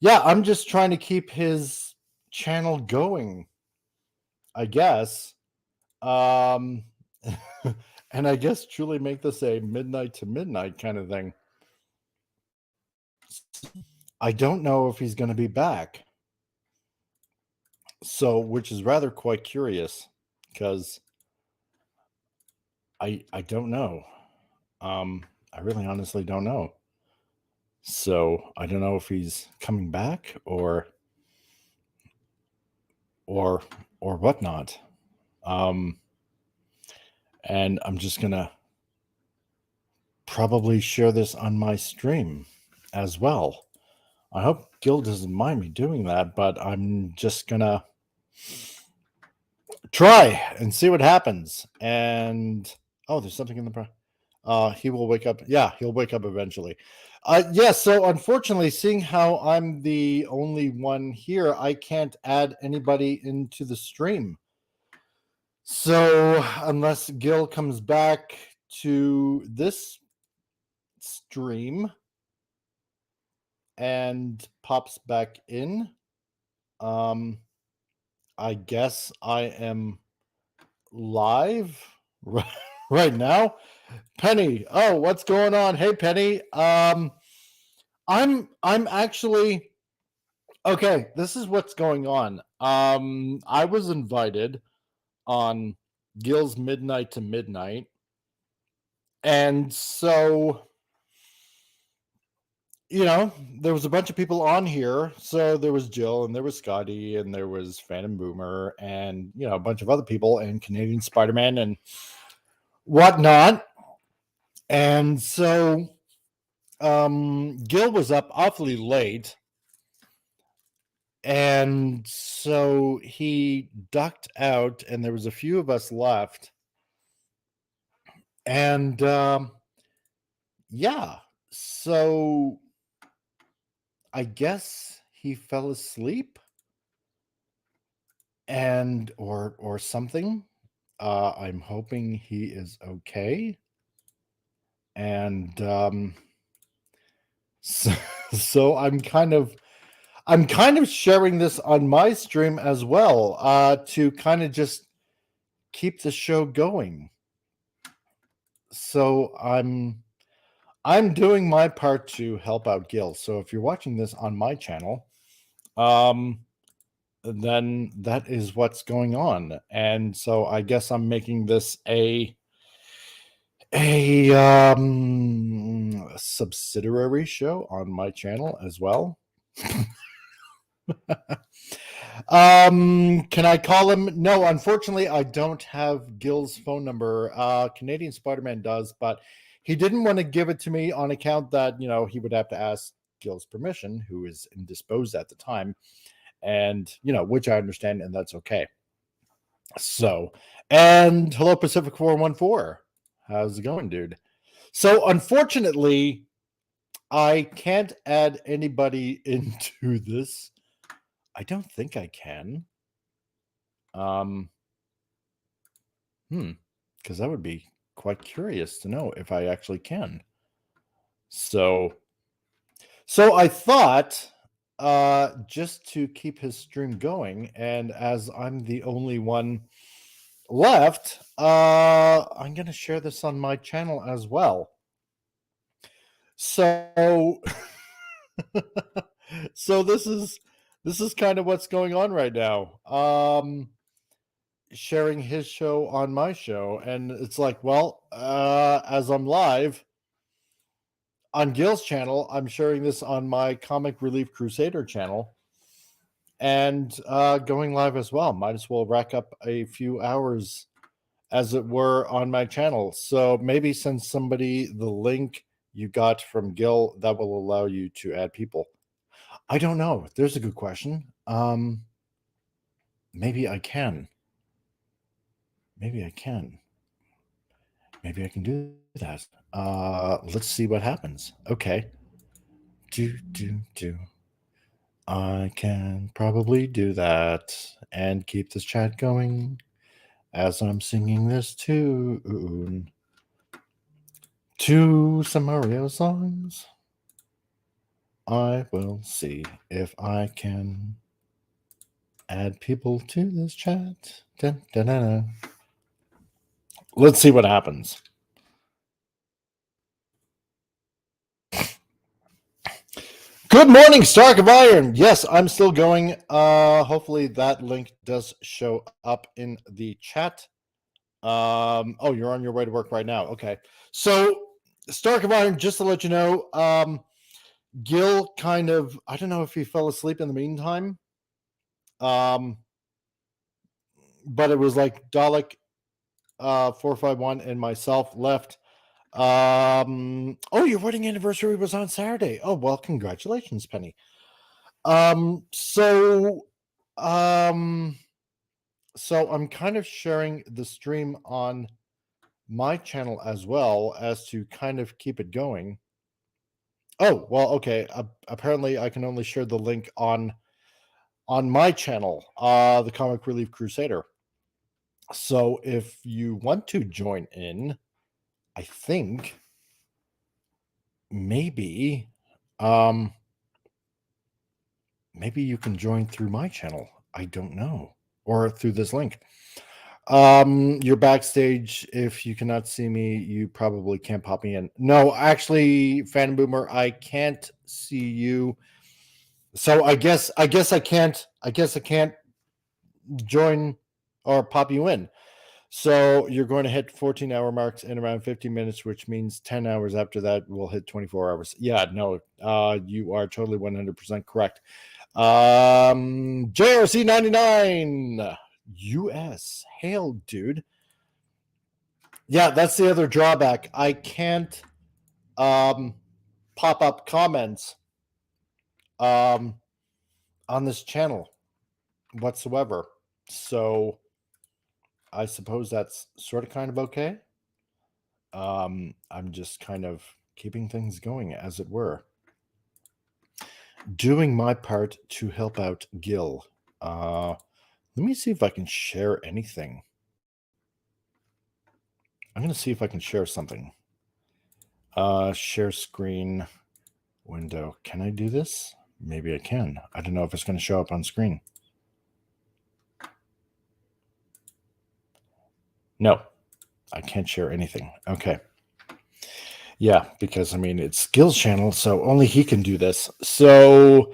Yeah, I'm just trying to keep his channel going, I guess. Um, and I guess truly make this a midnight to midnight kind of thing. I don't know if he's going to be back. So, which is rather quite curious because I don't know. I really honestly don't know. So, I don't know if he's coming back or or whatnot. Um, and I'm just gonna probably share this on my stream as well. I hope Gil doesn't mind me doing that, but I'm just gonna try and see what happens. And oh, there's something in the he will wake up. Yeah, he'll wake up eventually. Yeah, so unfortunately, seeing how I'm the only one here, I can't add anybody into the stream. So unless Gil comes back to this stream and pops back in, I guess I am live right now. Penny, oh, what's going on? Hey, Penny. I'm actually okay. This is what's going on. I was invited on Gil's Midnight to Midnight, and so there was a bunch of people on here. So there was Jill, and there was Scotty, and there was Phantom Boomer, and a bunch of other people, and Canadian Spider-Man, and whatnot. And so Gil was up awfully late, and so he ducked out, and there was a few of us left. And yeah, so I guess he fell asleep and or something. I'm hoping he is okay. And so, so I'm kind of sharing this on my stream as well, to kind of just keep the show going. So I'm doing my part to help out Gil. So if you're watching this on my channel, then that is what's going on. And so I guess I'm making this a subsidiary show on my channel as well. Can I call him? No, unfortunately, I don't have Gil's phone number. Canadian Spider-Man does, but he didn't want to give it to me on account that he would have to ask Gil's permission, who is indisposed at the time, and which I understand, and that's okay. So, and hello, Pacific 414. How's it going, dude? So, unfortunately, I can't add anybody into this. I don't think I can. Because that would be quite curious to know if I actually can. So I thought, just to keep his stream going, and as I'm the only one left, I'm going to share this on my channel as well. So, so this is kind of what's going on right now. Sharing his show on my show, and it's like, well, as I'm live on Gil's channel, I'm sharing this on my Comic Relief Crusader channel, and going live as well. Might as well rack up a few hours, as it were, on my channel. So maybe send somebody the link you got from Gil that will allow you to add people. I don't know. There's a good question. Maybe I can. Maybe I can. Maybe I can do that. Let's see what happens. Okay. Do. I can probably do that and keep this chat going as I'm singing this tune to some Mario songs. I will see if I can add people to this chat. Dun, dun, dun, dun. Let's see what happens. Good morning, Stark of Iron. Yes, I'm still going. Hopefully that link does show up in the chat. Oh, you're on your way to work right now. Okay. So, Stark of Iron, just to let you know, Gil kind of, I don't know if he fell asleep in the meantime. But it was like Dalek 451 and myself left. Oh, your wedding anniversary was on Saturday. Oh, well, congratulations, Penny. So I'm kind of sharing the stream on my channel as well as to kind of keep it going. Oh, well, okay. Apparently I can only share the link on my channel, the Comic Relief Crusader. So if you want to join in, I think maybe maybe you can join through my channel. I don't know. Or through this link. You're backstage. If you cannot see me, you probably can't pop me in. No, actually, Phantom Boomer, I can't see you. So I guess I can't join or pop you in. So you're going to hit 14-hour marks in around 15 minutes, which means 10 hours after that we'll hit 24 hours. Yeah, no, you are totally 100% correct. JRC 99 US. Hail, dude. Yeah, that's the other drawback. I can't pop up comments on this channel whatsoever. So I suppose that's sort of kind of okay. I'm just kind of keeping things going, as it were. Doing my part to help out Gil. Let me see if I can share anything. I'm going to see if I can share something. Share screen window. Can I do this? Maybe I can. I don't know if it's going to show up on screen. No, I can't share anything. Okay. Yeah, because I mean, it's Gil's channel, so only he can do this. So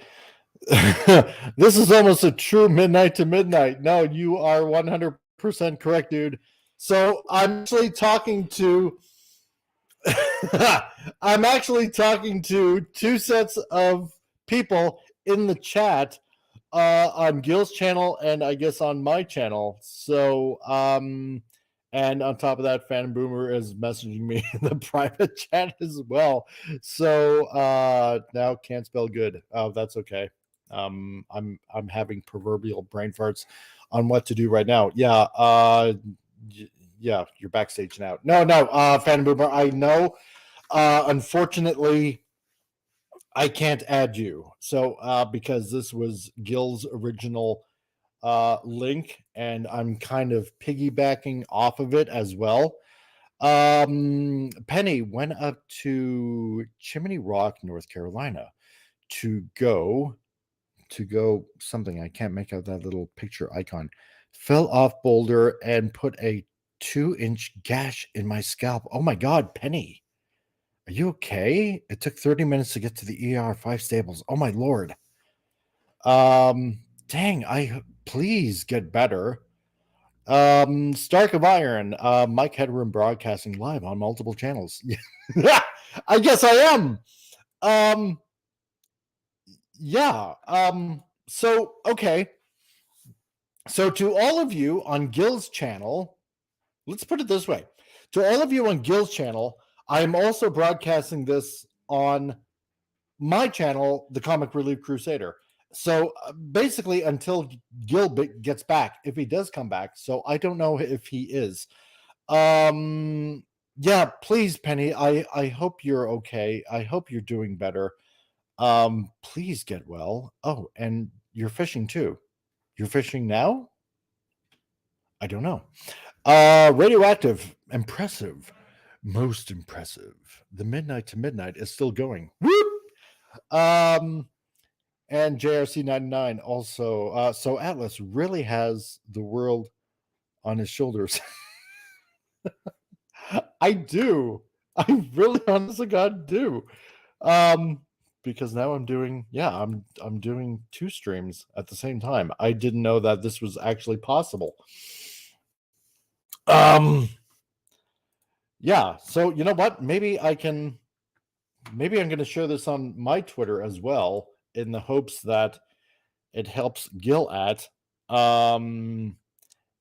this is almost a true midnight to midnight. No, you are 100% correct, dude. So I'm actually talking to I'm actually talking to two sets of people in the chat on Gil's channel and I guess on my channel. So and on top of that, Phantom Boomer is messaging me in the private chat as well. So now can't spell good. Oh, that's okay. I'm having proverbial brain farts on what to do right now. Yeah, yeah, you're backstage now. No, Phantom Boomer, I know. Unfortunately, I can't add you. So because this was Gil's original link, and I'm kind of piggybacking off of it as well. Penny went up to Chimney Rock, North Carolina to go something. I can't make out that little picture icon. Fell off boulder and put a 2-inch gash in my scalp. Oh my God, Penny. Are you okay? It took 30 minutes to get to the ER, 5 staples. Oh my Lord. Dang, please get better. Stark of Iron, Mike Headroom broadcasting live on multiple channels. I guess I am. Yeah. So okay. So to all of you on Gil's channel, let's put it this way. To all of you on Gil's channel, I am also broadcasting this on my channel, the Comic Relief Crusader. So basically, until Gil gets back, if he does come back, so I don't know if he is. Yeah, please, Penny. I hope you're okay. I hope you're doing better. Please get well. Oh, and you're fishing too. You're fishing now? I don't know. Radioactive, impressive, most impressive. The midnight to midnight is still going. Whoop! Um, and JRC99 also. So Atlas really has the world on his shoulders. I do. I really, honestly, God, do. Um, because now I'm doing two streams at the same time. I didn't know that this was actually possible. Um, yeah. So you know what? Maybe I'm going to share this on my Twitter as well, in the hopes that it helps Gil at.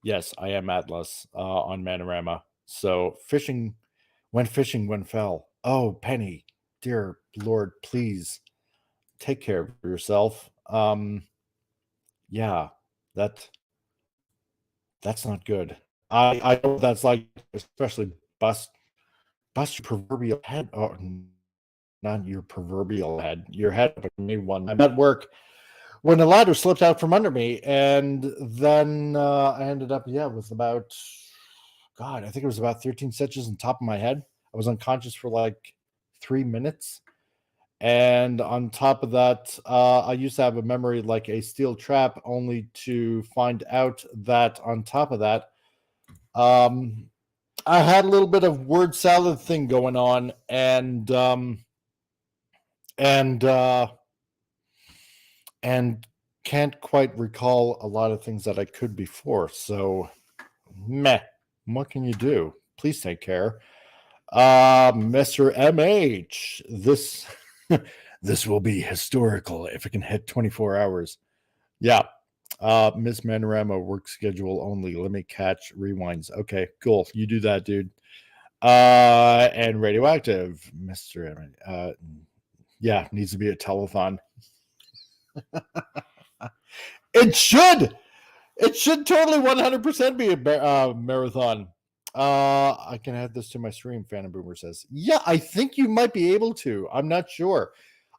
Yes, I am Atlas on Manorama. So fishing when fell. Oh, Penny, dear Lord, please take care of yourself. Yeah, that that's not good. I know what that's like, especially bust your proverbial head. Oh, not your proverbial head, your head. But me one. I'm at work when the ladder slipped out from under me, and then I ended up, it was about, God, I think it was about 13 stitches on top of my head. I was unconscious for like 3 minutes. And on top of that, I used to have a memory like a steel trap, only to find out that on top of that, um, I had a little bit of word salad thing going on, and and can't quite recall a lot of things that I could before. So, meh. What can you do? Please take care. Mr. MH, this this will be historical if it can hit 24 hours. Yeah. Miss Manorama work schedule only. Let me catch rewinds. Okay, cool. You do that, dude. And radioactive, Mr. Yeah, needs to be a telethon. It should. It should totally 100% be a marathon. I can add this to my stream, Phantom Boomer says. Yeah, I think you might be able to. I'm not sure.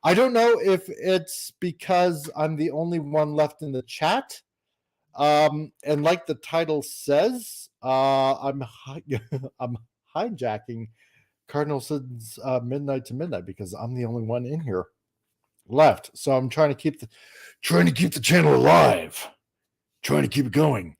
I don't know if it's because I'm the only one left in the chat. And like the title says, I'm hijacking Cardinals midnight to midnight because I'm the only one in here left. So I'm trying to keep the channel alive, trying to keep it going.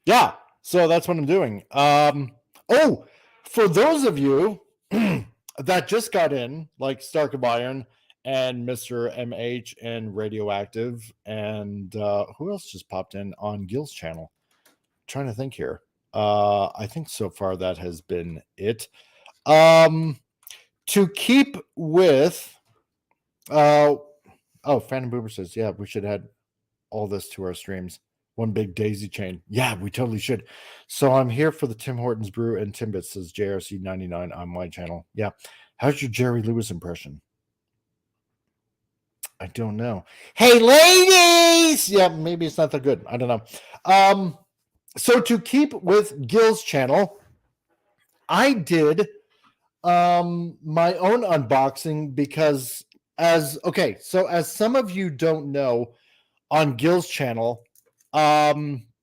Yeah, so that's what I'm doing. Oh, for those of you that just got in, like Stark of Iron and Mr. MH and Radioactive, and who else just popped in on Gil's channel? I'm trying to think here. I think so far that has been it. To keep with, Phantom Boomer says, yeah, we should add all this to our streams. One big daisy chain. Yeah, we totally should. So I'm here for the Tim Hortons brew, and Timbit says JRC99 on my channel. Yeah. How's your Jerry Lewis impression? I don't know. Hey, ladies! Yeah, maybe it's not that good. I don't know. So to keep with Gil's channel, I did my own unboxing because as some of you don't know, on Gil's channel,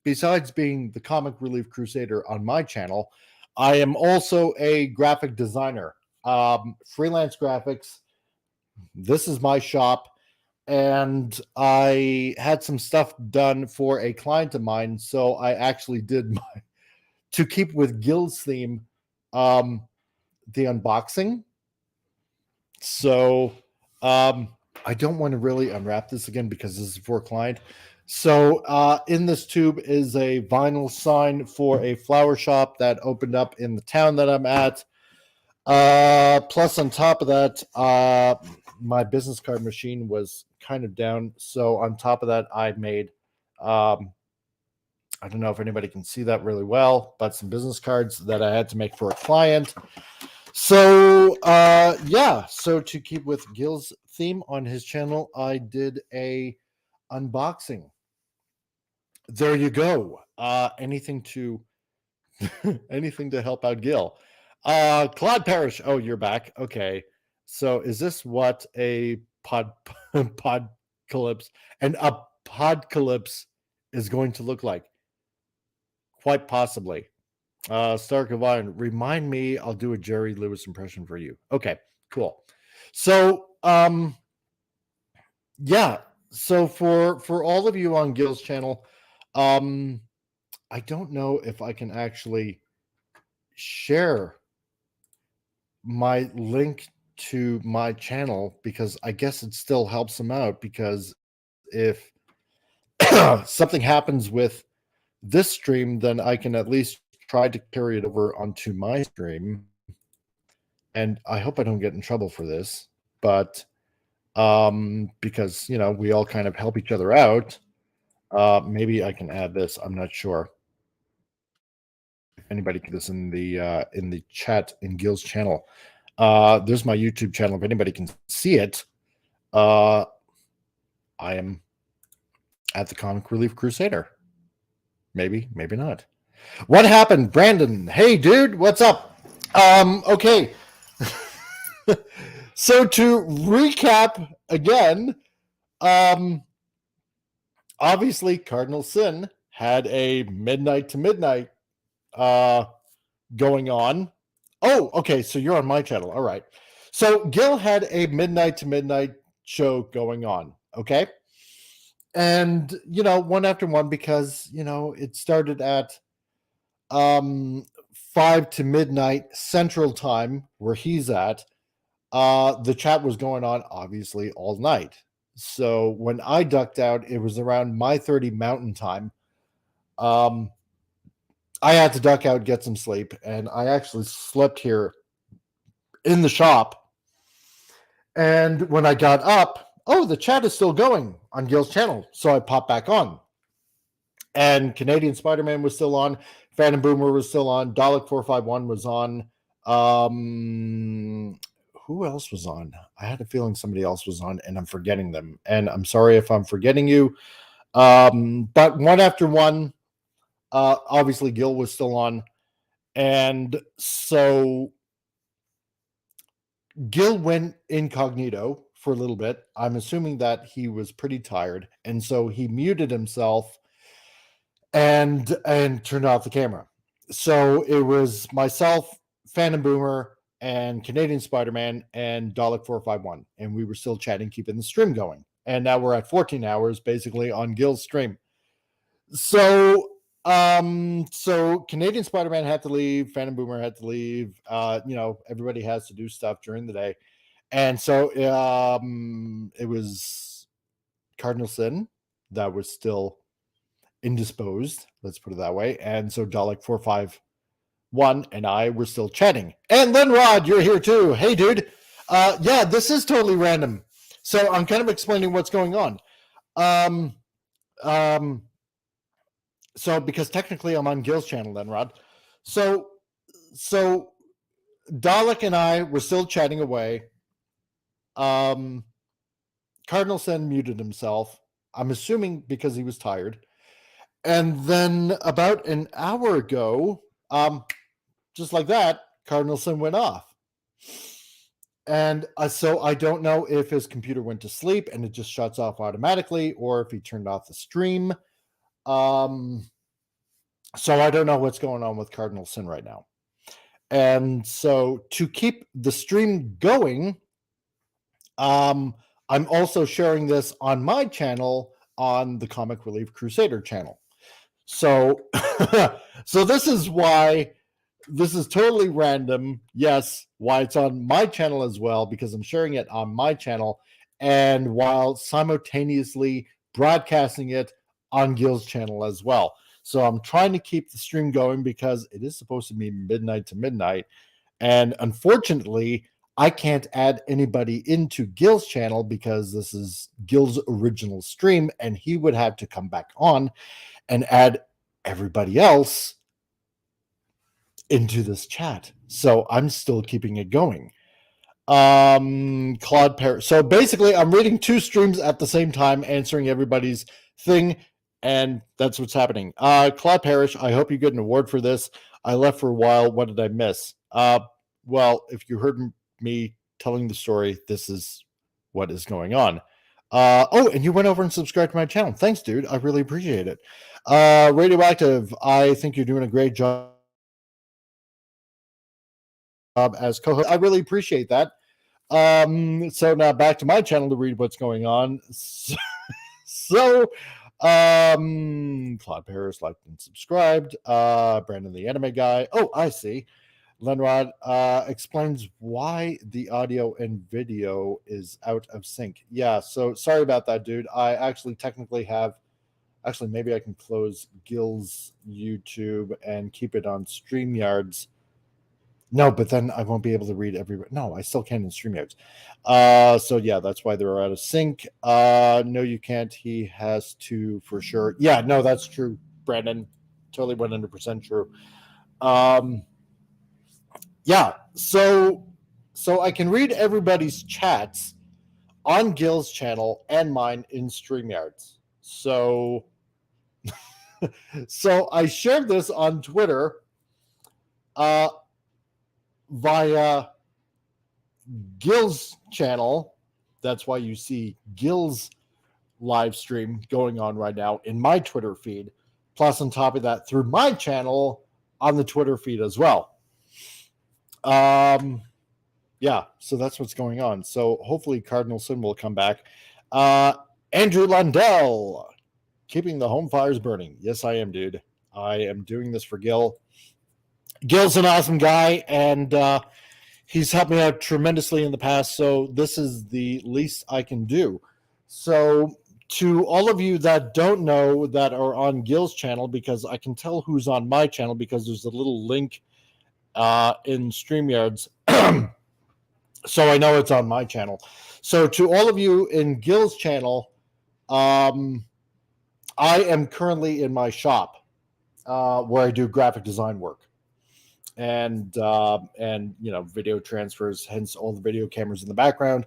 besides being the Comic Relief Crusader on my channel, I am also a graphic designer. Freelance graphics. This is my shop, and I had some stuff done for a client of mine, so I actually did to keep with Gil's theme, the unboxing. So I don't want to really unwrap this again because this is for a client. So in this tube is a vinyl sign for a flower shop that opened up in the town that I'm at. Plus, on top of that, my business card machine was kind of down. So on top of that, I made, I don't know if anybody can see that really well, but some business cards that I had to make for a client. So so to keep with Gil's theme on his channel, I did a unboxing. There you go. Anything to anything to help out Gil. Claude Parrish. Oh, you're back. Okay. So is this what a podcalypse and a podcalypse is going to look like? Quite possibly. Stark of Iron. Remind me, I'll do a Jerry Lewis impression for you. Okay, cool. So, yeah. So for all of you on Gil's channel, um, I don't know if I can actually share my link to my channel because I guess it still helps him out because if something happens with this stream, then I can at least try to carry it over onto my stream. And I hope I don't get in trouble for this, but because we all kind of help each other out. Maybe I can add this. I'm not sure if anybody can this in the chat in Gil's channel. There's my YouTube channel. If anybody can see it, I am at the Comic Relief Crusader. Maybe, maybe not. What happened, Brandon? Hey, dude, what's up? Okay. So to recap again, obviously Cardinal Sin had a midnight to midnight going on. Oh, okay. So you're on my channel. All right. So Gil had a midnight to midnight show going on. Okay. And, one after one, because, it started at 5 to midnight Central Time, where he's at. The chat was going on, obviously, all night. So when I ducked out, it was around my 30 Mountain Time. I had to duck out, get some sleep, and I actually slept here in the shop. And when I got up, the chat is still going on Gil's channel. So I popped back on. And Canadian Spider-Man was still on. Phantom Boomer was still on. Dalek 451 was on. Who else was on? I had a feeling somebody else was on, and I'm forgetting them. And I'm sorry if I'm forgetting you. But one after one, obviously Gil was still on. And so Gil went incognito for a little bit. I'm assuming that he was pretty tired. And so he muted himself and turned off the camera. So it was myself, Phantom Boomer, and Canadian Spider-Man, and Dalek 451. And we were still chatting, keeping the stream going. And now we're at 14 hours, basically, on Gil's stream. So Canadian Spider-Man had to leave, Phantom Boomer had to leave. Everybody has to do stuff during the day. And so it was Cardinal Sin that was still indisposed, let's put it that way. And so Dalek 451 and I were still chatting. And then Rod, you're here too. Hey, dude. Yeah, this is totally random. So I'm kind of explaining what's going on. So because technically I'm on Gil's channel then, Rod. So Dalek and I were still chatting away. Cardinal Sin muted himself. I'm assuming because he was tired. And then about an hour ago, just like that, Cardinal Sin went off. And so I don't know if his computer went to sleep and it just shuts off automatically, or if he turned off the stream. So I don't know what's going on with Cardinal Sin right now. And so to keep the stream going, I'm also sharing this on my channel, on the Comic Relief Crusader channel. So, so this is why this is totally random. Yes, why it's on my channel as well, because I'm sharing it on my channel, and while simultaneously broadcasting it on Gil's channel as well. So I'm trying to keep the stream going because it is supposed to be midnight to midnight. And unfortunately, I can't add anybody into Gil's channel because this is Gil's original stream, and he would have to come back on and add everybody else into this chat. So I'm still keeping it going. Claude Parrish. So basically, I'm reading two streams at the same time, answering everybody's thing, and that's what's happening. Claude Parrish, I hope you get an award for this. I left for a while. What did I miss? Well, if you heard me telling the story, this is what is going on. And you went over and subscribed to my channel. Thanks, dude. I really appreciate it. Radioactive, I think you're doing a great job as co-host. I really appreciate that. So now back to my channel to read what's going on. Claude Paris liked and subscribed. Brandon the anime guy. Oh, I see. Lenrod explains why the audio and video is out of sync. Yeah, so sorry about that, dude. I actually technically have. Actually, maybe I can close Gil's YouTube and keep it on StreamYards. No, but then I won't be able to read every. No, I still can in StreamYards. So yeah, that's why they're out of sync. No, you can't. He has to for sure. Yeah, no, that's true, Brandon. Totally 100% true. Yeah, so I can read everybody's chats on Gil's channel and mine in StreamYards. So I shared this on Twitter via Gil's channel. That's why you see Gil's live stream going on right now in my Twitter feed. Plus, on top of that, through my channel on the Twitter feed as well. Yeah, so that's what's going on. So hopefully Cardinals soon will come back. Andrew Lundell, keeping the home fires burning. Yes, I am, dude. I am doing this for Gil. Gil's an awesome guy, and he's helped me out tremendously in the past, so this is the least I can do. So to all of you that don't know that are on Gil's channel, because I can tell who's on my channel because there's a little link in StreamYards, so I know it's on my channel. So to all of you in Gil's channel, I am currently in my shop where I do graphic design work. And video transfers, hence all the video cameras in the background,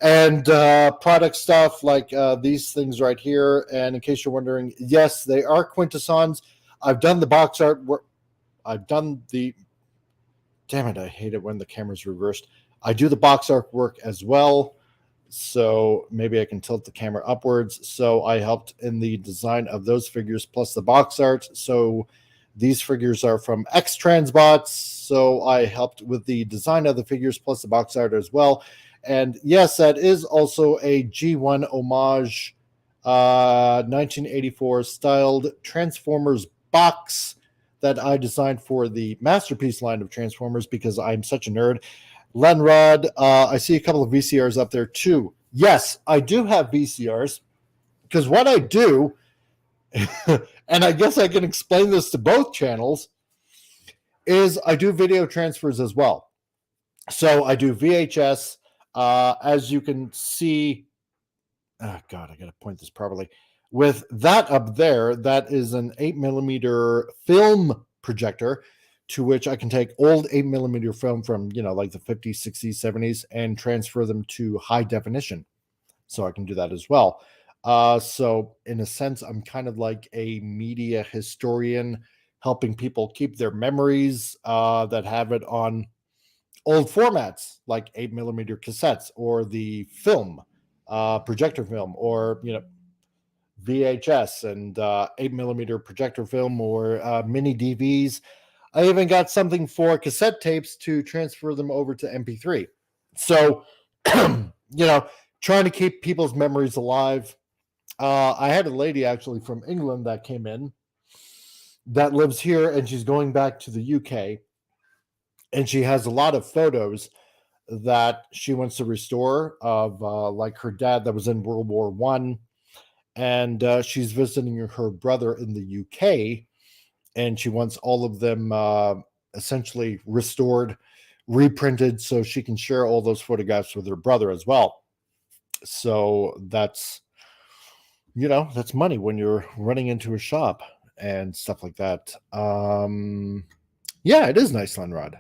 and product stuff like these things right here. And in case you're wondering, yes, they are Quintessons. I've done the box art work. I've done the. Damn it! I hate it when the camera's reversed. I do the box art work as well. So maybe I can tilt the camera upwards. So I helped in the design of those figures plus the box art. So these figures are from X-Transbots, so I helped with the design of the figures plus the box art as well. And yes, that is also a G1 homage 1984 styled Transformers box that I designed for the Masterpiece line of Transformers because I'm such a nerd. Lenrod, I see a couple of VCRs up there too. Yes, I do have VCRs because what I do and I guess I can explain this to both channels, is I do video transfers as well. So I do VHS. As you can see, oh God, I got to point this properly. With that up there, that is an 8mm film projector to which I can take old 8mm film from, like the 50s, 60s, 70s and transfer them to high definition. So I can do that as well. So in a sense, I'm kind of like a media historian, helping people keep their memories that have it on old formats like 8mm cassettes or the film, projector film, or VHS and 8mm projector film or mini DVs. I even got something for cassette tapes to transfer them over to MP3. So, trying to keep people's memories alive. I had a lady actually from England that came in that lives here, and she's going back to the UK, and she has a lot of photos that she wants to restore of like her dad that was in World War I, and she's visiting her brother in the UK, and she wants all of them essentially restored, reprinted, so she can share all those photographs with her brother as well. So that's money when you're running into a shop and stuff like that. Yeah, it is nice, Lenrod.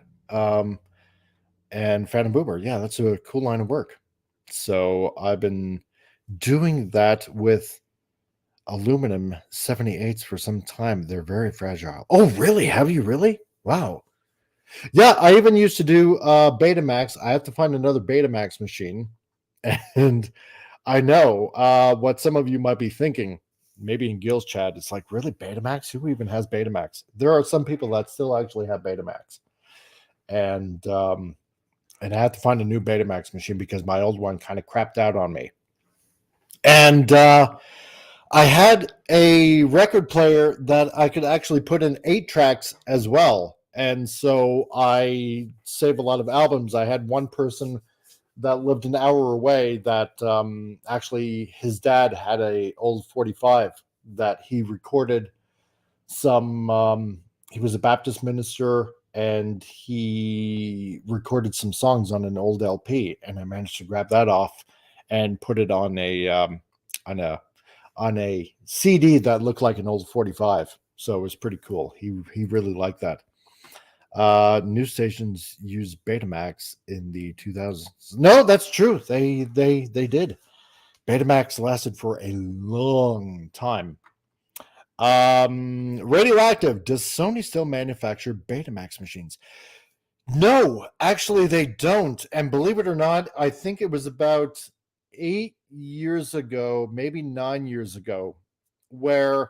And Phantom Boomer, yeah, that's a cool line of work. So I've been doing that with aluminum 78s for some time. They're very fragile. Oh, really? Have you really? Wow. Yeah, I even used to do Betamax. I have to find another Betamax machine. And I know what some of you might be thinking, maybe in Gil's chat, it's like, really, Betamax? Who even has Betamax? There are some people that still actually have Betamax. and I had to find a new Betamax machine because my old one kind of crapped out on me. And I had a record player that I could actually put in 8 tracks as well. And so I save a lot of albums. I had one person that lived an hour away that actually his dad had a old 45 that he recorded some he was a Baptist minister and he recorded some songs on an old LP, and I managed to grab that off and put it on on a on a CD that looked like an old 45. So it was pretty cool. He really liked that. News stations used Betamax in the 2000s. No, that's true. They did. Betamax lasted for a long time. Radioactive. Does Sony still manufacture Betamax machines? No, actually they don't. And believe it or not, I think it was about 8 years ago, maybe 9 years ago, where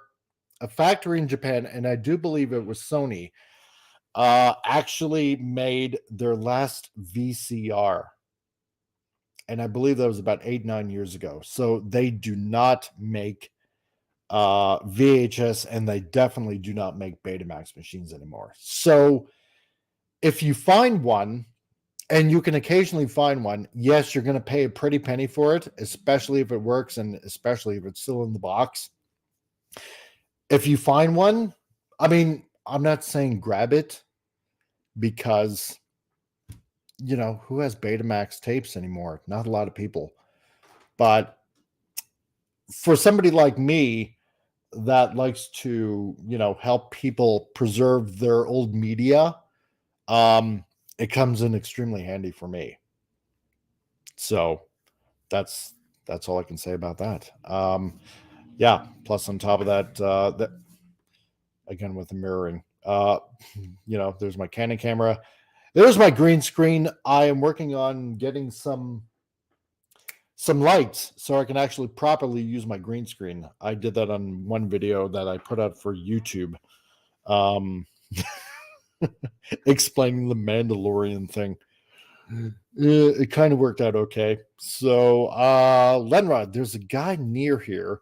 a factory in Japan, and I do believe it was Sony, actually made their last VCR. And I believe that was about 8, 9 years ago. So they do not make VHS, and they definitely do not make Betamax machines anymore. So if you find one, and you can occasionally find one, yes, you're going to pay a pretty penny for it, especially if it works and especially if it's still in the box. If you find one, I mean, I'm not saying grab it because, who has Betamax tapes anymore? Not a lot of people. But for somebody like me that likes to, help people preserve their old media, it comes in extremely handy for me. So that's all I can say about that. Yeah. Plus, on top of that, that again with the mirroring, there's my Canon camera. There's my green screen. I am working on getting some lights so I can actually properly use my green screen. I did that on one video that I put out for YouTube, explaining the Mandalorian thing. It kind of worked out okay. So, Lenrod, there's a guy near here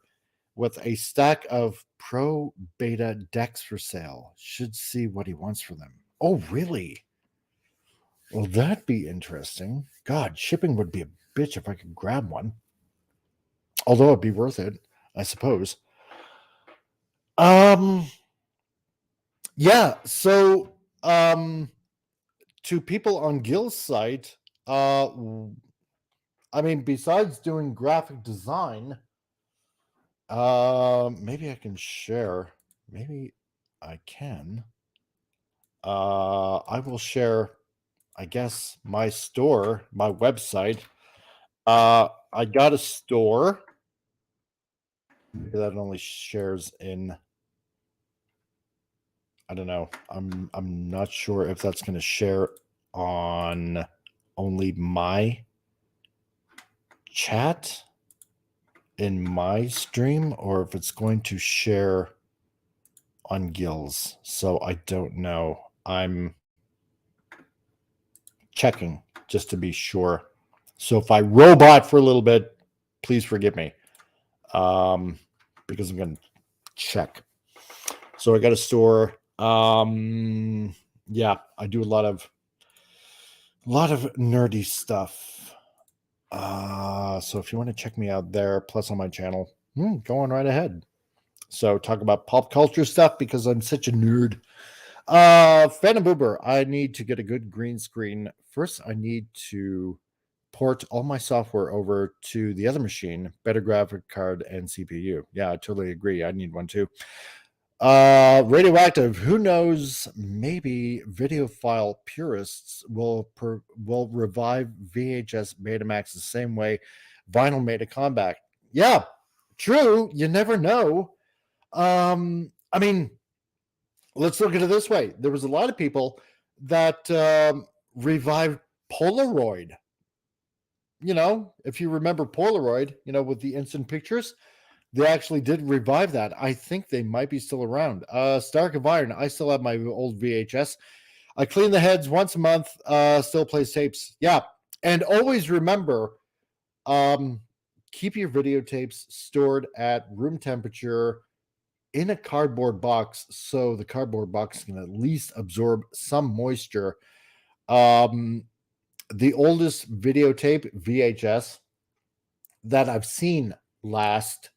with a stack of Pro Beta decks for sale. Should see what he wants for them. Oh, really? Well, that'd be interesting. God, shipping would be a bitch if I could grab one. Although it'd be worth it, I suppose. Yeah, so to people on Gil's site, I mean, besides doing graphic design, maybe I can share. Maybe I can. I will share, I guess, my store, my website. I got a store that only shares in. I don't know. I'm not sure if that's going to share on only my chat in my stream or if it's going to share on Gil's. So I don't know. I'm checking just to be sure. So if I robot for a little bit, please forgive me. Because I'm going to check. So I got a store. Yeah, I do a lot of nerdy stuff. So if you want to check me out there, plus on my channel, go on right ahead. So talk about pop culture stuff because I'm such a nerd. Phantom Boober, I need to get a good green screen. First, I need to port all my software over to the other machine, better graphic card and CPU. Yeah, I totally agree. I need one too. Radioactive, who knows, maybe video file purists will revive VHS Betamax the same way vinyl made a comeback. Yeah, true. You never know. I mean, let's look at it this way. There was a lot of people that revived Polaroid. If you remember Polaroid, with the instant pictures, they actually did revive that. I think they might be still around. Stark of Iron, I still have my old VHS. I clean the heads once a month. Still plays tapes. Yeah, and always remember, keep your videotapes stored at room temperature in a cardboard box, so the cardboard box can at least absorb some moisture. Um, the oldest videotape VHS that I've seen last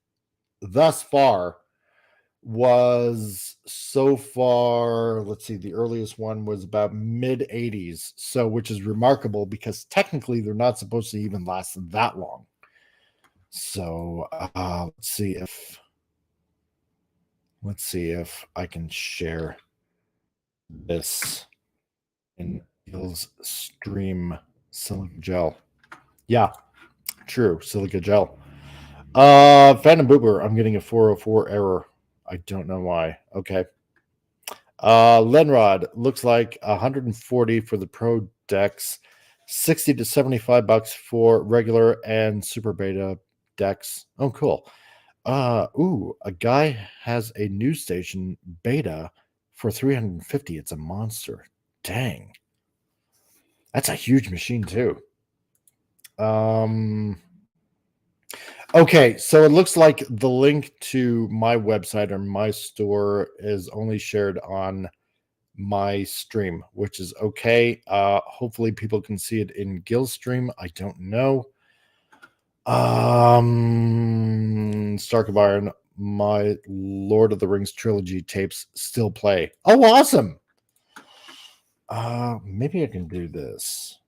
thus far was so far, let's see, the earliest one was about mid 80s, so which is remarkable because technically they're not supposed to even last that long. So let's see if I can share this in Gill's stream. Silica gel. Yeah, true, silica gel. Phantom Boober, I'm getting a 404 error. I don't know why. Okay. Lenrod looks like 140 for the Pro decks, 60 to 75 bucks for regular and super beta decks. Oh, cool. A guy has a news station beta for 350. It's a monster. Dang. That's a huge machine too. Okay, so it looks like the link to my website or my store is only shared on my stream, which is okay. Hopefully people can see it in Gill's stream. I don't know. Stark of Iron, my Lord of the Rings trilogy tapes still play. Oh, awesome. Maybe I can do this.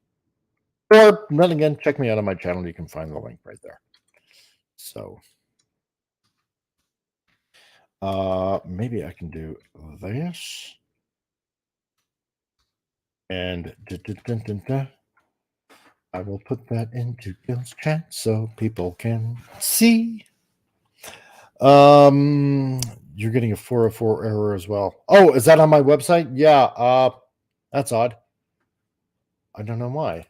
Or then again, check me out on my channel. You can find the link right there. So maybe I can do this. And I will put that into Gill's chat so people can see. You're getting a 404 error as well. Oh, is that on my website? Yeah, that's odd. I don't know why.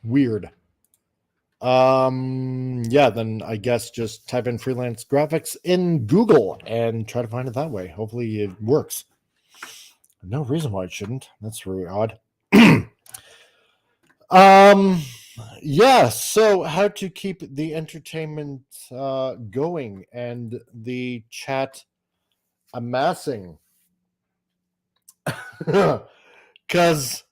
Weird. Yeah, then I guess just type in freelance graphics in Google and try to find it that way. Hopefully it works. No reason why it shouldn't. That's really odd. Yeah, so how to keep the entertainment going and the chat amassing. Because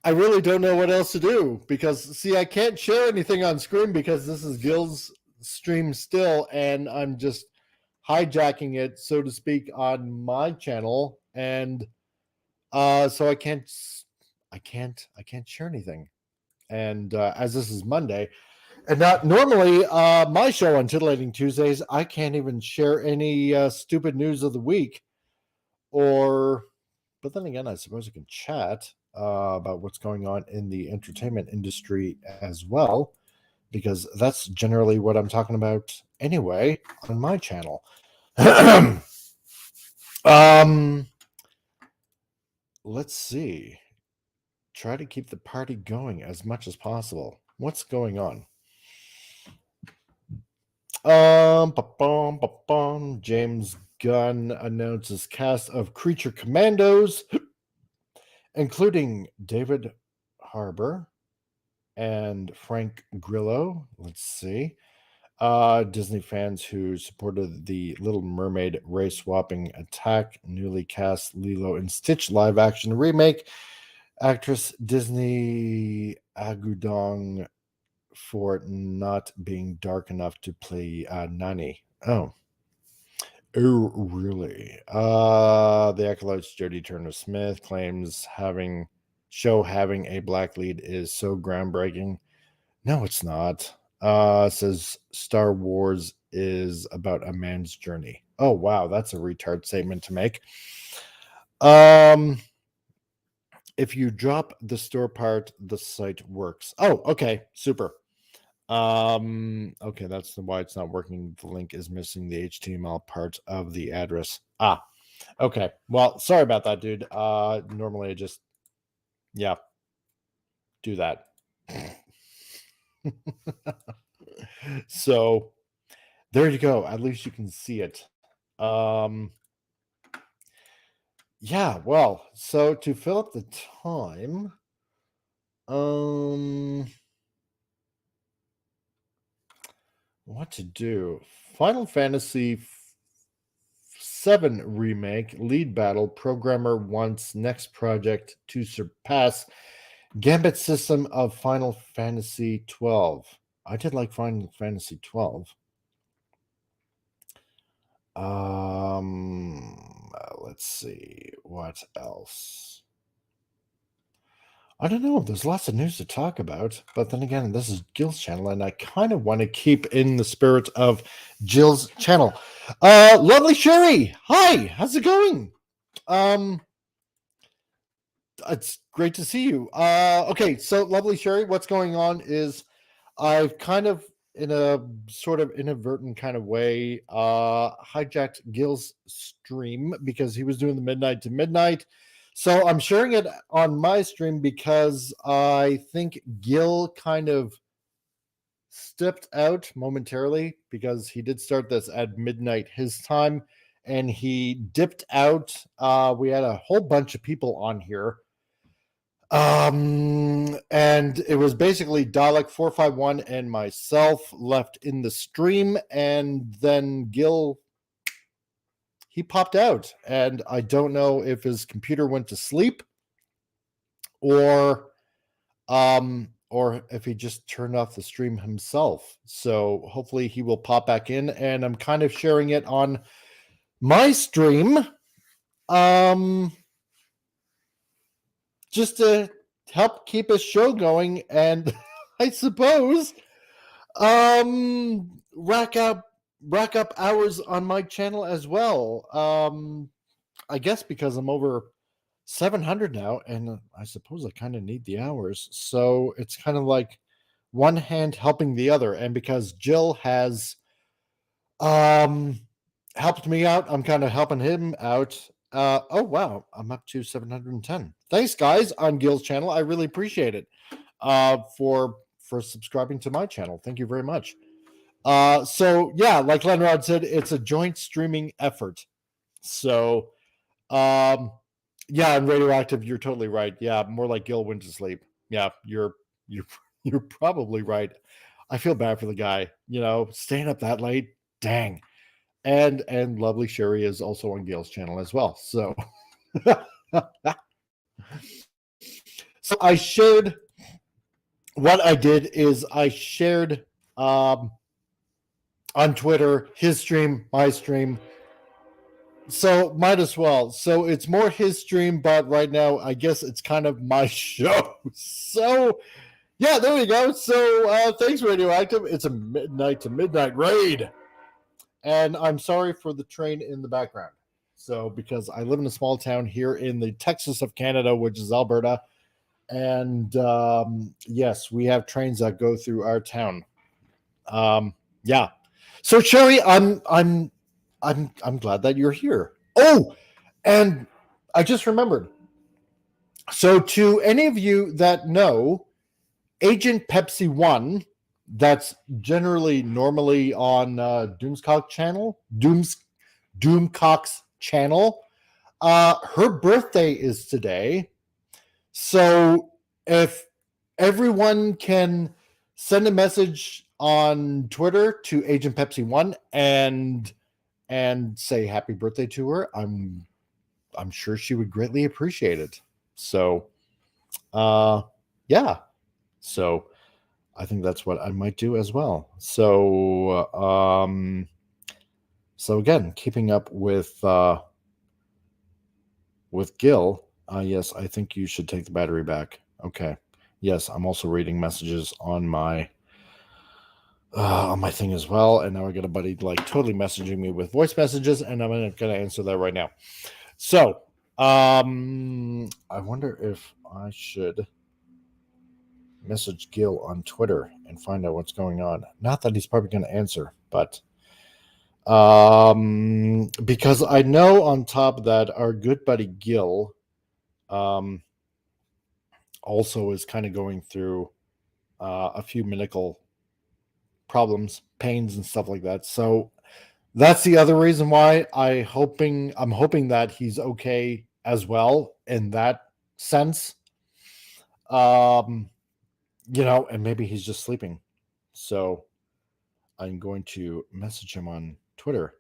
I really don't know what else to do. Because, see, I can't share anything on screen because this is Gill's stream still, and I'm just hijacking it, so to speak, on my channel. And so I can't share anything. And as this is Monday, and not normally my show on Titillating Tuesdays, I can't even share any stupid news of the week. But then again, I suppose I can chat about what's going on in the entertainment industry as well, because that's generally what I'm talking about anyway on my channel. Let's see. Try to keep the party going as much as possible. What's going on? James Gunn announces cast of Creature Commandos, including David Harbour and Frank Grillo. Let's see. Disney fans who supported the Little Mermaid race swapping attack newly cast Lilo and Stitch live action remake. Actress Disney Agudong for not being dark enough to play Nani. Oh, really? The Acolyte's Jodie Turner-Smith claims having a black lead is so groundbreaking. No, it's not. Says Star Wars is about a man's journey. Oh, wow, that's a retard statement to make. If you drop the store part, the site works. Oh, okay, super. Okay, that's why it's not working. The link is missing the HTML part of the address. Okay. Well, sorry about that, dude. Normally I just, yeah, do that. So there you go. At least you can see it. Yeah, well, so to fill up the time, what to do? Final Fantasy 7 remake lead battle programmer wants next project to surpass Gambit system of Final Fantasy 12. I did like Final Fantasy 12. Let's see what else. I don't know. There's lots of news to talk about, but then again, this is Jill's channel, and I kind of want to keep in the spirit of Jill's channel. Lovely Sherry, hi, how's it going? It's great to see you. Okay, so lovely Sherry, what's going on is I've kind of, in a sort of inadvertent kind of way, hijacked Gil's stream because he was doing the midnight to midnight. So I'm sharing it on my stream because I think Gil kind of stepped out momentarily because he did start this at midnight his time and he dipped out. We had a whole bunch of people on here. And it was basically Dalek 451 and myself left in the stream, and then Gil, he popped out, and I don't know if his computer went to sleep or or if he just turned off the stream himself. So hopefully he will pop back in, and I'm kind of sharing it on my stream. Just to help keep his show going, and I suppose rack up hours on my channel as well. I guess because I'm over 700 now, and I suppose I kind of need the hours, so it's kind of like one hand helping the other. And because Jill has helped me out, I'm kind of helping him out. Oh wow, I'm up to 710. Thanks guys on Gil's channel, I really appreciate it. For subscribing to my channel, thank you very much. So yeah, like Lenrod said, it's a joint streaming effort. So yeah, and Radioactive, you're totally right. Yeah, more like Gil went to sleep. Yeah, you're you're probably right. I feel bad for the guy, staying up that late. Dang. And lovely Sherry is also on Gil's channel as well. So so I shared, what I did is I shared on Twitter his stream, my stream. So might as well. So it's more his stream, but right now I guess it's kind of my show. So yeah, there we go. So thanks, Radioactive. It's a midnight to midnight raid. And I'm sorry for the train in the background. So because I live in a small town here in the Texas of Canada, which is Alberta, and yes, we have trains that go through our town. Yeah. So Sherry, I'm glad that you're here. Oh, and I just remembered. So to any of you that know Agent Pepsi 1, that's normally on Doomcock's channel. Her birthday is today. So if everyone can send a message on Twitter to Agent Pepsi 1 and say happy birthday to her, I'm sure she would greatly appreciate it. So yeah. So I think that's what I might do as well. So so again, keeping up with Gil. Yes, I think you should take the battery back. Okay. Yes, I'm also reading messages on my thing as well. And now I got a buddy like totally messaging me with voice messages, and I'm gonna answer that right now. So I wonder if I should message Gil on Twitter and find out what's going on. Not that he's probably going to answer, but because I know on top of that our good buddy Gil also is kind of going through a few medical problems, pains and stuff like that. So That's the other reason why I'm hoping that he's okay as well in that sense. Um, and maybe he's just sleeping. So I'm going to message him on Twitter.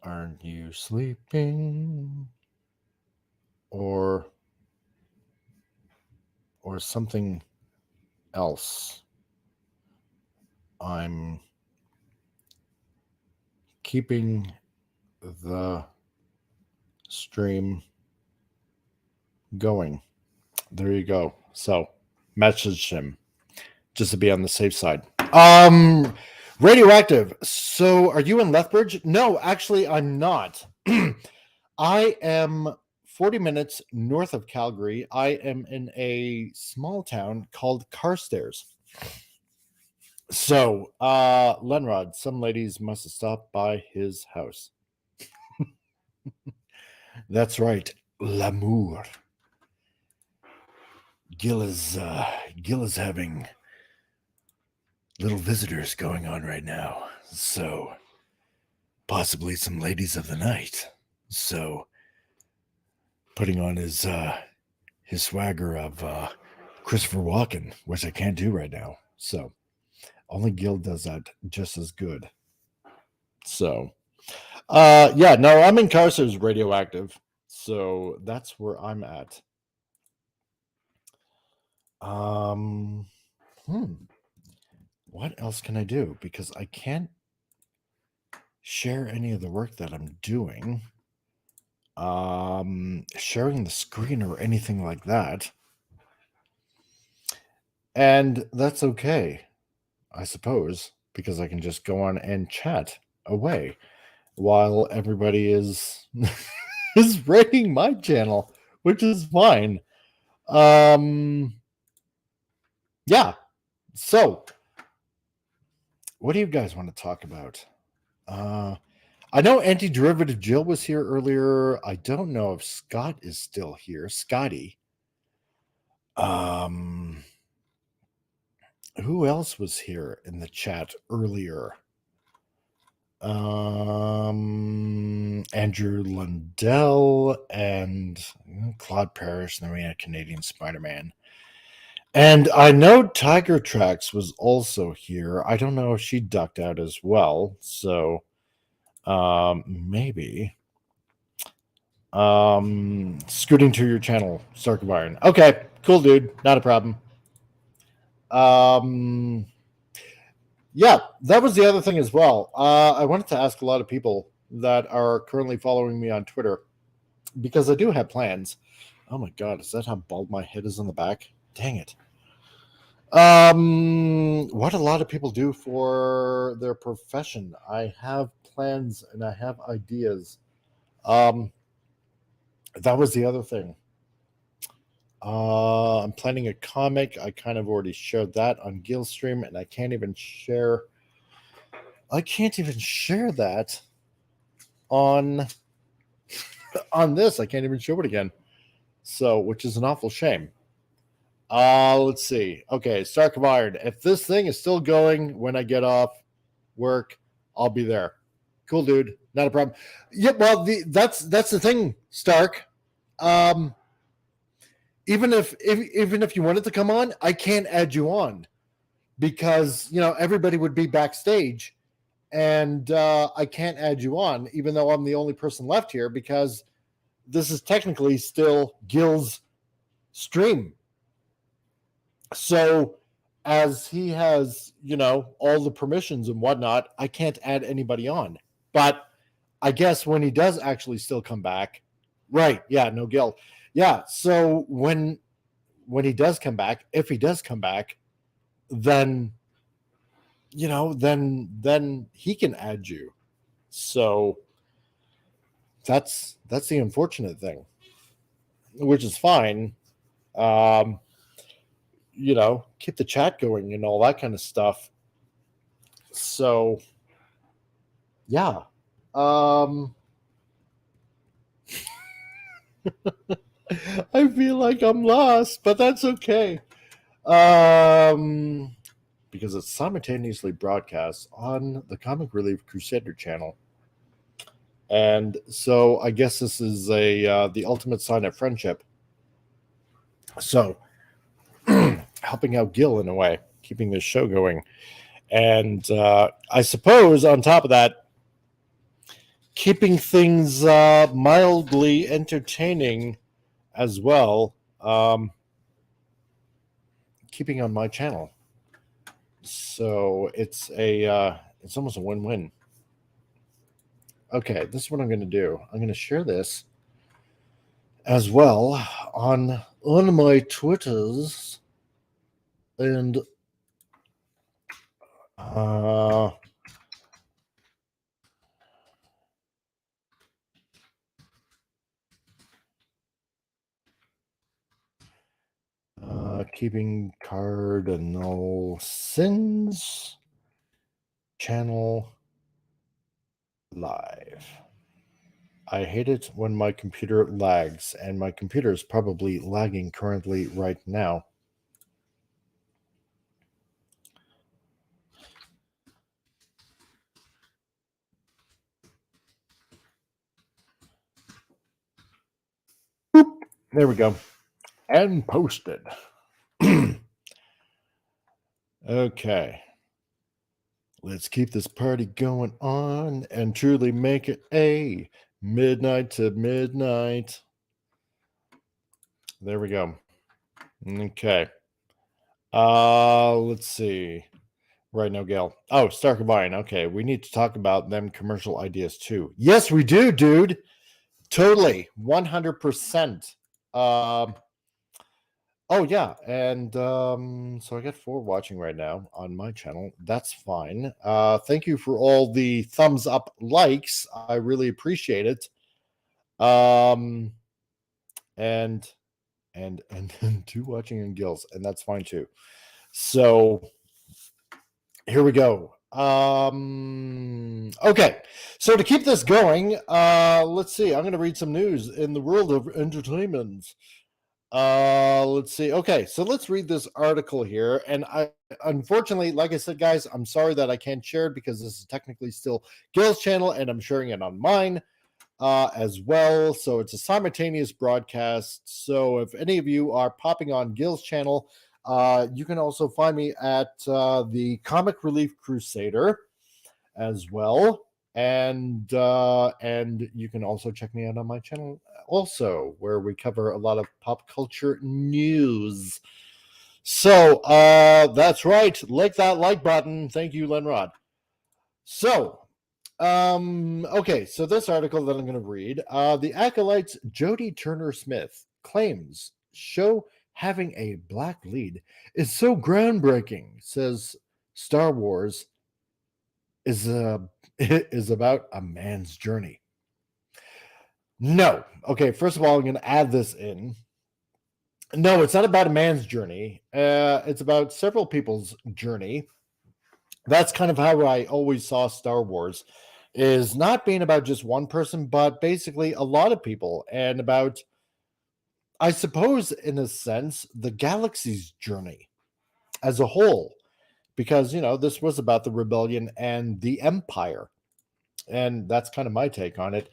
Aren't you sleeping? Or something else. I'm keeping the stream going. There you go. So message him just to be on the safe side. Radioactive. So are you in Lethbridge? No, actually I'm not. I am 40 minutes north of Calgary. I am in a small town called Carstairs. So, Lenrod, some ladies must have stopped by his house. That's right, l'amour. Gil is having little visitors going on right now. So, possibly some ladies of the night. So, putting on his swagger of Christopher Walken, which I can't do right now. So, only Gil does that just as good. So, yeah, no, I'm in Carstairs Radioactive. So that's where I'm at. What else can I do? Because I can't share any of the work that I'm doing. Sharing the screen or anything like that. And that's okay, I suppose, because I can just go on and chat away while everybody is is rating my channel, which is fine. Yeah. So, what do you guys want to talk about? I know Anti-Derivative Jill was here earlier. I don't know if Scott is still here. Scotty. Who else was here in the chat earlier? Andrew Lundell and Claude Parrish, and then we had Canadian Spider-Man. And I know Tiger Tracks was also here. I don't know if she ducked out as well. So maybe. Scooting to your channel, Stark of Iron. Okay, cool, dude. Not a problem. Yeah, that was the other thing as well. I wanted to ask a lot of people that are currently following me on Twitter because I do have plans. Oh my god, is that how bald my head is on the back? Dang it. What a lot of people do for their profession. I have plans and I have ideas. That was the other thing. I'm planning a comic. I kind of already shared that on Gilstream, and I can't even share that on this. I can't even show it again. So, which is an awful shame. Let's see. Okay, Stark of Iron. If this thing is still going when I get off work, I'll be there. Cool, dude. Not a problem. Yeah, well, that's the thing, Stark. Even if you wanted to come on, I can't add you on because everybody would be backstage, and I can't add you on, even though I'm the only person left here because this is technically still Gil's stream. So as he has, all the permissions and whatnot, I can't add anybody on. But I guess when he does actually still come back, right? Yeah, no Gil. Yeah. So when he does come back, if he does come back, then then he can add you. So that's the unfortunate thing, which is fine. Keep the chat going and all that kind of stuff. So yeah. I feel like I'm lost, but that's okay. because it's simultaneously broadcast on the Comic Relief Crusader channel. And so I guess this is the ultimate sign of friendship. So helping out Gil in a way, keeping this show going. And I suppose on top of that, keeping things mildly entertaining as well, keeping on my channel. So it's it's almost a win-win. Okay, this is what I'm going to do. I'm going to share this as well on my Twitters, and keeping Cardinal Sins channel live. I hate it when my computer lags, and my computer is probably lagging currently right now. Boop. There we go. And posted. Okay. Let's keep this party going on and truly make it a midnight to midnight. There we go. Okay. Let's see. Right now, Gail. Oh, Stark and Vine. Okay, we need to talk about them commercial ideas too. Yes, we do, dude. Totally. 100%. Oh yeah, and so I got 4 watching right now on my channel. That's fine. Thank you for all the thumbs up likes. I really appreciate it. And 2 watching and Gills, and that's fine too. So here we go. Okay, so to keep this going, let's see. I'm going to read some news in the world of entertainment. Let's see. Okay, so let's read this article here. And I, unfortunately, like I said, guys, I'm sorry that I can't share it because this is technically still Gil's channel, and I'm sharing it on mine as well. So it's a simultaneous broadcast. So if any of you are popping on Gil's channel, you can also find me at the Comic Relief Crusader as well. And you can also check me out on my channel also, where we cover a lot of pop culture news. So that's right. Like that like button. Thank you, Lenrod. So okay, so this article that I'm going to read, the Acolyte's Jodie Turner-Smith claims show having a black lead is so groundbreaking, says Star Wars is about a man's journey. No. Okay, first of all, I'm going to add this in. No, it's not about a man's journey. It's about several people's journey. That's kind of how I always saw Star Wars, is not being about just one person, but basically a lot of people, and about, I suppose, in a sense, the galaxy's journey as a whole. Because, this was about the rebellion and the empire. And that's kind of my take on it.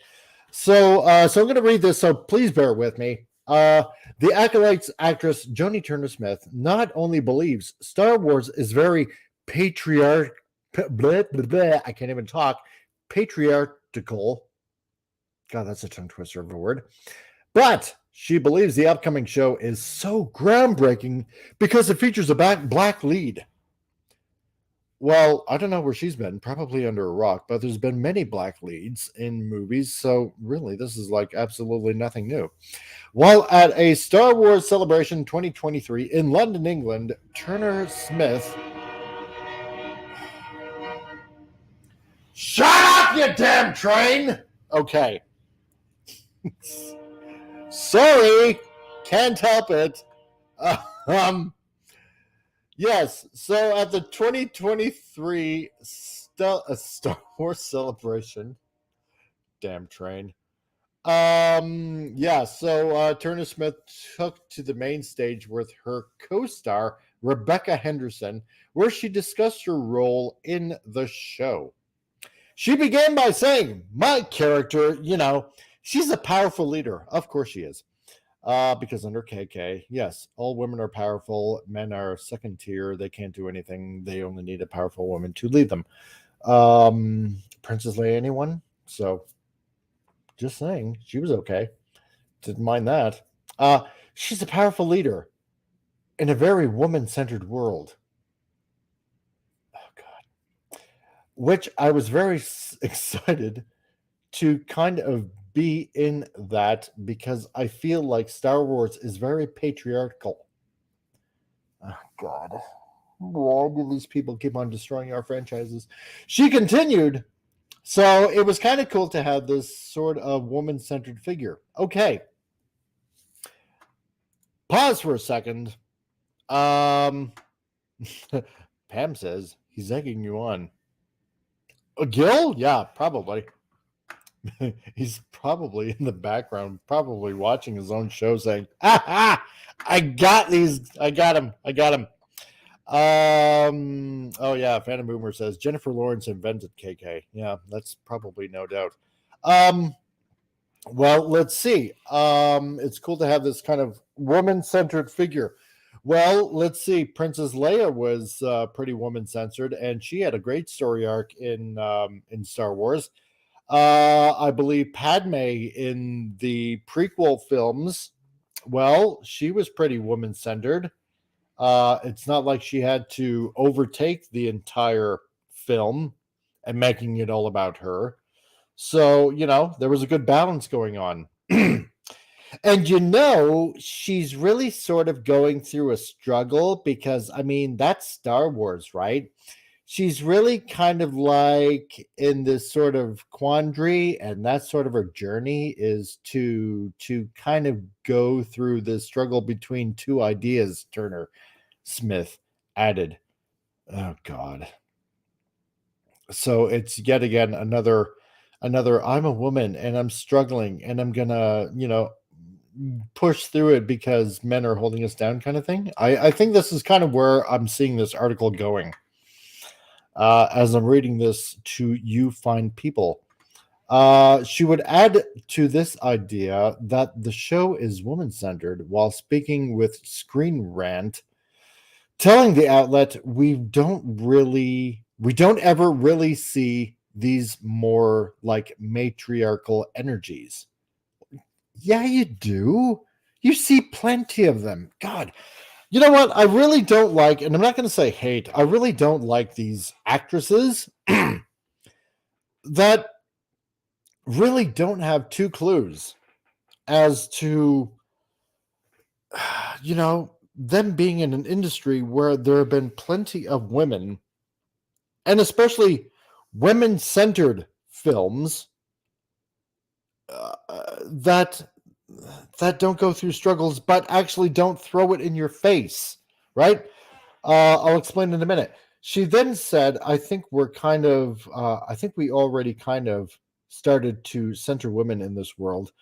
So I'm going to read this, so please bear with me. The Acolyte's actress Jodie Turner-Smith not only believes Star Wars is very I can't even talk. Patriarchal. God, that's a tongue twister of a word. But she believes the upcoming show is so groundbreaking because it features a black lead. Well, I don't know where she's been, probably under a rock, but there's been many black leads in movies, so really, this is like absolutely nothing new. While at a Star Wars Celebration 2023 in London, England, Turner-Smith... Shut up, you damn train! Okay. Sorry, can't help it. Yes, so at the 2023 Star Wars Celebration, damn train, Yeah, so Turner Smith took to the main stage with her co-star Rebecca Henderson, where she discussed her role in the show. She began by saying, "My character, she's a powerful leader. Of course she is. Because under KK, yes, all women are powerful. Men are second tier. They can't do anything. They only need a powerful woman to lead them. Princess Leia, anyone? So just saying, she was okay. Didn't mind that. Uh, she's a powerful leader in a very woman-centered world. Oh God, which I was very excited to kind of be in that because I feel like Star Wars is very patriarchal. Oh God, why do these people keep on destroying our franchises? She continued. So it was kind of cool to have this sort of woman-centered figure. Okay, pause for a second. Um, Pam says he's egging you on. Gil? Yeah, probably. He's probably in the background, probably watching his own show, saying, "Ah, I got these. I got him. I got him." Oh yeah, Phantom Boomer says Jennifer Lawrence invented KK. Yeah, that's probably no doubt. Um, well, let's see. It's cool to have this kind of woman-centered figure. Well, let's see. Princess Leia was pretty woman-centered, and she had a great story arc in Star Wars. I believe Padme in the prequel films, well, she was pretty woman-centered. It's not like she had to overtake the entire film and making it all about her. So, there was a good balance going on. And she's really sort of going through a struggle because, I mean, that's Star Wars, right? She's really kind of like in this sort of quandary, and that's sort of her journey is to kind of go through the struggle between two ideas, Turner Smith added. Oh God. So it's yet again another I'm a woman and I'm struggling and I'm gonna, push through it because men are holding us down kind of thing. I think this is kind of where I'm seeing this article going. As I'm reading this to you fine people. She would add to this idea that the show is woman centered while speaking with Screen Rant, telling the outlet we don't ever really see these more like matriarchal energies. Yeah, you do. You see plenty of them. God, you know what? I really don't like, and I'm not going to say hate, I really don't like these actresses that really don't have two clues as to, them being in an industry where there have been plenty of women, and especially women centered films that don't go through struggles but actually don't throw it in your face, right? I'll explain in a minute. She then said, I think I think we already kind of started to center women in this world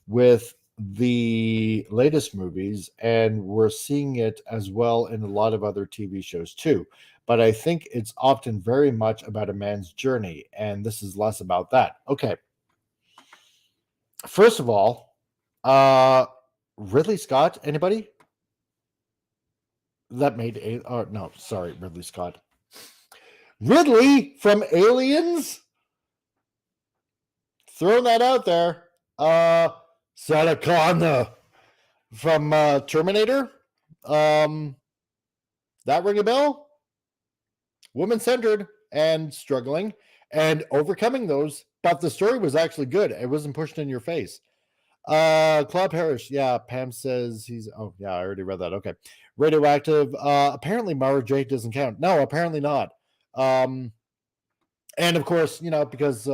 with the latest movies, and we're seeing it as well in a lot of other TV shows too. But I think it's often very much about a man's journey, and this is less about that. Okay. First of all, Ridley Scott, anybody? That made no, sorry, Ridley Scott. Ridley from Aliens? Throw that out there. Sarah Connor from Terminator. That ring a bell? Woman centered and struggling and overcoming those, but the story was actually good. It wasn't pushed in your face. Claude Parrish, yeah. Pam says he's. Oh, yeah, I already read that. Okay, Radioactive. Apparently, Mara Jade doesn't count. No, apparently not. And of course, because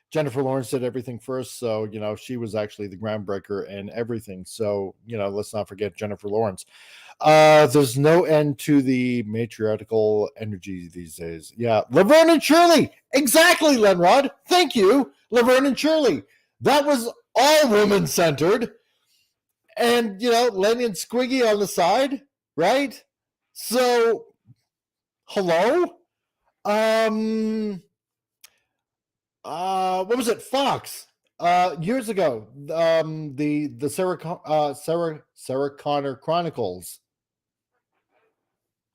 Jennifer Lawrence did everything first, so she was actually the groundbreaker and everything. So let's not forget Jennifer Lawrence. There's no end to the matriarchal energy these days. Yeah, Laverne and Shirley. Exactly, Lenrod. Thank you, Laverne and Shirley. That was all woman-centered. And, Lenny and Squiggy on the side, right? So, hello? What was it? Fox. Years ago, the Sarah Connor Chronicles.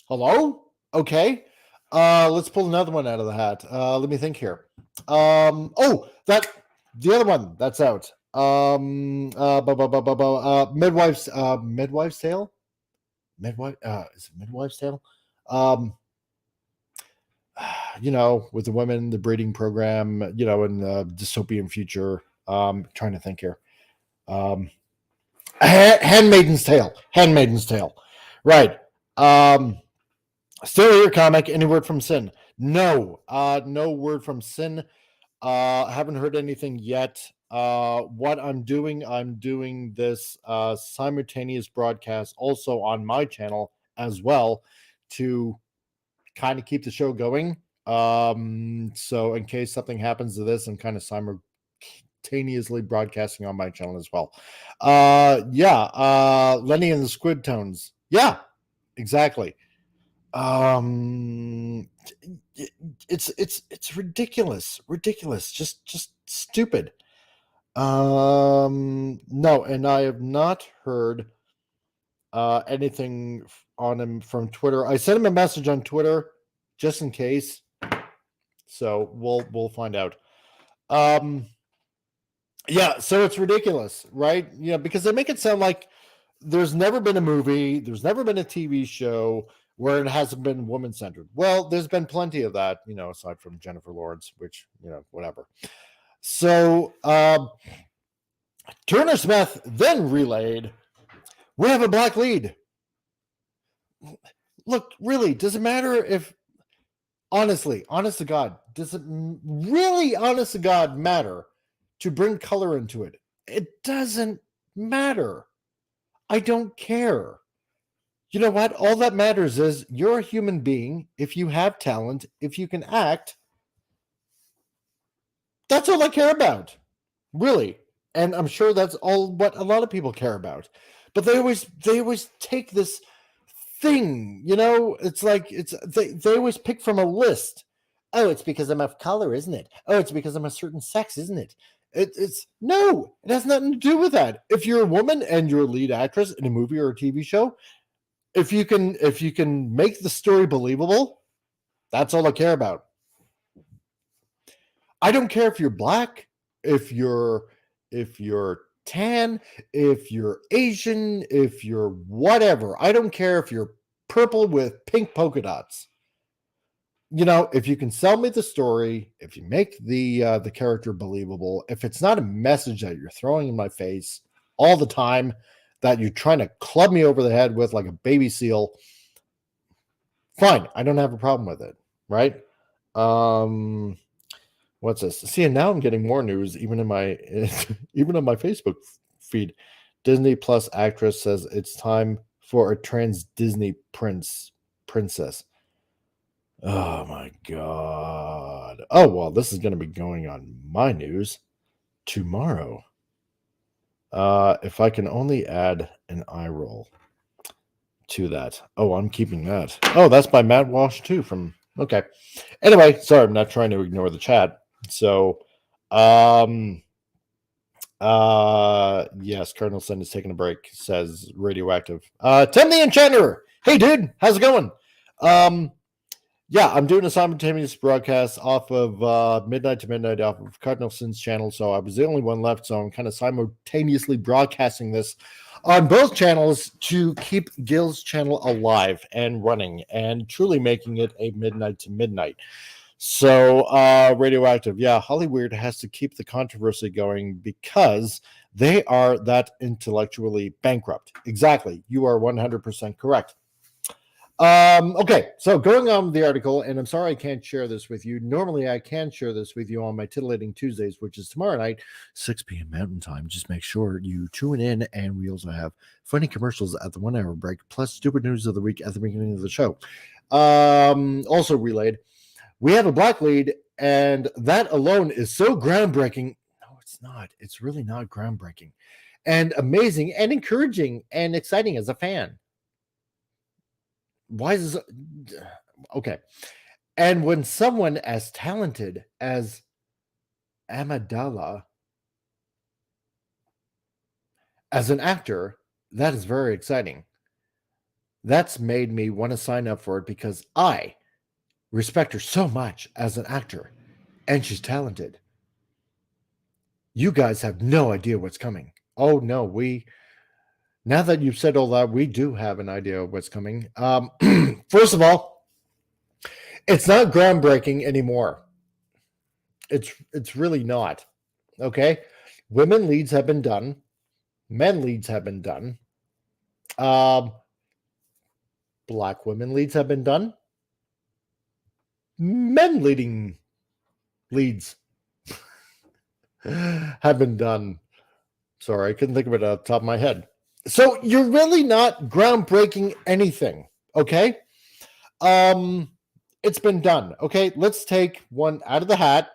Hello? Okay. Let's pull another one out of the hat. Let me think here. The other one that's out. Midwife's Tale. Is it Midwife's Tale? With the women, the breeding program, in the dystopian future. Trying to think here. Handmaiden's Tale. Right. Still your comic. Any word from Sin? No. No word from Sin. Haven't heard anything yet. What I'm doing this simultaneous broadcast also on my channel as well to kind of keep the show going. So in case something happens to this, I'm kind of simultaneously broadcasting on my channel as well. Lenny and the Squid Tones. Yeah, exactly. It's ridiculous, just stupid. No, and I have not heard anything on him from Twitter. I sent him a message on Twitter just in case, so we'll find out. So it's ridiculous, right? Because they make it sound like there's never been a movie, there's never been a TV show where it hasn't been woman-centered. Well, there's been plenty of that, aside from Jennifer Lawrence, which, whatever. So, Turner Smith then relayed, we have a black lead. Look, really, does it matter if, honest to God, does it really, honest to God, matter to bring color into it? It doesn't matter. I don't care. You know what? All that matters is you're a human being. If you have talent, if you can act, that's all I care about. Really. And I'm sure that's all what a lot of people care about. But they always take this thing, it's like they always pick from a list. Oh, it's because I'm of color, isn't it? Oh, it's because I'm a certain sex, isn't it? It's no, it has nothing to do with that. If you're a woman and you're a lead actress in a movie or a TV show, if you can make the story believable, that's all I care about. I don't care if you're black, if you're tan, if you're Asian, if you're whatever. I don't care if you're purple with pink polka dots. If you can sell me the story, if you make the character believable, if it's not a message that you're throwing in my face all the time, that you're trying to club me over the head with like a baby seal, fine. I don't have a problem with it, right? What's this? See, and now I'm getting more news even in my even on my Facebook feed. Disney Plus actress says it's time for a trans Disney princess. Oh my God. Oh, well, this is going to be going on my news tomorrow. If I can only add an eye roll to that. Oh, I'm keeping that. Oh, that's by Matt Walsh too okay. Anyway, sorry, I'm not trying to ignore the chat. So, yes, Cardinals Sun is taking a break, says Radioactive. Tim the Enchanter. Hey, dude, how's it going? I'm doing a simultaneous broadcast off of midnight to midnight off of Cardinal Sin's channel, so I was the only one left, so I'm kind of simultaneously broadcasting this on both channels to keep Gil's channel alive and running and truly making it a midnight to midnight. So, Radioactive, Hollywood has to keep the controversy going because they are that intellectually bankrupt. Exactly. You are 100% correct. Okay, so going on with the article, and I'm sorry I can't share this with you. Normally, I can share this with you on my Titillating Tuesdays, which is tomorrow night, 6 p.m. Mountain Time. Just make sure you tune in, and we also have funny commercials at the 1 hour break, plus stupid news of the week at the beginning of the show. Also relayed, we have a black lead, and that alone is so groundbreaking. No, it's it's not. It's really not groundbreaking and amazing and encouraging and exciting as a fan. Why is this? Okay. And when someone as talented as Amidala as an actor, that is very exciting. That's made me want to sign up for it because I respect her so much as an actor and she's talented. You guys have no idea what's coming. Oh no, now that you've said all that, we do have an idea of what's coming. First of all, it's not groundbreaking anymore. It's really not. Okay? Women leads have been done. Men leads have been done. Black women leads have been done. Men leading leads have been done. Sorry, I couldn't think of it off the top of my head. So you're really not groundbreaking anything, okay? It's been done. Okay, let's take one out of the hat.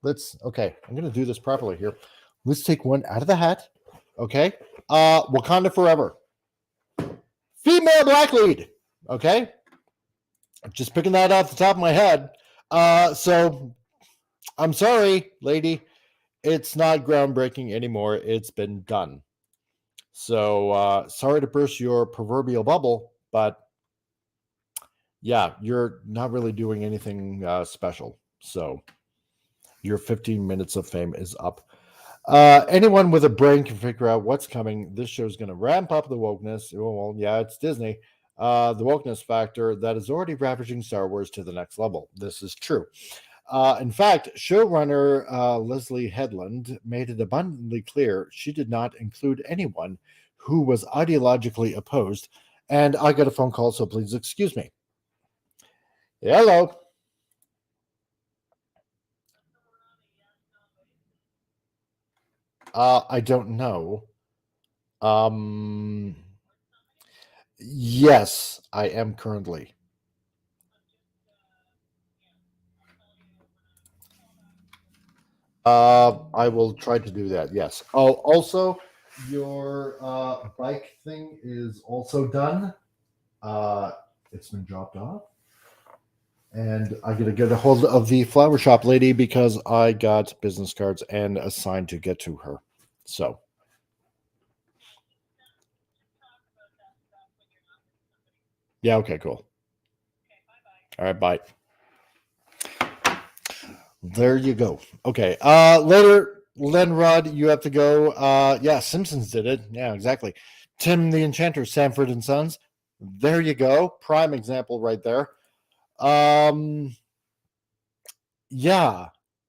Okay, I'm gonna do this properly here. Let's take one out of the hat. Okay. Wakanda Forever. Female black lead. Okay. I'm just picking that off the top of my head. So I'm sorry, lady. It's not groundbreaking anymore. It's been done. So sorry to burst your proverbial bubble, but yeah, you're not really doing anything special. So your 15 minutes of fame is up. Anyone with a brain can figure out what's coming. This show is going to ramp up the wokeness. Well, yeah, it's Disney. The wokeness factor that is already ravaging Star Wars to the next level. This is true. In fact, showrunner Leslie Headland made it abundantly clear she did not include anyone who was ideologically opposed. And I got a phone call, so please excuse me. Hello. I don't know. Yes, I am currently. I will try to do that. Yes. Oh, also, your bike thing is also done. It's been dropped off, and I gotta get a hold of the flower shop lady because I got business cards and a sign to get to her. So. Yeah. Okay. Cool. All right. Bye. There you go. Okay. Later, Lenrod, you have to go. Yeah, Simpsons did it. Yeah, exactly. Tim the Enchanter, Sanford and Sons. There you go. Prime example right there. Yeah.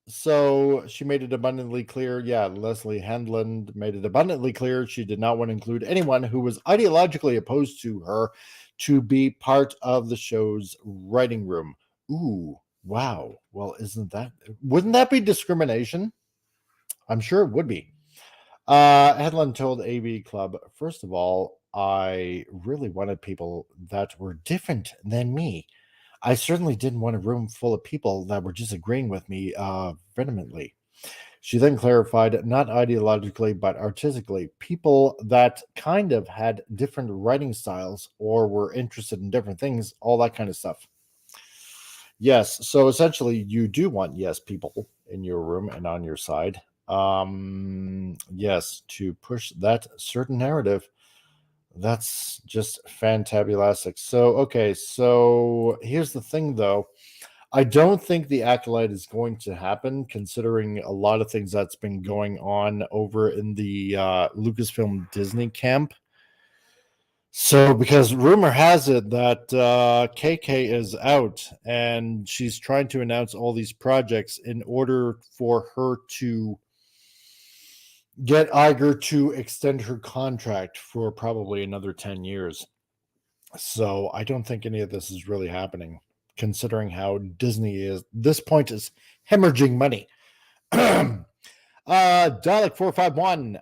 So she made it abundantly clear. Yeah, Leslie Handland made it abundantly clear she did not want to include anyone who was ideologically opposed to her to be part of the show's writing room. Ooh, wow. Well, wouldn't that be discrimination? I'm sure it would be. Headland told AV Club, first of all, I really wanted people that were different than me. I certainly didn't want a room full of people that were disagreeing with me vehemently. She then clarified, not ideologically, but artistically, people that kind of had different writing styles or were interested in different things, all that kind of stuff. Yes, so essentially, you do want yes people in your room and on your side. Yes, to push that certain narrative. That's just fantabulastic. So, okay, so here's the thing though. I don't think the Acolyte is going to happen, considering a lot of things that's been going on over in the Lucasfilm Disney camp. So, because rumor has it that KK is out and she's trying to announce all these projects in order for her to get Iger to extend her contract for probably another 10 years. So I don't think any of this is really happening, considering how Disney is, this point is hemorrhaging money. Dalek 451,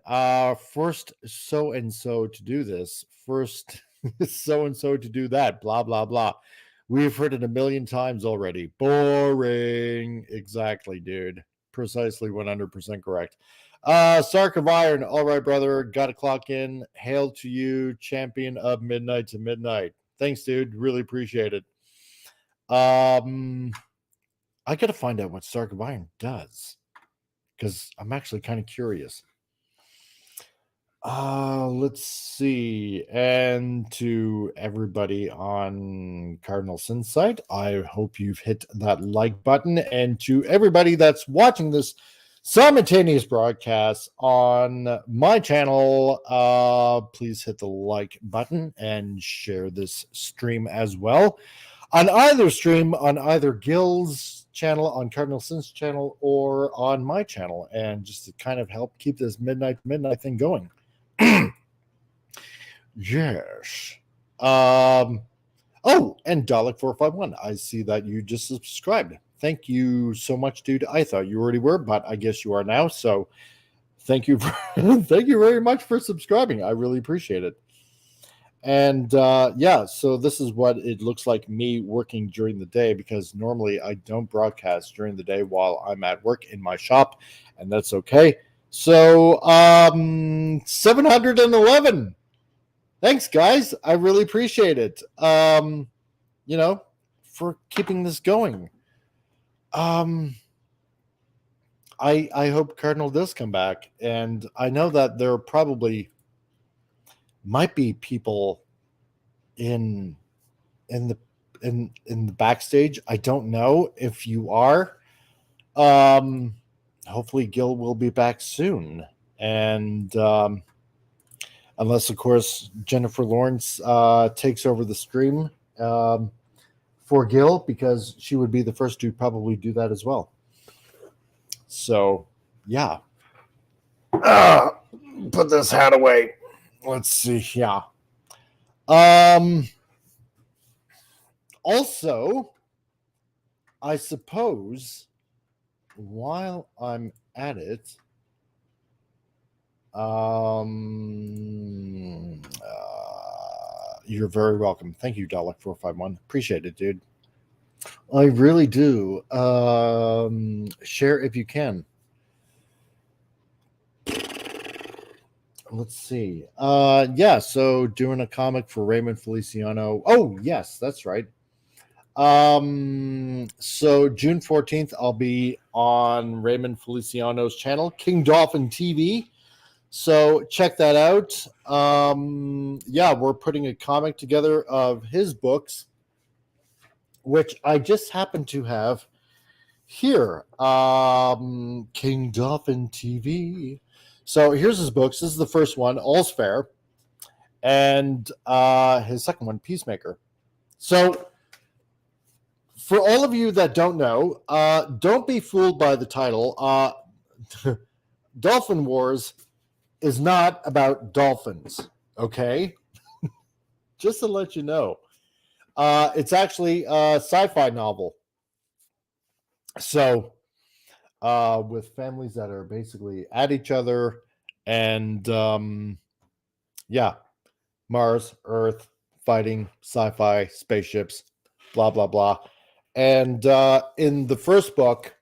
first so and so to do this, first so and so to do that, blah blah blah. We've heard it a million times already. Boring. Exactly, dude. precisely 100% correct. Sark of Iron, all right, brother. Got to clock in. Hail to you, champion of midnight to midnight. Thanks, dude. Really appreciate it. I got to find out what Sark of Iron does because I'm actually kind of curious. Let's see. And to everybody on Cardinals Insight, I hope you've hit that like button. And to everybody that's watching this simultaneous broadcast on my channel, please hit the like button and share this stream as well. On either stream, on either Gil's channel, on Cardinal Sins channel, or on my channel, and just to kind of help keep this midnight thing going. Yes. Oh, and Dalek451, I see that you just subscribed. Thank you so much, dude. I thought you already were, but I guess you are now. So thank you thank you very much for subscribing. I really appreciate it. And yeah, so this is what it looks like me working during the day, because normally I don't broadcast during the day while I'm at work in my shop, and that's okay. So 711. Thanks, guys. I really appreciate it. For keeping this going. I hope Cardinal does come back, and I know that there probably might be people in the backstage. I don't know if you are. Hopefully Gil will be back soon, and unless of course Jennifer Lawrence takes over the stream for Gil, because she would be the first to probably do that as well. So yeah, put this hat away. Let's see. Yeah. Also, I suppose while I'm at it, you're very welcome. Thank you, Dalek451. Appreciate it, dude. I really do. Share if you can. Let's see. Yeah, so doing a comic for Raymond Feliciano. Oh, yes, that's right. So June 14th, I'll be on Raymond Feliciano's channel, King Dolphin TV. So check that out. Yeah, we're putting a comic together of his books, which I just happen to have here. King Dolphin TV. So here's his books. This is the first one, All's Fair, and his second one, Peacemaker. So for all of you that don't know, don't be fooled by the title. Dolphin Wars is not about dolphins, okay? Just to let you know. It's actually a sci-fi novel. So with families that are basically at each other, and yeah, Mars, Earth, fighting, sci-fi, spaceships, blah, blah, blah. And in the first book,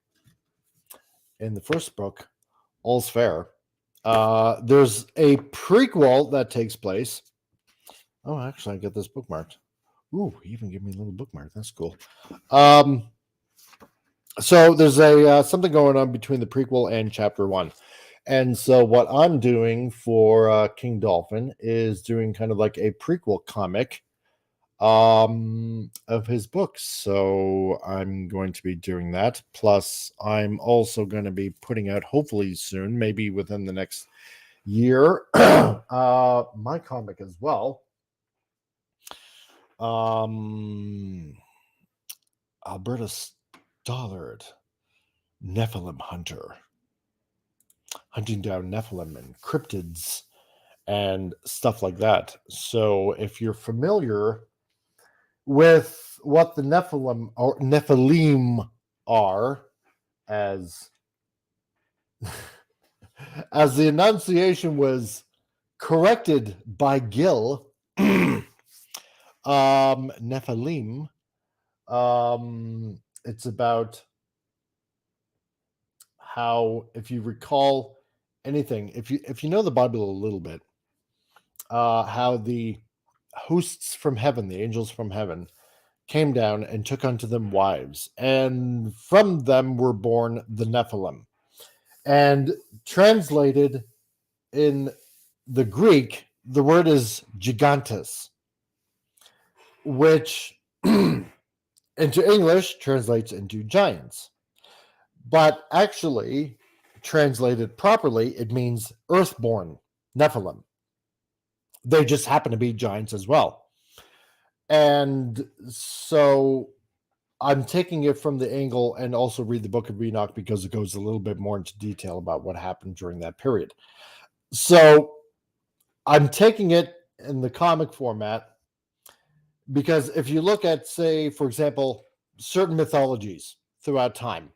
All's Fair, there's a prequel that takes place. Oh, actually, I got this bookmarked. Ooh, he even gave me a little bookmark. That's cool. So there's a something going on between the prequel and chapter 1. And so what I'm doing for King Dolphin is doing kind of like a prequel comic of his books. So I'm going to be doing that. Plus, I'm also going to be putting out, hopefully soon, maybe within the next year, my comic as well. Alberta Stollard, Nephilim Hunter, hunting down Nephilim and cryptids and stuff like that. So if you're familiar with what the Nephilim or Nephilim are, as as the enunciation was corrected by Gil, Nephilim, it's about how, if you recall anything, if you know the Bible a little bit, how the hosts from heaven, the angels from heaven, came down and took unto them wives, and from them were born the Nephilim. And translated in the Greek, the word is gigantes, which into English translates into giants. But actually, translated properly, it means earthborn Nephilim. They just happen to be giants as well. And so I'm taking it from the angle, and also read the book of Enoch because it goes a little bit more into detail about what happened during that period. So I'm taking it in the comic format because if you look at, say, for example, certain mythologies throughout time,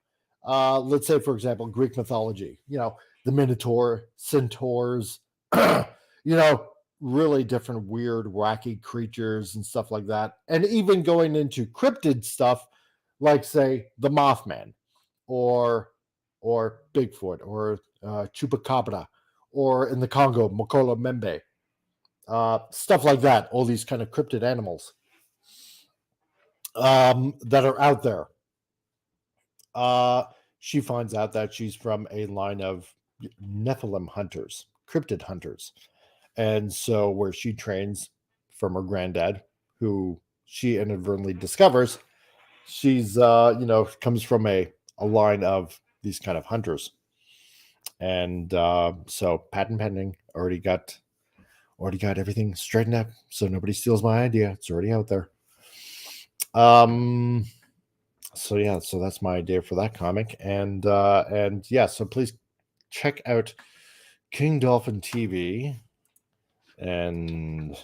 let's say, for example, Greek mythology, the Minotaur, centaurs, really different, weird, wacky creatures and stuff like that. And even going into cryptid stuff, like, say, the Mothman, or Bigfoot, or Chupacabra, or in the Congo, Mokola Membe, stuff like that. All these kind of cryptid animals that are out there. She finds out that she's from a line of Nephilim hunters, cryptid hunters. And so where she trains from her granddad, who she inadvertently discovers, she's, comes from a line of these kind of hunters. And so patent pending, already got everything straightened up. So nobody steals my idea. It's already out there. So yeah, so that's my idea for that comic. And yeah, so please check out King Dolphin TV, and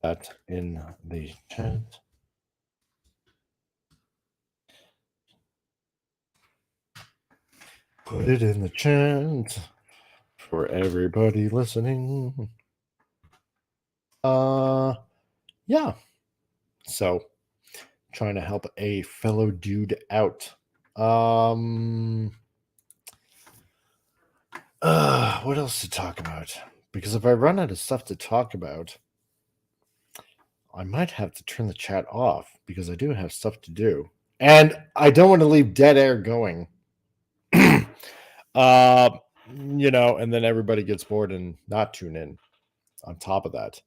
that in the chat. Put it in the chat for everybody listening. Yeah. So trying to help a fellow dude out. What else to talk about? Because if I run out of stuff to talk about, I might have to turn the chat off because I do have stuff to do. And I don't want to leave dead air going. And then everybody gets bored and not tune in on top of that.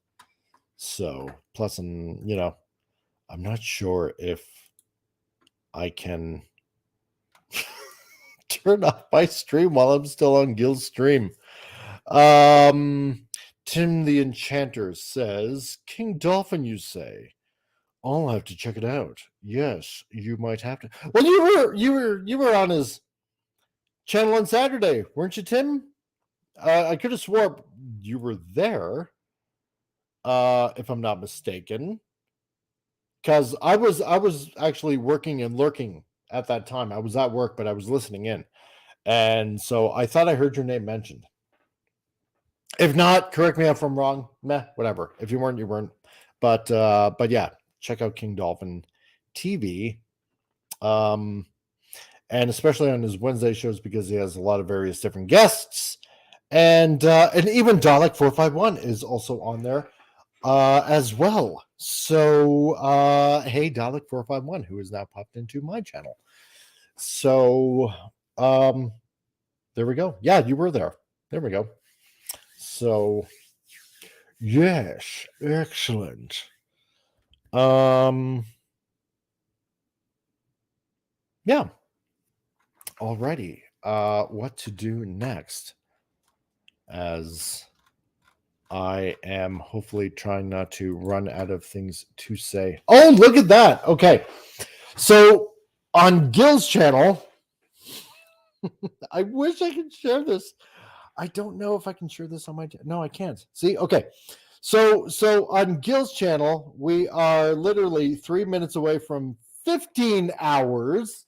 So, plus, I'm not sure if I can turn off my stream while I'm still on Gil's stream. Tim the Enchanter says, King Dolphin, you say? I'll have to check it out. Yes, you might have to. Well, you were on his channel on Saturday, weren't you, Tim? I could have swore you were there, if I'm not mistaken. Because I was actually working and lurking at that time. I was at work, but I was listening in. And so I thought I heard your name mentioned. If not, correct me if I'm wrong. Meh, whatever. If you weren't, you weren't. But yeah, check out King Dolphin TV. And especially on his Wednesday shows, because he has a lot of various different guests. And even Dalek 451 is also on there as well. So hey, Dalek 451, who has now popped into my channel. So there we go. Yeah, you were there. There we go. So yes, excellent. Yeah. Alrighty. What to do next? As I am hopefully trying not to run out of things to say. Oh, look at that. Okay. So on Gil's channel, I wish I could share this. I don't know if I can share this on my no, I can't. See? Okay. So on Gil's channel, we are literally 3 minutes away from 15 hours.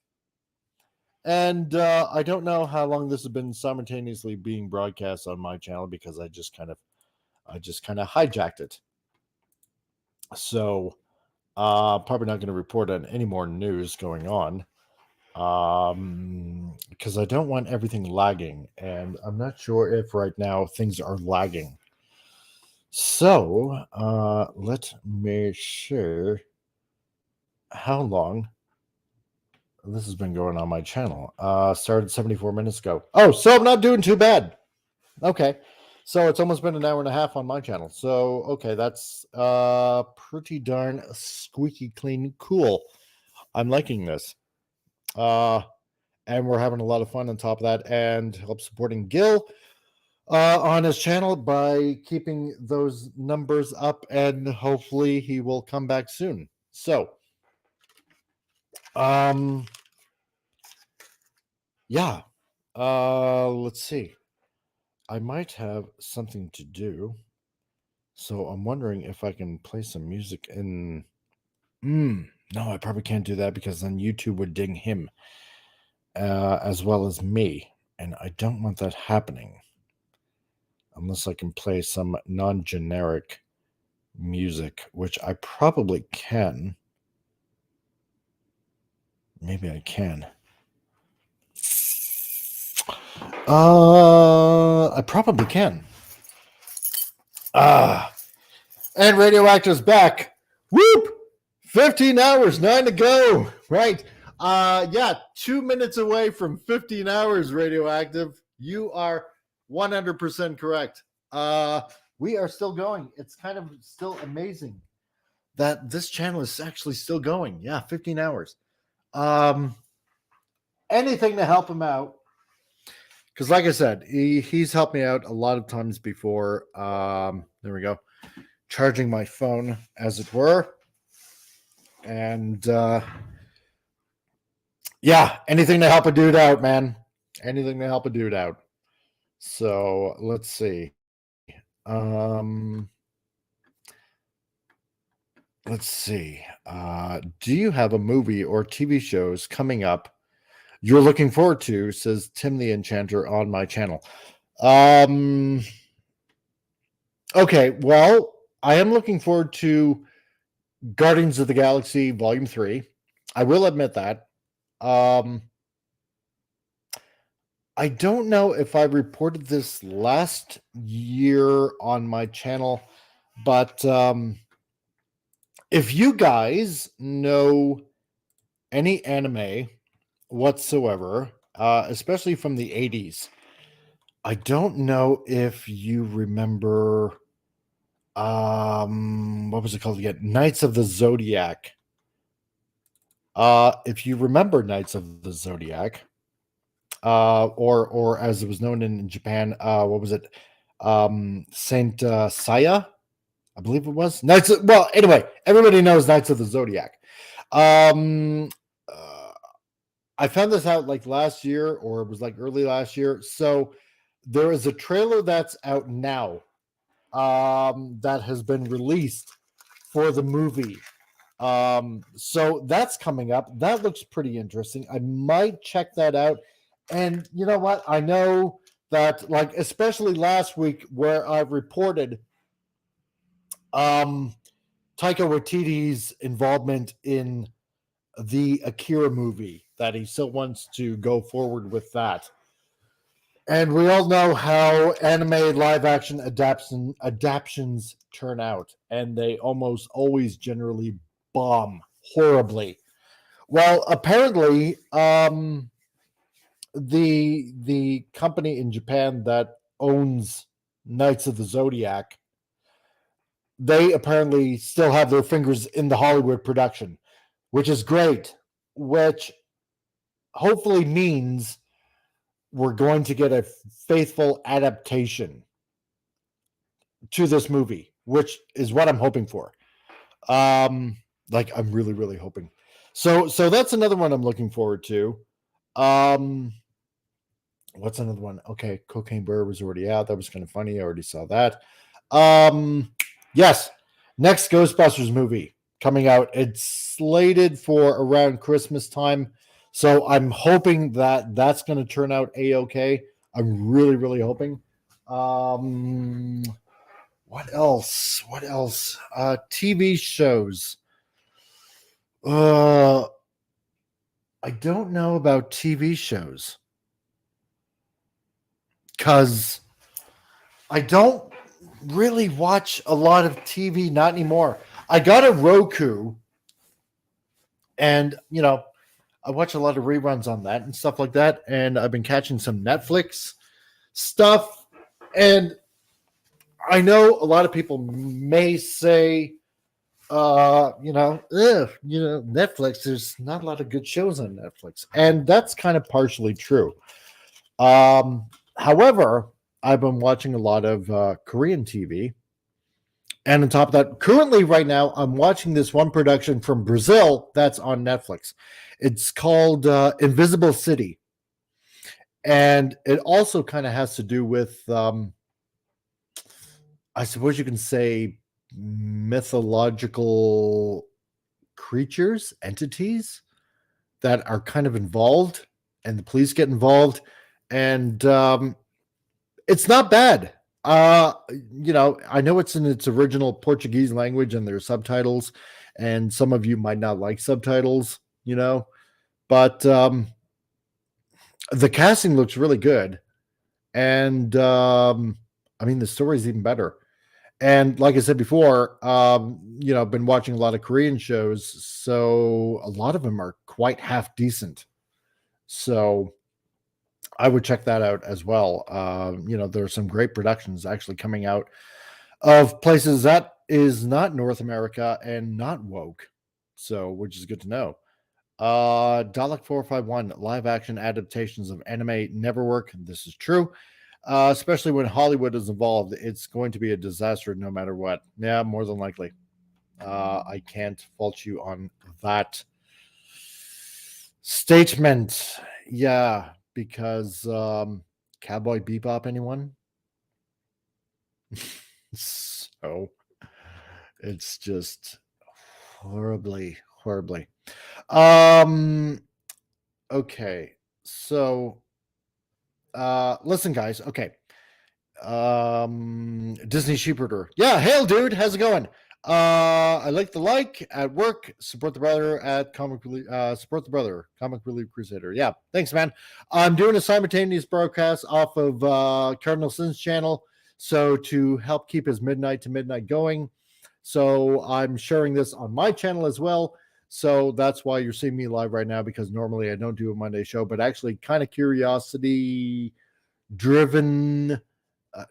And I don't know how long this has been simultaneously being broadcast on my channel, because I just kind of hijacked it. So Probably not going to report on any more news going on. Because I don't want everything lagging, and I'm not sure if right now things are lagging. So, let me share how long this has been going on my channel. Started 74 minutes ago. Oh, so I'm not doing too bad. Okay. So it's almost been an hour and a half on my channel. So, okay, that's pretty darn squeaky clean cool. I'm liking this. And we're having a lot of fun on top of that, and help supporting Gil on his channel by keeping those numbers up, and hopefully he will come back soon. So, yeah, let's see. I might have something to do, so I'm wondering if I can play some music in. No, I probably can't do that because then YouTube would ding him as well as me, and I don't want that happening unless I can play some non-generic music, which I probably can. Maybe I can. I probably can. And Radioactive's back. Whoop! 15 hours, 9 to go. Right. Yeah, 2 minutes away from 15 hours, Radioactive. You are 100% correct. We are still going. It's kind of still amazing that this channel is actually still going. Yeah, 15 hours. Anything to help him out. Because like I said, he's helped me out a lot of times before. There we go. Charging my phone, as it were. And yeah, anything to help a dude out, man. Anything to help a dude out. So let's see. Let's see. Do you have a movie or TV shows coming up you're looking forward to, says Tim the Enchanter on my channel? Okay, well, I am looking forward to Guardians of the Galaxy Volume 3. I will admit that. I don't know if I reported this last year on my channel, but if you guys know any anime whatsoever, especially from the 80s, I don't know if you remember, what was it called again? Knights of the Zodiac. If you remember Knights of the Zodiac, or as it was known in Japan, what was it? Saint Saya, I believe it was. Well, anyway, everybody knows Knights of the Zodiac. I found this out like last year, or it was like early last year. So there is a trailer that's out now that has been released for the movie. So that's coming up. That looks pretty interesting. I might check that out. And you know what? I know that, like, especially last week where I reported Taika Waititi's involvement in the Akira movie, that he still wants to go forward with that. And we all know how anime live action adaptions turn out, and they almost always generally bomb horribly. Well, apparently, the company in Japan that owns Knights of the Zodiac, they apparently still have their fingers in the Hollywood production, which is great, which hopefully means we're going to get a faithful adaptation to this movie, which is what I'm hoping for. Like, I'm really, really hoping. So that's another one I'm looking forward to. What's another one? Okay, Cocaine Bear was already out. That was kind of funny. I already saw that. Yes, next Ghostbusters movie coming out. It's slated for around Christmas time. So I'm hoping that that's going to turn out a-okay. I'm really, really hoping. What else? TV shows. Uh, I don't know about TV shows because I don't really watch a lot of TV, not anymore. I got a Roku, and I watch a lot of reruns on that and stuff like that. And I've been catching some Netflix stuff. And I know a lot of people may say, Netflix, there's not a lot of good shows on Netflix. And that's kind of partially true. Um, However, I've been watching a lot of Korean TV. And on top of that, currently, right now, I'm watching this one production from Brazil that's on Netflix. It's called Invisible City. And it also kind of has to do with, I suppose you can say, mythological creatures, entities that are kind of involved, and the police get involved. And it's not bad. I know it's in its original Portuguese language and there's subtitles, and some of you might not like subtitles, but the casting looks really good. And I mean, the story's even better. And like I said before, I've been watching a lot of Korean shows, so a lot of them are quite half decent. So I would check that out as well. There are some great productions actually coming out of places that is not North America and not woke. So, which is good to know. Dalek 451 live action adaptations of anime never work. This is true. Especially when Hollywood is involved, it's going to be a disaster no matter what. Yeah, more than likely. I can't fault you on that statement. Yeah, because Cowboy Bebop, anyone? So it's just horribly. Um, okay. So listen, guys. Okay. Disney Sheepherder. Yeah, hail, dude. How's it going? I like the like at work. Support the brother at Comic Relief. Support the brother, Comic Relief Crusader. Yeah, thanks, man. I'm doing a simultaneous broadcast off of Cardinal Sin's channel, so to help keep his midnight to midnight going. So I'm sharing this on my channel as well. So that's why you're seeing me live right now, because normally I don't do a Monday show, but actually kind of curiosity driven.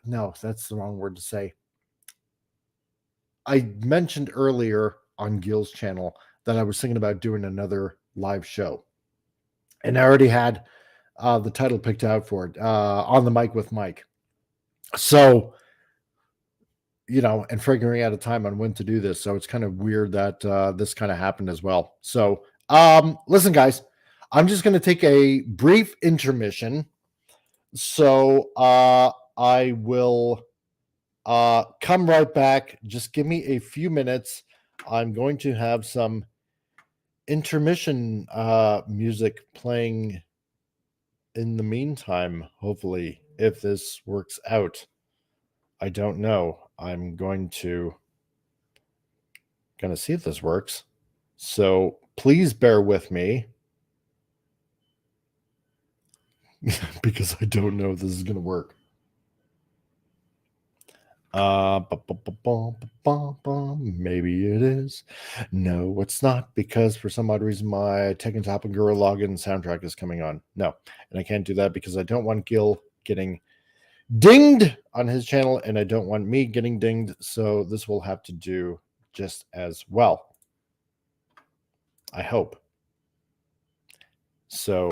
No, that's the wrong word to say. I mentioned earlier on Gil's channel that I was thinking about doing another live show. And I already had the title picked out for it, On the Mic with Mike. So, and figuring out a time on when to do this. So it's kind of weird that this kind of happened as well. So, listen, guys, I'm just going to take a brief intermission. So I will come right back. Just give me a few minutes. I'm going to have some intermission music playing in the meantime, hopefully, if this works out. I don't know. I'm going to see if this works. So please bear with me because I don't know if this is going to work. Maybe it is. No, it's not, because for some odd reason my Tekken Top and Gurren Lagann soundtrack is coming on. No, and I can't do that because I don't want Gil getting dinged on his channel, and I don't want me getting dinged. So this will have to do just as well, I hope. So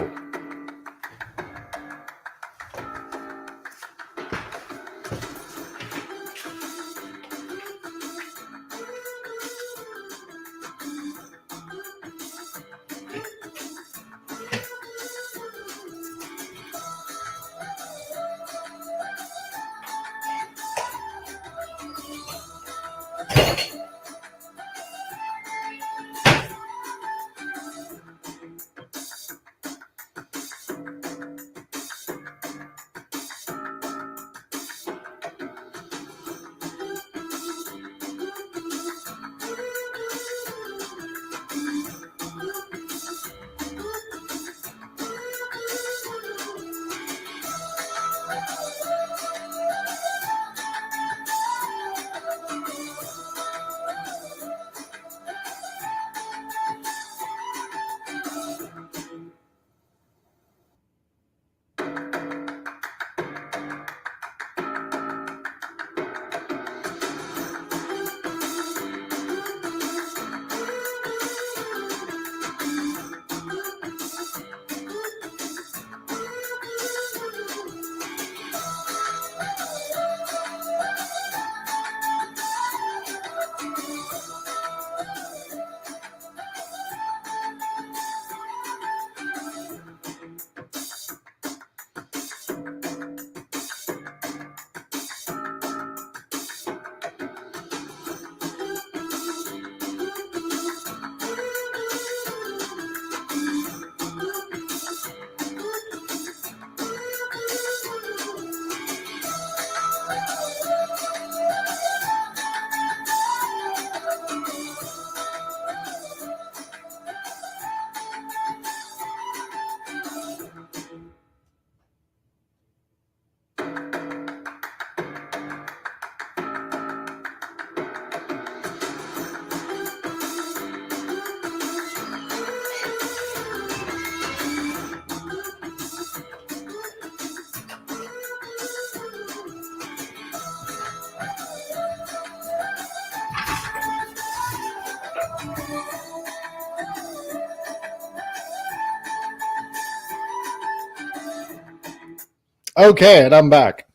Okay, and I'm back.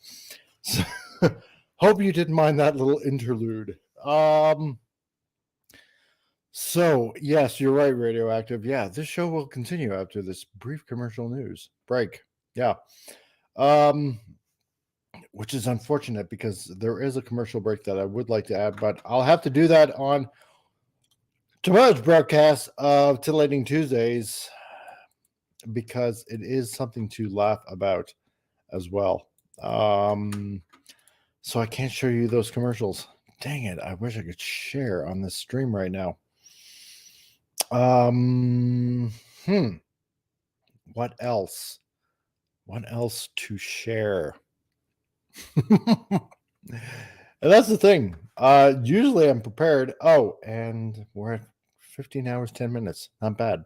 So, hope you didn't mind that little interlude. So yes, you're right, Radioactive. Yeah, this show will continue after this brief commercial news break. Yeah. Um, which is unfortunate because there is a commercial break that I would like to add, but I'll have to do that on tomorrow's broadcast of Titillating Tuesdays because it is something to laugh about as well. So I can't show you those commercials. Dang it! I wish I could share on this stream right now. What else? What else to share? And that's the thing. Usually I'm prepared. Oh, and we're at 15 hours, 10 minutes. Not bad.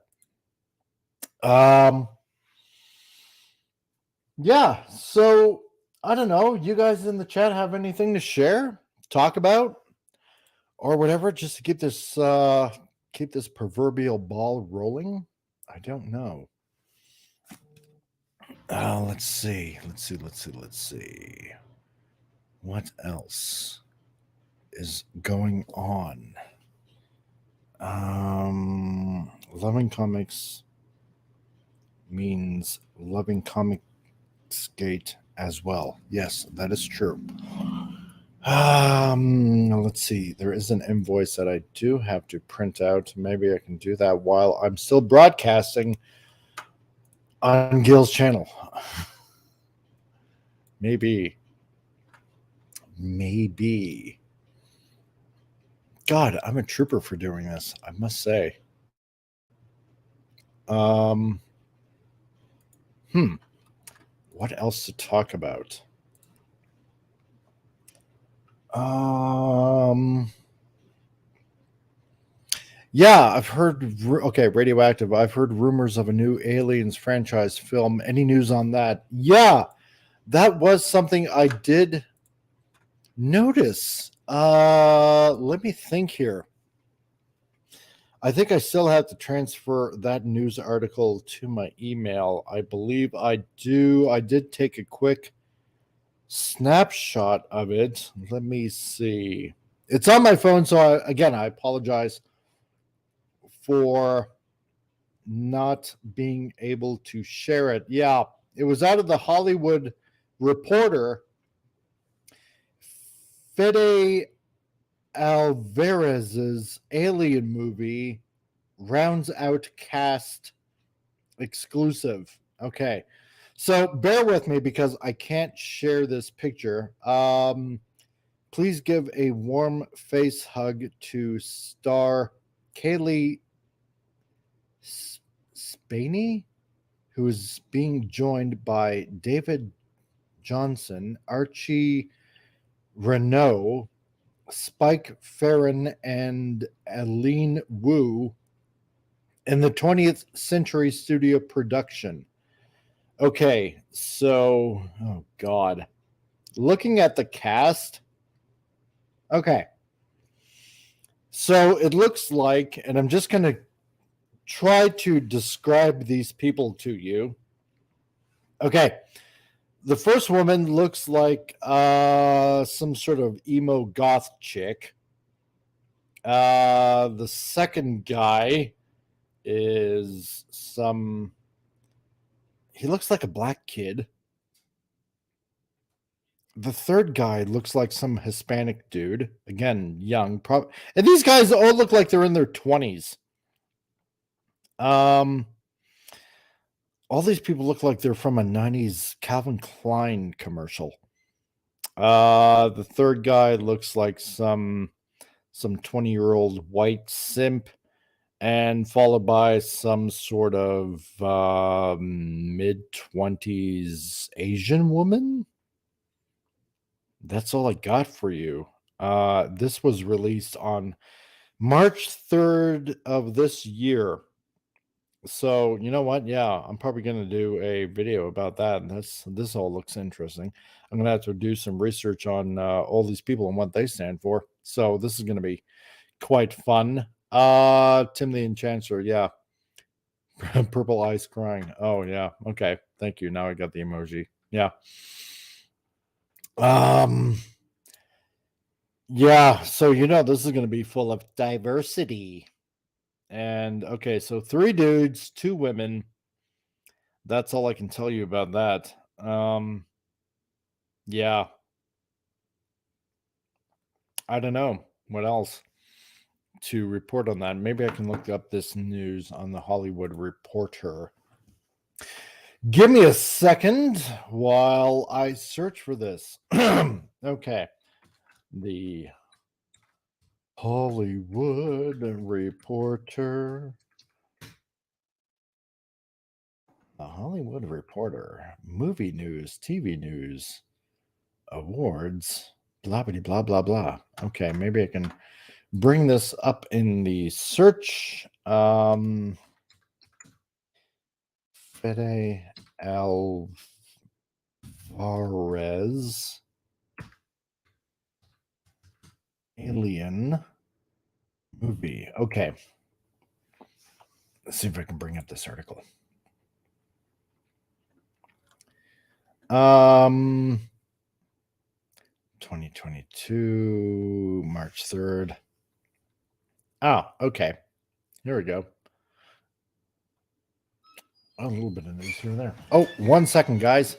Yeah, so I don't know. You guys in the chat have anything to share, talk about, or whatever, just to keep this proverbial ball rolling? I don't know. Let's see. What else is going on? Loving comics means loving Comicsgate as well. Yes, that is true. Let's see. There is an invoice that I do have to print out. Maybe I can do that while I'm still broadcasting on Gil's channel. Maybe. God, I'm a trooper for doing this, I must say. What else to talk about? Yeah, I've heard. Okay, Radioactive. I've heard rumors of a new Aliens franchise film. Any news on that? Yeah, that was something I did notice. Let me think here. I think I still have to transfer that news article to my email. I believe I do. I did take a quick snapshot of it. Let me see. It's on my phone, so I apologize for not being able to share it. Yeah, it was out of the Hollywood Reporter. Fede Alvarez's Alien movie rounds out cast exclusive. Okay. So bear with me because I can't share this picture. Please give a warm face hug to star Kaylee Spaney, who is being joined by David Johnson, Archie Renault, Spike Farron, and Aline Wu in the 20th Century Studio production. Okay, so, oh God. Looking at the cast, okay. So it looks like, and I'm just going to try to describe these people to you. Okay. The first woman looks like some sort of emo goth chick. The second guy is he looks like a black kid. The third guy looks like some Hispanic dude. Again, young. And these guys all look like they're in their 20s. All these people look like they're from a 90s Calvin Klein commercial. The third guy looks like some 20-year-old white simp, and followed by some sort of mid-20s Asian woman. That's all I got for you. This was released on March 3rd of this year. So, you know what? Yeah, I'm probably going to do a video about that. And this all looks interesting. I'm going to have to do some research on all these people and what they stand for. So, this is going to be quite fun. Tim the Enchanter, yeah. Purple eyes crying. Oh, yeah. Okay. Thank you. Now I got the emoji. Yeah. Um yeah, so this is going to be full of diversity. And okay, so 3 dudes, 2 women. That's all I can tell you about that. Yeah, I don't know what else to report on that. Maybe I can look up this news on the Hollywood Reporter. Give me a second while I search for this. Okay. The Hollywood Reporter. The Hollywood Reporter. Movie news, TV news, awards, blah, blah, blah, blah, blah. Okay, maybe I can bring this up in the search. Fede Alvarez. Alien movie. Okay. Let's see if I can bring up this article. 2022, March 3rd. Oh, okay. Here we go. Oh, a little bit of news here and there. Oh, 1 second, guys.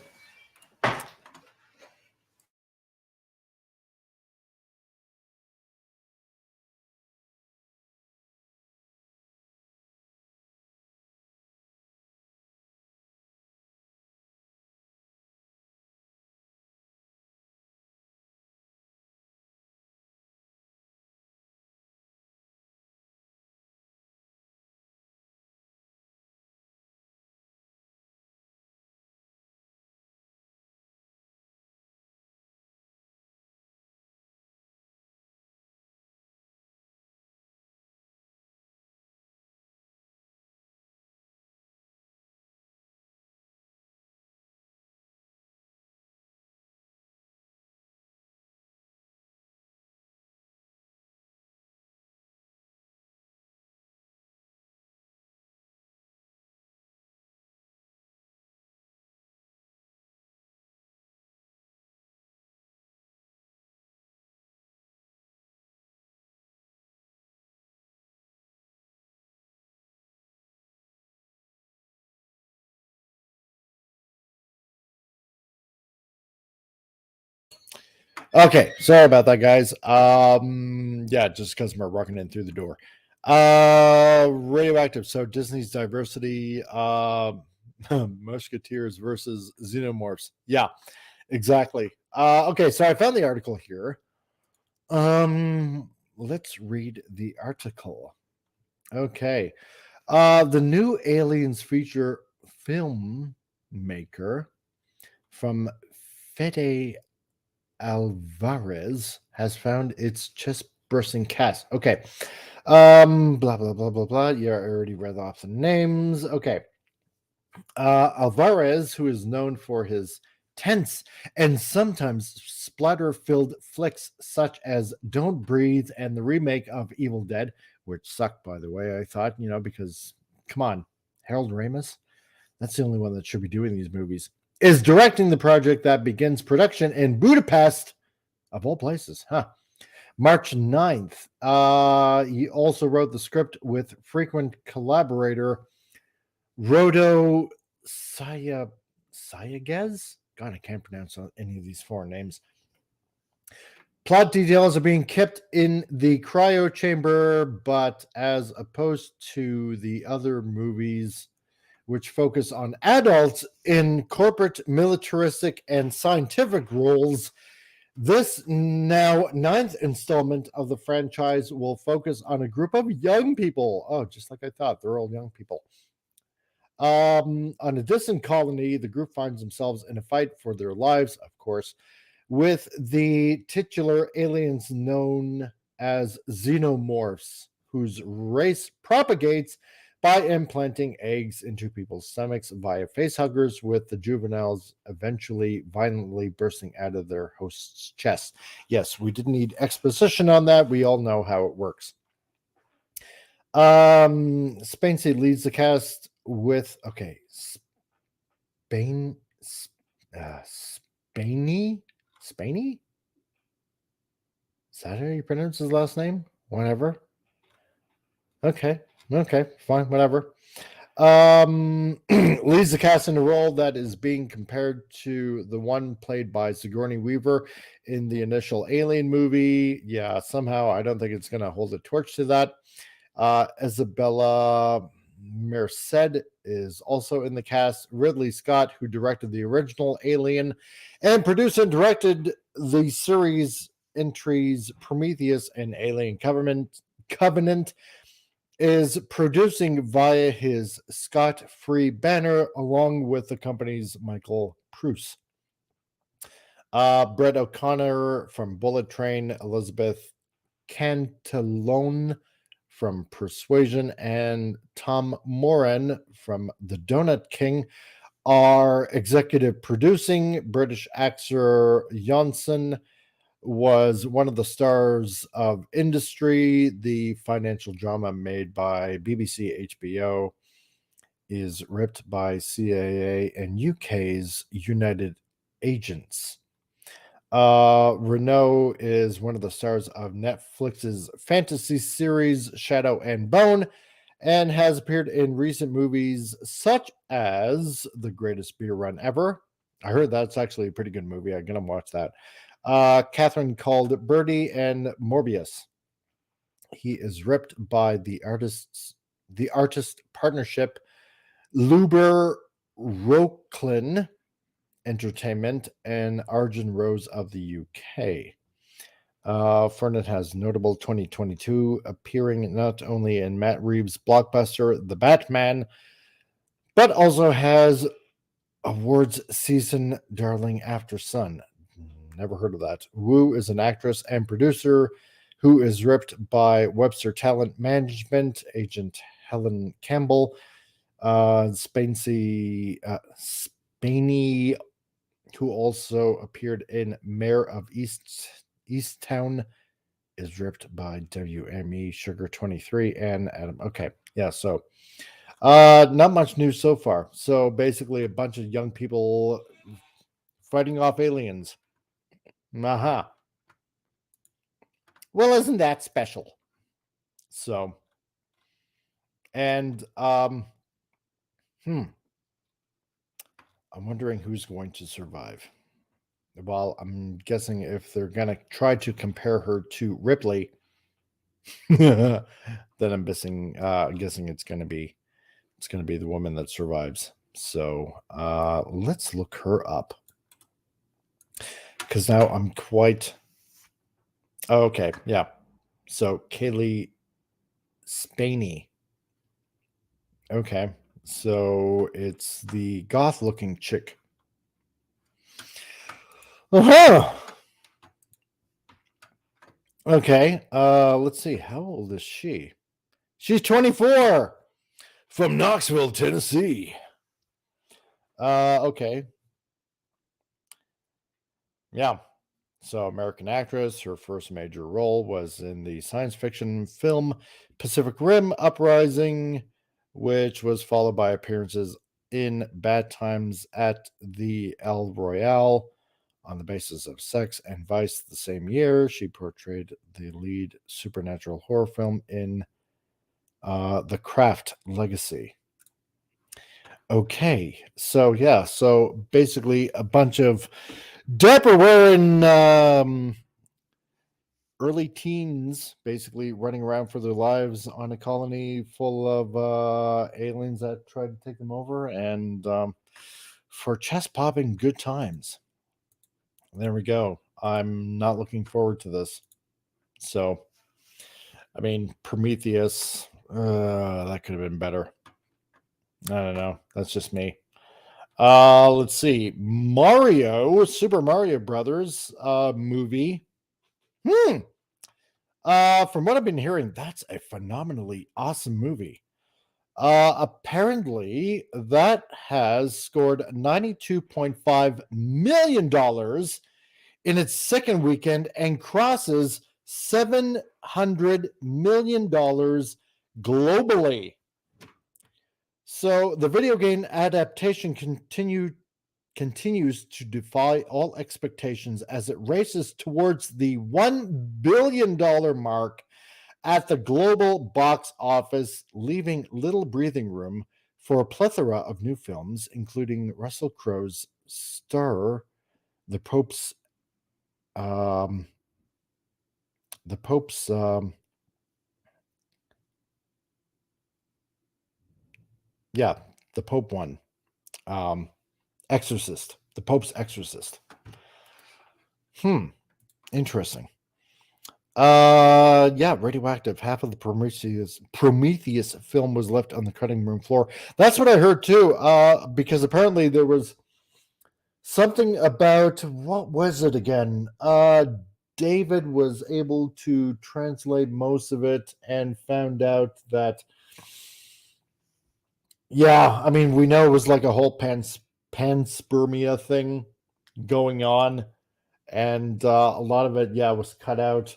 Okay, sorry about that, guys. Yeah, just because we're walking in through the door. Radioactive. So Disney's diversity, Musketeers versus Xenomorphs. Yeah, exactly. Okay, so I found the article here. Let's read the article. Okay. The new Aliens feature filmmaker from Fede Alvarez has found its chest bursting cast. Okay. Blah blah blah blah blah. You already read off the names. Okay. Alvarez, who is known for his tense and sometimes splatter-filled flicks such as Don't Breathe and the remake of Evil Dead, which sucked, by the way, I thought, because come on, Harold Ramis, that's the only one that should be doing these movies, is directing the project that begins production in Budapest, of all places, huh? March 9th. He also wrote the script with frequent collaborator Rodo Sayagez. God, I can't pronounce any of these foreign names. Plot details are being kept in the cryo chamber, but as opposed to the other movies, which focus on adults in corporate, militaristic, and scientific roles, This now ninth installment of the franchise will focus on a group of young people. Oh, just like I thought, they're all young people. On a distant colony, the group finds themselves in a fight for their lives, of course, with the titular aliens known as xenomorphs, whose race propagates by implanting eggs into people's stomachs via facehuggers, with the juveniles eventually violently bursting out of their host's chest. Yes, we didn't need exposition on that. We all know how it works. Spacey leads the cast with Spain, Spainy, Spainy. Is that how you pronounce his last name? Whatever. Okay, fine, whatever. Leads the cast in a role that is being compared to the one played by Sigourney Weaver in the initial Alien movie. Yeah, somehow I don't think it's going to hold a torch to that. Isabella Merced is also in the cast. Ridley Scott, who directed the original Alien and produced and directed the series entries Prometheus and Alien Covenant, is producing via his Scott-free banner along with the company's Michael Pruce. Brett O'Connor from Bullet Train, Elizabeth Cantalone from Persuasion, and Tom Moran from The Donut King are executive producing. British actor Janssen was one of the stars of Industry, the financial drama made by BBC HBO, is ripped by CIA and UK's United Agents. Renault is one of the stars of Netflix's fantasy series Shadow and Bone and has appeared in recent movies such as The Greatest Beer Run Ever. I heard that's actually a pretty good movie. I'm going to watch that. Catherine called Birdie and Morbius. He is ripped by the artist partnership Luber Roklin Entertainment and Arjun Rose of the UK. Fernet has notable 2022 appearing not only in Matt Reeves' blockbuster The Batman, but also has awards season Darling After Sun. Never heard of that. Wu is an actress and producer who is ripped by Webster Talent Management agent Helen Campbell. Spaney, who also appeared in Mayor of Easttown, is ripped by WME Sugar 23 and Adam. Okay, yeah, so not much news so far. So basically a bunch of young people fighting off aliens. Aha. Well, isn't that special? So, and I'm wondering who's going to survive. Well, I'm guessing if they're gonna try to compare her to Ripley, then I'm guessing it's gonna be the woman that survives. So let's look her up. Because now I'm quite okay, yeah. So Kaylee Spaney. Okay. So it's the goth looking chick. Uh-huh. Okay. Let's see. How old is she? She's 24 from Knoxville, Tennessee. Okay. Yeah. So, American actress, her first major role was in the science fiction film Pacific Rim Uprising, which was followed by appearances in Bad Times at the El Royale. On the basis of Sex and Vice the same year, she portrayed the lead supernatural horror film in The Craft Legacy. Okay, so yeah, so basically a bunch of diaper wearing early teens basically running around for their lives on a colony full of aliens that tried to take them over, and for chest popping good times. There we go. I'm not looking forward to this. So, I mean, Prometheus, that could have been better. I don't know. That's just me. Let's see. Super Mario Brothers movie. From what I've been hearing, that's a phenomenally awesome movie. Apparently, that has scored $92.5 million in its second weekend and crosses $700 million globally. So the video game adaptation continues to defy all expectations as it races towards the $1 billion mark at the global box office, leaving little breathing room for a plethora of new films, including Russell Crowe's Star, the Pope's the Pope one. Exorcist. The Pope's Exorcist. Interesting. Radioactive. Half of the Prometheus film was left on the cutting room floor. That's what I heard too. Because apparently there was something about, what was it again? David was able to translate most of it and found out that, I mean, we know it was like a whole panspermia thing going on, and a lot of it, was cut out,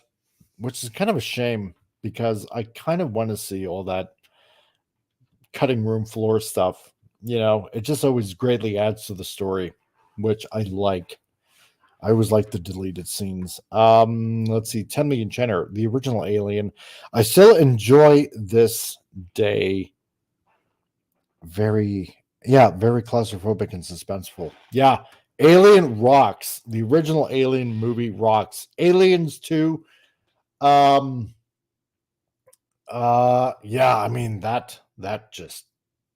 which is kind of a shame because I kind of want to see all that cutting room floor stuff. It just always greatly adds to the story, which I like. I always like the deleted scenes. Let's see, 10 Million Jenner, the original Alien. I still enjoy this day. Very claustrophobic and suspenseful. Yeah, Alien rocks. The original Alien movie rocks. Aliens 2. I mean, that just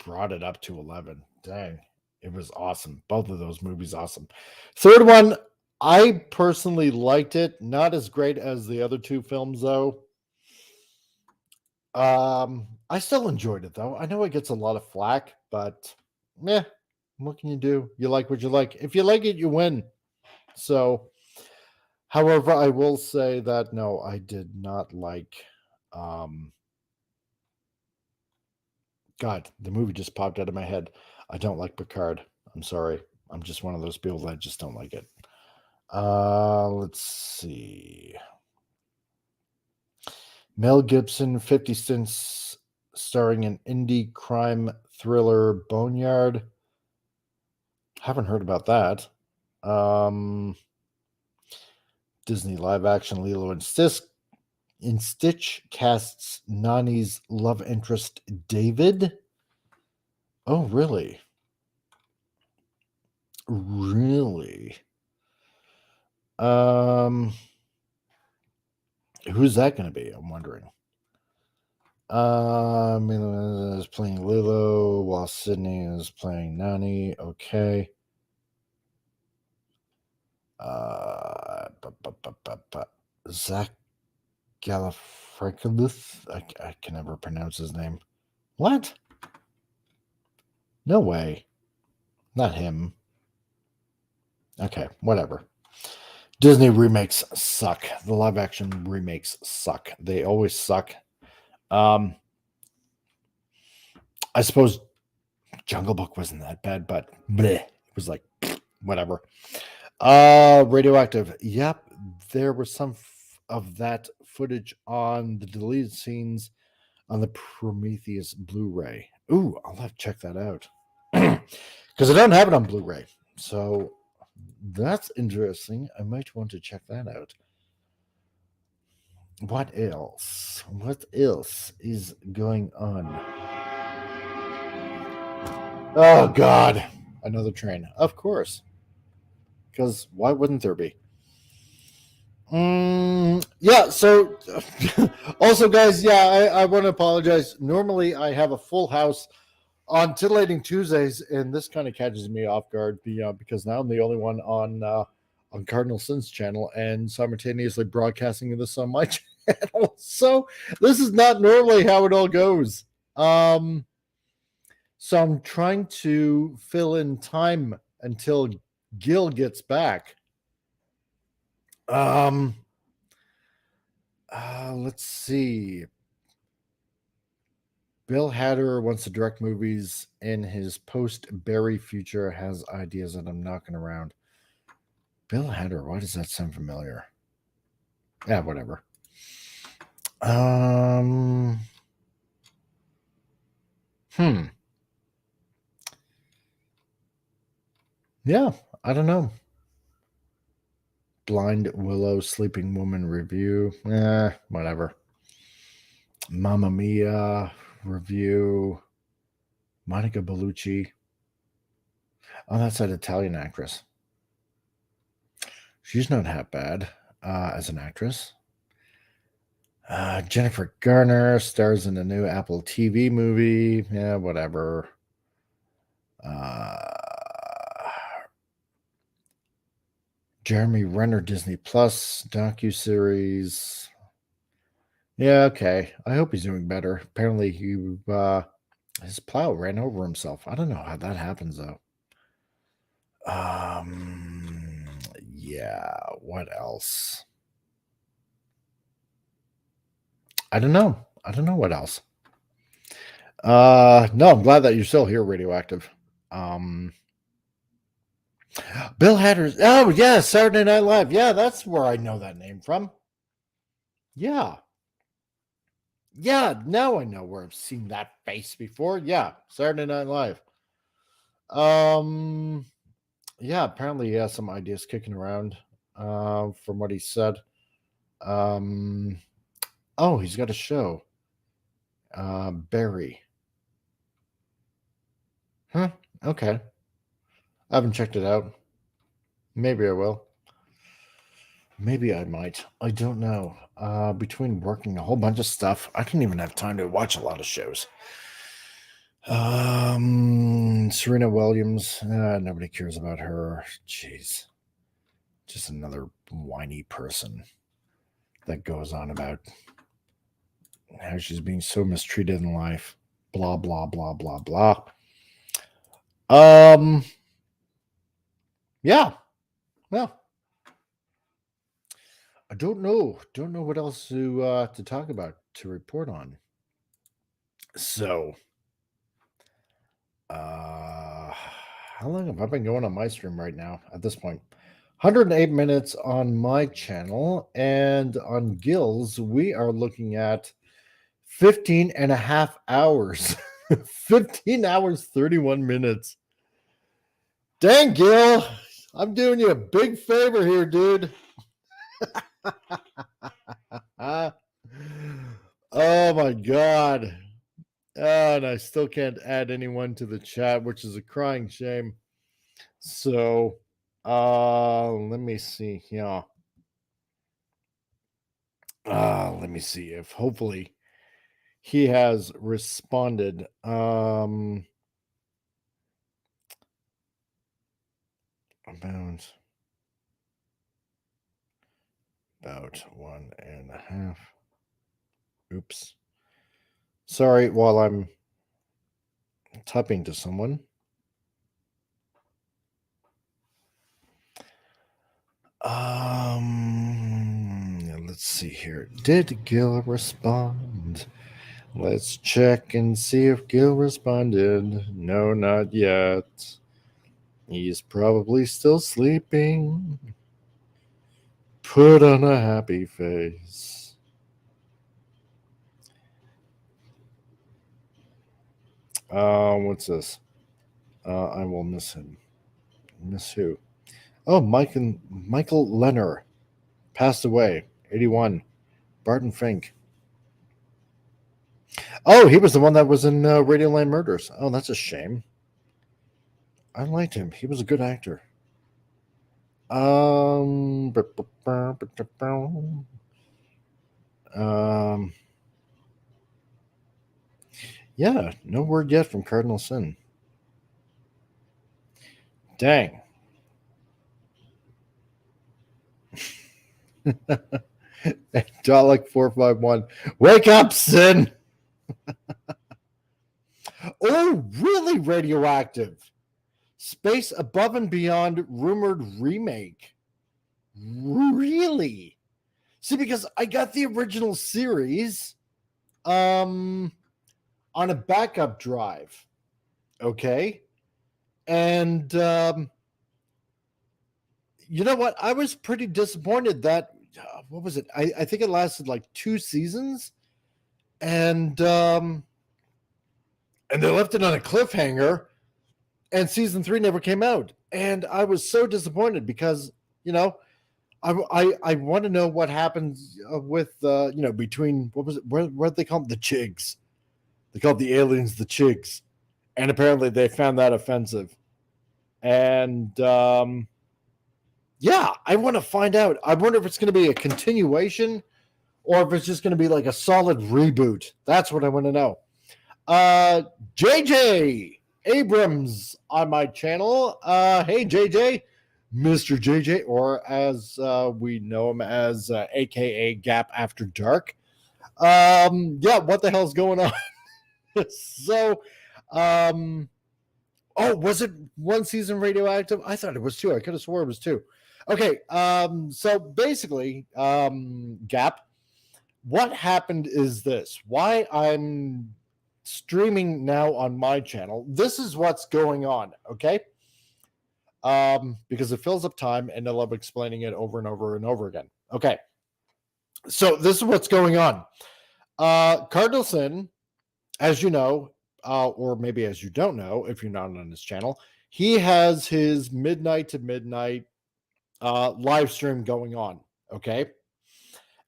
brought it up to 11. Dang, it was awesome. Both of those movies awesome. Third one, I personally liked it. Not as great as the other two films, though. I still enjoyed it, though. I know it gets a lot of flack, but what can you do? You like what you like. If you like it, you win. So, however, I will say that no, I did not like. God, the movie just popped out of my head. I don't like Picard. I'm sorry. I'm just one of those people that just don't like it. Let's see. Mel Gibson, 50 Cent, starring in indie crime thriller Boneyard. Haven't heard about that. Disney live action Lilo and Stitch casts Nani's love interest David. Oh, really? Really? Who's that going to be? I'm wondering. Mila is playing Lilo while Sydney is playing Nani. Okay. Zach Galifianakis. I can never pronounce his name. What? No way. Not him. Okay, whatever. Disney remakes suck. The live action remakes suck. They always suck. I suppose Jungle Book wasn't that bad, but bleh, it was like whatever. Radioactive. Yep, there was some of that footage on the deleted scenes on the Prometheus Blu-ray. Ooh, I'll have to check that out because I don't have it on Blu-ray. So that's interesting. I might want to check that out. What else? What else is going on? Oh, God. Another train. Of course. Because why wouldn't there be? So also, guys, I want to apologize. Normally, I have a full house on Titillating Tuesdays, and this kind of catches me off guard because now I'm the only one on on Cardinal Sin's channel and simultaneously broadcasting this on my channel. So this is not normally how it all goes. So I'm trying to fill in time until Gil gets back. Let's see. Bill Hader wants to direct movies in his post-Barry future, has ideas that I'm knocking around. Bill Hader, why does that sound familiar? Yeah, whatever. Yeah, I don't know. Blind Willow Sleeping Woman review. Whatever. Mamma Mia review. Monica Bellucci. Oh, that's that Italian actress. She's not half bad as an actress. Jennifer Garner stars in a new Apple TV movie. Yeah, whatever. Jeremy Renner Disney Plus docuseries. Yeah, okay. I hope he's doing better. Apparently, his plow ran over himself. I don't know how that happens though. Yeah. What else? I don't know. I don't know what else. No, I'm glad that you're still here, Radioactive. Bill Hader's. Oh yeah, Saturday Night Live. Yeah, that's where I know that name from. Yeah. Yeah, now I know where I've seen that face before. Yeah, Saturday Night Live. Yeah, apparently he has some ideas kicking around from what he said. Oh, he's got a show. Barry. Huh, okay. I haven't checked it out. Maybe I will. Maybe I might. I don't know. Between working a whole bunch of stuff, I don't even have time to watch a lot of shows. Serena Williams. Nobody cares about her. Jeez. Just another whiny person that goes on about how she's being so mistreated in life. Blah, blah, blah, blah, blah. Yeah. Well, I don't know. Don't know what else to talk about, to report on. So, how long have I been going on my stream right now at this point? 108 minutes on my channel, and on Gil's, we are looking at 15 and a half hours. 15 hours, 31 minutes. Dang, Gil. I'm doing you a big favor here, dude. Oh my God. And I still can't add anyone to the chat, which is a crying shame. So, let me see. Yeah. Let me see if hopefully he has responded. About 1.5. Oops. Sorry, while I'm typing to someone. Let's see here. Did Gil respond? Let's check and see if Gil responded. No, not yet. He's probably still sleeping. Put on a happy face. What's this? I will miss him. Miss who? Oh, Michael Lenner passed away. 81. Barton Fink. Oh, he was the one that was in Radioland Murders. Oh, that's a shame. I liked him. He was a good actor. Yeah, no word yet from Cardinal Sin. Dang. Dalek 451. Wake up, Sin. Oh, really radioactive. Space Above and Beyond rumored remake. Really? See, because I got the original series on a backup drive. Okay. And you know what? I was pretty disappointed that what was it? I think it lasted like 2 seasons. And they left it on a cliffhanger, and season 3 never came out. And I was so disappointed because, I want to know what happens with between, what was it, what they call them, the Chigs. They called the aliens the Chigs, and apparently they found that offensive. And yeah, I want to find out. I wonder if it's going to be a continuation or if it's just going to be like a solid reboot. That's what I want to know. JJ Abrams on my channel. Hey, JJ, Mr. JJ, or as we know him as AKA Gap After Dark. Yeah, what the hell's going on? So, oh, was it 1 season radioactive? I thought it was 2. I could have swore it was 2. Okay, so basically, Gap, what happened is this. Why I'm streaming now on my channel, this is what's going on, okay? Because it fills up time and I love explaining it over and over and over again. Okay, so this is what's going on. Cardinals, as you know, or maybe as you don't know, if you're not on his channel, he has his midnight to midnight live stream going on, okay?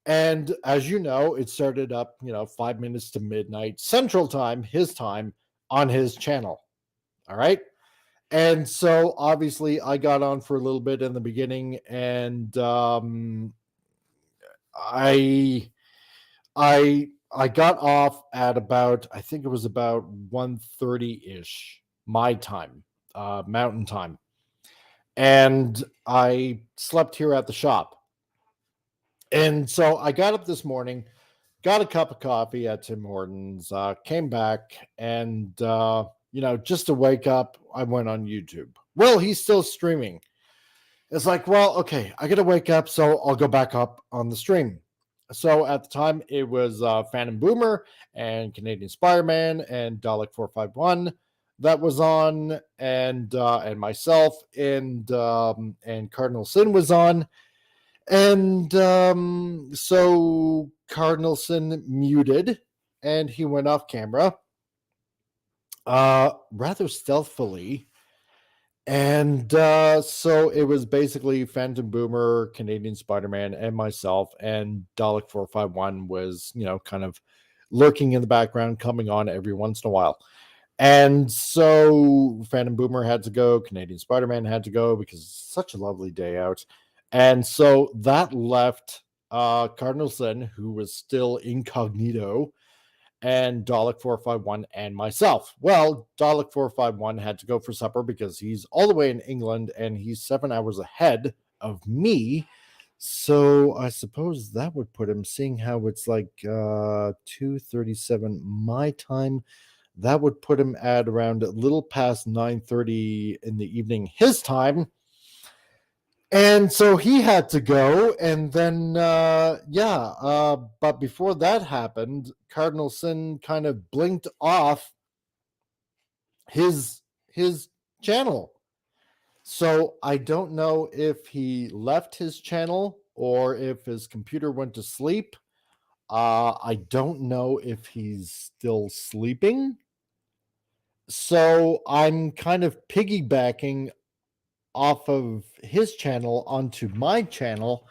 And as you know, it started up, 5 minutes to midnight Central Time, his time, on his channel. All right. And so obviously I got on for a little bit in the beginning, and I got off at about, I think it was about 1:30-ish my time, mountain time. And I slept here at the shop. And so I got up this morning, got a cup of coffee at Tim Hortons, came back, and, just to wake up, I went on YouTube. Well, he's still streaming. It's like, well, okay, I got to wake up, so I'll go back up on the stream. So at the time, it was Phantom Boomer and Canadian Spider-Man and Dalek 451 that was on, and myself, and Cardinal Sin was on. And so Cardinalson muted, and he went off camera rather stealthily. And so it was basically Phantom Boomer, Canadian Spider-Man, and myself, and Dalek 451 was, kind of lurking in the background, coming on every once in a while. And so Phantom Boomer had to go, Canadian Spider-Man had to go because it's such a lovely day out. And so that left Cardinal Sin, who was still incognito, and Dalek 451 and myself. Well, Dalek 451 had to go for supper because he's all the way in England and he's 7 hours ahead of me. So I suppose that would put him, seeing how it's like 2:37 my time, that would put him at around a little past 9:30 in the evening his time. And so he had to go, and then but before that happened, Cardinal Sin kind of blinked off his channel. So I don't know if he left his channel or if his computer went to sleep. I don't know if he's still sleeping. So I'm kind of piggybacking off of his channel onto my channel.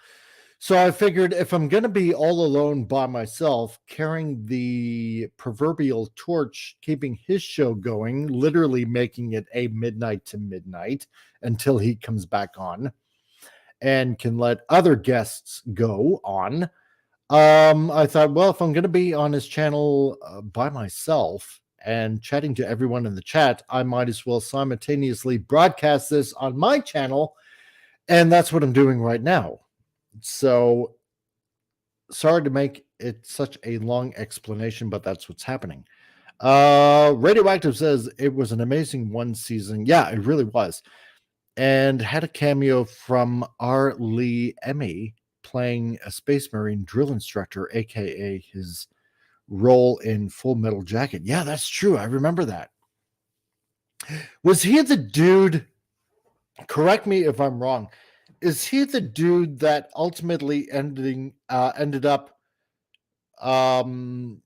So I figured if I'm going to be all alone by myself, carrying the proverbial torch, keeping his show going, literally making it a midnight to midnight until he comes back on and can let other guests go on. I thought, well, if I'm going to be on his channel by myself and chatting to everyone in the chat, I might as well simultaneously broadcast this on my channel. And that's what I'm doing right now. So sorry to make it such a long explanation, but that's what's happening. Radioactive says it was an amazing one season. Yeah, it really was. And had a cameo from R. Lee Emmy playing a Space Marine drill instructor, aka his role in Full Metal Jacket. Yeah, that's true. I remember that. Was he the dude? Correct me if I'm wrong. Is he the dude that ultimately ended up um,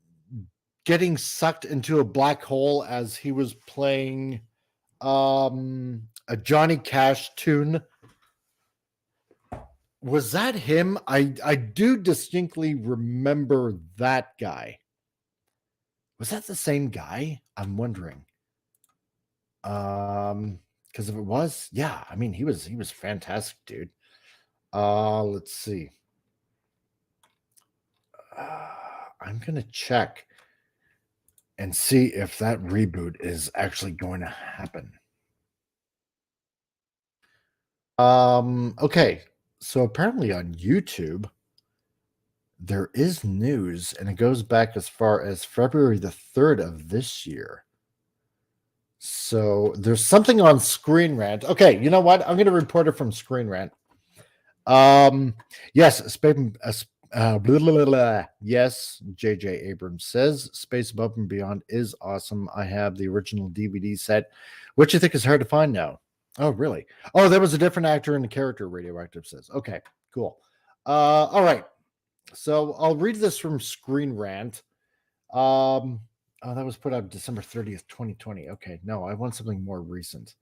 getting sucked into a black hole as he was playing a Johnny Cash tune? Was that him? I do distinctly remember that guy. Was that the same guy? I'm wondering. Because if it was, yeah, I mean he was fantastic, dude. Let's see. I'm gonna check and see if that reboot is actually going to happen. Okay. So apparently on YouTube, there is news, and it goes back as far as February the 3rd of this year. So there's something on Screen Rant. Okay, you know what? I'm going to report it from Screen Rant. Yes, blah, blah, blah, blah. Yes, J.J. Abrams says Space Above and Beyond is awesome. I have the original DVD set, which I think is hard to find now. Oh, really? Oh, there was a different actor in the character, Radioactive says. Okay, cool. All right. So I'll read this from Screen Rant. Oh, that was put out December 30th, 2020. Okay, no, I want something more recent.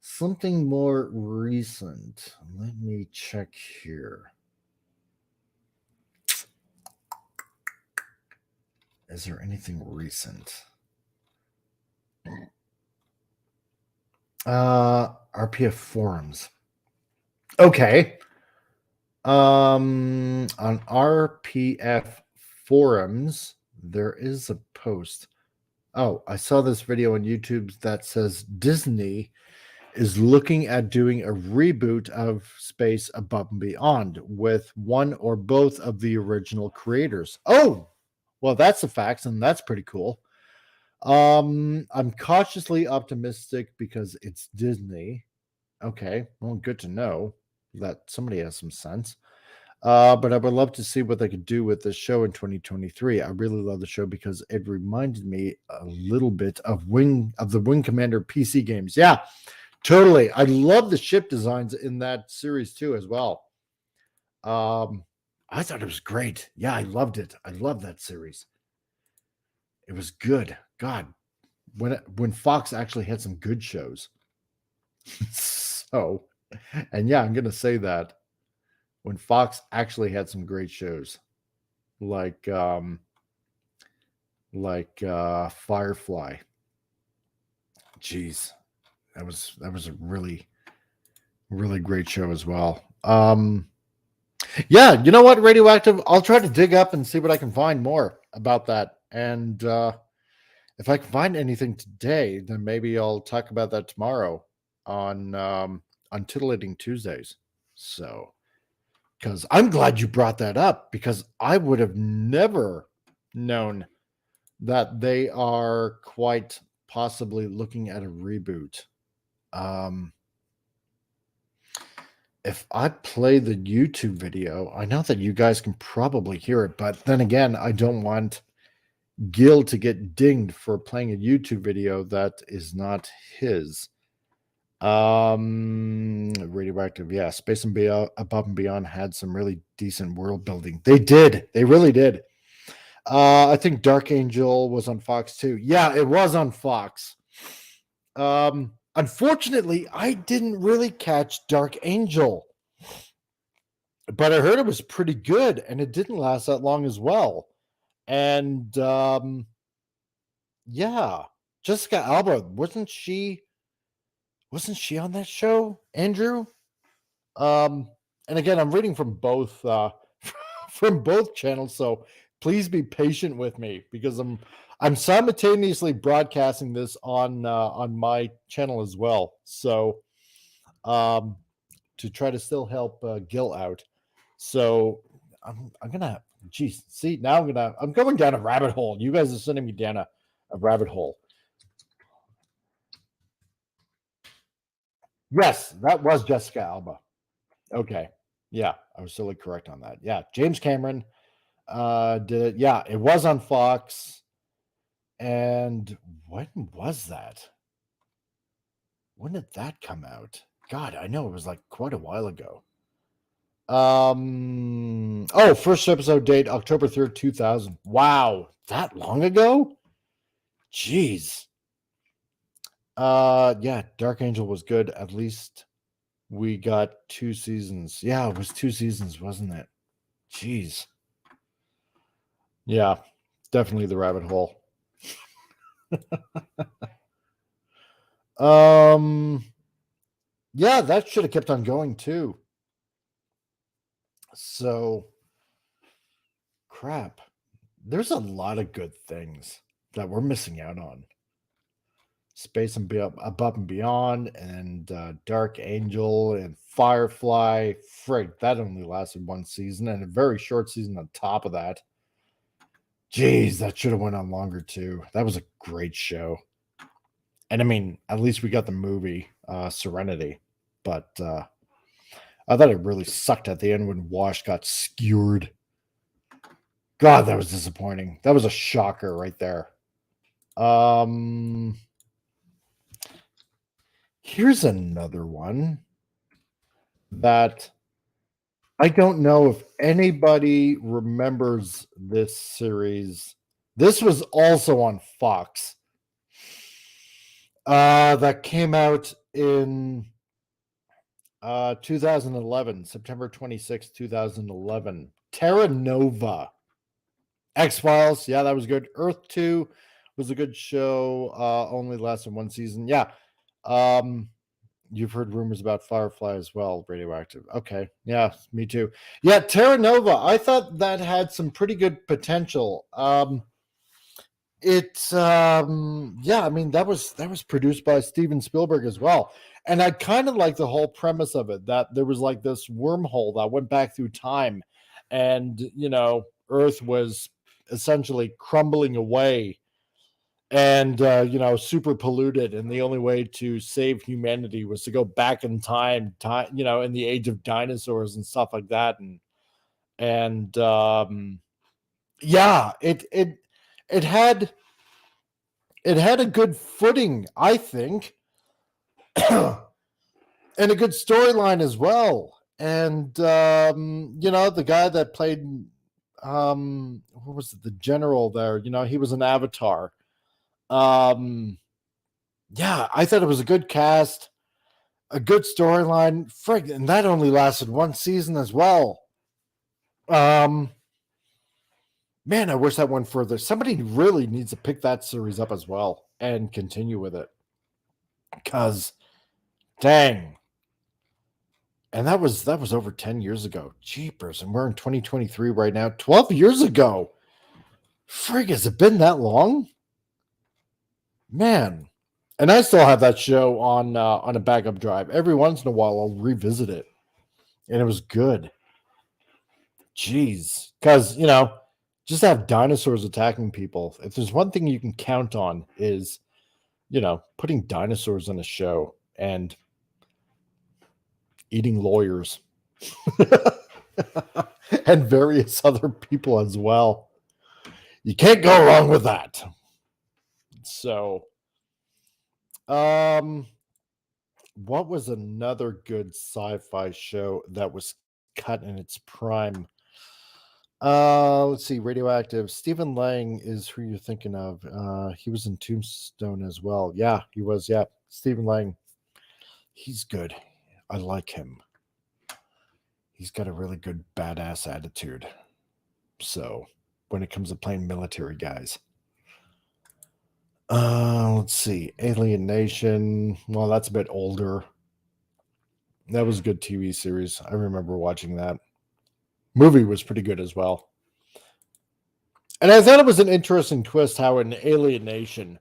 Something more recent. Let me check here. Is there anything recent? RPF forums. Okay. On RPF forums, there is a post. Oh, I saw this video on YouTube that says Disney is looking at doing a reboot of Space Above and Beyond with one or both of the original creators. Oh, well, that's a fact, and that's pretty cool. I'm cautiously optimistic because it's Disney. Okay, well, good to know that somebody has some sense. But I would love to see what they could do with this show in 2023. I really love the show because it reminded me a little bit of the Wing Commander PC games. Yeah, totally. I love the ship designs in that series too, as well. I thought it was great. Yeah, I loved it. I love that series. It was good. God, when Fox actually had some good shows. So, and yeah, I'm gonna say that when Fox actually had some great shows, like Firefly. Jeez, that was a really great show as well. Yeah, you know what, Radioactive? I'll try to dig up and see what I can find more about that. And if I can find anything today, then maybe I'll talk about that tomorrow on Titillating Tuesdays. So, because I'm glad you brought that up because I would have never known that they are quite possibly looking at a reboot. If I play the YouTube video, I know that you guys can probably hear it, but then again, I don't want Gil to get dinged for playing a YouTube video that is not his. Radioactive, yeah. Space and Beyond, Above and Beyond had some really decent world building. They did. They really did. I think Dark Angel was on Fox too. Yeah, it was on Fox. Unfortunately, I didn't really catch Dark Angel, but I heard it was pretty good, and it didn't last that long as well. And yeah, Jessica Alba wasn't she on that show, Andrew? And again, I'm reading from both from both channels, so please be patient with me because I'm simultaneously broadcasting this on my channel as well. So to try to still help Gil out. So I'm gonna, geez, see now I'm going down a rabbit hole. You guys are sending me down a rabbit hole. Yes, that was Jessica Alba. Okay, yeah, I was totally correct on that. Yeah, James Cameron did it. Yeah, it was on Fox. And when was that? When did that come out? God, I know it was like quite a while ago. First episode date October 3rd, 2000. Wow, that long ago? Jeez. Yeah, Dark Angel was good. At least we got 2 seasons. Yeah, it was 2 seasons, wasn't it? Jeez. Yeah, definitely the rabbit hole. Yeah, that should have kept on going too. So crap. There's a lot of good things that we're missing out on. Space and Above and Beyond, and Dark Angel, and Firefly. Frig, that only lasted 1 season, and a very short season on top of that. Jeez, that should have went on longer too. That was a great show. And I mean, at least we got the movie, Serenity. But I thought it really sucked at the end when Wash got skewered. God, that was disappointing. That was a shocker right there. Here's another one that I don't know if anybody remembers this series. This was also on Fox. That came out in 2011, September 26, 2011. Terra Nova. X-Files, yeah, that was good. Earth 2 was a good show. Only lasted 1 season. Yeah. You've heard rumors about Firefly as well, Radioactive. Okay. Yeah, me too. Yeah, Terra Nova. I thought that had some pretty good potential. It's yeah, I mean that was produced by Steven Spielberg as well. And I kind of like the whole premise of it, that there was like this wormhole that went back through time, and Earth was essentially crumbling away, and super polluted, and the only way to save humanity was to go back in time, in the age of dinosaurs and stuff like that. And yeah, it had a good footing, I think. And a good storyline as well. And the guy that played what was it, the general there, he was an Avatar. Yeah, I thought it was a good cast, a good storyline. Frig, and that only lasted 1 season as well. Man, I wish that went further. Somebody really needs to pick that series up as well and continue with it. Because dang. And that was over 10 years ago. Jeepers. And we're in 2023 right now. 12 years ago. Frig, has it been that long? Man. And I still have that show on a backup drive. Every once in a while, I'll revisit it. And it was good. Jeez. Because, just have dinosaurs attacking people. If there's one thing you can count on is, putting dinosaurs on a show and eating lawyers and various other people as well. You can't go wrong with that. So, what was another good sci-fi show that was cut in its prime? Let's see. Radioactive. Stephen Lang is who you're thinking of. He was in Tombstone as well. Yeah, he was. Yeah, Stephen Lang. He's good. I like him. He's got a really good badass attitude. So, when it comes to playing military guys. Let's see. Alien Nation. Well, that's a bit older. That was a good TV series. I remember watching that. Movie was pretty good as well. And I thought it was an interesting twist how in Alien Nation,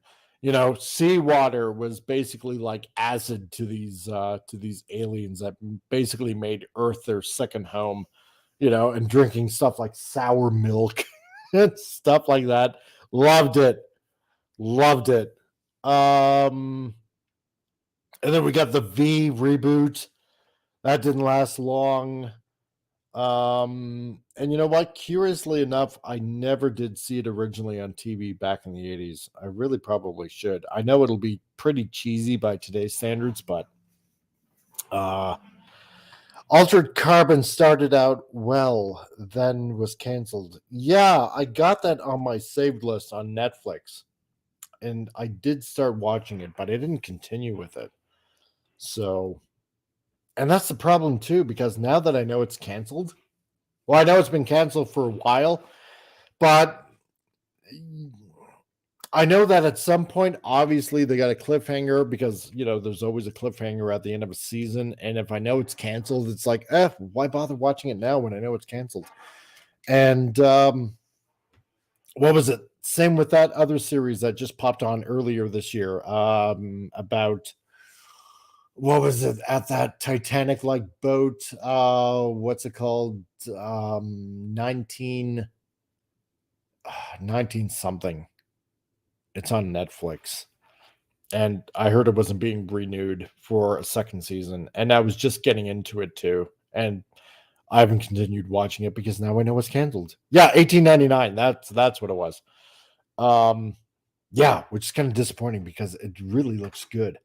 seawater was basically like acid to these aliens that basically made Earth their second home, and drinking stuff like sour milk and stuff like that. Loved it. Loved it. Um and then we got the V reboot. That didn't last long. And you know what? Curiously enough, I never did see it originally on TV back in the 80s. I really probably should. I know it'll be pretty cheesy by today's standards, but uh Altered Carbon started out well, then was canceled. Yeah, I got that on my saved list on Netflix. And I did start watching it, but I didn't continue with it. So, and that's the problem too, because now that I know it's canceled, well, I know it's been canceled for a while, but I know that at some point, obviously, they got a cliffhanger because, there's always a cliffhanger at the end of a season. And if I know it's canceled, it's like, why bother watching it now when I know it's canceled? And what was it? Same with that other series that just popped on earlier this year, about what was it, at that Titanic like boat? What's it called? 19 something. It's on Netflix. And I heard it wasn't being renewed for a second season. And I was just getting into it too. And I haven't continued watching it because now I know it's canceled. Yeah, 1899. That's what it was. Yeah, which is kind of disappointing because it really looks good.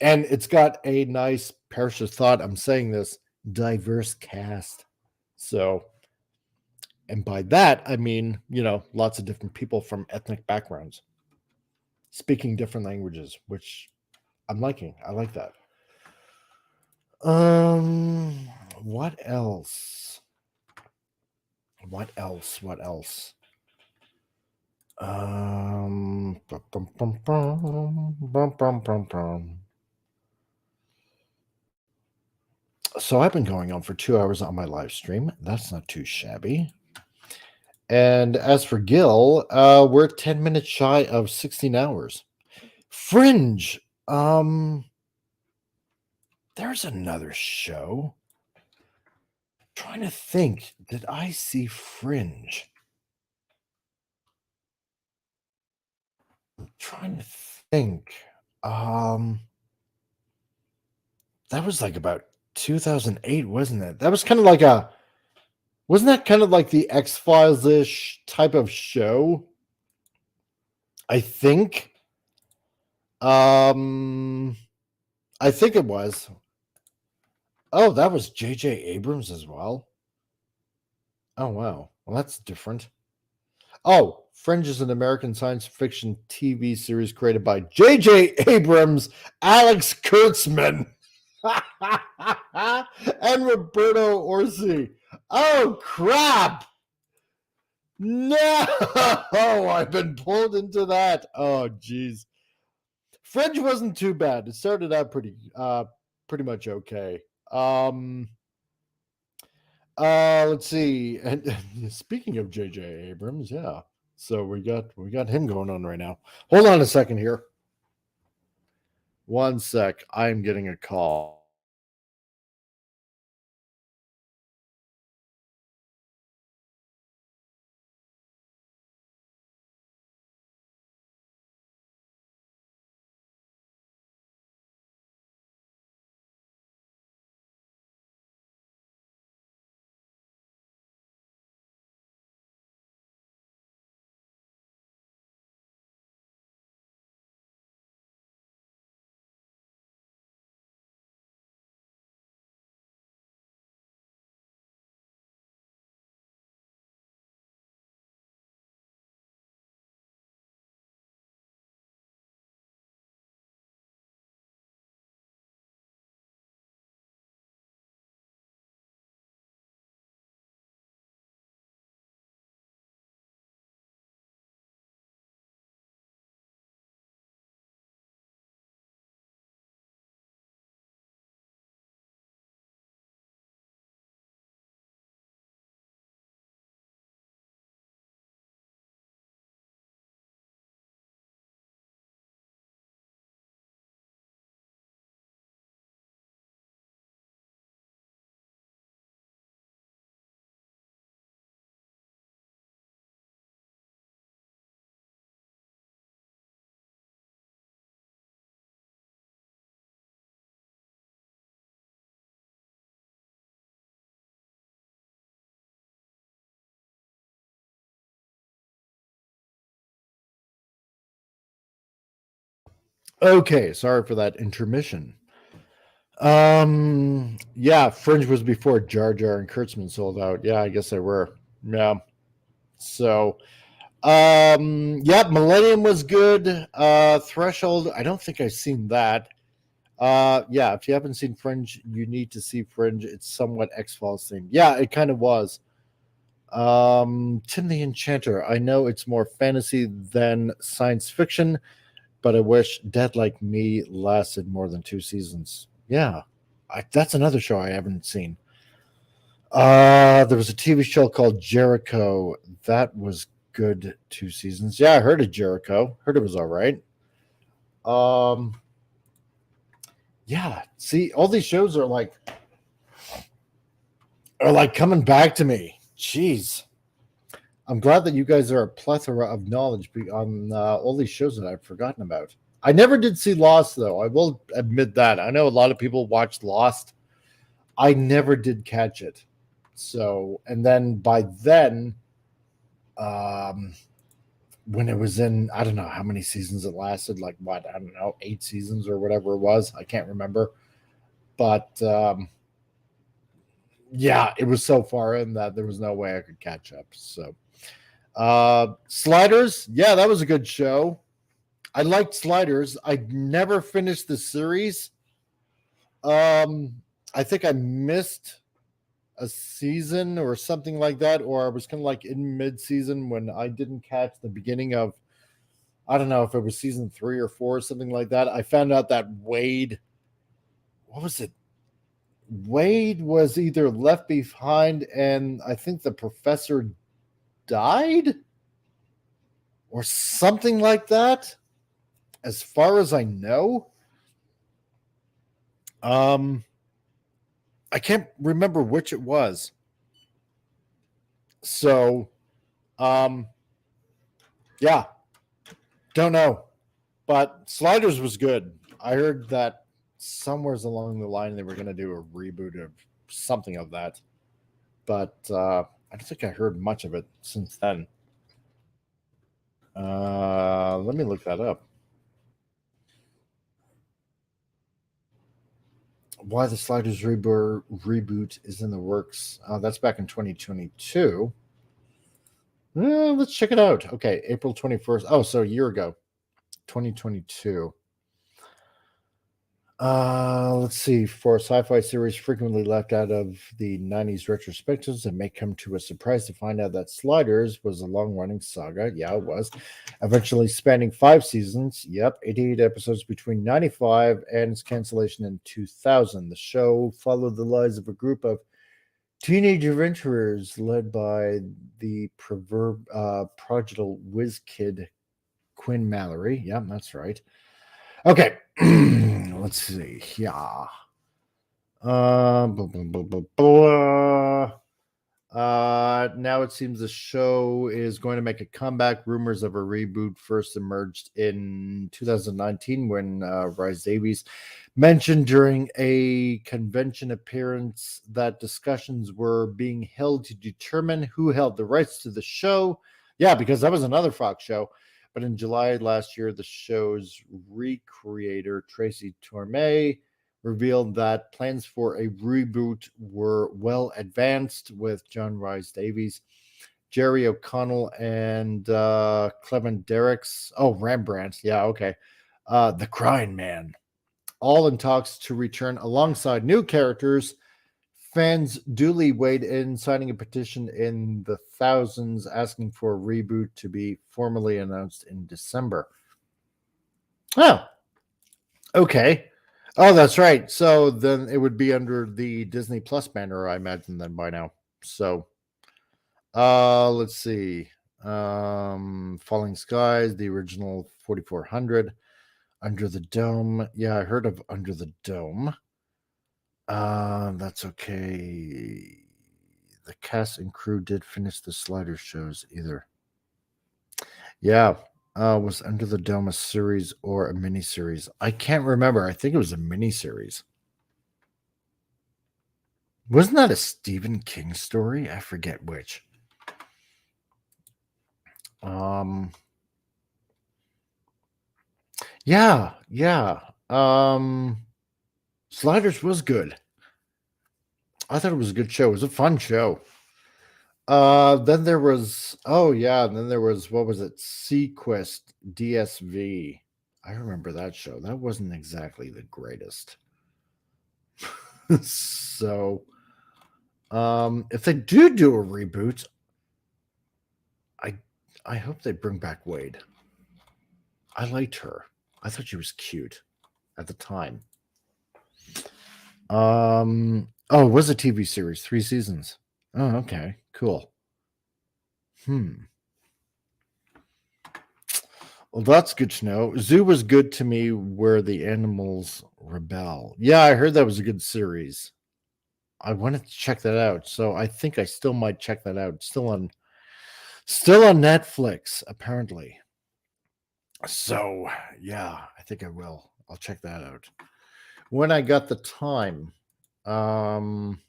And it's got a nice, perish of thought, I'm saying this, diverse cast. So, and by that, I mean, lots of different people from ethnic backgrounds speaking different languages, which I'm liking. I like that. Um, what else? What else? What else? Bum, bum, bum, bum, bum, bum, bum, bum. So I've been going on for 2 hours on my live stream. That's not too shabby. And as for Gil, we're 10 minutes shy of 16 hours. Fringe. There's another show. Trying to think, did I see Fringe? Trying to think. Um, that was like about 2008, wasn't it? That was kind of like wasn't that kind of like the X-Files ish type of show? I think. Um, I think it was. Oh, that was J.J. Abrams as well. Oh wow, well that's different. Oh, Fringe is an American science fiction TV series created by J.J. Abrams, Alex Kurtzman, and Roberto Orsi. Oh crap! No, I've been pulled into that. Oh geez, Fringe wasn't too bad. It started out pretty much okay. Let's see. And speaking of J.J. Abrams, yeah. So we got him going on right now. Hold on a second here. One sec. I'm getting a call. Okay, sorry for that intermission. Yeah, Fringe was before Jar Jar and Kurtzman sold out. Yeah, I guess they were. Yeah. So, yeah, Millennium was good. Threshold, I don't think I've seen that. Yeah, if you haven't seen Fringe, you need to see Fringe. It's somewhat X-Files themed. Yeah, it kind of was. Tim the Enchanter. I know it's more fantasy than science fiction, but I wish Dead Like Me lasted more than 2 seasons. Yeah, that's another show I haven't seen. There was a TV show called Jericho. That was good 2 seasons. Yeah, I heard of Jericho. Heard it was all right. Um, yeah. See, all these shows are like coming back to me. Jeez. I'm glad that you guys are a plethora of knowledge on all these shows that I've forgotten about. I never did see Lost, though. I will admit that. I know a lot of people watched Lost. I never did catch it. So, and then by then, um, when it was in, I don't know how many seasons it lasted, like what, I don't know, 8 seasons or whatever it was. I can't remember. But yeah, it was so far in that there was no way I could catch up. So, Sliders, yeah, that was a good show. I liked Sliders. I never finished the series. Um, I think I missed a season or something like that, or I was kind of like in mid-season when I didn't catch the beginning of. I don't know if it was season 3 or 4 or something like that. I found out that Wade, what was it? Wade was either left behind, and I think the professor died or something like that. As far as I know, um, I can't remember which it was. So, um, yeah, don't know. But Sliders was good. I heard that somewheres along the line they were going to do a reboot of something of that, but I don't think I heard much of it since then. Let me look that up. Why the Sliders reboot is in the works? That's back in 2022. Let's check it out. Okay, April 21st. Oh, so a year ago, 2022. Let's see. For a sci-fi series frequently left out of the 90s retrospectives, it may come to a surprise to find out that Sliders was a long-running saga. Yeah, it was. Eventually spanning 5 seasons. Yep, 88 episodes between 95 and its cancellation in 2000. The show followed the lives of a group of teenage adventurers led by the prodigal whiz kid Quinn Mallory. Yeah, that's right. Okay, let's see. Yeah. Blah, blah, blah, blah, blah. Now it seems the show is going to make a comeback. Rumors of a reboot first emerged in 2019 when Rhys Davies mentioned during a convention appearance that discussions were being held to determine who held the rights to the show. Yeah, because that was another Fox show. But in July last year, the show's recreator, Tracy Torme, revealed that plans for a reboot were well advanced with John Rhys Davies, Jerry O'Connell, and Clement Derricks. Oh, Rembrandt. Yeah, okay. The Crying Man. All in talks to return alongside new characters. Fans duly weighed in, signing a petition in the thousands asking for a reboot to be formally announced in December. Oh, okay. Oh, that's right. So then it would be under the Disney Plus banner, I imagine, then by now. So let's see. Falling Skies, the original 4400. Under the Dome. Yeah, I heard of Under the Dome. That's okay. The cast and crew did finish the Slider shows either. Yeah. Was Under the Dome a series or a miniseries? I can't remember. I think it was a miniseries. Wasn't that a Stephen King story? I forget which. Um, Yeah, yeah. Sliders was good. I thought it was a good show. It was a fun show. Then there was and then there was what was it? Sequest DSV. I remember that show. That wasn't exactly the greatest. So, if they do a reboot, I I hope they bring back Wade. I liked her. I thought she was cute at the time. Oh, it was a TV series, 3 seasons. Oh, okay, cool. Well, that's good to know. Zoo was good to me where the animals rebel. Yeah, I heard that was a good series. I wanted to check that out, so I think I still might check that out. Still on Netflix, apparently. So, yeah, I think I will. I'll check that out. When I got the time. Um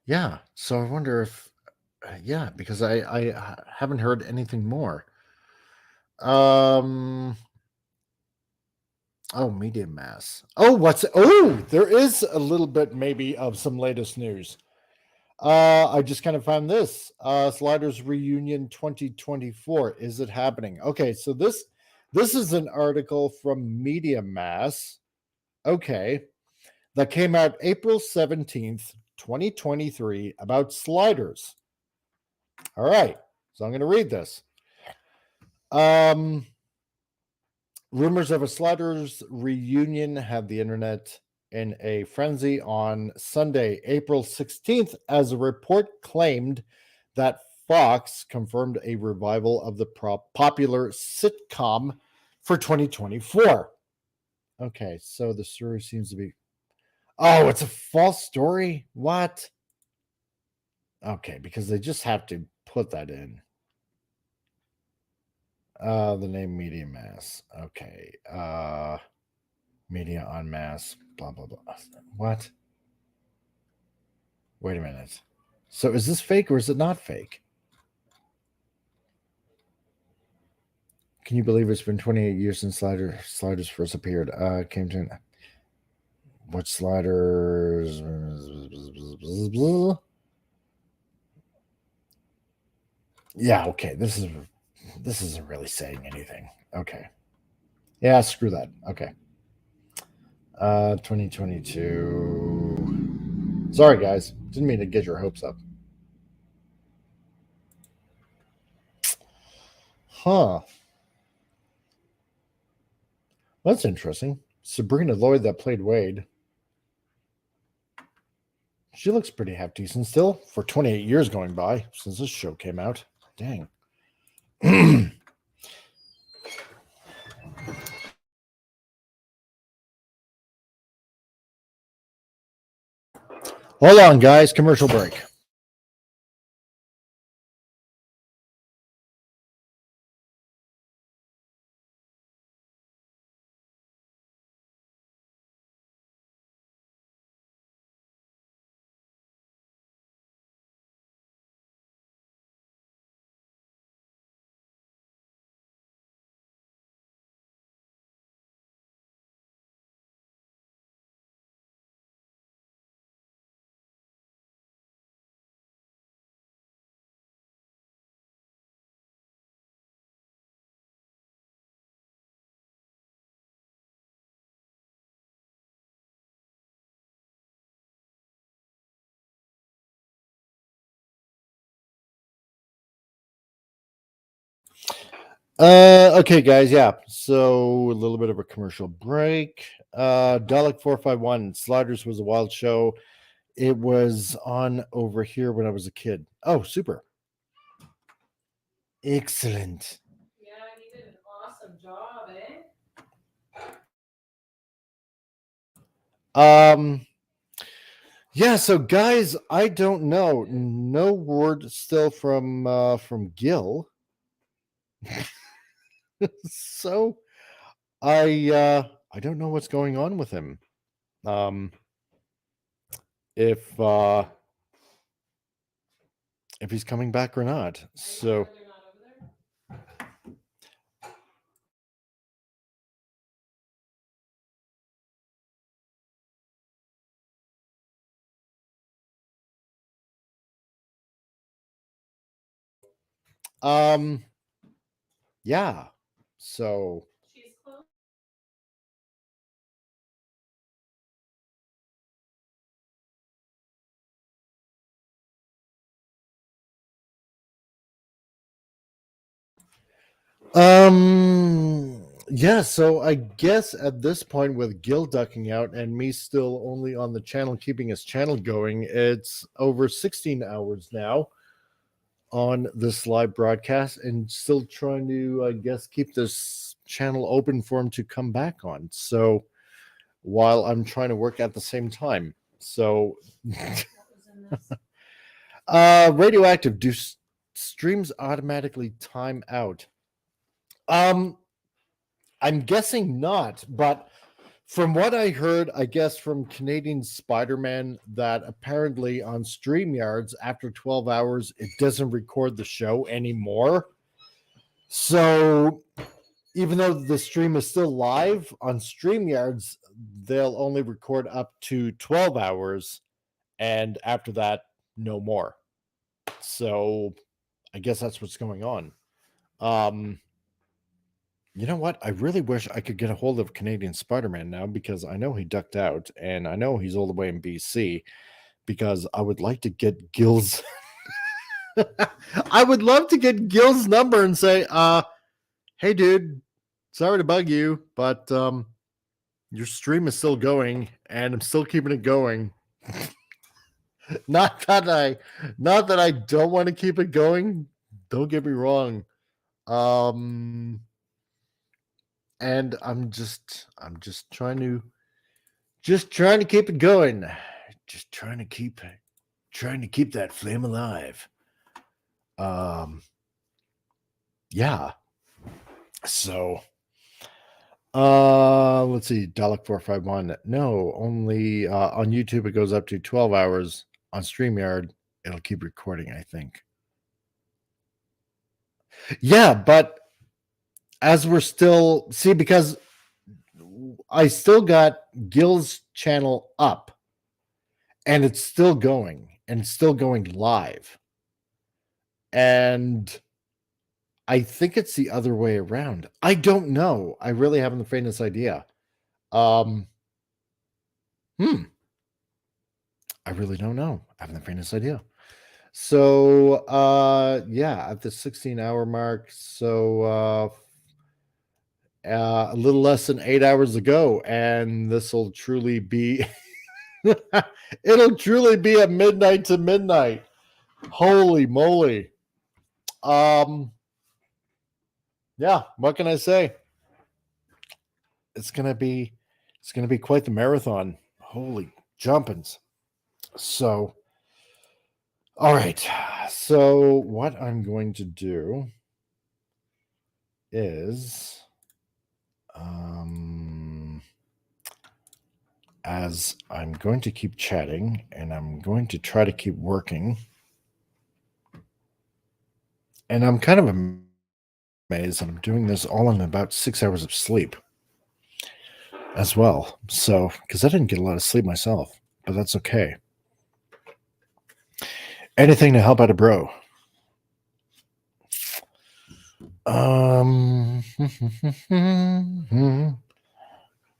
yeah, so I wonder if yeah, because I haven't heard anything more. Um Oh, media mass. There is a little bit maybe of some latest news. I just kind of found this. Sliders reunion 2024. Is it happening? Okay, so this is an article from Media Mass. Okay, that came out April 17th, 2023 about sliders. All right. So I'm going to read this. Um Rumors of a Sliders reunion had the internet in a frenzy on Sunday, April 16th, as a report claimed that Fox confirmed a revival of the popular sitcom for 2024. Okay, so the story seems to be. Oh, it's a false story? What? Okay, because they just have to put that in. The name Media Mass. Okay. Media en masse, blah, blah, blah. What? Wait a minute. So is this fake or is it not fake? Can you believe it's been 28 years since sliders first appeared? Came to what sliders? Yeah, okay. This isn't really saying anything. Okay. Yeah, screw that. Okay. 2022. Sorry, guys. Didn't mean to get your hopes up. Huh. That's interesting. Sabrina Lloyd, that played Wade, she looks pretty half decent still for 28 years going by since this show came out. Dang. Hold on, guys. Commercial break. Okay, guys. Yeah. So a little bit of a commercial break. Dalek 451 Sliders was a wild show. It was on over here when I was a kid. Oh, super. Excellent. Yeah, he did an awesome job, eh? Um, yeah, so guys, I don't know. No word still from Gil. So I don't know what's going on with him. Um if uh if he's coming back or not. So They're not over there? Yeah. So She's close. yeah, so I guess at this point with Gil ducking out and me still only on the channel keeping his channel going, it's over 16 hours now on this live broadcast and still trying to, I guess, keep this channel open for him to come back on. So while I'm trying to work at the same time. So What was in this? radioactive, do streams automatically time out? I'm guessing not, but from what I heard, I guess from Canadian Spider-Man, that apparently on StreamYards after 12 hours, it doesn't record the show anymore. So even though the stream is still live on StreamYards, they'll only record up to 12 hours. And after that, no more. So I guess that's what's going on. You know what? I really wish I could get a hold of Canadian Spider-Man now because I know he ducked out and I know he's all the way in BC because I would like to get Gil's I would love to get Gil's number and say, hey dude, sorry to bug you, but your stream is still going and I'm still keeping it going. Not that I don't want to keep it going. Don't get me wrong. And I'm just trying to keep it going. Just trying to keep that flame alive. Um yeah. So let's see, Dalek 451. No, only on YouTube it goes up to 12 hours. On StreamYard, it'll keep recording, I think. Yeah, but as we're still see, because I still got Gil's channel up and it's still going and it's still going live. And I think it's the other way around. I don't know. I really haven't the faintest idea. Um, I really don't know. I haven't the faintest idea. So, yeah, at the 16-hour mark, so a little less than 8 hours ago, and this will truly be it'll truly be a midnight to midnight. Holy moly. Um, yeah, what can I say? It's gonna be quite the marathon. Holy jumpins. So, all right. So, what I'm going to do is, as I'm going to keep chatting and I'm going to try to keep working, and I'm kind of amazed that I'm doing this all in about 6 hours of sleep as well. So, because I didn't get a lot of sleep myself, but that's okay. Anything to help out a bro.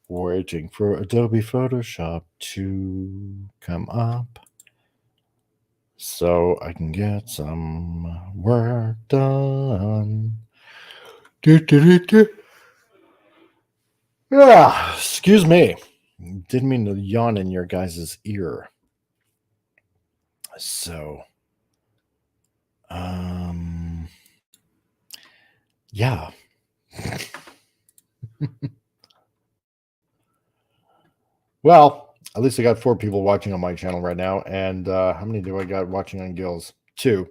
Waiting for Adobe Photoshop to come up so I can get some work done. Yeah, excuse me. Didn't mean to yawn in your guys' ear. So, yeah. Well, at least I got 4 people watching on my channel right now. And how many do I got watching on Gil's? 2.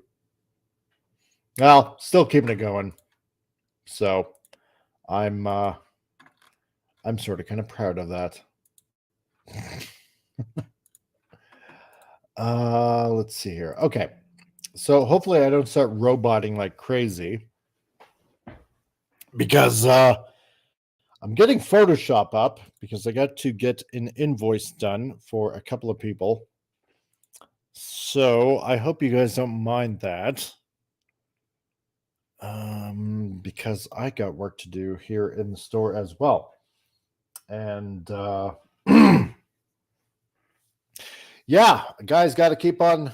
Well, still keeping it going. So I'm sort of kind of proud of that. Let's see here. Okay. So hopefully I don't start roboting like crazy because I'm getting Photoshop up because I got to get an invoice done for a couple of people. So I hope you guys don't mind that. because I got work to do here in the store as well. And yeah, guys got to keep on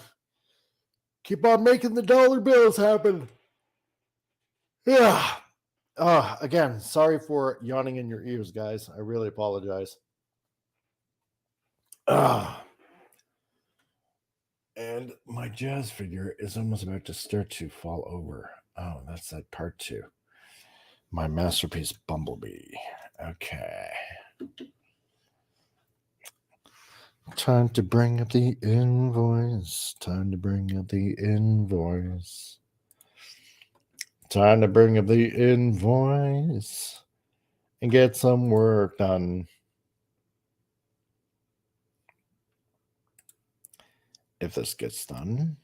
making the dollar bills happen. Yeah. Again, sorry for yawning in your ears, guys. I really apologize. And my jazz figure is almost about to start to fall over. Oh, that's that part 2. My masterpiece Bumblebee. Okay. Time to bring up the invoice. Time to bring up the invoice. Time to bring up the invoice and get some work done. If this gets done.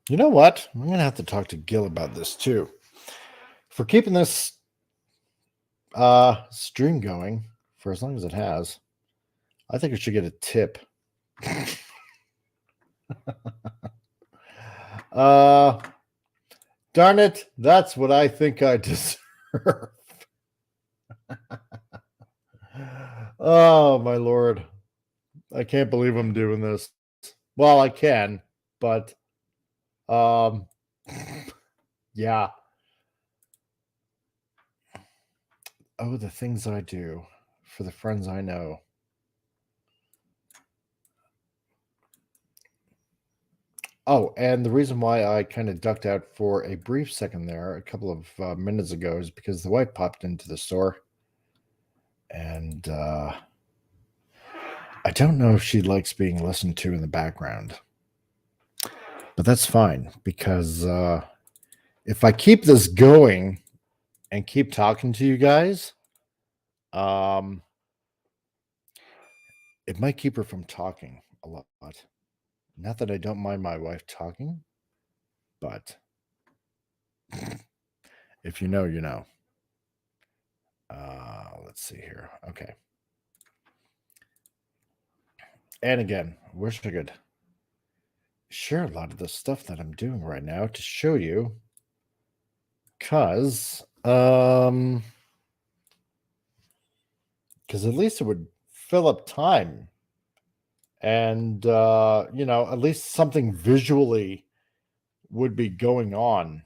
You know what? I'm going to have to talk to Gil about this too. For keeping this stream going for as long as it has, I think it should get a tip. Darn it, that's what I think I deserve. Oh my lord. I can't believe I'm doing this. Well, I can, but yeah. Oh, the things I do for the friends I know. Oh, and the reason why I kind of ducked out for a brief second there, a couple of minutes ago, is because the wife popped into the store. And I don't know if she likes being listened to in the background. But that's fine, because if I keep this going and keep talking to you guys, it might keep her from talking a lot. Not that I don't mind my wife talking, but if you know, you know. Let's see here. Okay. And again, wish I could share a lot of the stuff that I'm doing right now to show you, because at least it would fill up time, and at least something visually would be going on.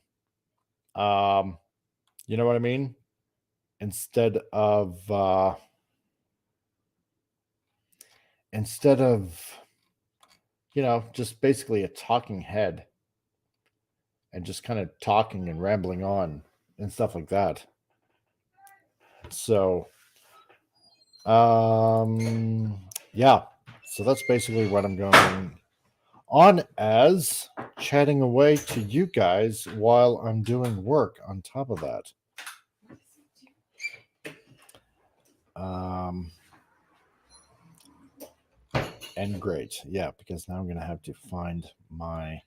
You know what I mean? Instead of just basically a talking head and just kind of talking and rambling on and stuff like that. So yeah, so that's basically what I'm going on as, chatting away to you guys while I'm doing work on top of that. And great, yeah, because now I'm going to have to find my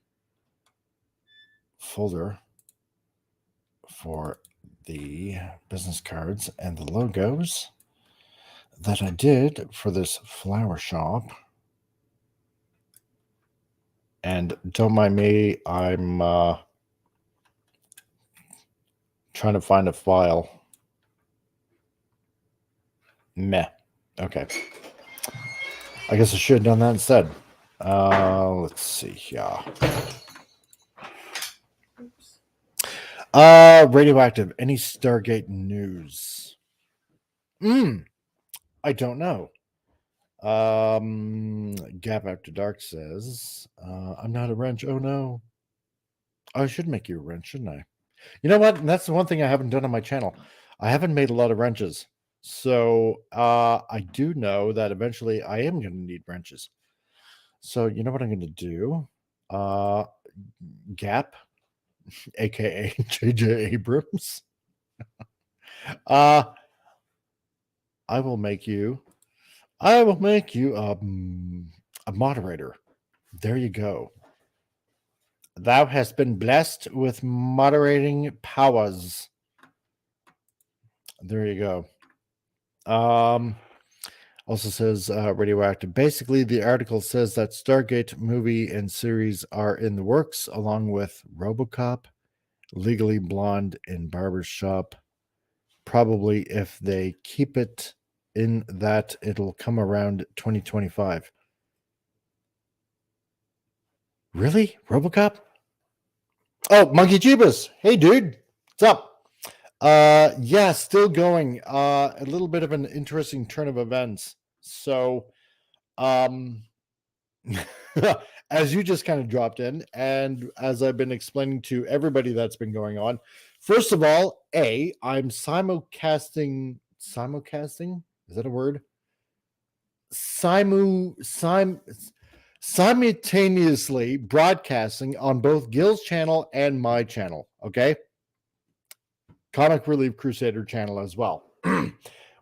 folder for the business cards and the logos that I did for this flower shop. And don't mind me, I'm trying to find a file. Meh. Okay. I guess I should have done that instead. Let's see here. Radioactive. Any Stargate news? I don't know. Gap After Dark says, I'm not a wrench. Oh no. I should make you a wrench, shouldn't I? You know what? And that's the one thing I haven't done on my channel. I haven't made a lot of wrenches. So I do know that eventually I am going to need wrenches. So you know what I'm going to do? Gap, aka JJ Abrams. I will make you a moderator. There you go. Thou hast been blessed with moderating powers. There you go. Also says radioactive. Basically, the article says that Stargate movie and series are in the works, along with RoboCop, Legally Blonde, and Barbershop. Probably if they keep it in that, it'll come around 2025. Really? RoboCop? Oh, Monkey Jeebus. Hey, dude. What's up? Yeah, still going. A little bit of an interesting turn of events. So, um, as you just kind of dropped in, and as I've been explaining to everybody that's been going on, first of all, I'm simulcasting. Is that a word? Simultaneously broadcasting on both Gil's channel and my channel. Okay, Comic Relief Crusader channel as well.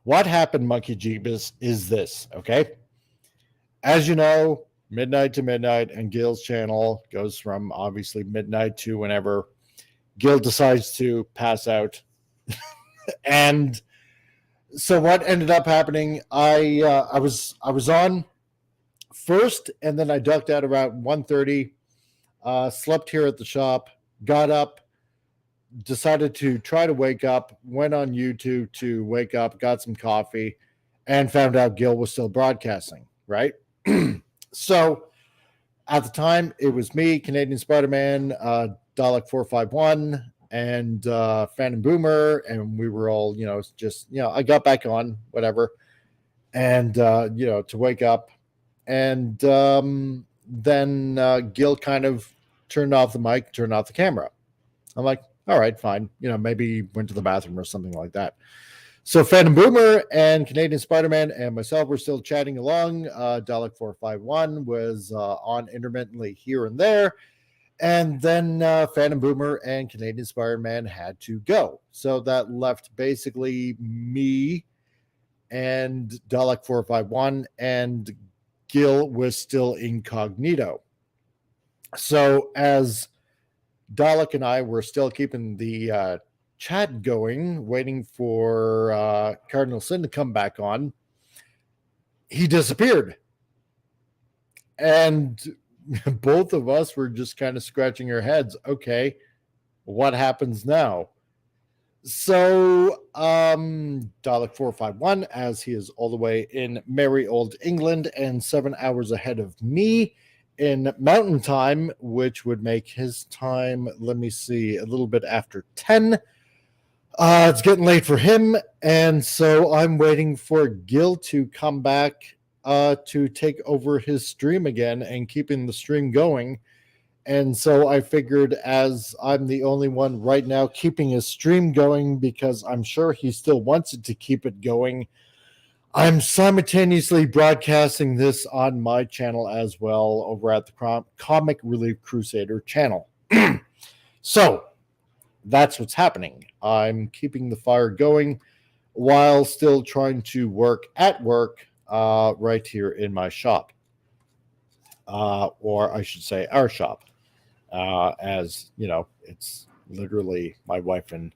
What happened, Monkey Jeebus, is this. Okay, as you know, midnight to midnight, and Gil's channel goes from obviously midnight to whenever Gil decides to pass out. And so what ended up happening, I was on first, and then I ducked out around 1:30, slept here at the shop, got up, decided to try to wake up, went on YouTube to wake up, got some coffee, and found out Gil was still broadcasting, right? So at the time, it was me, Canadian Spider-Man, Dalek 451, and Phantom Boomer, and we were all, just, I got back on, whatever, and, to wake up. And then Gil kind of turned off the mic, turned off the camera. I'm like, all right, fine. Maybe went to the bathroom or something like that. So Phantom Boomer and Canadian Spider-Man and myself were still chatting along. Dalek 451 was on intermittently here and there. And then Phantom Boomer and Canadian Spider-Man had to go. So that left basically me and Dalek 451, and Gil was still incognito. So as Dalek and I were still keeping the chat going, waiting for Cardinal Sin to come back on, he disappeared. And both of us were just kind of scratching our heads. Okay, what happens now? So Dalek 451, as he is all the way in merry old England and 7 hours ahead of me in mountain time, which would make his time, let me see, a little bit after 10. It's getting late for him, and so I'm waiting for Gil to come back to take over his stream again and keeping the stream going. And so I figured, as I'm the only one right now keeping his stream going, because I'm sure he still wants it to keep it going, I'm simultaneously broadcasting this on my channel as well, over at the Comic Relief Crusader channel. So that's what's happening. I'm keeping the fire going while still trying to work at work right here in my shop. Or I should say our shop. As it's literally my wife and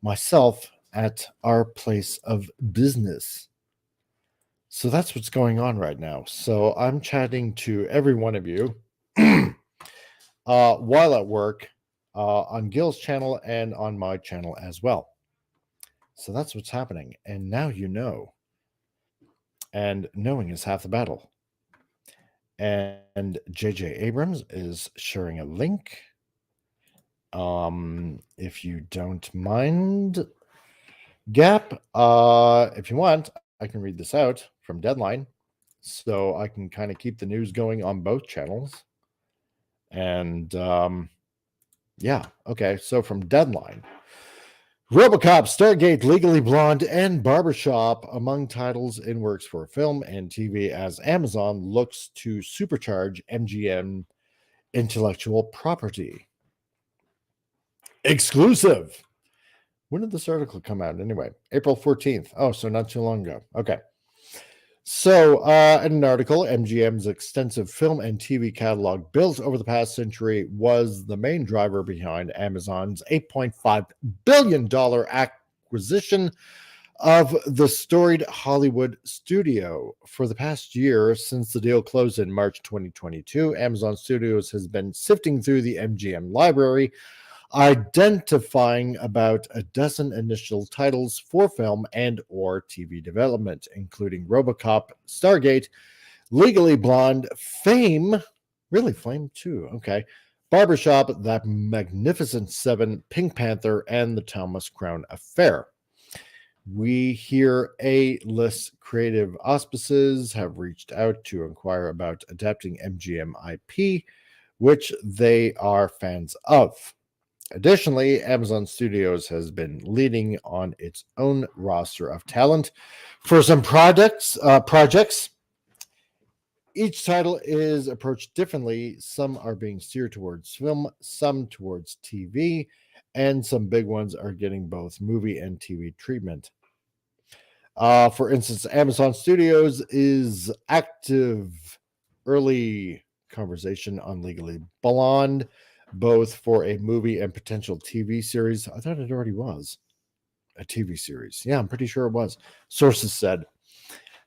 myself at our place of business. So that's what's going on right now. So I'm chatting to every one of you while at work on Gil's channel and on my channel as well. So that's what's happening. And now you know. And knowing is half the battle. And JJ Abrams is sharing a link. If you don't mind, Gap, if you want, I can read this out from Deadline, so I can kind of keep the news going on both channels. And yeah, okay. So from Deadline, RoboCop, Stargate, Legally Blonde, and Barbershop among titles in works for film and TV as Amazon looks to supercharge MGM intellectual property. Exclusive. When did this article come out anyway? April 14th. Oh, so not too long ago. Okay. So, in an article, MGM's extensive film and TV catalog built over the past century was the main driver behind Amazon's $8.5 billion acquisition of the storied Hollywood studio. For the past year, since the deal closed in March 2022, Amazon Studios has been sifting through the MGM library, identifying about a dozen initial titles for film and or TV development, including RoboCop, Stargate, Legally Blonde, Fame, really Flame too, okay, Barbershop, That Magnificent Seven, Pink Panther, and The Thomas Crown Affair. We hear A-list creative auspices have reached out to inquire about adapting MGM IP, which they are fans of. Additionally, Amazon Studios has been leading on its own roster of talent for some projects. Each title is approached differently. Some are being steered towards film, some towards TV, and some big ones are getting both movie and TV treatment. For instance, Amazon Studios is active early conversation on Legally Blonde, both for a movie and potential TV series. I thought it already was a TV series. Yeah, I'm pretty sure it was. Sources said.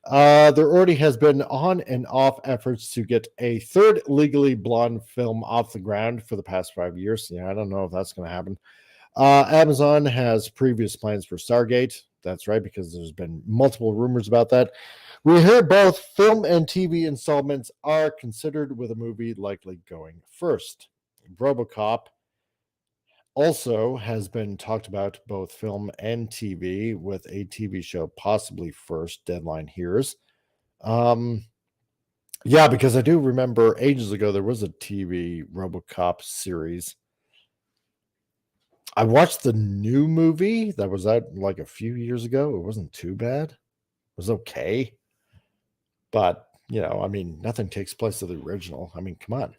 There already has been on and off efforts to get a third Legally Blonde film off the ground for the past 5 years. Yeah, I don't know if that's going to happen. Amazon has previous plans for Stargate. That's right, because there's been multiple rumors about that. We hear both film and TV installments are considered, with a movie likely going first. RoboCop also has been talked about both film and TV, with a TV show possibly first. Deadline hears. Yeah, because I do remember ages ago there was a TV RoboCop series. I watched the new movie that was out like a few years ago. It wasn't too bad. It was okay. But, I mean, nothing takes place of the original. I mean, come on.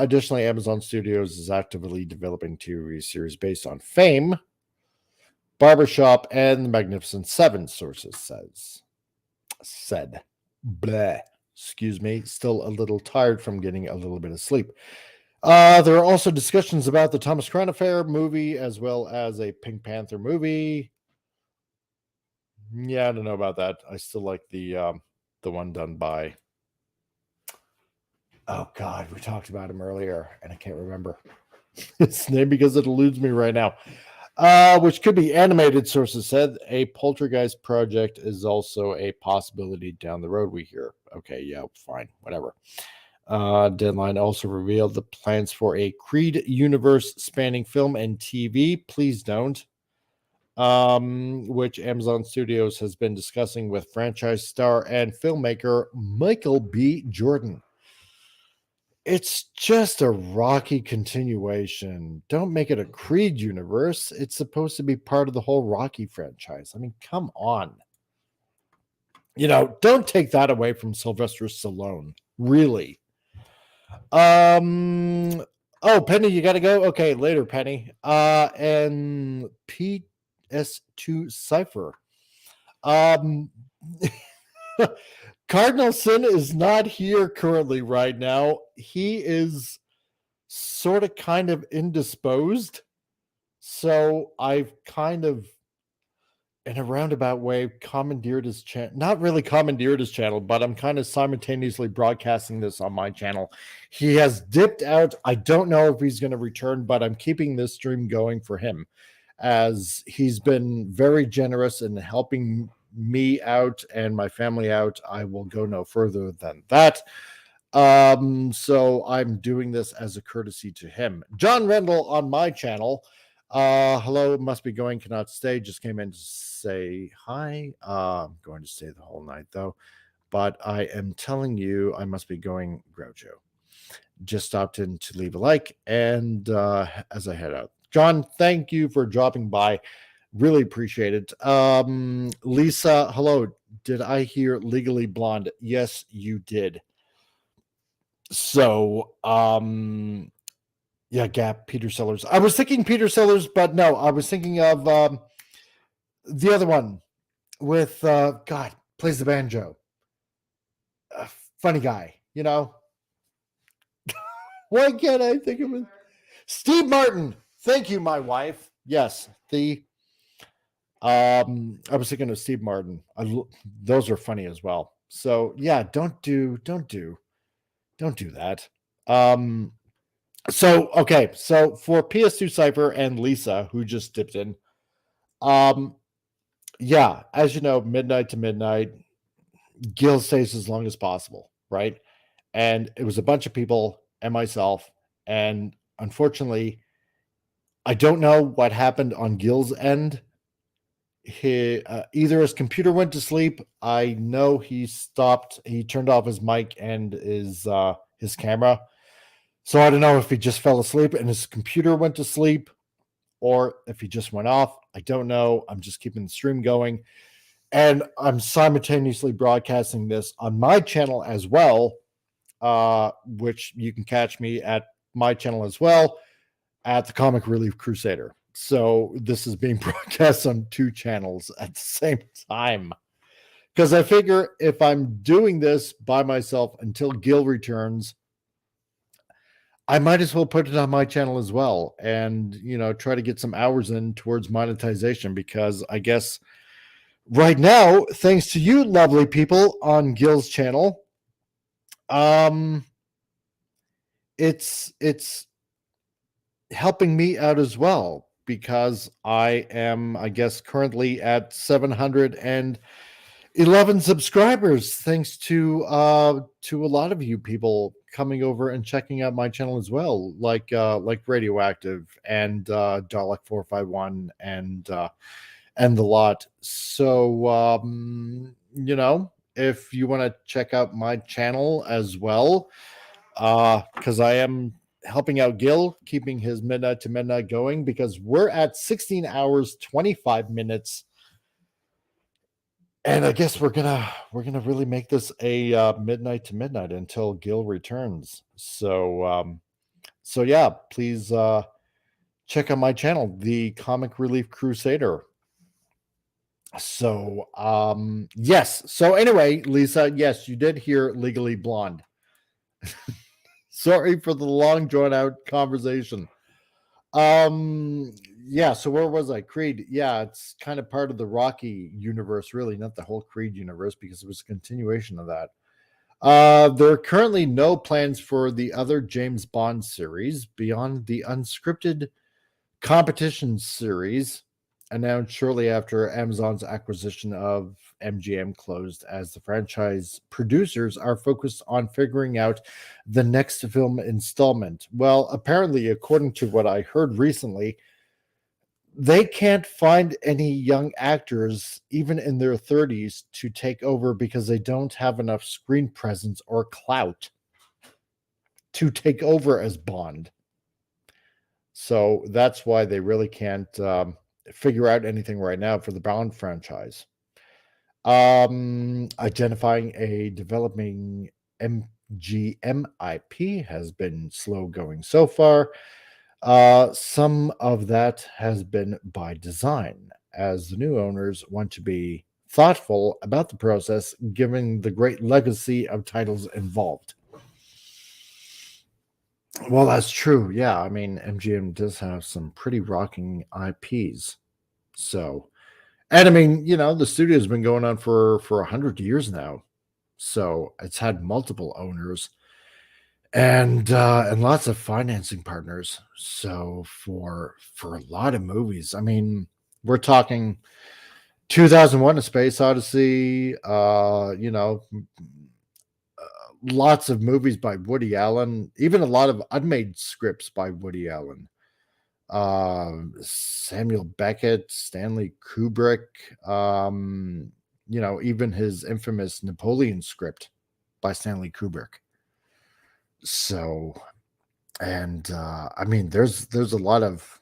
Additionally, Amazon Studios is actively developing TV series based on Fame, Barbershop, and The Magnificent Seven, sources said. Bleh. Excuse me. Still a little tired from getting a little bit of sleep. There are also discussions about the Thomas Crown Affair movie, as well as a Pink Panther movie. Yeah, I don't know about that. I still like the one done by. Oh God, we talked about him earlier, and I can't remember his name because it eludes me right now. Which could be animated, sources said. A Poltergeist project is also a possibility down the road, we hear. Okay, yeah, fine, whatever. Deadline also revealed the plans for a Creed universe spanning film and TV. Please don't. Which Amazon Studios has been discussing with franchise star and filmmaker Michael B. Jordan. It's just a Rocky continuation. Don't make it a Creed universe. It's supposed to be part of the whole Rocky franchise. I mean, come on. Don't take that away from Sylvester Stallone. Really. Oh, Penny, you gotta go. Okay, later, Penny. And PS2 Cipher. Cardinal Sin is not here currently right now. He is sort of kind of indisposed. So I've kind of, in a roundabout way, commandeered his channel. Not really commandeered his channel, but I'm kind of simultaneously broadcasting this on my channel. He has dipped out. I don't know if he's going to return, but I'm keeping this stream going for him, as he's been very generous in helping me out and my family out. I will go no further than that. So I'm doing this as a courtesy to him. John Rendell on my channel. Hello, must be going, cannot stay. Just came in to say hi. I'm going to stay the whole night though, but I am telling you, I must be going. Groucho just stopped in to leave a like, and as I head out, John, thank you for dropping by. Really appreciate it. Lisa, hello. Did I hear Legally Blonde? Yes, you did. So, yeah, Gap, Peter Sellers. I was thinking Peter Sellers, but no, I was thinking of the other one with God, plays the banjo. Funny guy, Why can't I think of it? Steve Martin. Thank you, my wife. Yes, the I was thinking of Steve Martin. Those are funny as well. So yeah, don't do that. Um, so okay, so for PS2 Cypher and Lisa, who just dipped in, um, yeah, as you know, midnight to midnight, Gil stays as long as possible, right? And it was a bunch of people and myself, and unfortunately, I don't know what happened on Gil's end. Either his computer went to sleep. I know he stopped. He turned off his mic and his camera. So I don't know if he just fell asleep and his computer went to sleep, or if he just went off. I don't know. I'm just keeping the stream going, and I'm simultaneously broadcasting this on my channel as well, which you can catch me at my channel as well at the Comic Relief Crusader. So this is being broadcast on two channels at the same time. Because I figure if I'm doing this by myself until Gil returns, I might as well put it on my channel as well and, try to get some hours in towards monetization, because I guess right now, thanks to you lovely people on Gil's channel, it's helping me out as well, because I am, I guess, currently at 711 subscribers, thanks to a lot of you people coming over and checking out my channel as well, like Radioactive and Dalek 451 and the lot. So if you want to check out my channel as well, because I am helping out Gil, keeping his midnight to midnight going, because we're at 16 hours 25 minutes, and I guess we're gonna really make this a midnight to midnight until Gil returns. So yeah, please check out my channel, the Comic Relief Crusader. So yes, so anyway, Lisa, yes, you did hear Legally Blonde. Sorry for the long drawn out conversation. Um, yeah, so where was I? Creed. Yeah, it's kind of part of the Rocky universe, really, not the whole Creed universe, because it was a continuation of that. There are currently no plans for the other James Bond series beyond the unscripted competition series announced shortly after Amazon's acquisition of MGM closed, as the franchise producers are focused on figuring out the next film installment. Well, apparently, according to what I heard recently, they can't find any young actors, even in their 30s, to take over, because they don't have enough screen presence or clout to take over as Bond. So that's why they really can't figure out anything right now for the Bond franchise. Identifying a developing MGM IP has been slow going so far. Some of that has been by design, as the new owners want to be thoughtful about the process, given the great legacy of titles involved. Well, that's true. Yeah, I mean, MGM does have some pretty rocking IPs. So, and I mean, the studio's been going on for 100 years now. So it's had multiple owners and lots of financing partners. So for a lot of movies, I mean, we're talking 2001: A Space Odyssey. Lots of movies by Woody Allen, even a lot of unmade scripts by Woody Allen. Samuel Beckett, Stanley Kubrick, even his infamous Napoleon script by Stanley Kubrick. So, and I mean, there's a lot of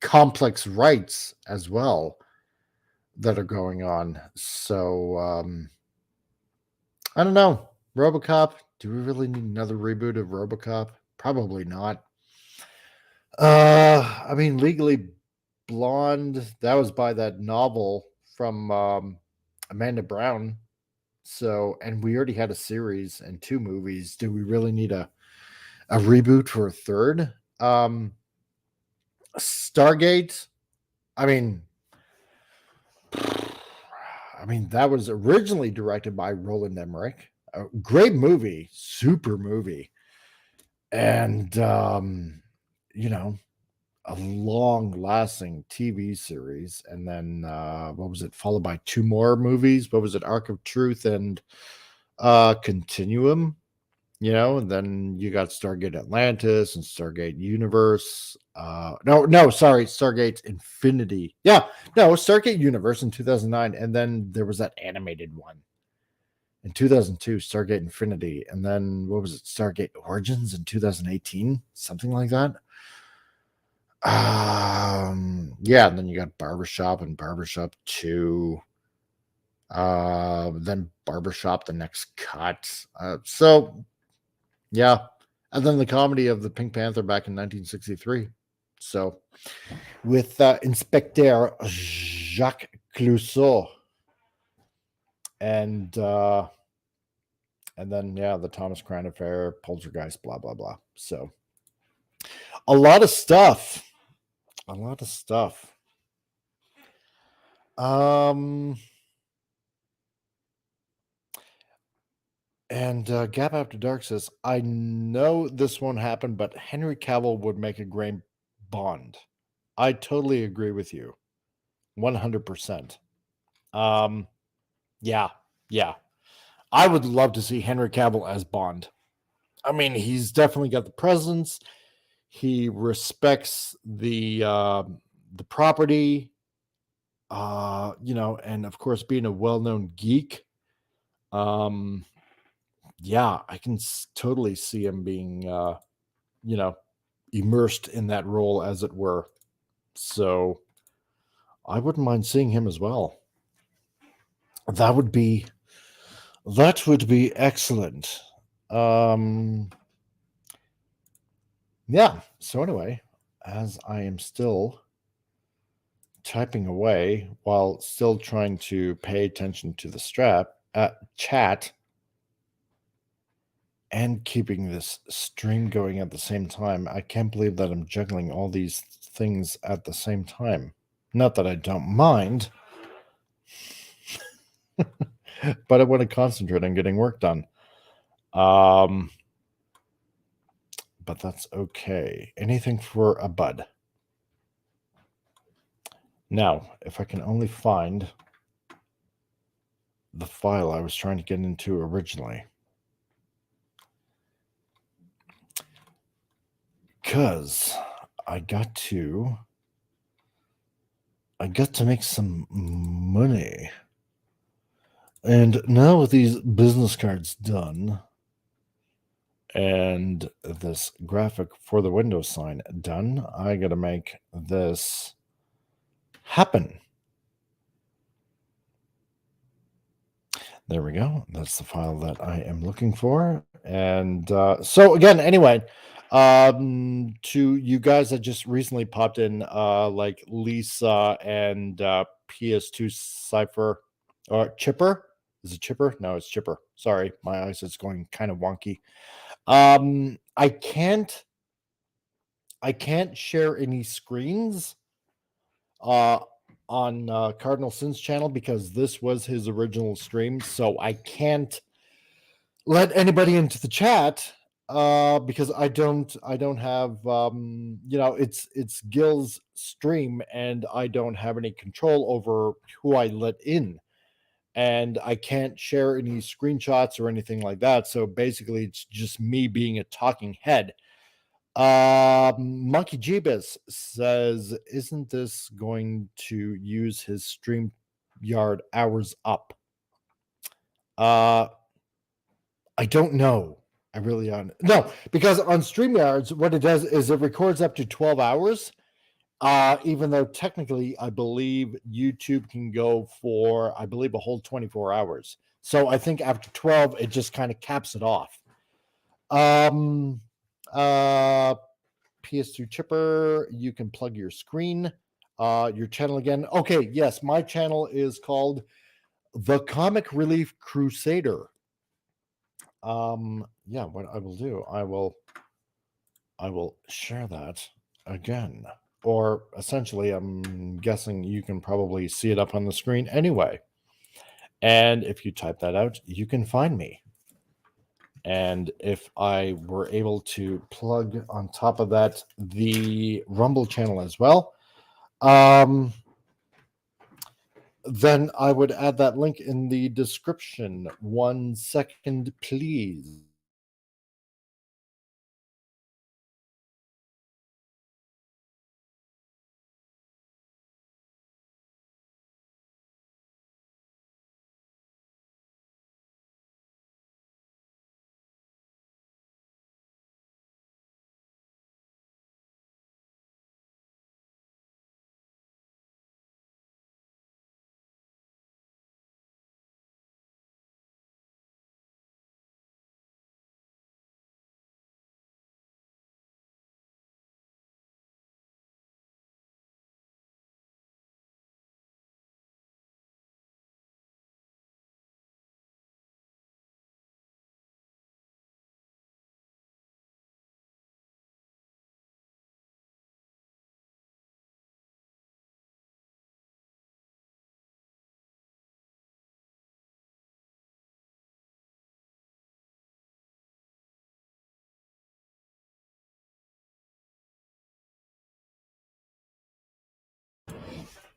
complex rights as well that are going on. So, I don't know. RoboCop. Do we really need another reboot of RoboCop? Probably not. I mean, Legally Blonde, that was by that novel from Amanda Brown. So, and we already had a series and two movies. Do we really need a reboot for a third? Stargate. I mean, I mean, that was originally directed by Roland Emmerich. A great movie, super movie. And, you know, a long-lasting TV series. And then, what was it? Followed by two more movies. What was it? Arc of Truth and Continuum. And then you got Stargate Atlantis and Stargate Universe. No, sorry, Stargate Infinity. Yeah, no, Stargate Universe in 2009, and then there was that animated one in 2002, Stargate Infinity, and then what was it, Stargate Origins in 2018, something like that. Yeah, and then you got Barbershop and Barbershop 2. Then Barbershop, the next cut. So yeah. And then the comedy of the Pink Panther back in 1963. So with Inspector Jacques Clouseau. And then the Thomas Crown Affair, Poltergeist, blah blah blah. So a lot of stuff. A lot of stuff. And Gap After Dark says, I know this won't happen, but Henry Cavill would make a great Bond. I totally agree with you. 100%. Yeah. I would love to see Henry Cavill as Bond. I mean, he's definitely got the presence. He respects the property, and of course, being a well-known geek. Yeah, I can totally see him being, immersed in that role, as it were. So I wouldn't mind seeing him as well. That would be excellent. Yeah. So anyway, as I am still typing away while still trying to pay attention to the chat and keeping this stream going at the same time, I can't believe that I'm juggling all these things at the same time. Not that I don't mind, but I want to concentrate on getting work done. But that's okay. Anything for a bud. Now, if I can only find the file I was trying to get into originally. Because I got to make some money. And now with these business cards done and this graphic for the Windows sign done, I got to make this happen. There we go. That's the file that I am looking for. And so again, anyway, to you guys that just recently popped in, like Lisa and PS2 Cypher or Chipper. Is it Chipper? No, it's Chipper. Sorry, my eyes is going kind of wonky. I can't share any screens on Cardinal Sin's channel because this was his original stream, so I can't let anybody into the chat because I don't have it's Gil's stream and I don't have any control over who I let in, and I can't share any screenshots or anything like that. So basically it's just me being a talking head. Monkey Jeebus says, isn't this going to use his StreamYard hours up? I don't know. I really don't. No, because on StreamYards, what it does is it records up to 12 hours. Even though technically, I believe YouTube can go for, I believe, a whole 24 hours. So I think after 12, it just kind of caps it off. PS2 Chipper, you can plug your screen. Your channel again. Okay, yes, my channel is called The Comic Relief Crusader. Yeah, what I will do, I will share that again. or essentially, I'm guessing you can probably see it up on the screen anyway. And if you type that out, you can find me. And if I were able to plug on top of that the Rumble channel as well, then I would add that link in the description. 1 second, please.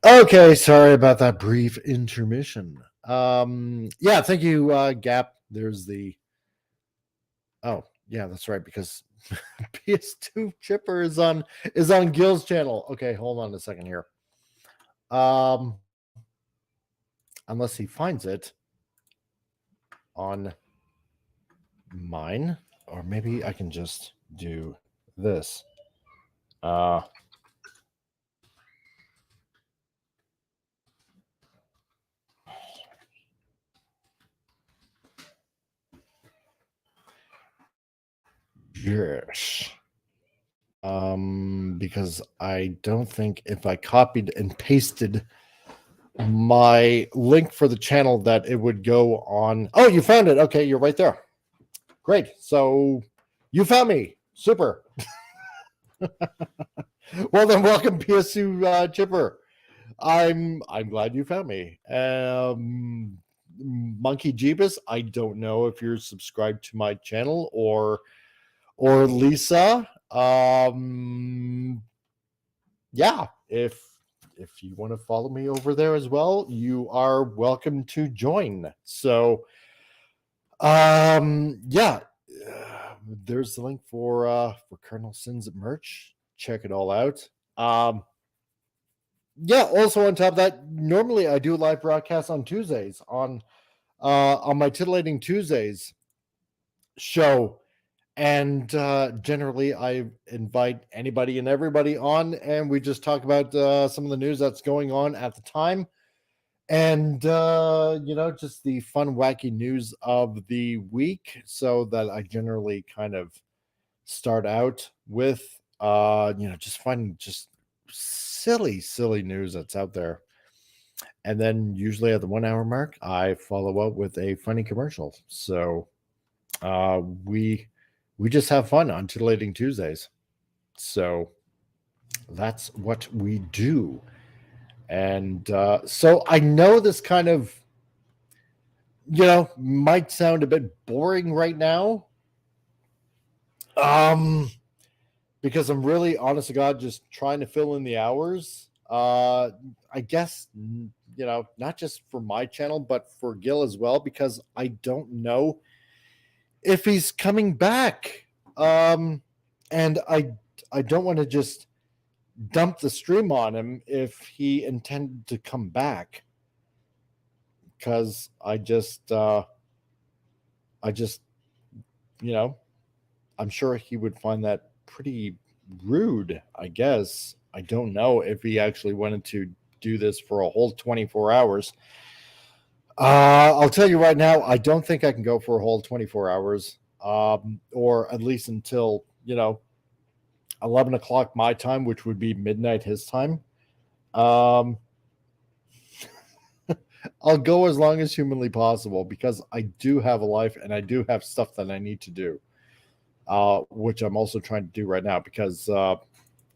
Okay, sorry about that brief intermission. Yeah, thank you, Gap. There's the oh, yeah, that's right, because PS2 Chipper is on Gil's channel. Okay, hold on a second here. Um Unless he finds it on mine, or maybe I can just do this. Uh yes. Because I don't think if I copied and pasted my link for the channel that it would go on. Oh, you found it. Okay, you're right there. Great. So you found me. Super. Well then, welcome PS2 Chipper. I'm glad you found me. Monkey Jeebus, I don't know if you're subscribed to my channel or Lisa. Yeah, if you want to follow me over there as well, you are welcome to join. So yeah, there's the link for Colonel Sin's merch. Check it all out. Yeah, also on top of that, normally I do live broadcasts on Tuesdays on my Titillating Tuesdays show. And generally, I invite anybody and everybody on, and we just talk about some of the news that's going on at the time, and just the fun, wacky news of the week. So that I generally kind of start out with, just finding just silly news that's out there, and then usually at the 1 hour mark, I follow up with a funny commercial. So we just have fun on Titillating Tuesdays. So that's what we do. And so I know this kind of, might sound a bit boring right now. Because I'm really, honest to God, just trying to fill in the hours. I guess, not just for my channel, but for Gil as well, because I don't know if he's coming back. And I don't want to just dump the stream on him if he intended to come back, because I just I'm sure he would find that pretty rude. I guess I don't know if he actually wanted to do this for a whole 24 hours. I'll tell you right now, I don't think I can go for a whole 24 hours, or at least until 11 o'clock my time, which would be midnight his time. I'll go as long as humanly possible, because I do have a life and I do have stuff that I need to do, which I'm also trying to do right now, because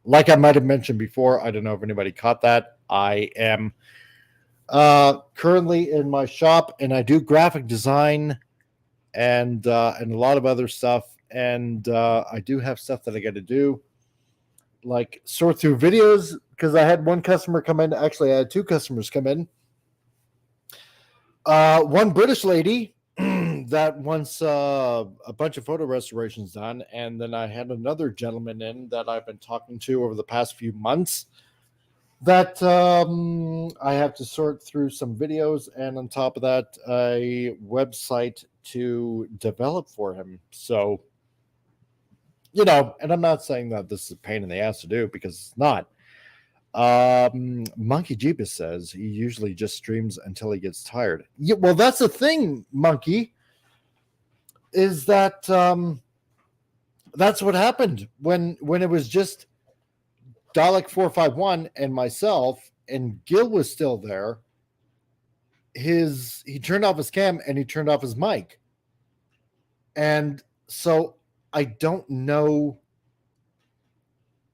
like I might have mentioned before, I don't know if anybody caught that. I am currently in my shop, and I do graphic design and a lot of other stuff. And I do have stuff that I got to do, like sort through videos, because I had one customer come in. Actually, I had two customers come in. One British lady that wants a bunch of photo restorations done, and then I had another gentleman in that I've been talking to over the past few months that I have to sort through some videos, and on top of that, a website to develop for him. So, and I'm not saying that this is a pain in the ass to do, because it's not. Monkey Jeebus says he usually just streams until he gets tired. Yeah, well, that's the thing, Monkey, is that that's what happened when it was just Dalek 451 and myself, and Gil was still there. He turned off his cam and he turned off his mic, and so I don't know.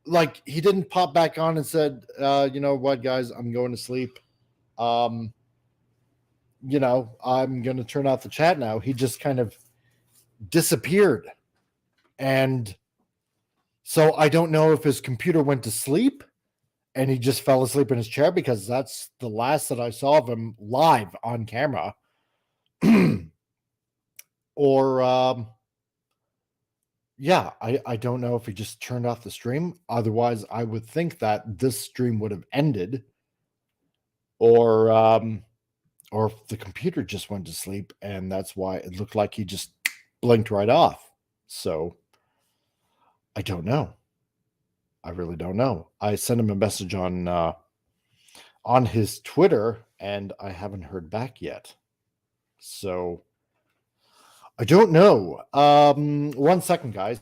Like, he didn't pop back on and said, "You know what, guys, I'm going to sleep. I'm going to turn off the chat now." He just kind of disappeared, and so I don't know if his computer went to sleep and he just fell asleep in his chair, because that's the last that I saw of him live on camera. Or yeah, I don't know if he just turned off the stream. Otherwise, I would think that this stream would have ended, or if the computer just went to sleep, and that's why it looked like he just blinked right off. So I don't know. I really don't know. I sent him a message on his Twitter, and I haven't heard back yet. So I don't know. 1 second, guys.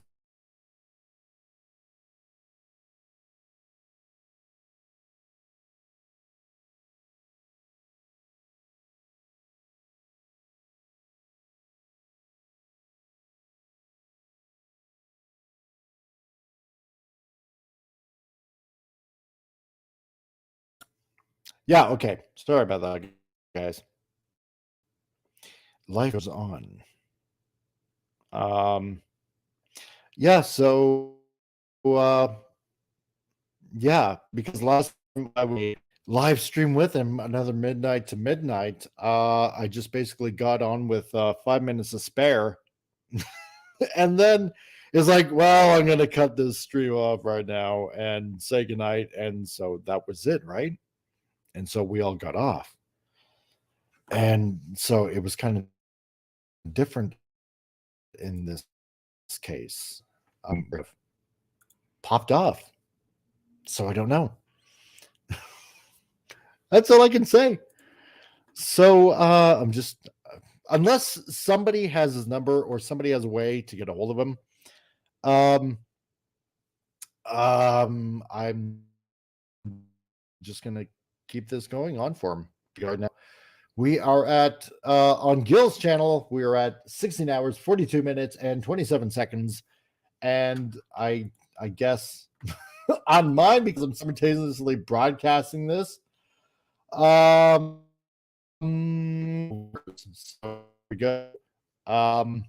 Yeah, okay. Sorry about that, guys. Life goes on. Yeah, so yeah, because last time I would live stream with him another midnight to midnight, I just basically got on with 5 minutes to spare. And then it's like, well, I'm gonna cut this stream off right now and say goodnight. And so that was it, right? And so we all got off. And so it was kind of different in this case. Popped off. So I don't know. That's all I can say. So I'm just, unless somebody has his number or somebody has a way to get a hold of him, I'm just gonna keep this going on for him right now. We are at on Gil's channel, we are at 16 hours, 42 minutes, and 27 seconds. And I guess on mine, because I'm simultaneously broadcasting this. So we go. And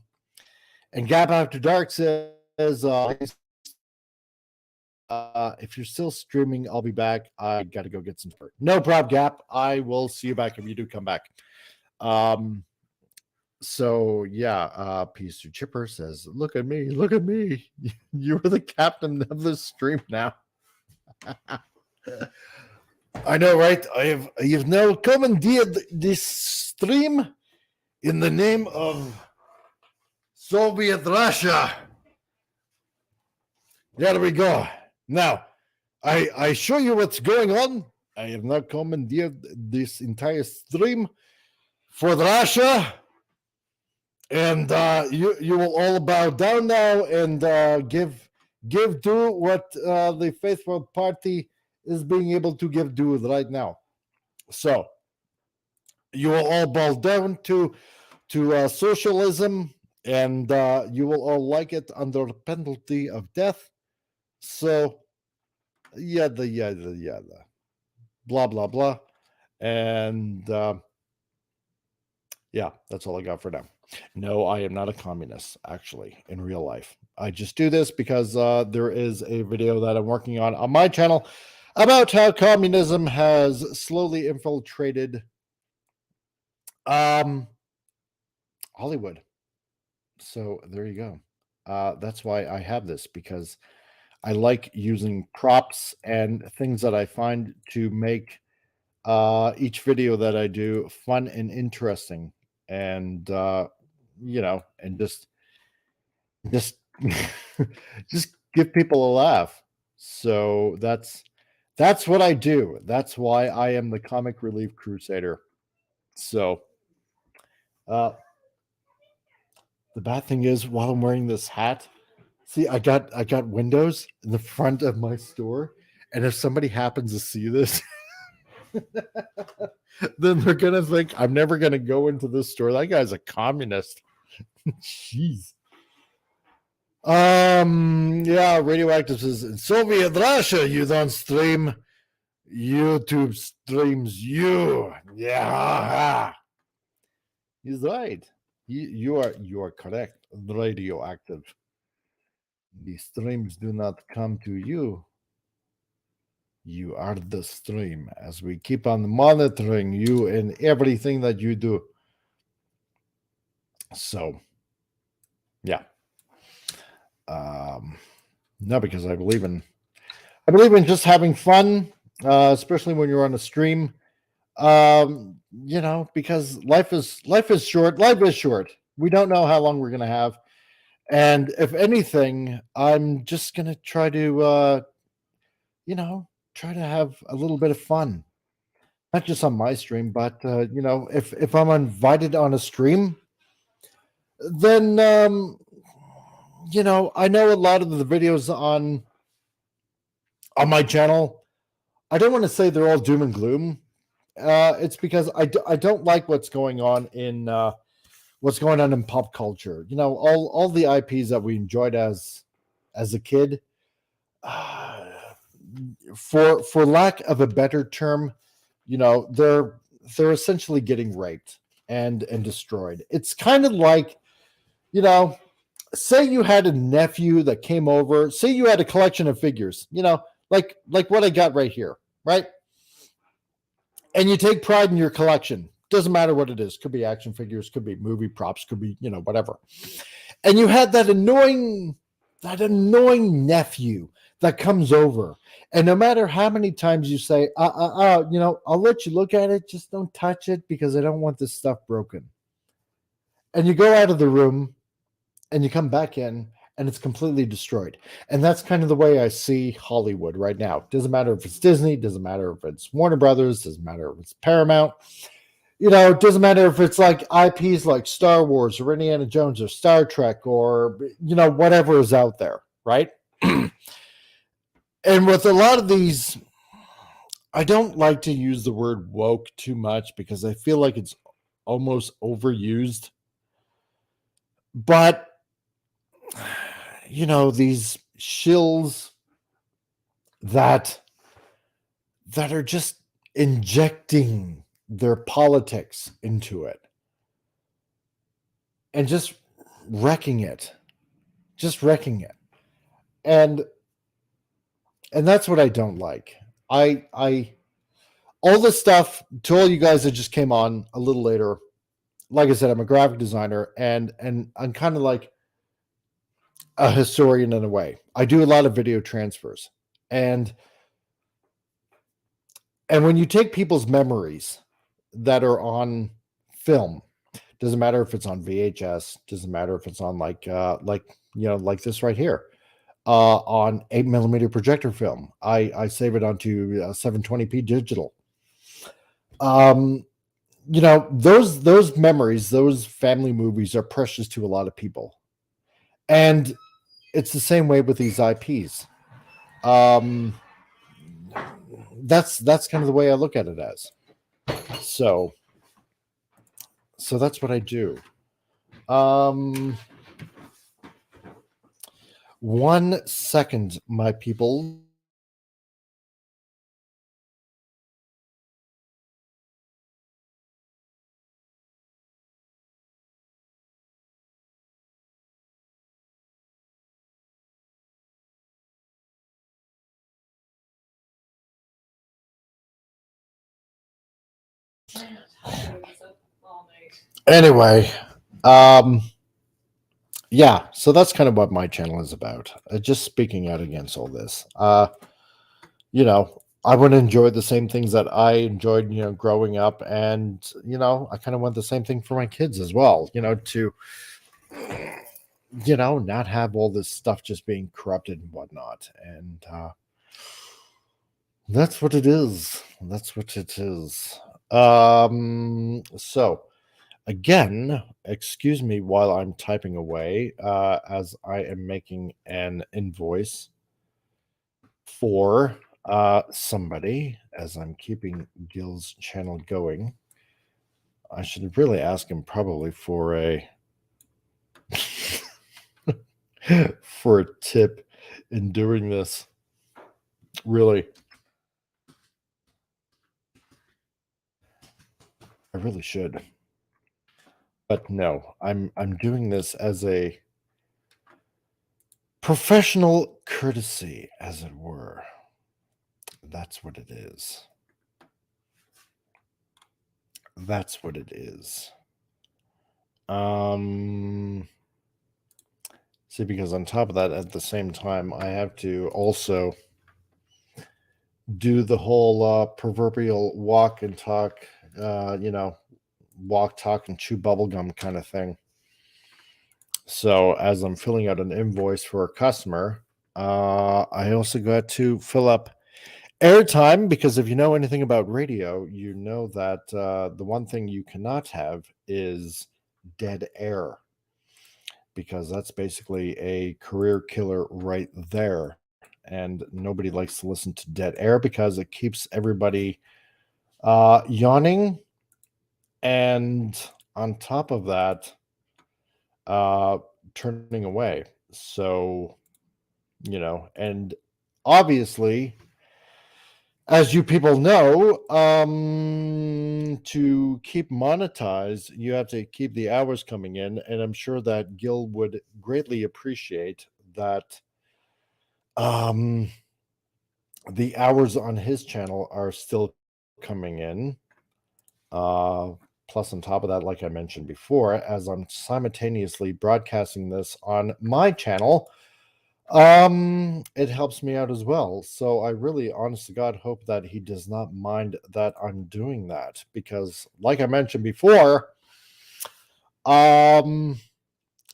Gap After Dark says, if you're still streaming, I'll be back. I got to go get some sport. No problem, Gap. I will see you back if you do come back. So yeah, Peace to Chipper says, look at me. You're the captain of the stream now. I know, right? You've now commandeered this stream in the name of Soviet Russia. There we go. Now, I show you what's going on. I have now commandeered this entire stream for Russia, and you will all bow down now and give due what the faithful party is being able to give due right now. So you will all bow down to socialism, and you will all like it under penalty of death. So the blah blah blah, and yeah, that's all I got for now. No, I am not a communist, actually, in real life. I just do this because there is a video that I'm working on my channel about how communism has slowly infiltrated Hollywood. So there you go. That's why I have this, because I like using props and things that I find to make each video that I do fun and interesting, and and just just give people a laugh. So that's what I do. That's why I am the comic relief crusader. So uh the bad thing is, while I'm wearing this hat, see, I got windows in the front of my store, and if somebody happens to see this, then they're gonna think I'm never gonna go into this store. That guy's a communist. Jeez. Yeah, Radioactive says in Soviet Russia you don't stream. YouTube streams you. Yeah. He's right. You are correct. Radioactive. The streams do not come to you. You are the stream, as we keep on monitoring you in everything that you do. So, yeah. No, because I believe in just having fun, especially when you're on a stream. Because life is short. Life is short. We don't know how long we're gonna have, and if anything, I'm just gonna try to try to have a little bit of fun, not just on my stream, but if I'm invited on a stream, then I know a lot of the videos on my channel. I don't want to say they're all doom and gloom. It's because I don't like what's going on in pop culture. All the IPs that we enjoyed as a kid. Uh, for lack of a better term, they're essentially getting raped and destroyed. It's kind of like, say you had a nephew that came over, say you had a collection of figures, like what I got right here, right? And you take pride in your collection. Doesn't matter what it is. Could be action figures, could be movie props, could be, whatever. And you had that annoying nephew that comes over. And no matter how many times you say, I'll let you look at it, just don't touch it because I don't want this stuff broken. And you go out of the room and you come back in and it's completely destroyed. And that's kind of the way I see Hollywood right now. Doesn't matter if it's Disney, doesn't matter if it's Warner Brothers, doesn't matter if it's Paramount. It doesn't matter if it's like IPs like Star Wars or Indiana Jones or Star Trek or, whatever is out there, right? And with a lot of these, I don't like to use the word woke too much because I feel like it's almost overused. But, these shills that are just injecting their politics into it and just wrecking it. And that's what I don't like. I all the stuff, to all you guys that just came on a little later, like I said, I'm a graphic designer and I'm kind of like a historian in a way. I do a lot of video transfers. And when you take people's memories that are on film, doesn't matter if it's on VHS, doesn't matter if it's on like this right here, on 8mm projector film. I save it onto 720p digital. Those memories, those family movies are precious to a lot of people. And it's the same way with these IPs. That's kind of the way I look at it as. So that's what I do. 1 second, my people. I was up all night. Anyway, um, yeah, so that's kind of what my channel is about. Just speaking out against all this. I want to enjoy the same things that I enjoyed, growing up, and I kind of want the same thing for my kids as well. To not have all this stuff just being corrupted and whatnot, and that's what it is. That's what it is. So again, excuse me while I'm typing away, as I am making an invoice for somebody, as I'm keeping Gil's channel going. I should really ask him probably for a for a tip in doing this. Really, I really should. But no, I'm doing this as a professional courtesy, as it were. That's what it is. That's what it is. See, because on top of that, at the same time, I have to also do the whole proverbial walk and talk, walk, talk, and chew bubblegum kind of thing. So as I'm filling out an invoice for a customer, I also got to fill up airtime, because if you know anything about radio, you know that the one thing you cannot have is dead air, because that's basically a career killer right there. And nobody likes to listen to dead air because it keeps everybody yawning. And on top of that, uh, turning away. So, and obviously, as you people know, to keep monetized, you have to keep the hours coming in. And I'm sure that Gil would greatly appreciate that um, the hours on his channel are still coming in. Plus, on top of that, like I mentioned before, as I'm simultaneously broadcasting this on my channel, it helps me out as well. So I really, honest to God, hope that he does not mind that I'm doing that, because, like I mentioned before, um,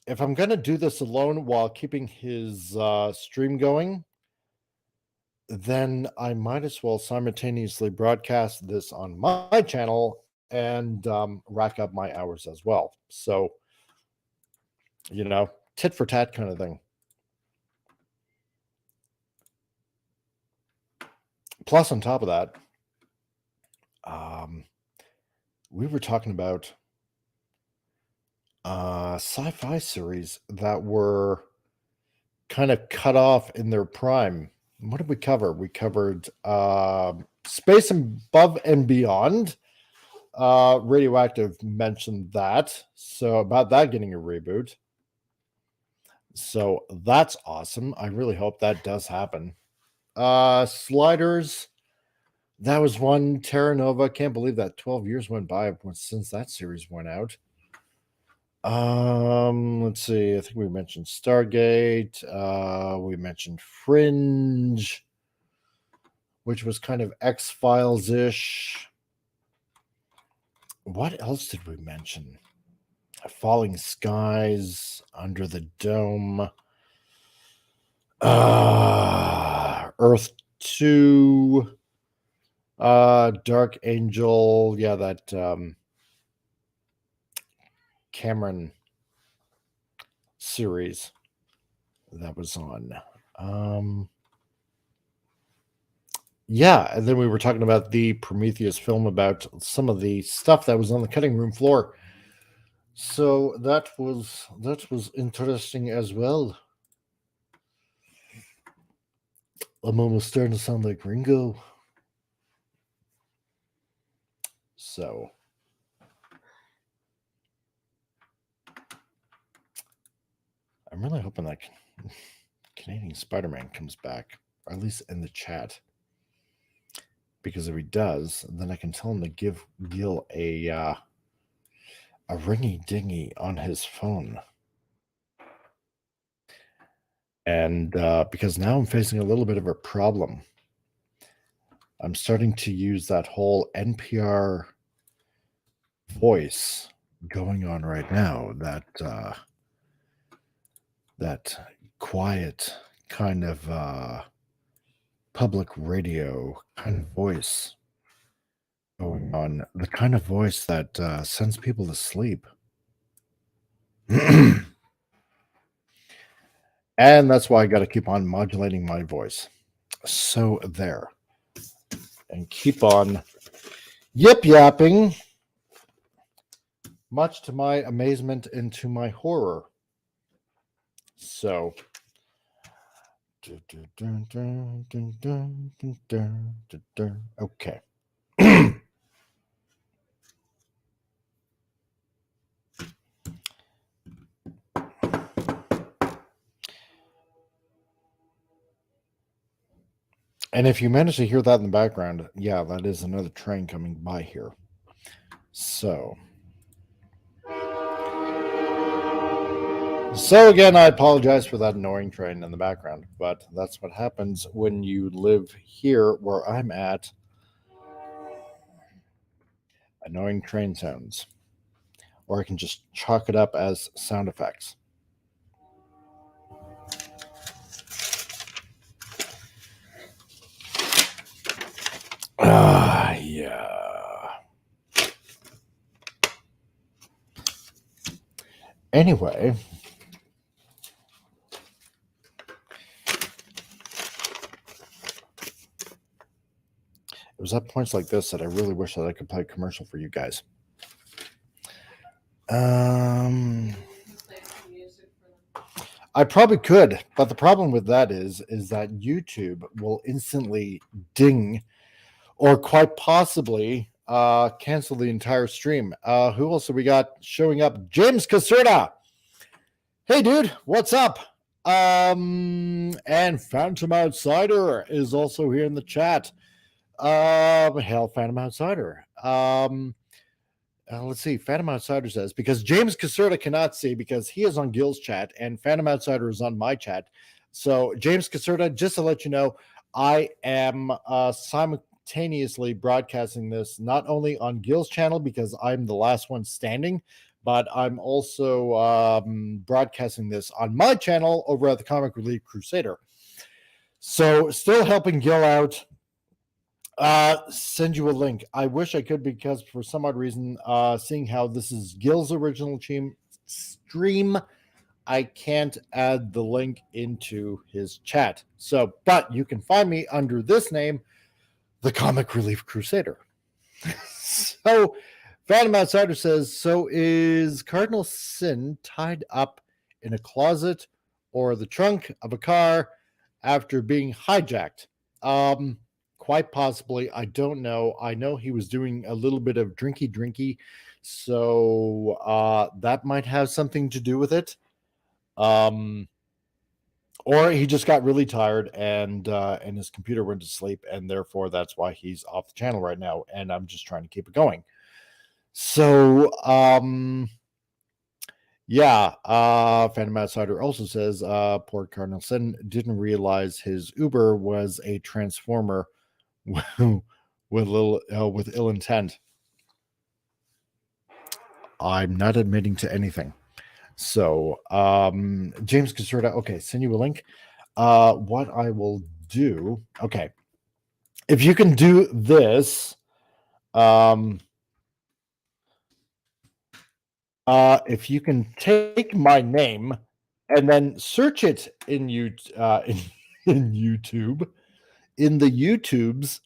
if I'm gonna do this alone while keeping his stream going, then I might as well simultaneously broadcast this on my channel and rack up my hours as well. So, tit for tat kind of thing. Plus, on top of that, we were talking about sci-fi series that were kind of cut off in their prime. What did we cover? We covered Space Above and Beyond. Radioactive mentioned that, so about that getting a reboot. So that's awesome. I really hope that does happen. Sliders, that was one. Terra Nova, can't believe that 12 years went by since that series went out. Let's see. I think we mentioned Stargate. We mentioned Fringe, which was kind of X-Files ish. What else did we mention? Falling Skies, Under the Dome, Earth 2, Dark Angel. Yeah, that Cameron series that was on. Yeah, and then we were talking about the Prometheus film, about some of the stuff that was on the cutting room floor. So that was interesting as well. I'm almost starting to sound like Ringo. So I'm really hoping that Canadian Spider-Man comes back, or at least in the chat. Because if he does, then I can tell him to give Gil a ringy dingy on his phone. And because now I'm facing a little bit of a problem. I'm starting to use that whole NPR voice going on right now. That quiet kind of public radio kind of voice going on. The kind of voice that sends people to sleep. And that's why I got to keep on modulating my voice. So there. And keep on yip yapping, much to my amazement and to my horror. So. Okay. And if you manage to hear that in the background, yeah, that is another train coming by here. So again, I apologize for that annoying train in the background, but that's what happens when you live here where I'm at. Annoying train sounds. Or I can just chalk it up as sound effects. Yeah. Anyway, it was at points like this that I really wish that I could play a commercial for you guys. I probably could, but the problem with that is that YouTube will instantly ding or quite possibly cancel the entire stream. Who else have we got showing up? James Caserta. Hey, dude, what's up? And Phantom Outsider is also here in the chat. Hail, Phantom Outsider. Let's see. Phantom Outsider says, because James Caserta cannot see because he is on Gil's chat and Phantom Outsider is on my chat. So, James Caserta, just to let you know, I am simultaneously broadcasting this not only on Gil's channel because I'm the last one standing, but I'm also broadcasting this on my channel over at the Comic Relief Crusader. So, still helping Gil out. Send you a link. I wish I could because for some odd reason, seeing how this is Gil's original stream, I can't add the link into his chat. So, but you can find me under this name, the Comic Relief Crusader. So, Phantom Outsider says, so is Cardinal Sin tied up in a closet or the trunk of a car after being hijacked? Quite possibly. I don't know. I know he was doing a little bit of drinky, so that might have something to do with it. Or he just got really tired and his computer went to sleep, and therefore that's why he's off the channel right now. And I'm just trying to keep it going. So yeah, Phantom Outsider also says poor Cardinal Sin didn't realize his Uber was a transformer with ill intent. I'm not admitting to anything. So, James Caserta, okay, send you a link. What I will do, okay, if you can do this, if you can take my name and then search it in YouTube, in the YouTubes,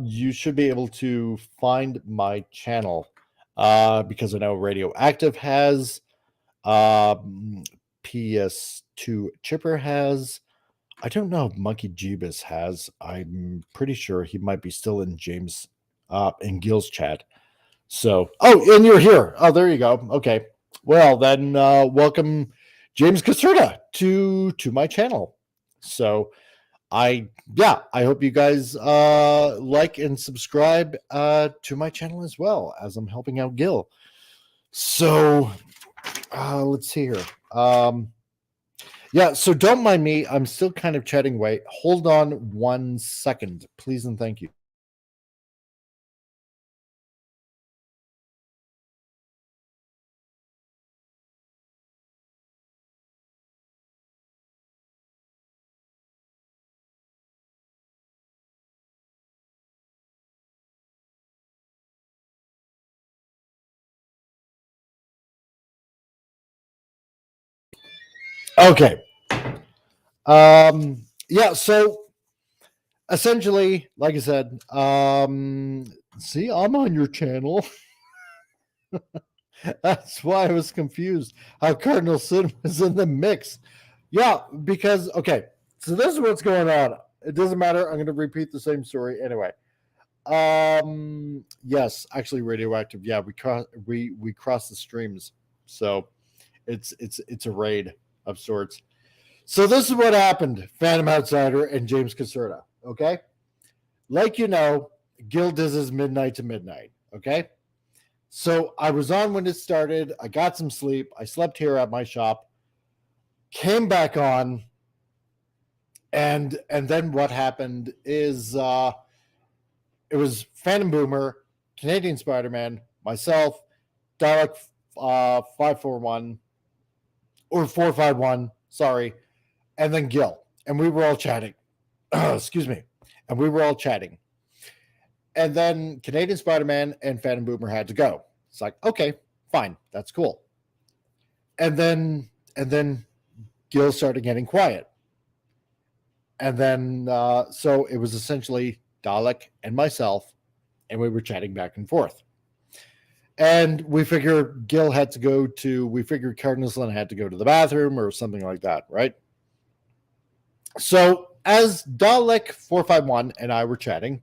you should be able to find my channel, because I know Radioactive has, PS2 Chipper has. I don't know if Monkey Jeebus has. I'm pretty sure he might be still in James, in Gil's chat. So, oh, and you're here. Oh, there you go. Okay. Well, then, welcome James Caserta to my channel. So, I hope you guys like and subscribe to my channel as well, as I'm helping out Gil. So let's see here. Yeah, so don't mind me. I'm still kind of chatting away. Hold on 1 second, please and thank you. Okay. Yeah, so essentially, like I said, see, I'm on your channel. That's why I was confused how Cardinal Sin was in the mix. Yeah, because okay, so this is what's going on. It doesn't matter. I'm going to repeat the same story anyway. Yes, actually, radioactive. Yeah, we crossed the streams, so it's a raid of sorts. So this is what happened, Phantom Outsider and James Caserta. Okay, like you know, Gil does his midnight to midnight. Okay. So I was on when it started. I got some sleep. I slept here at my shop, came back on, and then what happened is it was Phantom Boomer, Canadian Spider-Man, myself, Dalek 541 or 451, sorry, and then Gil. And we were all chatting. Excuse me. And we were all chatting. And then Canadian Spider-Man and Phantom Boomer had to go. It's like, okay, fine, that's cool. And then Gil started getting quiet. And then so it was essentially Dalek and myself, and we were chatting back and forth. And we figured Gil had to go to, we figured Cardinals had to go to the bathroom or something like that, right? So as Dalek 451 and I were chatting,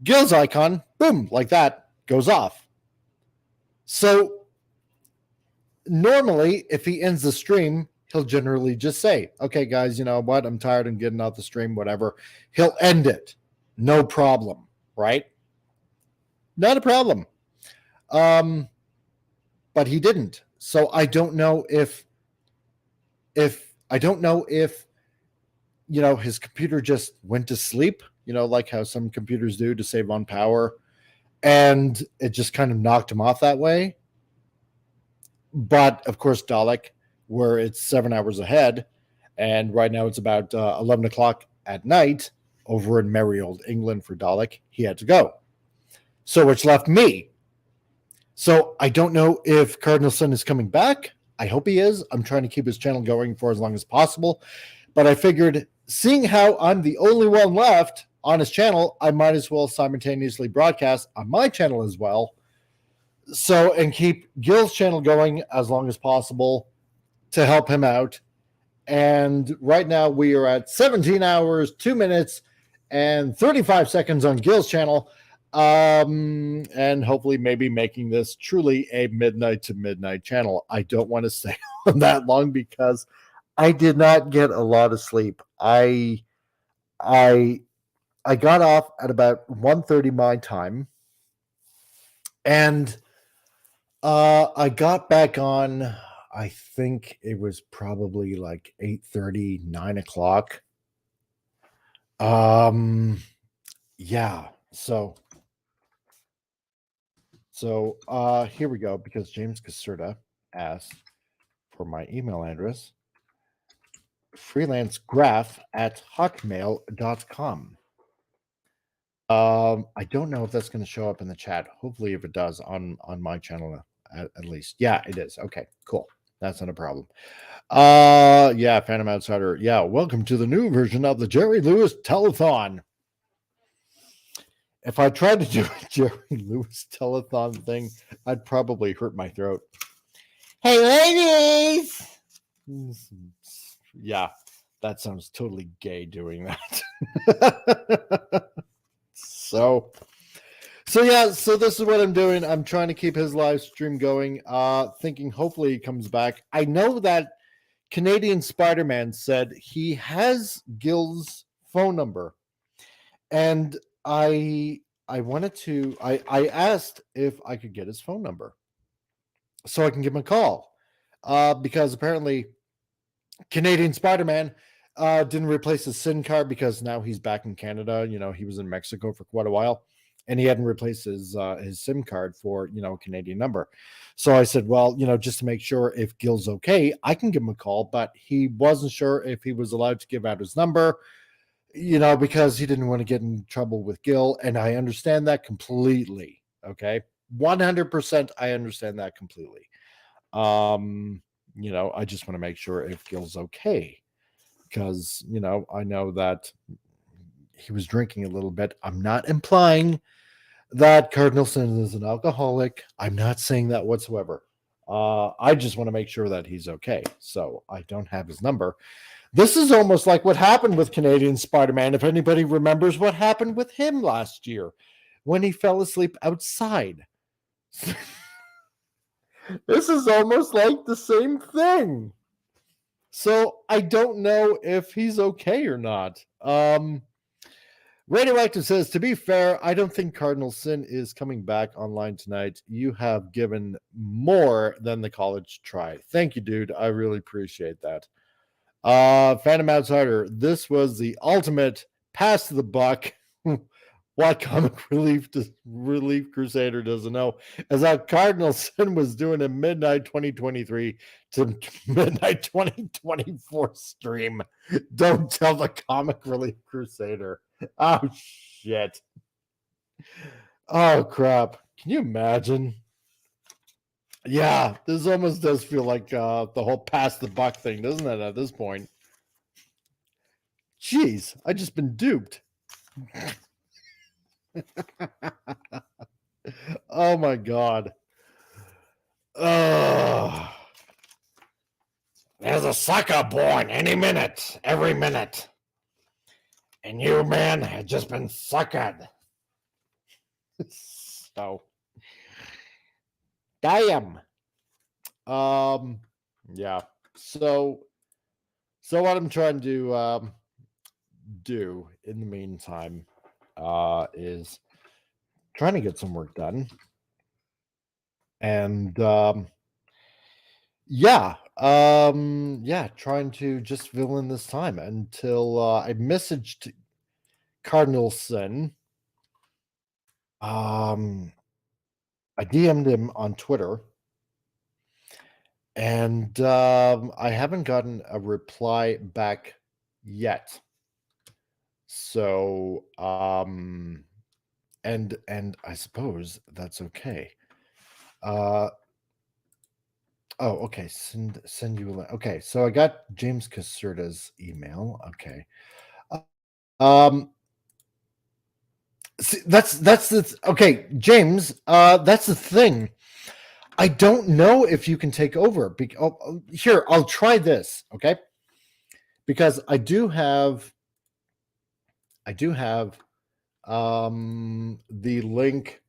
Gil's icon, boom, like that, goes off. So normally, if he ends the stream, he'll generally just say, okay, guys, you know what? I'm tired. I'm getting out the stream, whatever. He'll end it. No problem, right? Not a problem. But he didn't. So I don't know if you know, his computer just went to sleep, you know, like how some computers do to save on power, and it just kind of knocked him off that way. But of course, Dalek, where it's 7 hours ahead, and right now it's about 11 o'clock at night over in merry old England for Dalek, he had to go. So which left me. So I don't know if Cardinal Sun is coming back. I hope he is. I'm trying to keep his channel going for as long as possible. But I figured, seeing how I'm the only one left on his channel, I might as well simultaneously broadcast on my channel as well. So, and keep Gil's channel going as long as possible to help him out. And right now we are at 17 hours, 2 minutes, and 35 seconds on Gil's channel. And hopefully maybe making this truly a midnight to midnight channel. I don't want to stay on that long because I did not get a lot of sleep. I got off at about 1:30 my time, and I got back on, I think it was probably like 8:30, 9 o'clock. Yeah, so here we go, because James Caserta asked for my email address, freelancegraph@hotmail.com. I don't know if that's going to show up in the chat. Hopefully, if it does on my channel, at least. Yeah, it is. Okay, cool. That's not a problem. Yeah, Phantom Outsider. Yeah, welcome to the new version of the Jerry Lewis telethon. If I tried to do a Jerry Lewis telethon thing, I'd probably hurt my throat. Hey, ladies! Yeah, that sounds totally gay doing that. So yeah, so this is what I'm doing. I'm trying to keep his live stream going, thinking hopefully he comes back. I know that Canadian Spider-Man said he has Gil's phone number, and I asked if I could get his phone number so I can give him a call, because apparently Canadian Spider-Man didn't replace his SIM card because now he's back in Canada. He was in Mexico for quite a while, and he hadn't replaced his SIM card for a Canadian number. So I said, well, just to make sure if Gil's okay, I can give him a call, but he wasn't sure if he was allowed to give out his number, because he didn't want to get in trouble with Gil, and I understand that completely. Okay, 100%, I understand that completely. I just want to make sure if Gil's okay, because I know that he was drinking a little bit. I'm not implying that Cardinalson is an alcoholic. I'm not saying that whatsoever. I just want to make sure that he's okay. So I don't have his number. This is almost like what happened with Canadian Spider-Man. If anybody remembers what happened with him last year when he fell asleep outside. This is almost like the same thing. So I don't know if he's okay or not. Radioactive says, to be fair, I don't think Cardinal Sin is coming back online tonight. You have given more than the college try. Thank you, dude. I really appreciate that. Phantom Outsider, this was the ultimate pass to the buck. What Comic Relief Crusader doesn't know is that Cardinal Sin was doing a midnight 2023 to midnight 2024 stream. Don't tell the Comic Relief Crusader. Oh, shit. Oh, crap. Can you imagine? Yeah, this almost does feel like the whole pass the buck thing, doesn't it, at this point? Jeez, I just been duped. Oh my god. There's a sucker born any minute, every minute. And you, man, had just been suckered. So, damn. Yeah. So what I'm trying to do in the meantime is trying to get some work done. And trying to just fill in this time until I messaged Cardinalson. I DM'd him on Twitter, and I haven't gotten a reply back yet. So and I suppose that's okay. Okay. Send you a link. Okay, so I got James Caserta's email. Okay. See, that's the okay, James. That's the thing. I don't know if you can take over. Here, I'll try this. Okay, because I do have the link,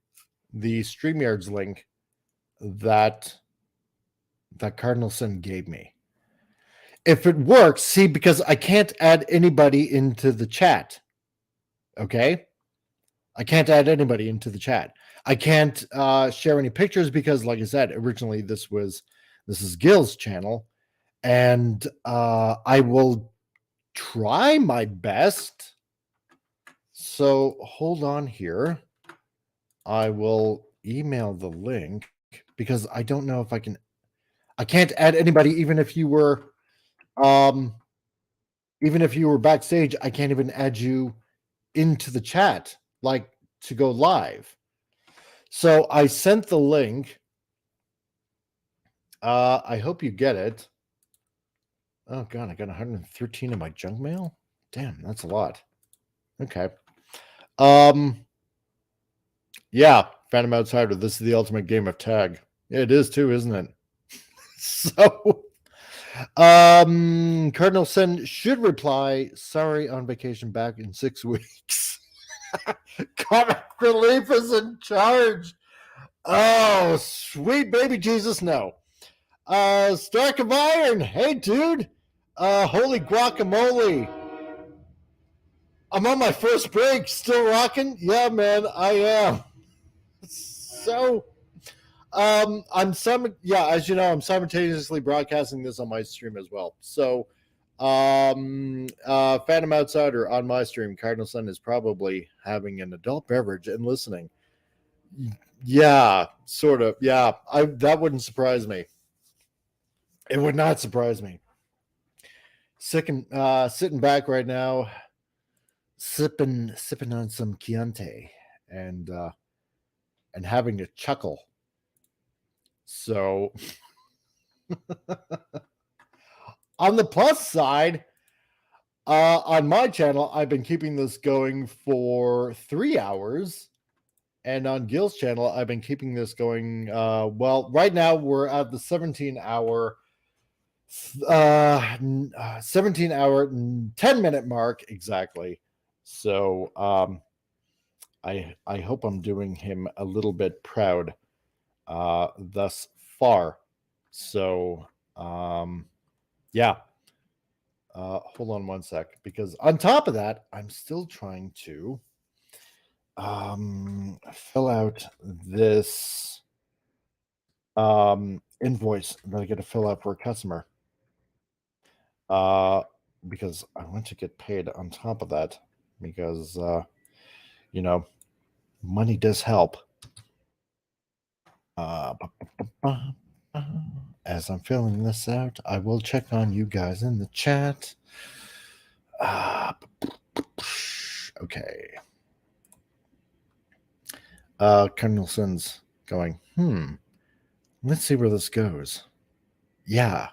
the StreamYard's link that Cardinalson gave me. If it works, see, because I can't add anybody into the chat. Okay, I can't add anybody into the chat. I can't share any pictures because, like I said, originally this is Gil's channel, and I will try my best. So hold on here. I will email the link because I don't know if I can. I can't add anybody, even if you were backstage. I can't even add you into the chat, like to go live. So I sent the link. I hope you get it. Oh god, I got 113 in my junk mail. Damn, that's a lot. Okay. Yeah, Phantom Outsider. This is the ultimate game of tag. Yeah, it is too, isn't it? So Cardinal Sin should reply, sorry, on vacation, back in 6 weeks. Comic Relief is in charge. Oh, sweet baby Jesus, no. Stark of Iron. Hey, dude. Holy guacamole. I'm on my first break. Still rocking? Yeah, man, I am. So, as you know, I'm simultaneously broadcasting this on my stream as well. So, Phantom Outsider on my stream, Cardinal Sun is probably having an adult beverage and listening. Yeah, sort of. Yeah, that wouldn't surprise me. It would not surprise me. Sitting back right now, sipping on some Chianti and having a chuckle. So on the plus side, on my channel, I've been keeping this going for 3 hours. And on Gil's channel, I've been keeping this going. Well, right now we're at the 17-hour 10-minute mark exactly. So I hope I'm doing him a little bit proud thus far. So yeah. Hold on one sec, because on top of that, I'm still trying to fill out this invoice that I got to fill out for a customer. Because I want to get paid on top of that, because money does help. As I'm filling this out, I will check on you guys in the chat. Okay. Cardinal Sun's going, let's see where this goes. Yeah.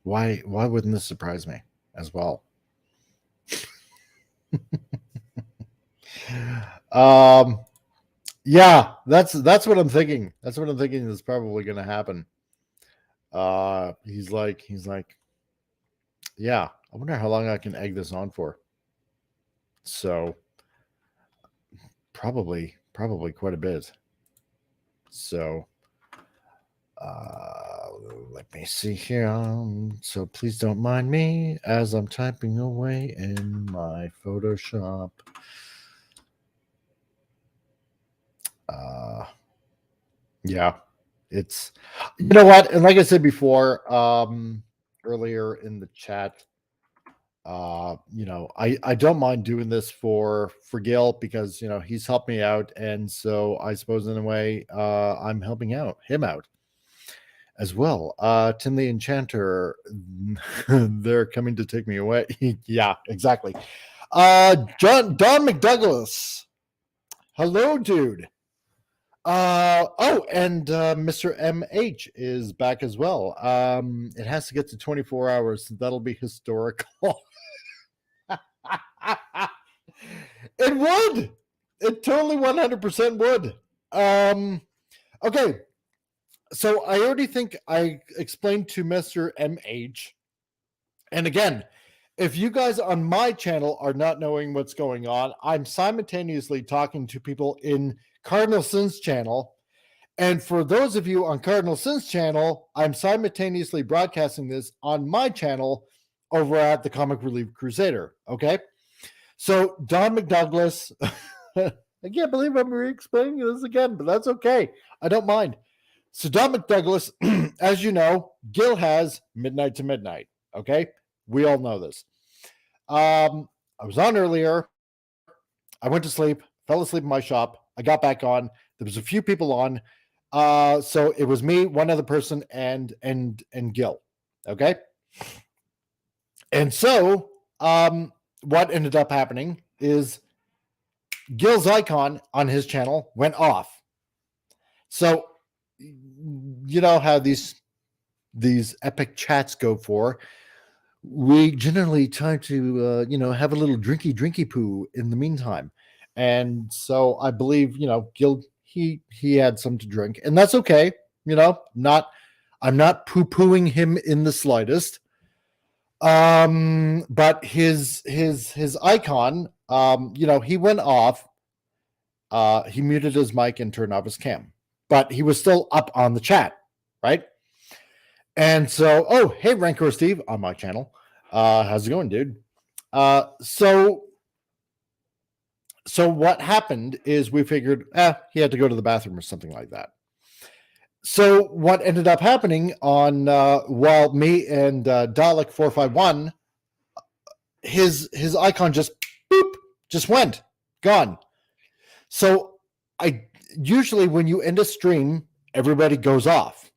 Why wouldn't this surprise me as well? Yeah, that's what I'm thinking. That's what I'm thinking is probably going to happen. He's like, yeah, I wonder how long I can egg this on for. So probably quite a bit. So let me see here. So please don't mind me as I'm typing away in my Photoshop. Yeah, it's, you know what, and like I said before, earlier in the chat, I don't mind doing this for Gil, because he's helped me out, and so I suppose in a way I'm helping him out as well. Tim the Enchanter, they're coming to take me away. Yeah, exactly. Don McDouglas, hello, dude. And Mr. MH is back as well. It has to get to 24 hours. So that'll be historical. It would. It totally 100% would. Okay. So I already think I explained to Mr. MH. And again, if you guys on my channel are not knowing what's going on, I'm simultaneously talking to people in Cardinal Sin's channel. And for those of you on Cardinal Sin's channel, I'm simultaneously broadcasting this on my channel over at the Comic Relief Crusader. Okay. So Don McDouglas, I can't believe I'm re-explaining this again, but that's okay. I don't mind. So Don McDouglas, as you know, Gil has Midnight to Midnight. Okay. We all know this. I was on earlier. I went to sleep, fell asleep in my shop. I got back on. There was a few people on. So it was me, one other person, and Gil. Okay. And so what ended up happening is Gil's icon on his channel went off. So you know how these epic chats go for. We generally try to have a little drinky poo in the meantime. And so I believe, Gil, he had some to drink, and that's okay. I'm not poo-pooing him in the slightest. But his icon, he went off. He muted his mic and turned off his cam, but he was still up on the chat, right? And so, oh, hey, Rancor Steve on my channel. How's it going, dude? So what happened is we figured, he had to go to the bathroom or something like that. So what ended up happening on while me and Dalek 451, his icon just boop, just went gone. So I usually when you end a stream, everybody goes off,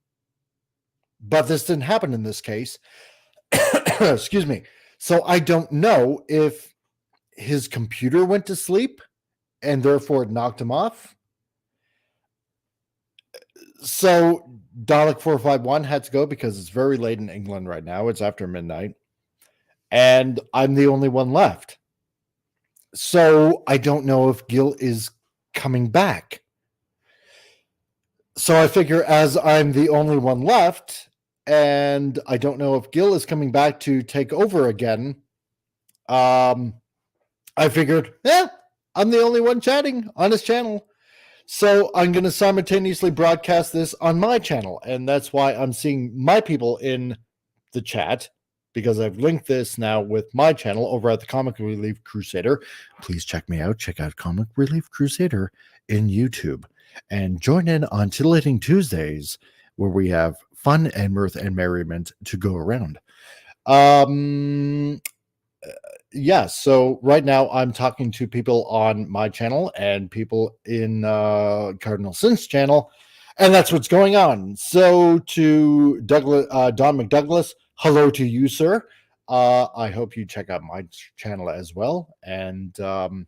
but this didn't happen in this case. Excuse me. So I don't know if his computer went to sleep and therefore it knocked him off. So Dalek 451 had to go because it's very late in England right now. It's after midnight. And I'm the only one left. So I don't know if Gil is coming back. So I figure as I'm the only one left, and I don't know if Gil is coming back to take over again, I figured, I'm the only one chatting on his channel. So I'm going to simultaneously broadcast this on my channel. And that's why I'm seeing my people in the chat, because I've linked this now with my channel over at the Comic Relief Crusader. Please check me out. Check out Comic Relief Crusader in YouTube. And join in on Titillating Tuesdays, where we have fun and mirth and merriment to go around. Yeah, so right now I'm talking to people on my channel and people in Cardinal Sin's channel, and that's what's going on. So to Douglas, Don McDouglas, hello to you, sir. I hope you check out my channel as well. And Phantom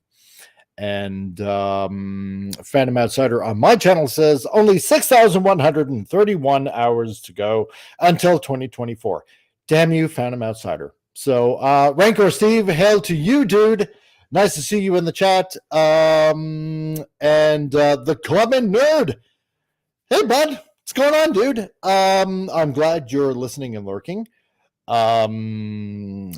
Outsider on my channel says only 6,131 hours to go until 2024. Damn you, Phantom Outsider. So, Rancor Steve, hail to you, dude. Nice to see you in the chat. And the Clubman Nerd. Hey, bud. What's going on, dude? I'm glad you're listening and lurking. James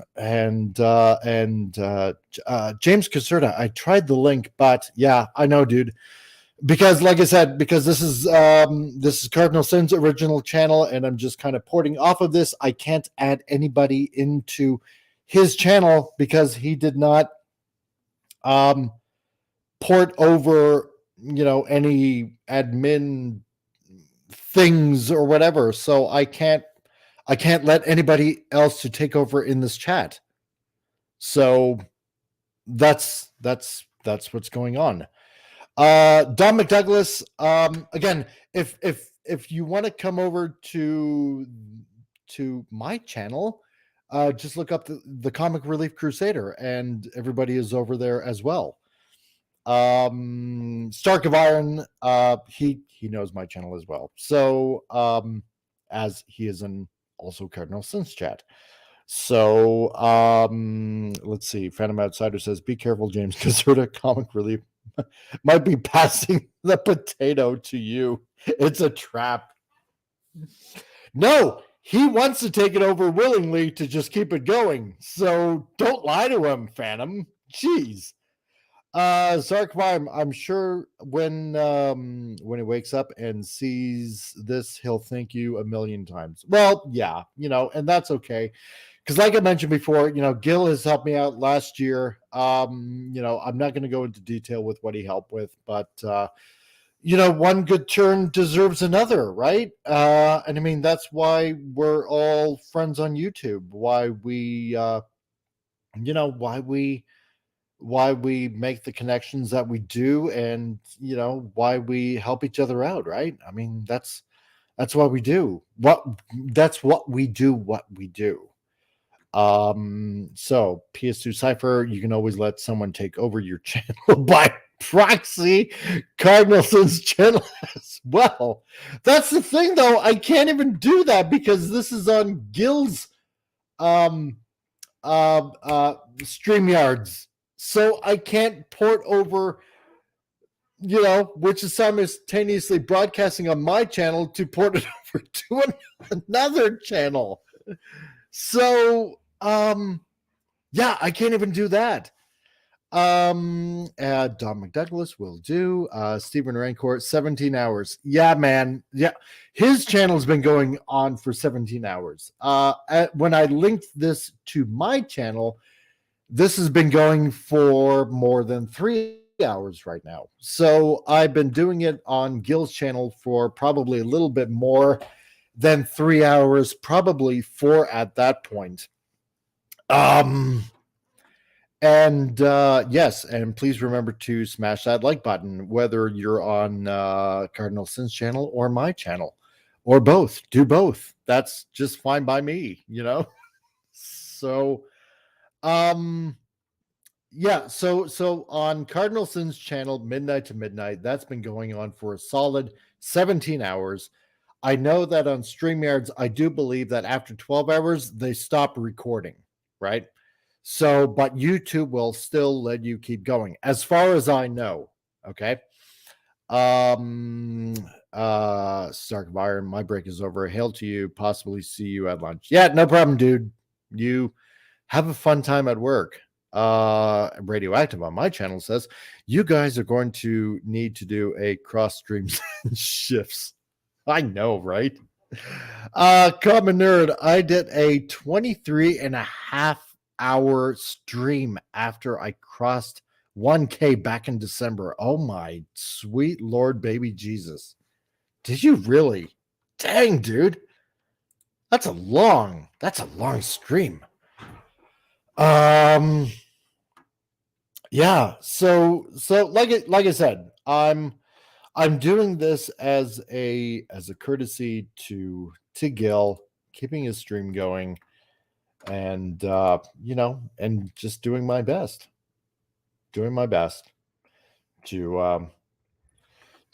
Caserta, I tried the link, but yeah, I know, dude. Because like I said, because this is Cardinal Sin's original channel, and I'm just kind of porting off of this. I can't add anybody into his channel because he did not port over, any admin things or whatever. So I can't let anybody else to take over in this chat. So that's what's going on. Don McDouglas, again, if you want to come over to my channel, just look up the Comic Relief Crusader, and everybody is over there as well. Stark of Iron, he knows my channel as well. So as he is in also Cardinal Sin's chat. So let's see. Phantom Outsider says, be careful, James Caserta. Comic Relief might be passing the potato to you. It's a trap. No, he wants to take it over willingly to just keep it going. So don't lie to him, Phantom. Jeez. Zarkvime, I'm sure when he wakes up and sees this, he'll thank you a million times. Well, yeah, and that's okay. Because like I mentioned before, Gil has helped me out last year. I'm not going to go into detail with what he helped with, but one good turn deserves another, right? And I mean, that's why we're all friends on YouTube. Why we make the connections that we do, and why we help each other out, right? I mean, that's what we do. That's what we do. So PS2 Cypher, you can always let someone take over your channel by proxy. Cardinal Sin's channel as well. That's the thing, though. I can't even do that because this is on Gil's StreamYards. So I can't port over, which is simultaneously broadcasting on my channel to port it over to another channel. So, yeah, I can't even do that. Don McDouglas will do. Stephen Rancourt, 17 hours. Yeah, man. Yeah. His channel's been going on for 17 hours. When I linked this to my channel, this has been going for more than 3 hours right now. So I've been doing it on Gil's channel for probably a little bit more than 3 hours, probably 4 at that point. And yes, and please remember to smash that like button, whether you're on Cardinal Sin's channel or my channel, or both. Do both. That's just fine by me, you know. So, um, yeah. So on Cardinal Sin's channel, Midnight to Midnight, that's been going on for a solid 17 hours. I know that on StreamYards, I do believe that after 12 hours, they stop recording, right? So, but YouTube will still let you keep going, as far as I know. Okay. Stark of Iron, my break is over. Hail to you. Possibly see you at lunch. Yeah, no problem, dude. You have a fun time at work. Radioactive on my channel says you guys are going to need to do a cross streams shifts. I know, right? Common Nerd, I did a 23 and a half hour stream after I crossed 1K back in December. Oh my sweet Lord, baby Jesus. Did you really? Dang, dude. That's a long stream. Yeah, so like I said, I'm doing this as a courtesy to Gil, keeping his stream going, and and just doing my best to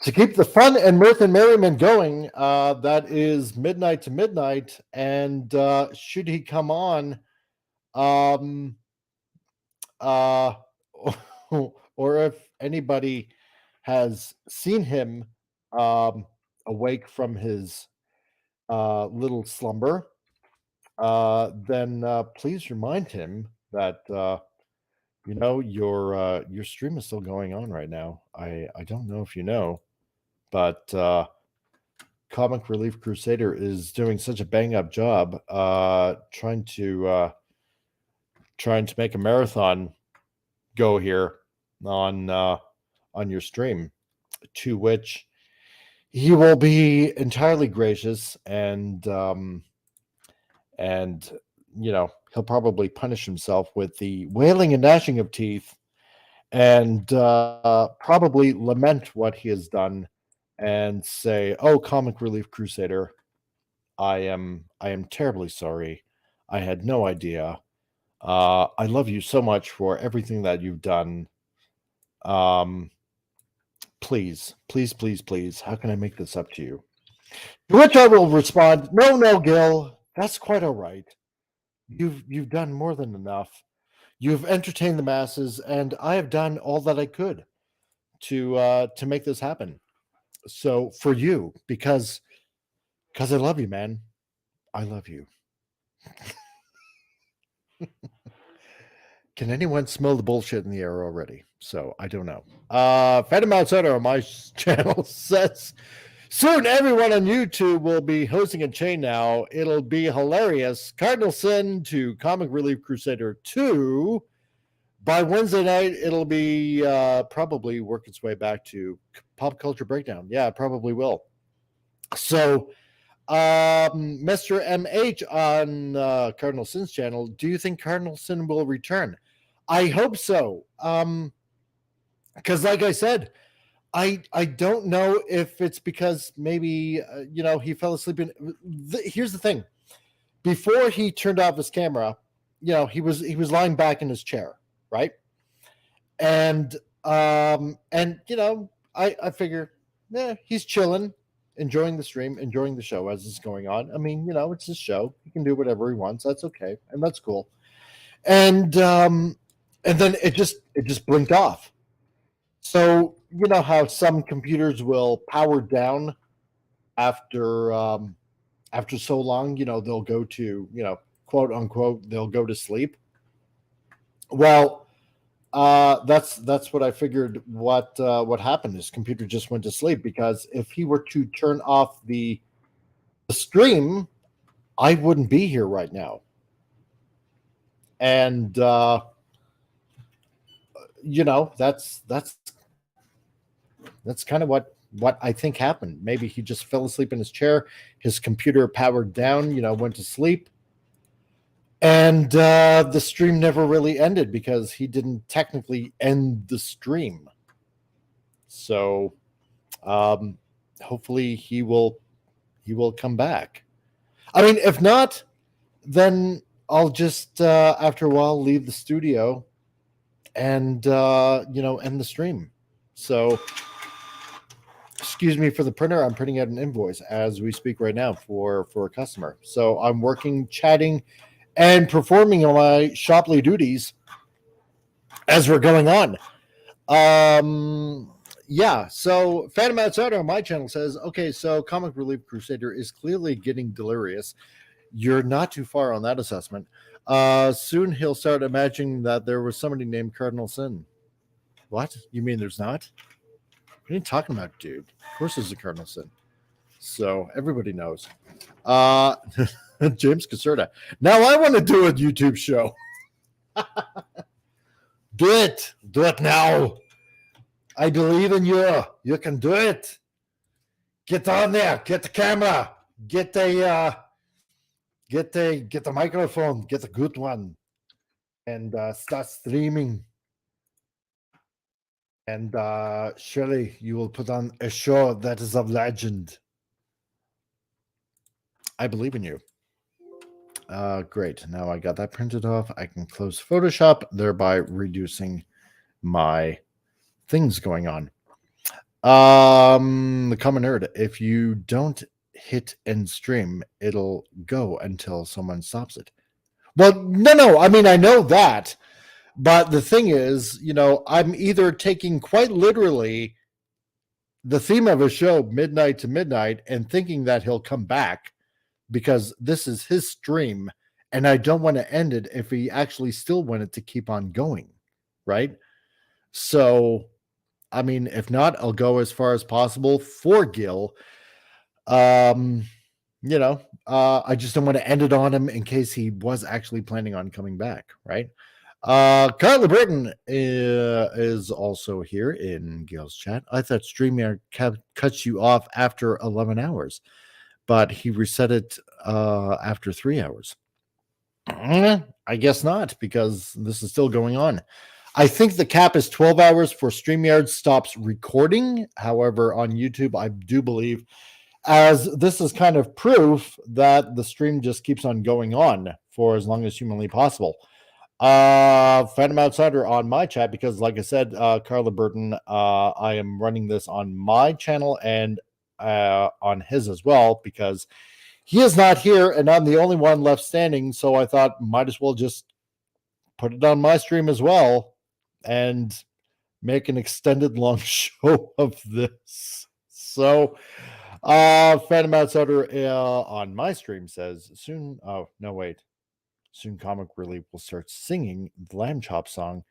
keep the fun and mirth and merriment going. That is Midnight to Midnight, and should he come on, um, uh, or if anybody has seen him um, awake from his little slumber, then please remind him that your stream is still going on right now. I don't know if you know, but Comic Relief Crusader is doing such a bang up job trying to make a marathon go here on your stream, to which he will be entirely gracious, and he'll probably punish himself with the wailing and gnashing of teeth, and probably lament what he has done and say, "Oh, Comic Relief Crusader, I am terribly sorry. I had no idea. I love you so much for everything that you've done. Um, please, please, please, please, how can I make this up to you?" To which I will respond, "No, no, Gil, that's quite all right. You've done more than enough. You've entertained the masses, and I have done all that I could to make this happen. So for you, because I love you, man. I love you." Can anyone smell the bullshit in the air already? So I don't know. Phantom Outsider on my channel says, soon everyone on YouTube will be hosting a chain now. It'll be hilarious. Cardinal Sin to Comic Relief Crusader 2. By Wednesday night, it'll be probably work its way back to Pop Culture Breakdown. Yeah, it probably will. So, Mr. MH on Cardinal Sin's channel, do you think Cardinal Sin will return? I hope so. Because like I said, I don't know if it's because maybe he fell asleep. Here's the thing: before he turned off his camera, he was lying back in his chair, right? And I figure, yeah, he's chilling, enjoying the stream, enjoying the show as it's going on. I mean, it's his show; he can do whatever he wants. That's okay, and that's cool. And then it just blinked off. So you know how some computers will power down after so long, they'll go to, quote unquote, they'll go to sleep. Well, That's what I figured. What happened? His computer just went to sleep because if he were to turn off the stream, I wouldn't be here right now. And that's kind of what I think happened. Maybe he just fell asleep in his chair. His computer powered down. Went to sleep, and the stream never really ended because he didn't technically end the stream. So, hopefully he will come back. I mean, if not, then I'll just after a while leave the studio and end the stream. So excuse me for the printer. I'm printing out an invoice as we speak right now for a customer. So I'm working, chatting, and performing on my Shopley duties as we're going on. Yeah, so Phantom Outsider on my channel says, okay, so Comic Relief Crusader is clearly getting delirious. You're not too far on that assessment. Soon he'll start imagining that there was somebody named Cardinal Sin. What? You mean there's not? What are you talking about, dude? Of course there's a Cardinal Sin. So everybody knows. James Caserta. Now I want to do a YouTube show. Do it. Do it now. I believe in you. You can do it. Get on there. Get the camera. Get the microphone. Get the good one, and start streaming. And surely you will put on a show that is of legend. I believe in you. Great. Now I got that printed off. I can close Photoshop, thereby reducing my things going on. The common nerd, if you don't hit end stream, it'll go until someone stops it. Well, no. I mean, I know that. But the thing is, I'm either taking quite literally the theme of a show, midnight to midnight, and thinking that he'll come back because this is his stream, and I don't want to end it if he actually still wanted to keep on going, right? So, I mean, if not, I'll go as far as possible for Gil. I just don't want to end it on him in case he was actually planning on coming back, right? Carla Burton is also here in Gil's chat. I thought StreamYard cuts you off after 11 hours, but he reset it after 3 hours. I guess not, because this is still going on. I think the cap is 12 hours for StreamYard stops recording. However, on YouTube, I do believe, as this is kind of proof that the stream just keeps on going on for as long as humanly possible. Phantom Outsider on my chat, because like I said, Carla Burton, I am running this on my channel and on his as well, because he is not here and I'm the only one left standing. So I thought might as well just put it on my stream as well and make an extended long show of this. So Phantom Outsider on my stream says soon. Oh, no, wait. Soon Comic Relief will start singing the Lamb Chop song.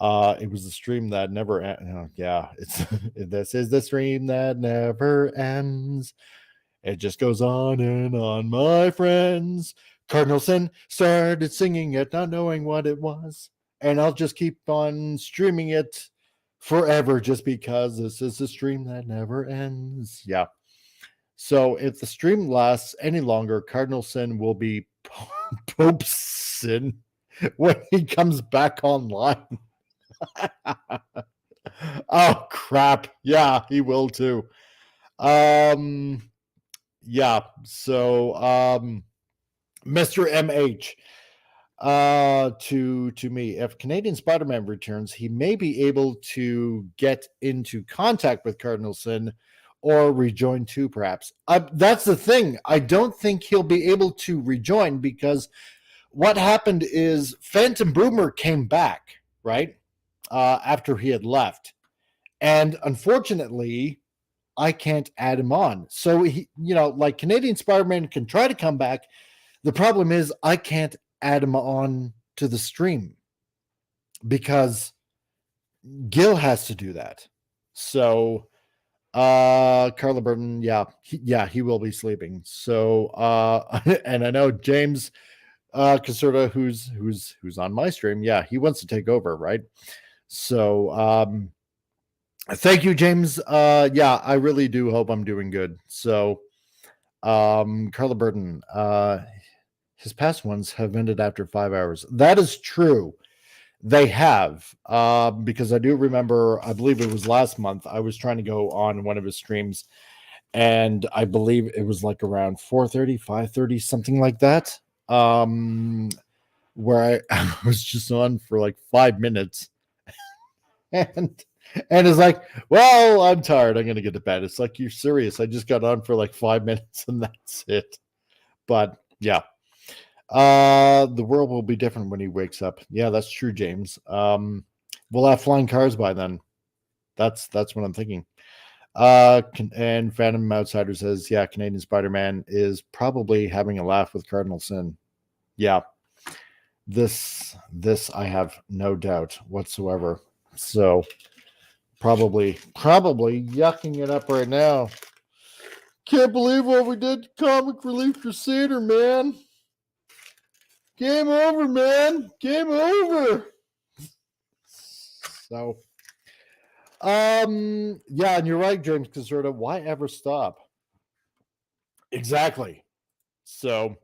It was the stream that never it's this is the stream that never ends. It just goes on and on, my friends. Cardinal Sin started singing it, not knowing what it was. And I'll just keep on streaming it forever just because this is a stream that never ends. Yeah. So if the stream lasts any longer, Cardinal Sin will be Pope Sin when he comes back online. Oh, crap. Yeah, he will too. Yeah, so Mr. MH, to me, if Canadian Spider-Man returns, he may be able to get into contact with Cardinal Sin or rejoin too, perhaps. That's the thing. I don't think he'll be able to rejoin because what happened is Phantom Boomer came back, right? After he had left. And unfortunately, I can't add him on. So, he, like Canadian Spider-Man can try to come back. The problem is I can't add him on to the stream because Gil has to do that. So Carla Burton, he will be sleeping. So and I know James Caserta, who's on my stream, he wants to take over, right? So thank you, James. I really do hope I'm doing good. So Carla Burton, his past ones have ended after 5 hours. That is true. They have, because I do remember, I believe it was last month, I was trying to go on one of his streams, and I believe it was like around 4:30, 5:30, something like that, where I was just on for like 5 minutes, and it's like, well, I'm tired, I'm gonna get to bed. It's like, you're serious? I just got on for like 5 minutes and that's it. But yeah. The world will be different when he wakes up. Yeah, that's true, James. We'll have flying cars by then. That's what I'm thinking. And Phantom Outsider says, yeah, Canadian Spider-Man is probably having a laugh with Cardinal Sin. Yeah. This I have no doubt whatsoever. So probably yucking it up right now. Can't believe what we did to Comic Relief Crusader, man. Game over, man. Game over. So, and you're right, James Caserta. Why ever stop? Exactly. So,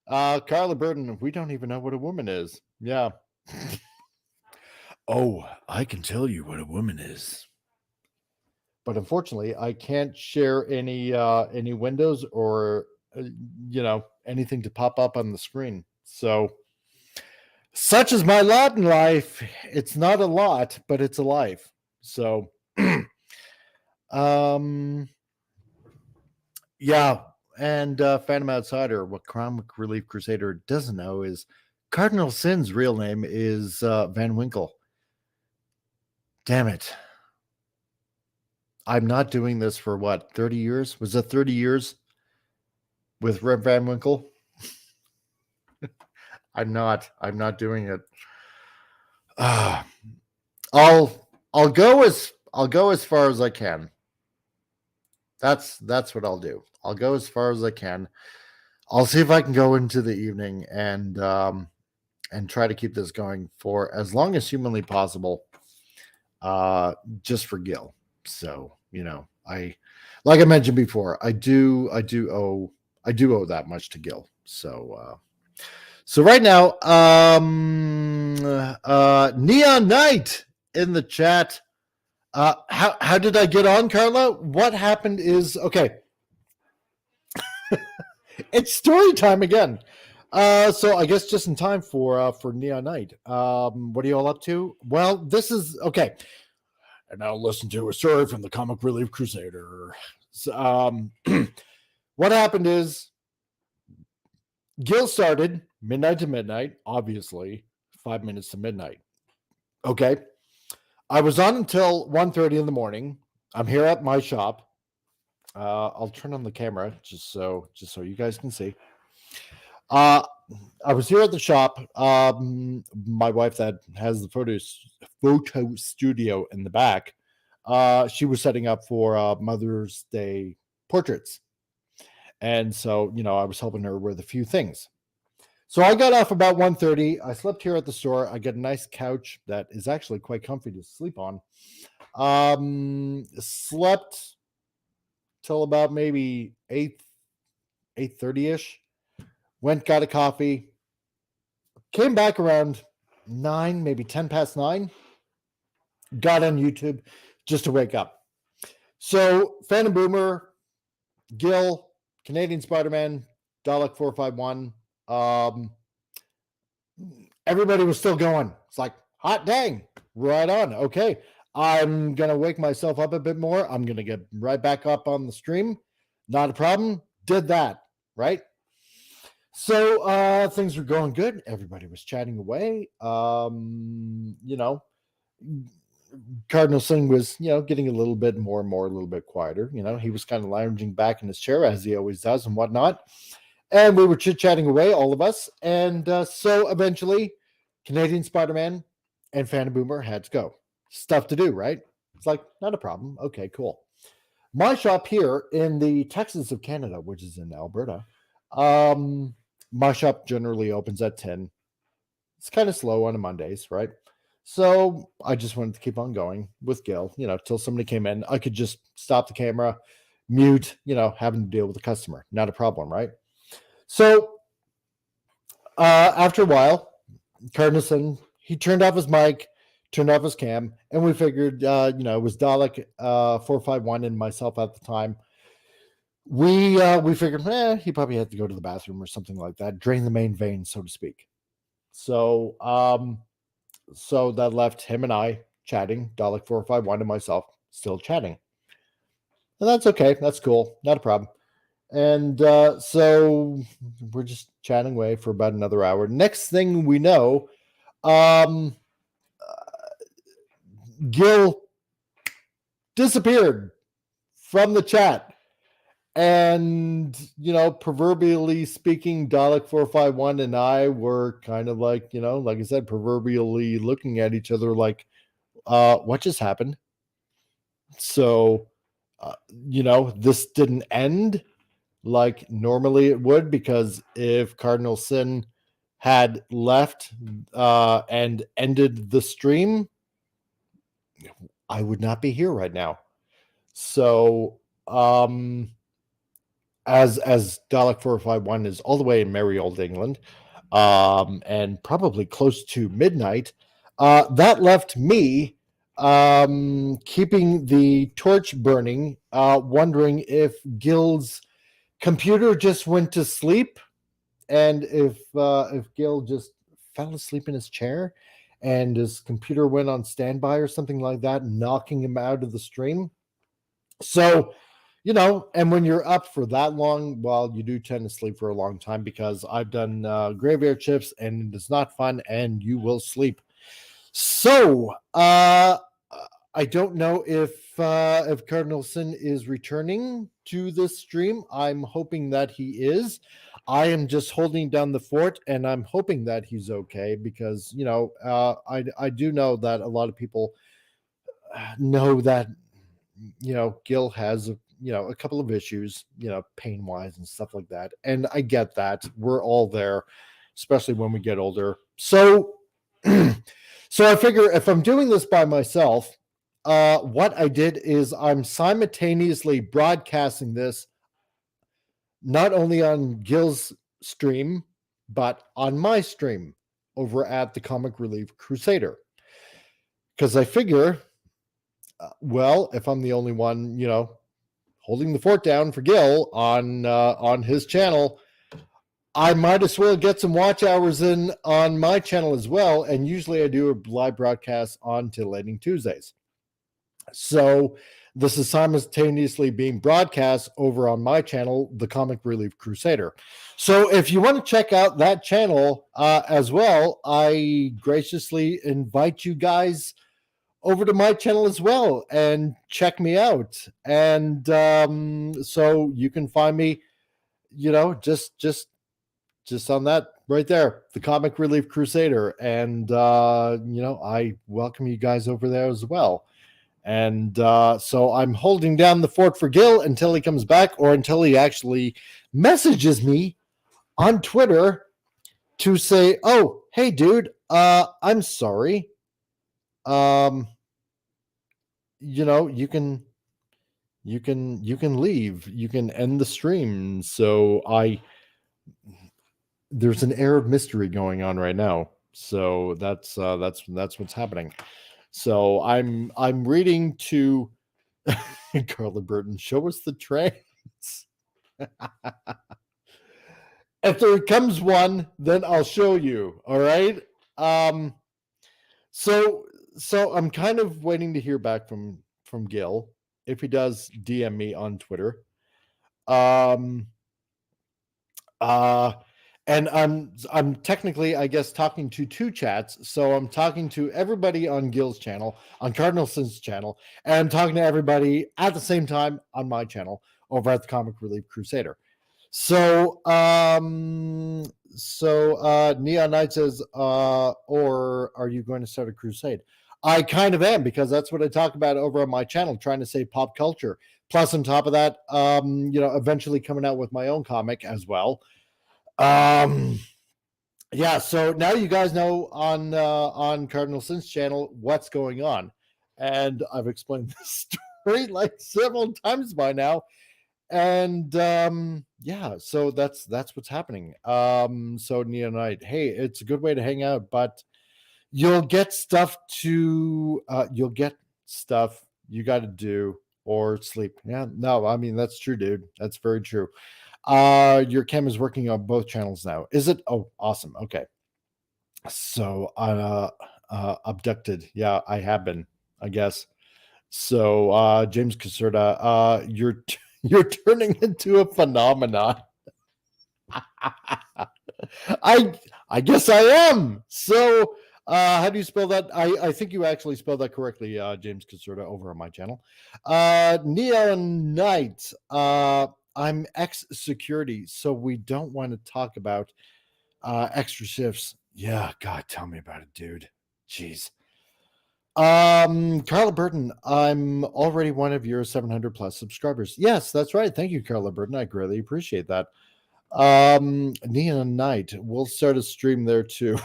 Carla Burton, we don't even know what a woman is. Yeah. Oh, I can tell you what a woman is. But unfortunately, I can't share any windows or anything to pop up on the screen. So, such is my lot in life. It's not a lot, but it's a life. So, and Phantom Outsider, what Comic Relief Crusader doesn't know is Cardinal Sin's real name is Van Winkle. Damn it. I'm not doing this for what, 30 years? Was it 30 years with Rip Van Winkle? I'm not doing it. I'll go as far as I can. That's what I'll do. I'll go as far as I can. I'll see if I can go into the evening and try to keep this going for as long as humanly possible. Just for Gil. So, like I mentioned before, I do owe that much to Gil. So right now, Neon Knight in the chat. How did I get on, Carla? What happened is, okay. It's story time again. So I guess just in time for Neon Knight. What are you all up to? Well, this is okay. And now listen to a story from the Comic Relief Crusader. So, what happened is Gil started midnight to midnight, obviously 5 minutes to midnight. Okay. I was on until 1:30 in the morning. I'm here at my shop. I'll turn on the camera just so you guys can see. I was here at the shop. My wife that has the photo studio in the back. She was setting up for Mother's Day portraits. And so, I was helping her with a few things. So I got off about 1:30. I slept here at the store. I get a nice couch that is actually quite comfy to sleep on. Slept till about maybe 8:30ish. Went, got a coffee. Came back around 9, maybe 10 past 9. Got on YouTube just to wake up. So Phantom Boomer, Gil, Canadian Spider-Man, Dalek 451. Everybody was still going. It's like, hot dang, right on. Okay, I'm gonna wake myself up a bit more. I'm gonna get right back up on the stream. Not a problem. Did that, right? So things were going good. Everybody was chatting away. Cardinal Sin was, getting a little bit more and more, a little bit quieter. He was kind of lounging back in his chair as he always does and whatnot. And we were chit-chatting away, all of us. And so eventually, Canadian Spider-Man and Phantom Boomer had to go. stuff to do, right? It's like, not a problem. Okay, cool. My shop here in the Texas of Canada, which is in Alberta, my shop generally opens at 10. It's kind of slow on a Mondays, right? So I just wanted to keep on going with Gil, till somebody came in. I could just stop the camera, mute, having to deal with the customer. Not a problem, right? So after a while, Cardinals, he turned off his mic, turned off his cam, and we figured, it was Dalek 451 and myself at the time. We figured, he probably had to go to the bathroom or something like that, drain the main vein, so to speak. So so that left him and I chatting, Dalek 451 and myself still chatting. And that's okay. That's cool. Not a problem. And so we're just chatting away for about another hour. Next thing we know, Gil disappeared from the chat. And, proverbially speaking, Dalek 451 and I were kind of like, like I said, proverbially looking at each other like, what just happened? So, this didn't end like normally it would, because if Cardinal Sin had left and ended the stream, I would not be here right now. So, as Dalek 451 is all the way in merry old England, and probably close to midnight, that left me keeping the torch burning, wondering if Gil's computer just went to sleep, and if Gil just fell asleep in his chair and his computer went on standby or something like that, knocking him out of the stream. So, and when you're up for that long, well, you do tend to sleep for a long time, because I've done graveyard shifts and it is not fun, and you will sleep. So, I don't know if Cardinal Sin is returning to this stream. I'm hoping that he is. I am just holding down the fort, and I'm hoping that he's okay, because I do know that a lot of people know that Gil has a couple of issues, pain wise and stuff like that, and I get that. We're all there, especially when we get older. So so I figure if I'm doing this by myself, what I did is I'm simultaneously broadcasting this not only on Gil's stream, but on my stream over at the Comic Relief Crusader. Because I figure, well, if I'm the only one, holding the fort down for Gil on his channel, I might as well get some watch hours in on my channel as well. And usually I do a live broadcast on Titillating Tuesdays. So this is simultaneously being broadcast over on my channel, the Comic Relief Crusader. So if you want to check out that channel as well, I graciously invite you guys over to my channel as well and check me out. And so you can find me, just on that right there, the Comic Relief Crusader. And I welcome you guys over there as well. And so I'm holding down the fort for Gil until he comes back, or until he actually messages me on Twitter to say, oh, hey dude, I'm sorry. You can leave, you can end the stream. So there's an air of mystery going on right now. So that's what's happening. So I'm reading to Carla Burton, show us the trains. If there comes one, then I'll show you. All right. So I'm kind of waiting to hear back from Gil. If he does DM me on Twitter. And I'm technically, I guess, talking to two chats. So I'm talking to everybody on Gil's channel, on Cardinal Sin's channel, and I'm talking to everybody at the same time on my channel over at the Comic Relief Crusader. So Neon Knight says, or are you going to start a crusade? I kind of am, because that's what I talk about over on my channel, trying to say pop culture. Plus, on top of that, eventually coming out with my own comic as well. Um, yeah, so now you guys know on Cardinal Sins channel what's going on, and I've explained this story like several times by now. And yeah, so that's what's happening. So Neo Knight, hey, it's a good way to hang out, but you'll get stuff you got to do or sleep. Yeah, no, I mean that's true, dude. That's very true. Your cam is working on both channels now. Is it? Oh, awesome. Okay. So abducted. Yeah, I have been, I guess. So James Caserta, you're turning into a phenomenon. I I guess I am. So how do you spell that? I think you actually spelled that correctly, James Caserta, over on my channel. Neon Knight. I'm ex security, so we don't want to talk about extra shifts. Yeah, God, tell me about it, dude. Jeez. Carla Burton, I'm already one of your 700 plus subscribers. Yes, that's right. Thank you, Carla Burton. I greatly appreciate that. Neon Knight, we'll start a stream there too.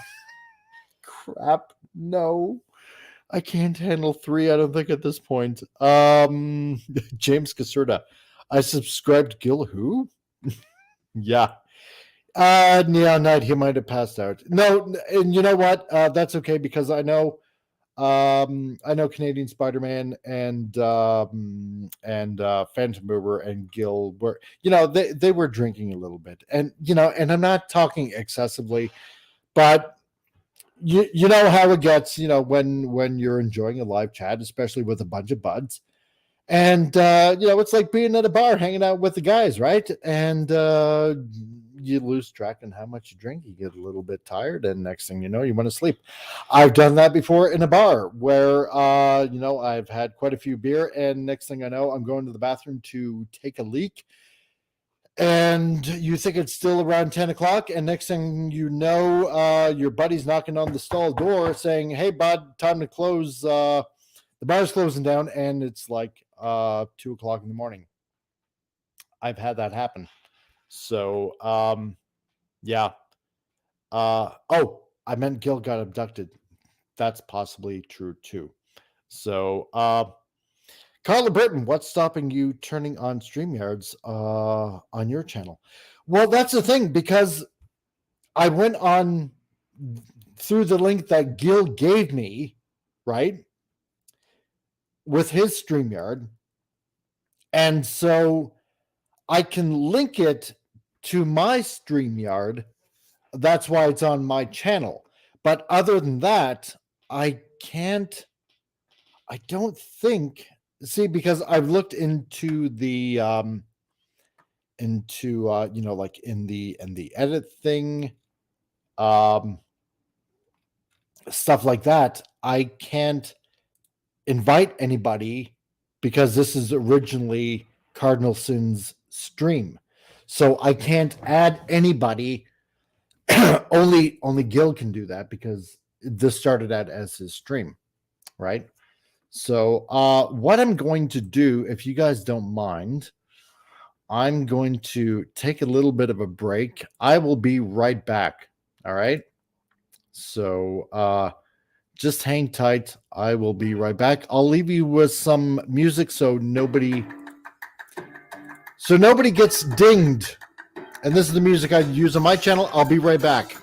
Crap, no. I can't handle 3, I don't think, at this point. James Caserta, I subscribed Gil who? Yeah. Neon Knight, he might have passed out. No, and you know what? That's okay, because I know Canadian Spider-Man and Phantom Mover and Gil were, they were drinking a little bit, and and I'm not talking excessively, but you know how it gets, when you're enjoying a live chat, especially with a bunch of buds, and it's like being at a bar hanging out with the guys, right? And you lose track on how much you drink, you get a little bit tired, and next thing you know, you want to sleep. I've done that before in a bar where I've had quite a few beer, and next thing I know, I'm going to the bathroom to take a leak, and you think it's still around 10 o'clock, and next thing you know, your buddy's knocking on the stall door saying, hey bud, time to close, the bar's closing down, and it's like 2 o'clock in the morning. I've had that happen. So yeah. Oh, I meant Gil got abducted. That's possibly true too. So Carla Burton, what's stopping you turning on StreamYards on your channel? Well, that's the thing, because I went on through the link that Gil gave me, right, with his StreamYard, and so I can link it to my StreamYard. That's why it's on my channel. But other than that, I can't. I don't think. See, because I've looked into the like in the edit thing, um stuff like that. I can't invite anybody because this is originally Cardinal Sin's stream. So I can't add anybody. only Gil can do that, because this started out as his stream, right? So what I'm going to do, if you guys don't mind, I'm going to take a little bit of a break. I will be right back. All right. So just hang tight. I will be right back. I'll leave you with some music so nobody gets dinged. And this is the music I use on my channel. I'll be right back.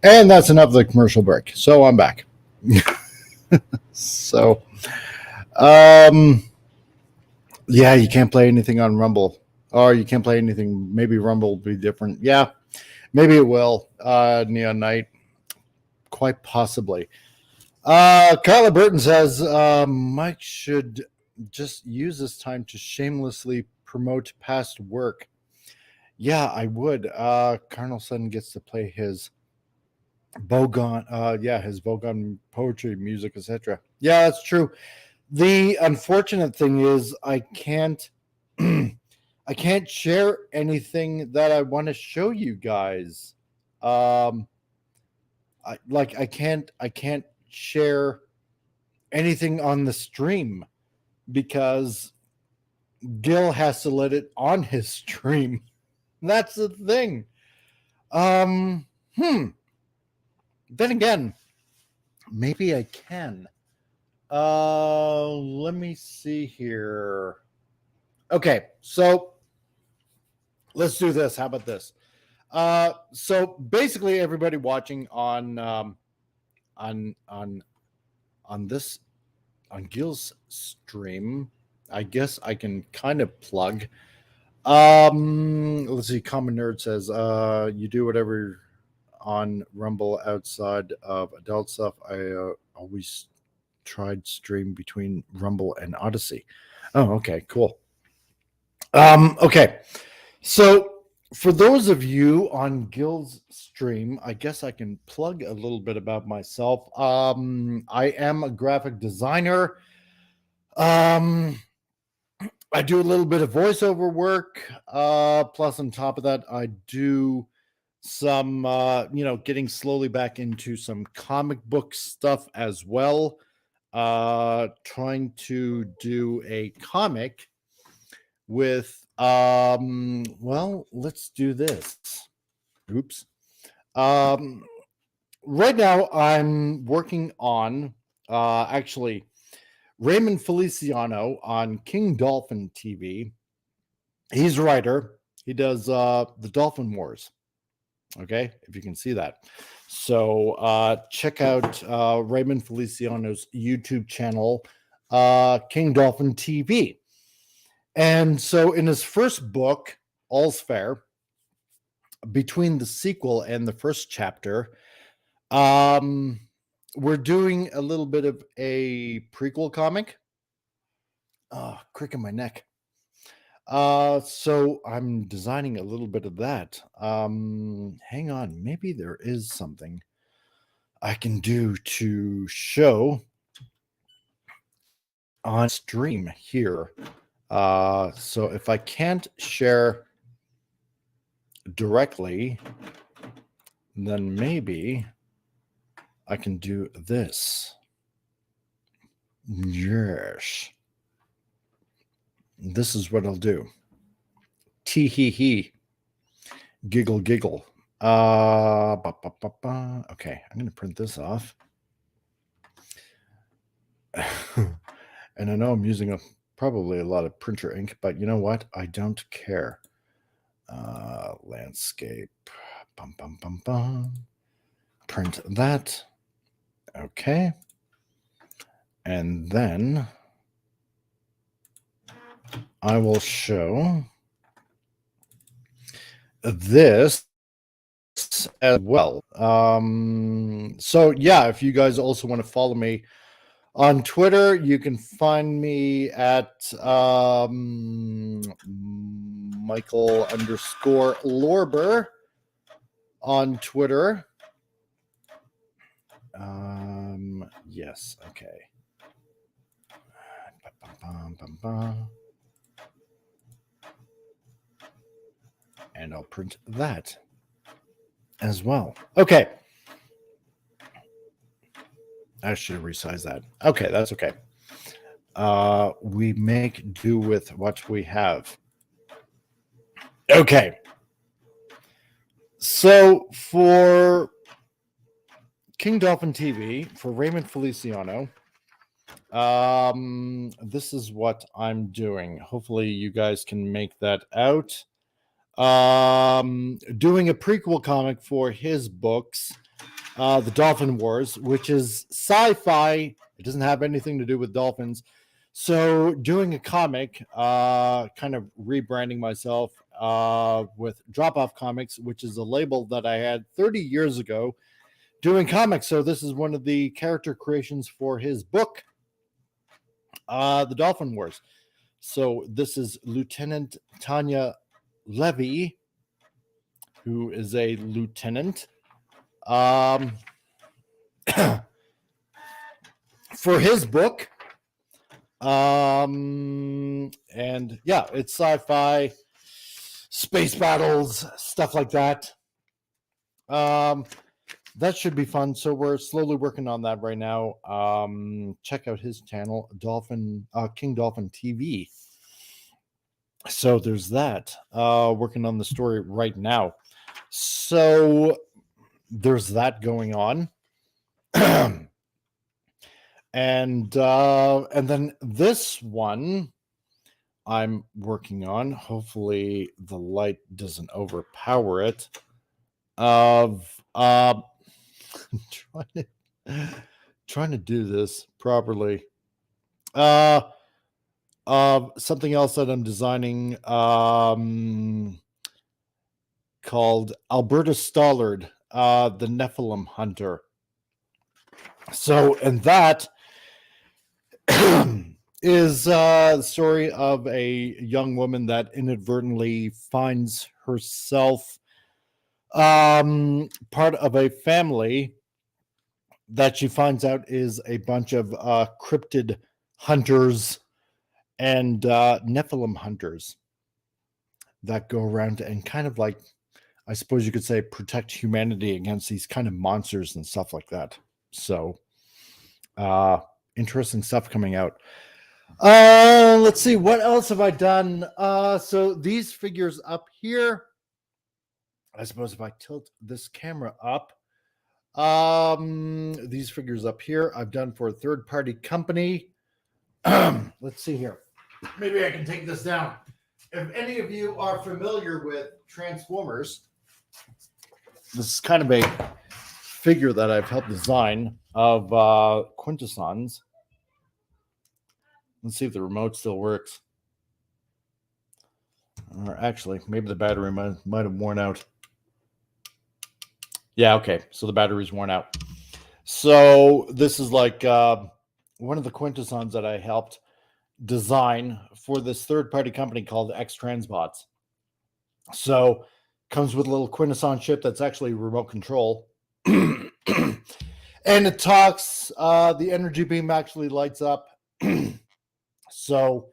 And that's enough of the commercial break. So I'm back. So, yeah, you can't play anything on Rumble, or you can't play anything. Maybe Rumble will be different. Yeah, maybe it will. Neon Knight, quite possibly. Carla Burton says Mike should just use this time to shamelessly promote past work. Yeah, I would. Carnelson gets to play his Bogon, his Bogon poetry, music, etc. Yeah, that's true. The unfortunate thing is I can't I can't share anything that I want to show you guys. I can't share anything on the stream because Gil has to let it on his stream. That's the thing. Um, hmm. Then again, maybe I can. Let me see here. Okay, so let's do this. How about this? So basically, everybody watching on this on Gil's stream, I guess I can kind of plug. Let's see. Common Nerd says, you do whatever on Rumble outside of adult stuff. I always tried stream between Rumble and Odyssey. Oh, okay, cool. Okay. So for those of you on Gil's stream, I guess I can plug a little bit about myself. I am a graphic designer. I do a little bit of voiceover work. Plus, on top of that, I do some, getting slowly back into some comic book stuff as well. Trying to do a comic with, let's do this. Oops. Right now, I'm working on, actually, Raymond Feliciano on King Dolphin TV. He's a writer. He does the Dolphin Wars. Okay, if you can see that. So check out Raymond Feliciano's YouTube channel, King Dolphin TV. And so in his first book, All's Fair, between the sequel and the first chapter, we're doing a little bit of a prequel comic. Oh, crick in my neck. So I'm designing a little bit of that. Hang on, maybe there is something I can do to show on stream here. So if I can't share directly, then maybe I can do this. Yes. This is what I'll do. Tee hee hee. Giggle giggle. Okay, I'm going to print this off. And I know I'm using probably a lot of printer ink, but you know what? I don't care. Landscape. Print that. Okay. And then I will show this as well. So yeah, if you guys also want to follow me on Twitter, you can find me at Michael_Lorber on Twitter. Yes, okay. And I'll print that as well. Okay. I should have resized that. Okay, that's okay. We make do with what we have. Okay. So for King Dolphin TV, for Raymond Feliciano, this is what I'm doing. Hopefully you guys can make that out. Doing a prequel comic for his books. The Dolphin Wars, which is sci-fi. It doesn't have anything to do with dolphins. So doing a comic, kind of rebranding myself with Drop Off Comics, which is a label that I had 30 years ago doing comics. So this is one of the character creations for his book, The Dolphin Wars. So this is Lieutenant Tanya Levy, who is a lieutenant. For his book. And yeah, it's sci-fi, space battles, stuff like that. That should be fun. So we're slowly working on that right now. Check out his channel, King Dolphin TV. So there's that. Working on the story right now. So there's that going on. And then this one I'm working on. Hopefully the light doesn't overpower it. Of trying to do this properly. Something else that I'm designing called Alberta Stollard, the Nephilim Hunter. So, and that is the story of a young woman that inadvertently finds herself part of a family that she finds out is a bunch of cryptid hunters and Nephilim hunters that go around and kind of like, I suppose you could say, protect humanity against these kind of monsters and stuff like that. So interesting stuff coming out. Let's see, what else have I done? So these figures up here, I suppose if I tilt this camera up, these figures up here I've done for a third-party company. Let's see here. Maybe I can take this down. If any of you are familiar with Transformers, this is kind of a figure that I've helped design of Quintessons. Let's see if the remote still works. Or actually, maybe the battery might have worn out. Yeah, okay. So the battery's worn out. So this is like one of the Quintessons that I helped design for this third-party company called X Transbots. So comes with a little Quintesson chip that's actually remote control. And it talks. The energy beam actually lights up. So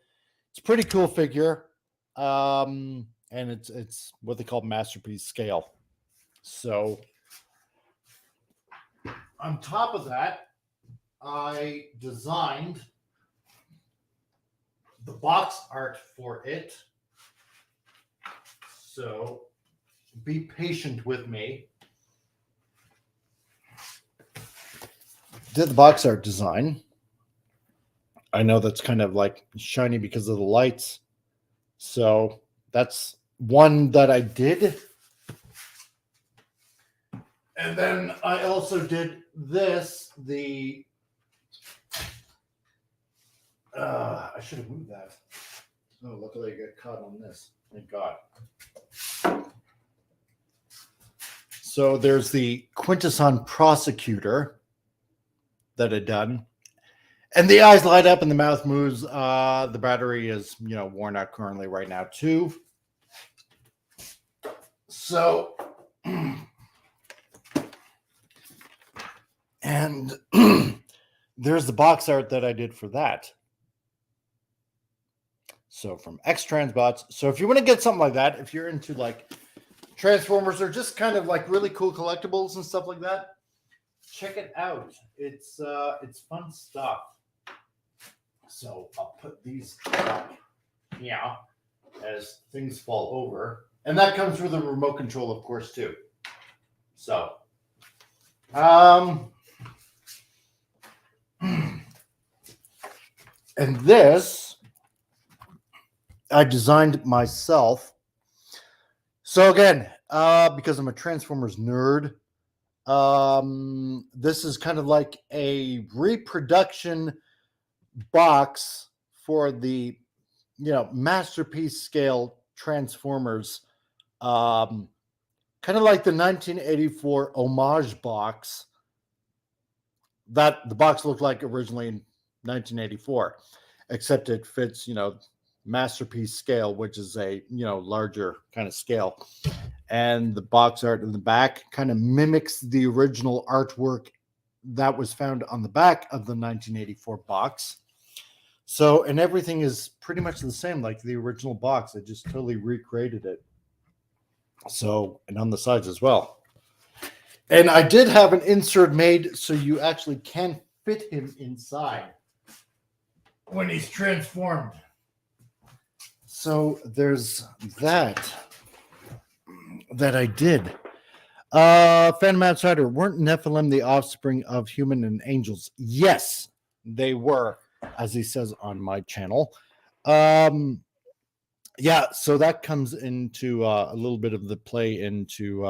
it's a pretty cool figure. And it's what they call masterpiece scale. So on top of that, I designed the box art for it. So be patient with me. Did the box art design. I know that's kind of like shiny because of the lights. So that's one that I did. And then I also did this, I should have moved that. Oh, luckily I got caught on this. Thank God. So there's the Quintesson Prosecutor that I done. And the eyes light up and the mouth moves. The battery is, worn out currently right now too. So, and there's the box art that I did for that. So from X Transbots. So if you want to get something like that, if you're into like Transformers or just kind of like really cool collectibles and stuff like that, check it out. It's fun stuff. So I'll put these up, as things fall over. And that comes with a remote control, of course, too. So, and this I designed myself. So again, because I'm a Transformers nerd, This is kind of like a reproduction box for the masterpiece scale Transformers, kind of like the 1984 homage box that the box looked like originally in 1984, except it fits masterpiece scale, which is a larger kind of scale. And the box art in the back kind of mimics the original artwork that was found on the back of the 1984 box. So, and everything is pretty much the same like the original box. I just totally recreated it. So, and on the sides as well. And I did have an insert made so you actually can fit him inside when he's transformed. So there's that I did. Phantom Outsider, weren't Nephilim the offspring of human and angels? Yes, they were, as he says on my channel. Yeah, so that comes into a little bit of the play into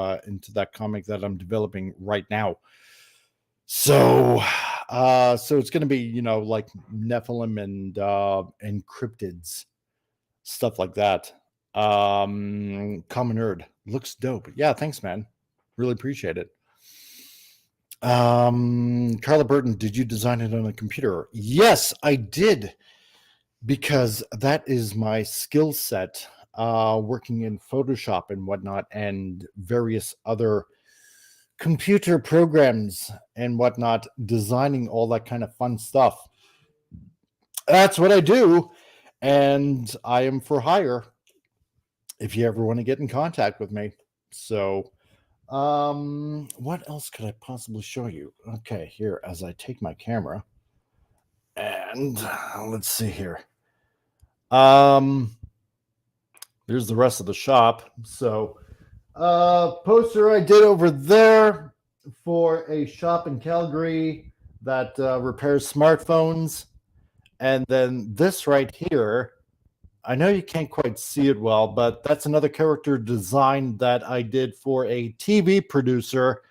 that comic that I'm developing right now. So it's going to be like Nephilim and cryptids, stuff like that. Common Nerd looks dope. Yeah, thanks, man. Really appreciate it. Carla Burton, did you design it on a computer? Yes, I did, because that is my skill set, working in Photoshop and whatnot, and various other computer programs and whatnot, designing all that kind of fun stuff. That's what I do, and I am for hire if you ever want to get in contact with me. So what else could I possibly show you? Okay, here, as I take my camera, and let's see here. There's the rest of the shop. So poster I did over there for a shop in Calgary that repairs smartphones. And then this right here, I know you can't quite see it well, but that's another character design that I did for a TV producer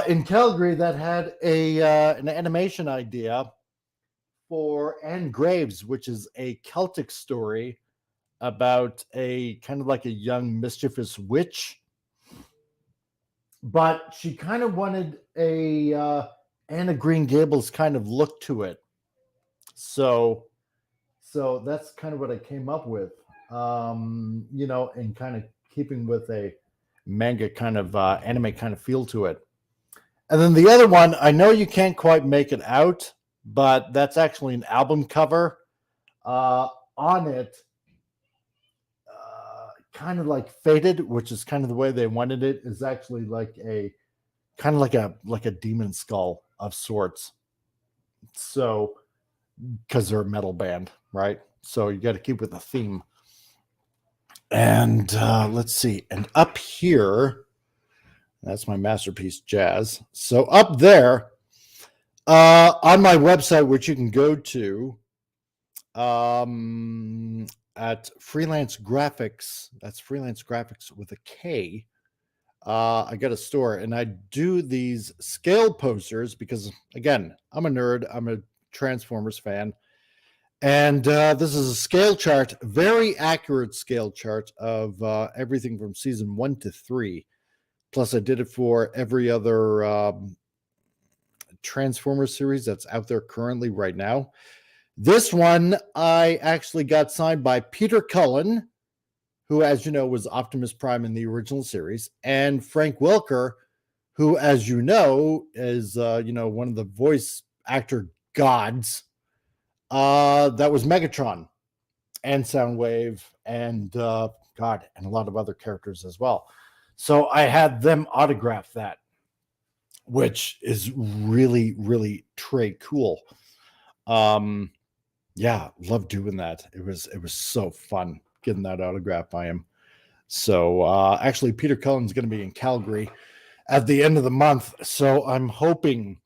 in Calgary that had an animation idea for Anne Graves, which is a Celtic story about a kind of like a young mischievous witch. But she kind of wanted a Anna Green Gables kind of look to it. So that's kind of what I came up with, and kind of keeping with a manga kind of anime kind of feel to it. And then the other one, I know you can't quite make it out, but that's actually an album cover. On it, kind of like faded, which is kind of the way they wanted it, is actually like a kind of like a demon skull of sorts. So, because they're a metal band, right? So you got to keep with the theme. And let's see. And up here, that's my masterpiece, Jazz. So up there, on my website, which you can go to at Freelance Graphics, that's Freelance Graphics with a K. I got a store, and I do these scale posters because, again, I'm a nerd. I'm a Transformers fan. And this is a scale chart, very accurate scale chart of everything from season 1 to 3. Plus, I did it for every other Transformers series that's out there currently right now. This one, I actually got signed by Peter Cullen, who, as you know, was Optimus Prime in the original series, and Frank Welker, who, as you know, is one of the voice actor gods. That was Megatron and Soundwave and God, and a lot of other characters as well. So I had them autograph that, which is really, really très cool. Yeah, love doing that. It was so fun getting that autograph by him. So actually, Peter Cullen's going to be in Calgary at the end of the month. So I'm hoping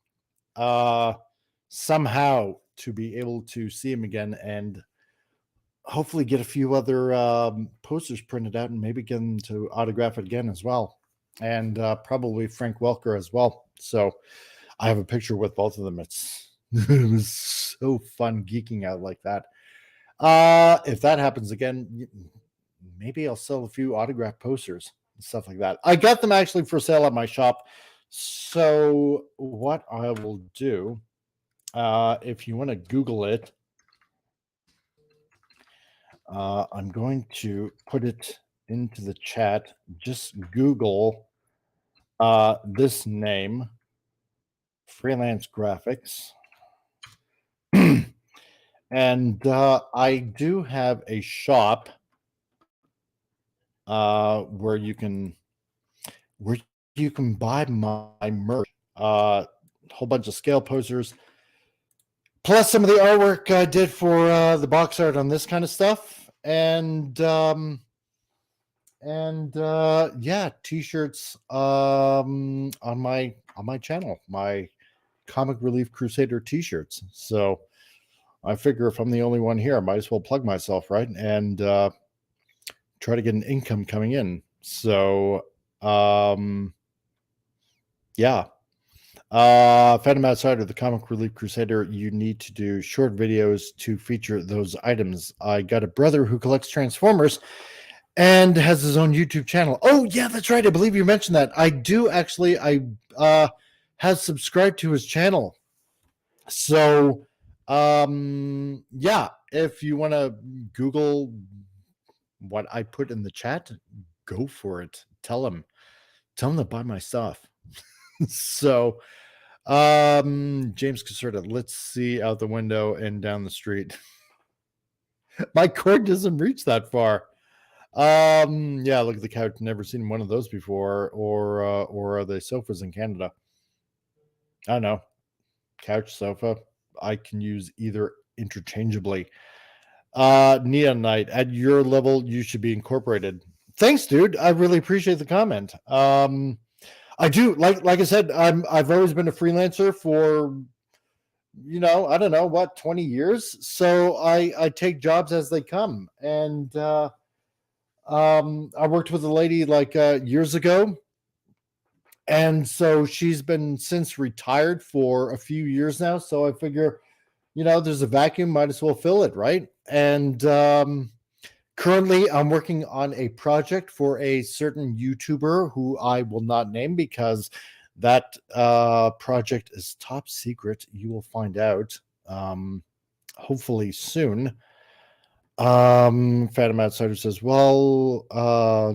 somehow to be able to see him again and hopefully get a few other posters printed out and maybe get him to autograph it again as well. and probably Frank Welker as well. So I have a picture with both of them. It was so fun geeking out like that. If that happens again, maybe I'll sell a few autograph posters and stuff like that. I got them actually for sale at my shop. So what I will do, if you want to Google it, I'm going to put it into the chat. Just Google this name, Freelance Graphics. And I do have a shop where you can buy my merch, a whole bunch of scale posters, plus some of the artwork I did for the box art on this kind of stuff, and yeah, t-shirts on my channel, my Comic Relief Crusader t-shirts. So I figure if I'm the only one here, I might as well plug myself, right? And try to get an income coming in. So yeah. Phantom Outsider, the Comic Relief Crusader, you need to do short videos to feature those items. I got a brother who collects Transformers and has his own YouTube channel. Oh, yeah, that's right. I believe you mentioned that. I do actually. I have subscribed to his channel. So, yeah, if you want to Google what I put in the chat, go for it. Tell him to buy my stuff. So, James Caserta, let's see out the window and down the street. My cord doesn't reach that far. Yeah, look at the couch. Never seen one of those before. Or are they sofas in Canada? I don't know. Couch, sofa. I can use either interchangeably. Neon Knight, at your level, you should be incorporated. Thanks, dude. I really appreciate the comment. I do, like I said, I've always been a freelancer for, I don't know what, 20 years. So I take jobs as they come. And I worked with a lady like years ago. And so she's been since retired for a few years now. So I figure, there's a vacuum, might as well fill it, right? And currently I'm working on a project for a certain YouTuber who I will not name because that project is top secret. You will find out hopefully soon. Phantom Outsider says, well,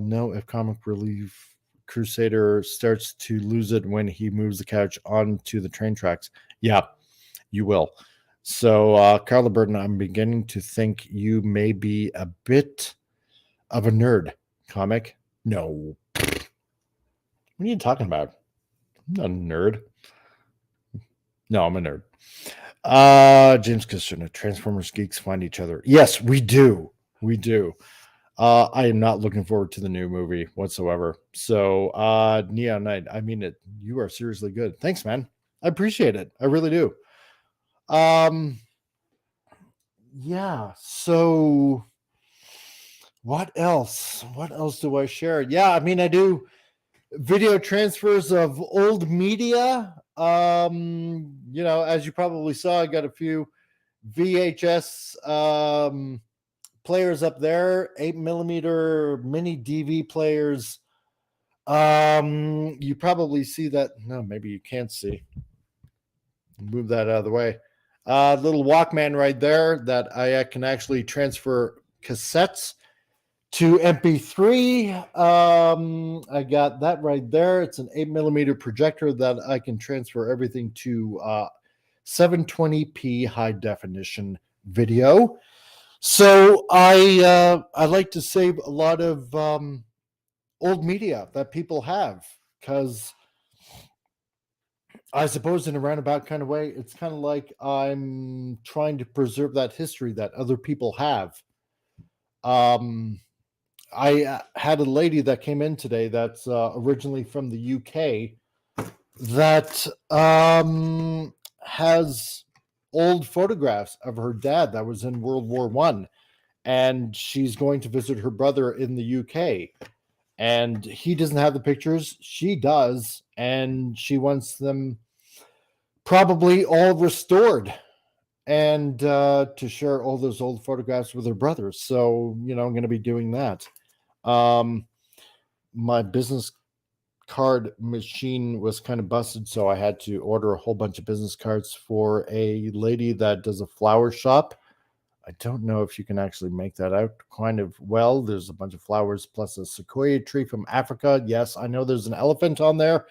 no, if Comic Relief Crusader starts to lose it when he moves the couch onto the train tracks. Yeah, you will. So, Carla Burton, I'm beginning to think you may be a bit of a nerd. Comic? No. What are you talking about? I'm not a nerd. No, I'm a nerd. James Kister, Transformers geeks find each other. Yes, we do. We do. I am not looking forward to the new movie whatsoever. So, Neon Knight, I mean it. You are seriously good. Thanks, man. I appreciate it. I really do. Yeah. So, what else? What else do I share? Yeah, I mean, I do video transfers of old media. As you probably saw, I got a few VHS players up there, 8mm mini DV players. You probably see that. No, maybe you can't see. Move that out of the way. Little Walkman right there that I can actually transfer cassettes to MP3. I got that right there. It's an 8mm projector that I can transfer everything to 720p high definition video. So I like to save a lot of old media that people have, because I suppose in a roundabout kind of way, it's kind of like I'm trying to preserve that history that other people have. I had a lady that came in today that's originally from the UK that has old photographs of her dad that was in World War I, and she's going to visit her brother in the UK. and he doesn't have the pictures. She does, and she wants them probably all restored and to share all those old photographs with her brother. So, I'm going to be doing that. Um, my business card machine was kind of busted, so I had to order a whole bunch of business cards for a lady that does a flower shop. I don't know if you can actually make that out kind of well. There's a bunch of flowers plus a sequoia tree from Africa. Yes, I know there's an elephant on there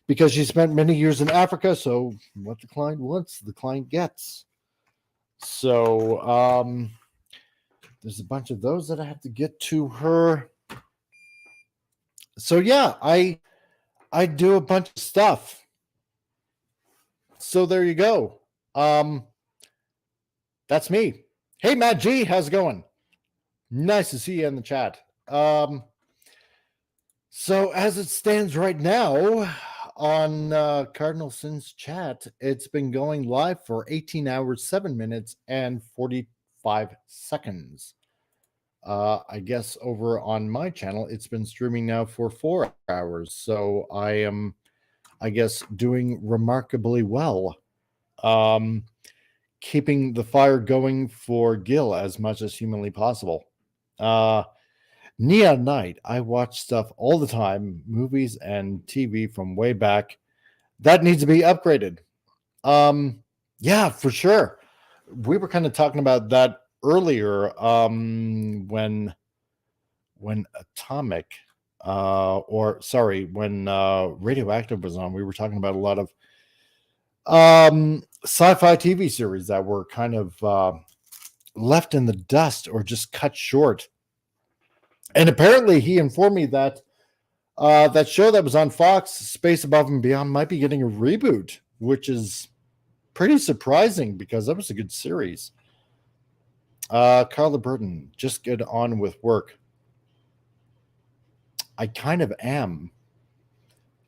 because she spent many years in Africa. So what the client wants, the client gets. So there's a bunch of those that I have to get to her. So yeah, I do a bunch of stuff. So there you go. That's me. Hey Matt G, how's it going? Nice to see you in the chat. So as it stands right now on Cardinal Sins chat, it's been going live for 18 hours, 7 minutes, and 45 seconds. I guess over on my channel, it's been streaming now for 4 hours. So I am, I guess, doing remarkably well. Keeping the fire going for Gil as much as humanly possible. Neon Night, I watch stuff all the time, movies and TV from way back. That needs to be upgraded. Yeah, for sure. We were kind of talking about that earlier when Atomic when Radioactive was on. We were talking about a lot of sci-fi TV series that were kind of left in the dust or just cut short. And apparently he informed me that that show that was on Fox, Space Above and Beyond, might be getting a reboot, which is pretty surprising because that was a good series. Carla Burton, just get on with work. I kind of am.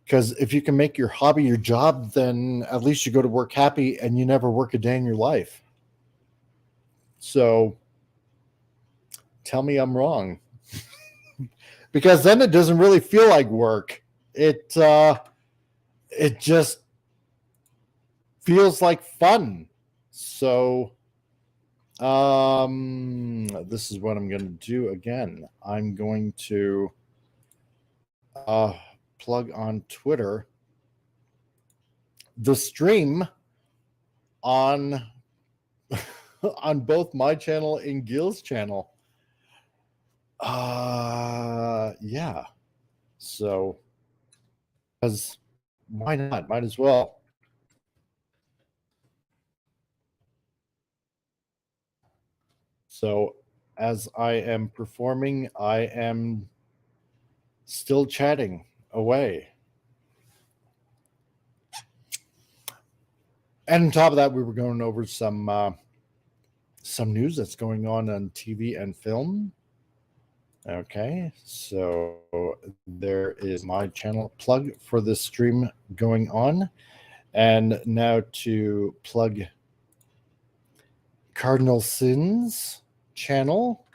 Because if you can make your hobby your job, then at least you go to work happy and you never work a day in your life. So tell me I'm wrong. Because then it doesn't really feel like work. It just feels like fun. So this is what I'm going to do again. I'm going to plug on Twitter the stream on on both my channel and Gil's channel. Yeah. So, because why not? Might as well. So, as I am performing, I am still chatting away. And on top of that, we were going over some news that's going on TV and film. Okay, so there is my channel plug for this stream going on. And now to plug Cardinal Sins channel,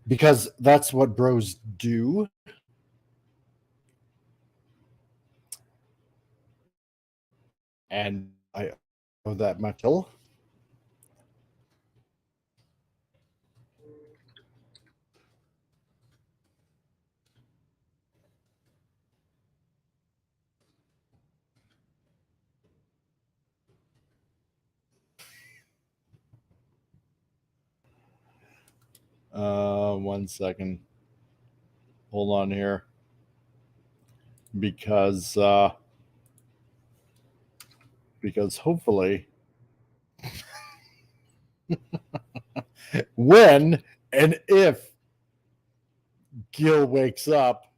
because that's what bros do. And I owe that much. One second. Hold on here. Because hopefully when and if Gil wakes up,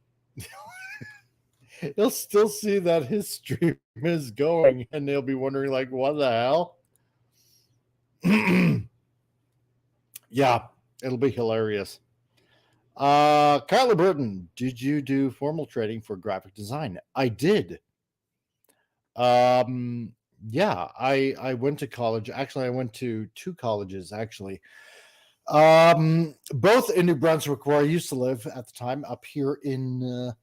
he'll still see that his stream is going and they'll be wondering like, what the hell? Yeah, it'll be hilarious. Carla Burton, did you do formal training for graphic design? I did. Yeah, I went to college. Actually, I went to 2 colleges, actually. Both in New Brunswick, where I used to live at the time, up here in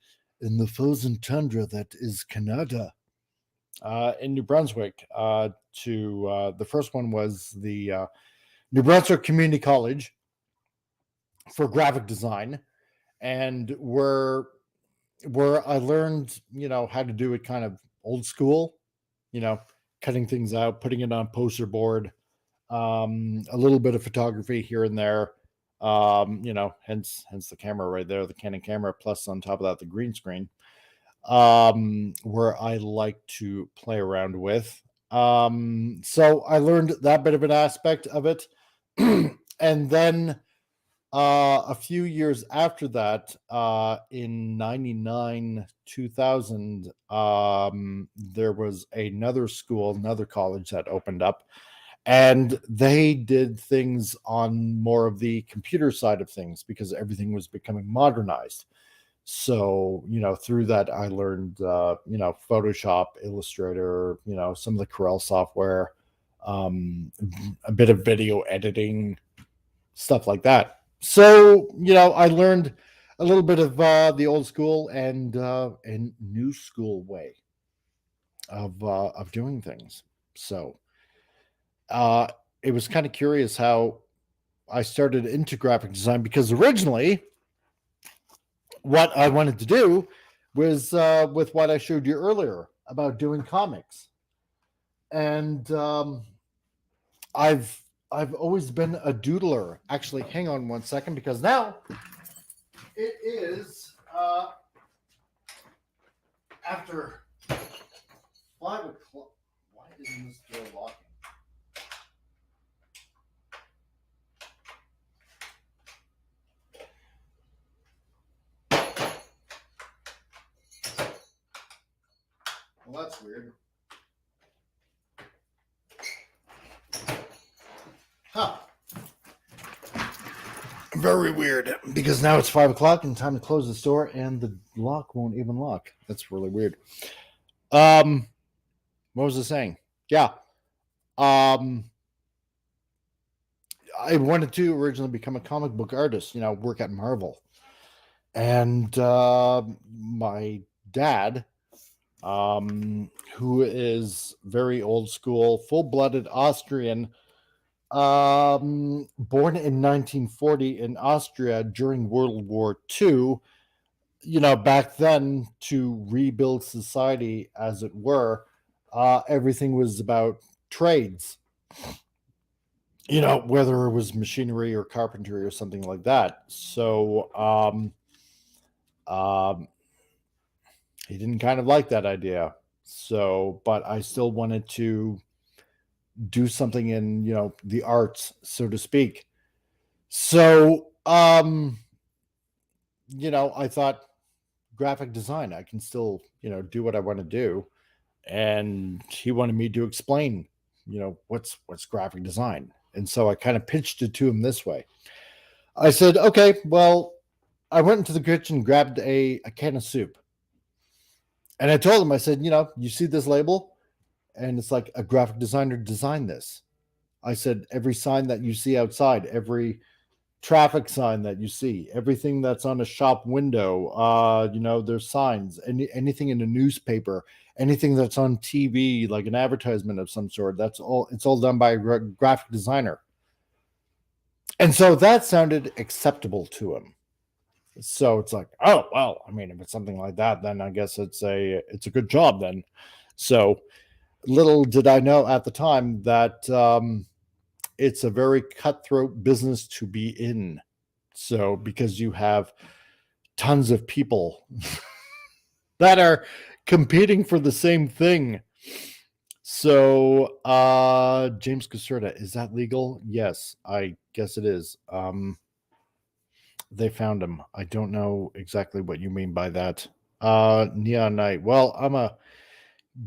the frozen tundra that is Canada. In New Brunswick, to the first one was the New Brunswick Community College for graphic design, and where I learned, how to do it kind of old school, you know, cutting things out, putting it on poster board, a little bit of photography here and there. Hence the camera right there, the Canon camera, plus on top of that, the green screen, where I like to play around with. So I learned that bit of an aspect of it. And then a few years after that, in 99, 2000, there was another college that opened up, and they did things on more of the computer side of things because everything was becoming modernized. So, through that, I learned, Photoshop, Illustrator, some of the Corel software, a bit of video editing, stuff like that. So, I learned a little bit of the old school and new school way of doing things. So, uh, it was kind of curious how I started into graphic design, because originally what I wanted to do was with what I showed you earlier about doing comics, and I've always been a doodler. Actually, hang on one second, because now it is after 5 o'clock. Why isn't this door locking? Well, that's weird. Huh. Very weird, because now it's 5 o'clock and time to close the store, and the lock won't even lock. That's really weird. What was I saying? Yeah. I wanted to originally become a comic book artist, work at Marvel. And my dad, who is very old school, full-blooded Austrian, born in 1940 in Austria during World War II, back then, to rebuild society, as it were, everything was about trades, whether it was machinery or carpentry or something like that. So he didn't kind of like that idea. So, but I still wanted to do something in, the arts, so to speak. So, I thought, graphic design, I can still, do what I want to do. And he wanted me to explain, what's graphic design. And so I kind of pitched it to him this way. I said, okay, well, I went into the kitchen, grabbed a can of soup. And I told him, I said, you see this label? And it's like, a graphic designer designed this. I said, every sign that you see outside, every traffic sign that you see, everything that's on a shop window, there's signs, anything in a newspaper, anything that's on TV, like an advertisement of some sort, it's all done by a graphic designer. And so that sounded acceptable to him. So it's like, oh, well, I mean, if it's something like that, then I guess it's a good job then. So little did I know at the time that it's a very cutthroat business to be in. So, because you have tons of people that are competing for the same thing. So, James Caserta, is that legal? Yes, I guess it is. They found him. I don't know exactly what you mean by that. Neon Knight. Well, I'm a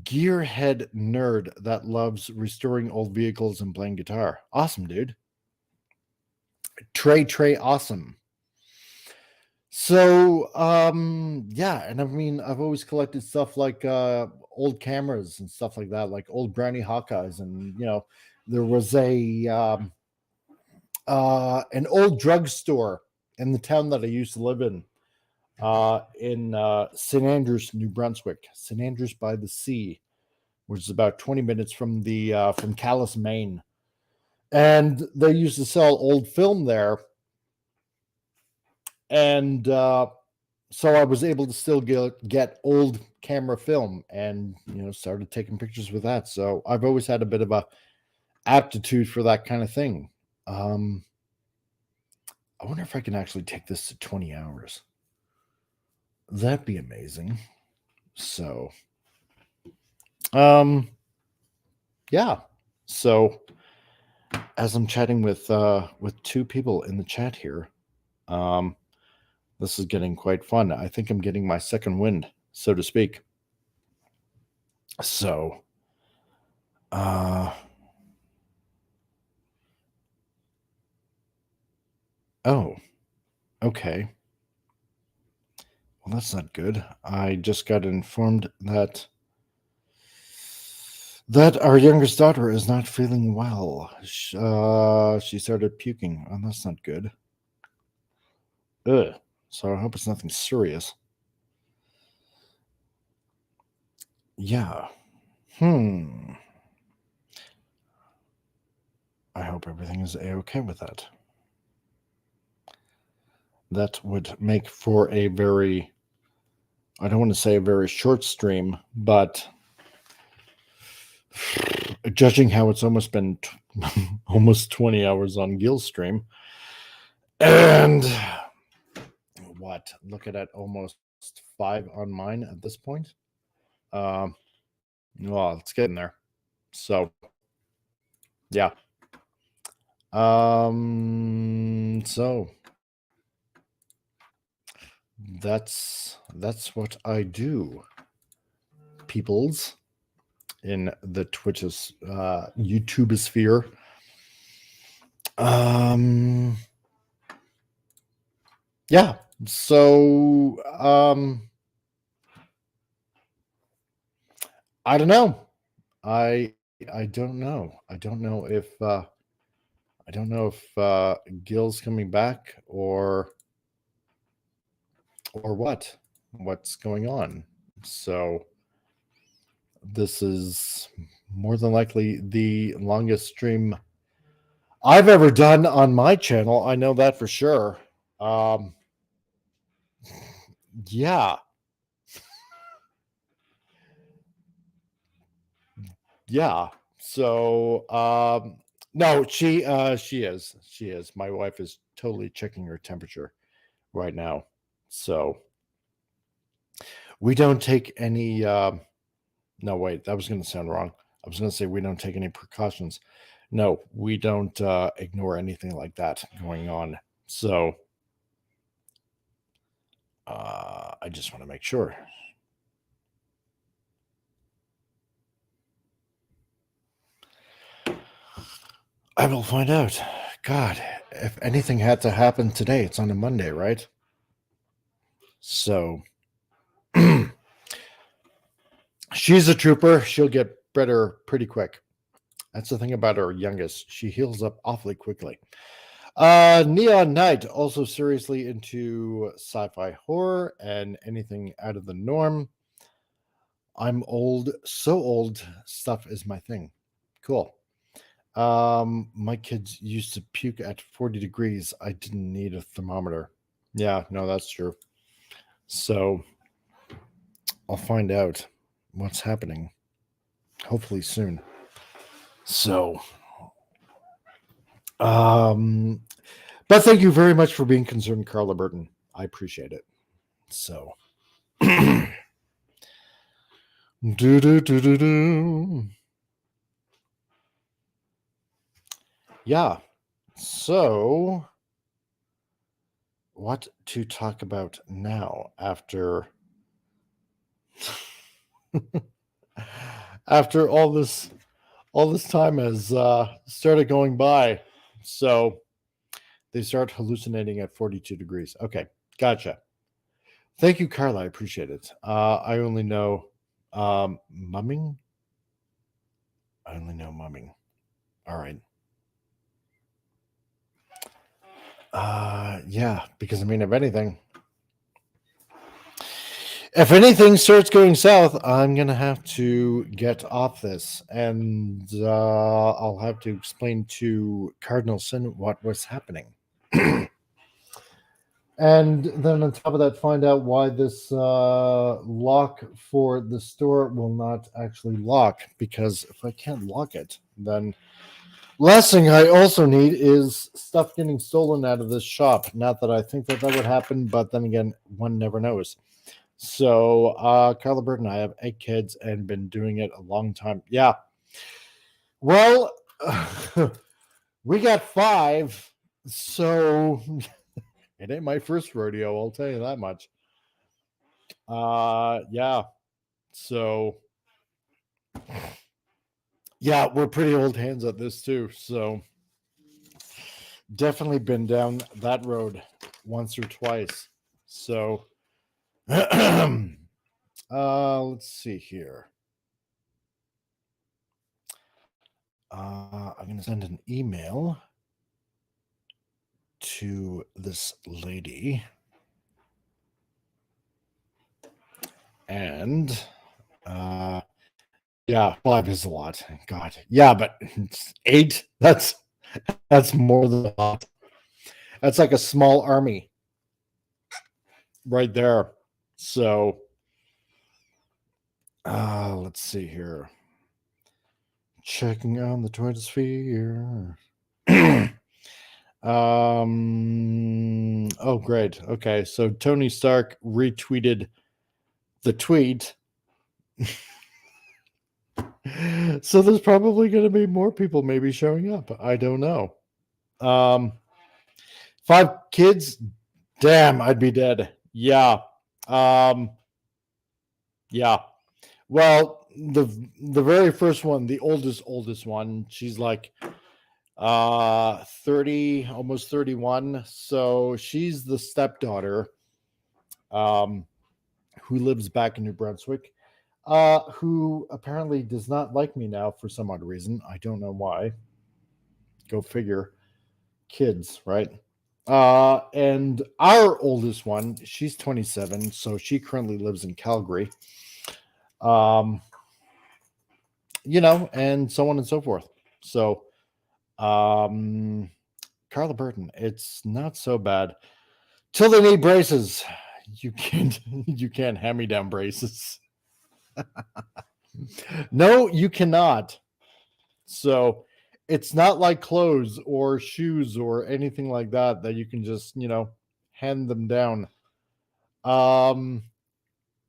gearhead nerd that loves restoring old vehicles and playing guitar. Awesome, dude. Trey, awesome. So, yeah, and I mean, I've always collected stuff like old cameras and stuff like that, like old Brownie Hawkeyes, and there was an old drugstore in the town that I used to live in St. Andrews, New Brunswick, St. Andrews by the Sea, which is about 20 minutes from from Calais, Maine. And they used to sell old film there. And so I was able to still get old camera film and, started taking pictures with that. So I've always had a bit of a aptitude for that kind of thing. I wonder if I can actually take this to 20 hours. That'd be amazing. So, yeah. So as I'm chatting with two people in the chat here, this is getting quite fun. I think I'm getting my second wind, so to speak. So, oh, okay. Well, that's not good. I just got informed that our youngest daughter is not feeling well. She started puking. Oh, that's not good. Ugh. So I hope it's nothing serious. Yeah. I hope everything is a-okay with that. That would make for a very, I don't want to say a very short stream, but judging how it's almost been almost 20 hours on Gil's stream, and look at almost 5 on mine at this point. Well, it's getting there. So, yeah. So that's what I do, peoples, in the Twitch's YouTube sphere. Yeah. So I don't know. I don't know. I don't know if Gil's coming back or what's going on. So this is more than likely the longest stream I've ever done on my channel. I know that for sure. Yeah. Yeah. So no, she is. My wife is totally checking her temperature right now. So we don't take any no, wait, that was going to sound wrong. I was going to say we don't take any precautions. No, we don't ignore anything like that going on. So I just want to make sure. I will find out. God, if anything had to happen today, it's on a Monday, right? So she's a trooper. She'll get better pretty quick. That's the thing about our youngest. She heals up awfully quickly. Neon Knight, also seriously into sci-fi horror and anything out of the norm. I'm old, so old, stuff is my thing. Cool. My kids used to puke at 40 degrees. I didn't need a thermometer. Yeah, no, that's true. So I'll find out what's happening hopefully soon. So but thank you very much for being concerned, Carla Burton. I appreciate it. So yeah. So what to talk about now after after all this time has started going by? So they start hallucinating at 42 degrees. Okay, gotcha. Thank you, Carla. I appreciate it. I only know mumming. I only know mumming. All right. Yeah, because I mean, if anything starts going south, I'm gonna have to get off this, and I'll have to explain to Cardinals what was happening. And then on top of that, find out why this lock for the store will not actually lock. Because if I can't lock it, then last thing I also need is stuff getting stolen out of this shop. Not that I think that would happen, but then again, one never knows. So, Carla Bird and I have 8 kids and been doing it a long time. Yeah. Well, we got 5, so it ain't my first rodeo, I'll tell you that much. Yeah. So yeah, we're pretty old hands at this too. So definitely been down that road once or twice. So let's see here. I'm gonna send an email to this lady. And yeah, 5 is a lot. God. Yeah, but 8, that's more than a lot. That's like a small army right there. So let's see here. Checking on the Twitter sphere. Oh great. Okay, so Tony Stark retweeted the tweet. So there's probably going to be more people maybe showing up. I don't know. 5 kids, damn, I'd be dead. Yeah. Yeah. Well, the very first one, the oldest one, she's like 30, almost 31. So she's the stepdaughter who lives back in New Brunswick, who apparently does not like me now for some odd reason. I don't know why. Go figure. Kids, right? And our oldest one, she's 27, so she currently lives in Calgary. And so on and so forth. So, Carla Burton, it's not so bad. Till they need braces. You can't hand me down braces. No, you cannot. So it's not like clothes or shoes or anything like that you can just, hand them down.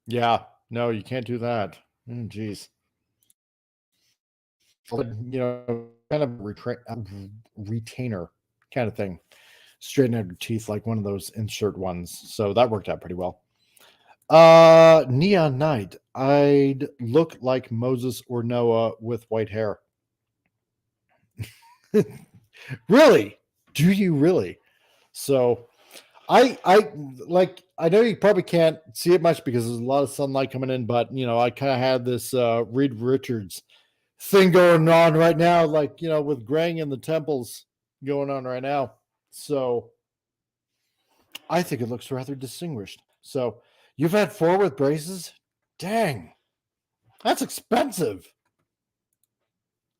Yeah, no, you can't do that. Jeez. Kind of retainer kind of thing. Straighten out your teeth like one of those insert ones. So that worked out pretty well. Neon Night. I'd look like Moses or Noah with white hair. Really? Do you really? So I know you probably can't see it much because there's a lot of sunlight coming in, but I kind of had this Reed Richards thing going on right now, like with graying in the temples going on right now. So I think it looks rather distinguished. So you've had 4 with braces? Dang, that's expensive.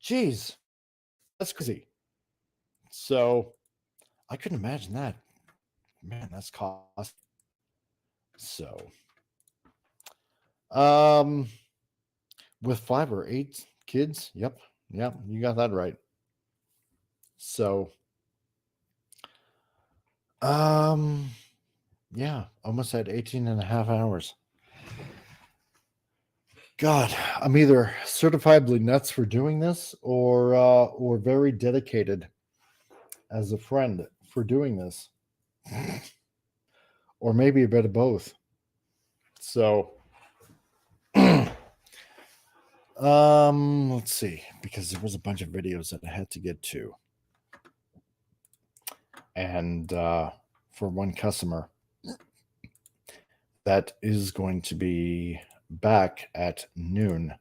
Jeez, that's crazy. So I couldn't imagine that. Man, that's cost. So, with 5 or 8 kids, yep, you got that right. So, yeah, almost at 18 and a half hours. God, I'm either certifiably nuts for doing this or very dedicated as a friend for doing this. Or maybe a bit of both. So let's see, because there was a bunch of videos that I had to get to. And for one customer that is going to be back at noon.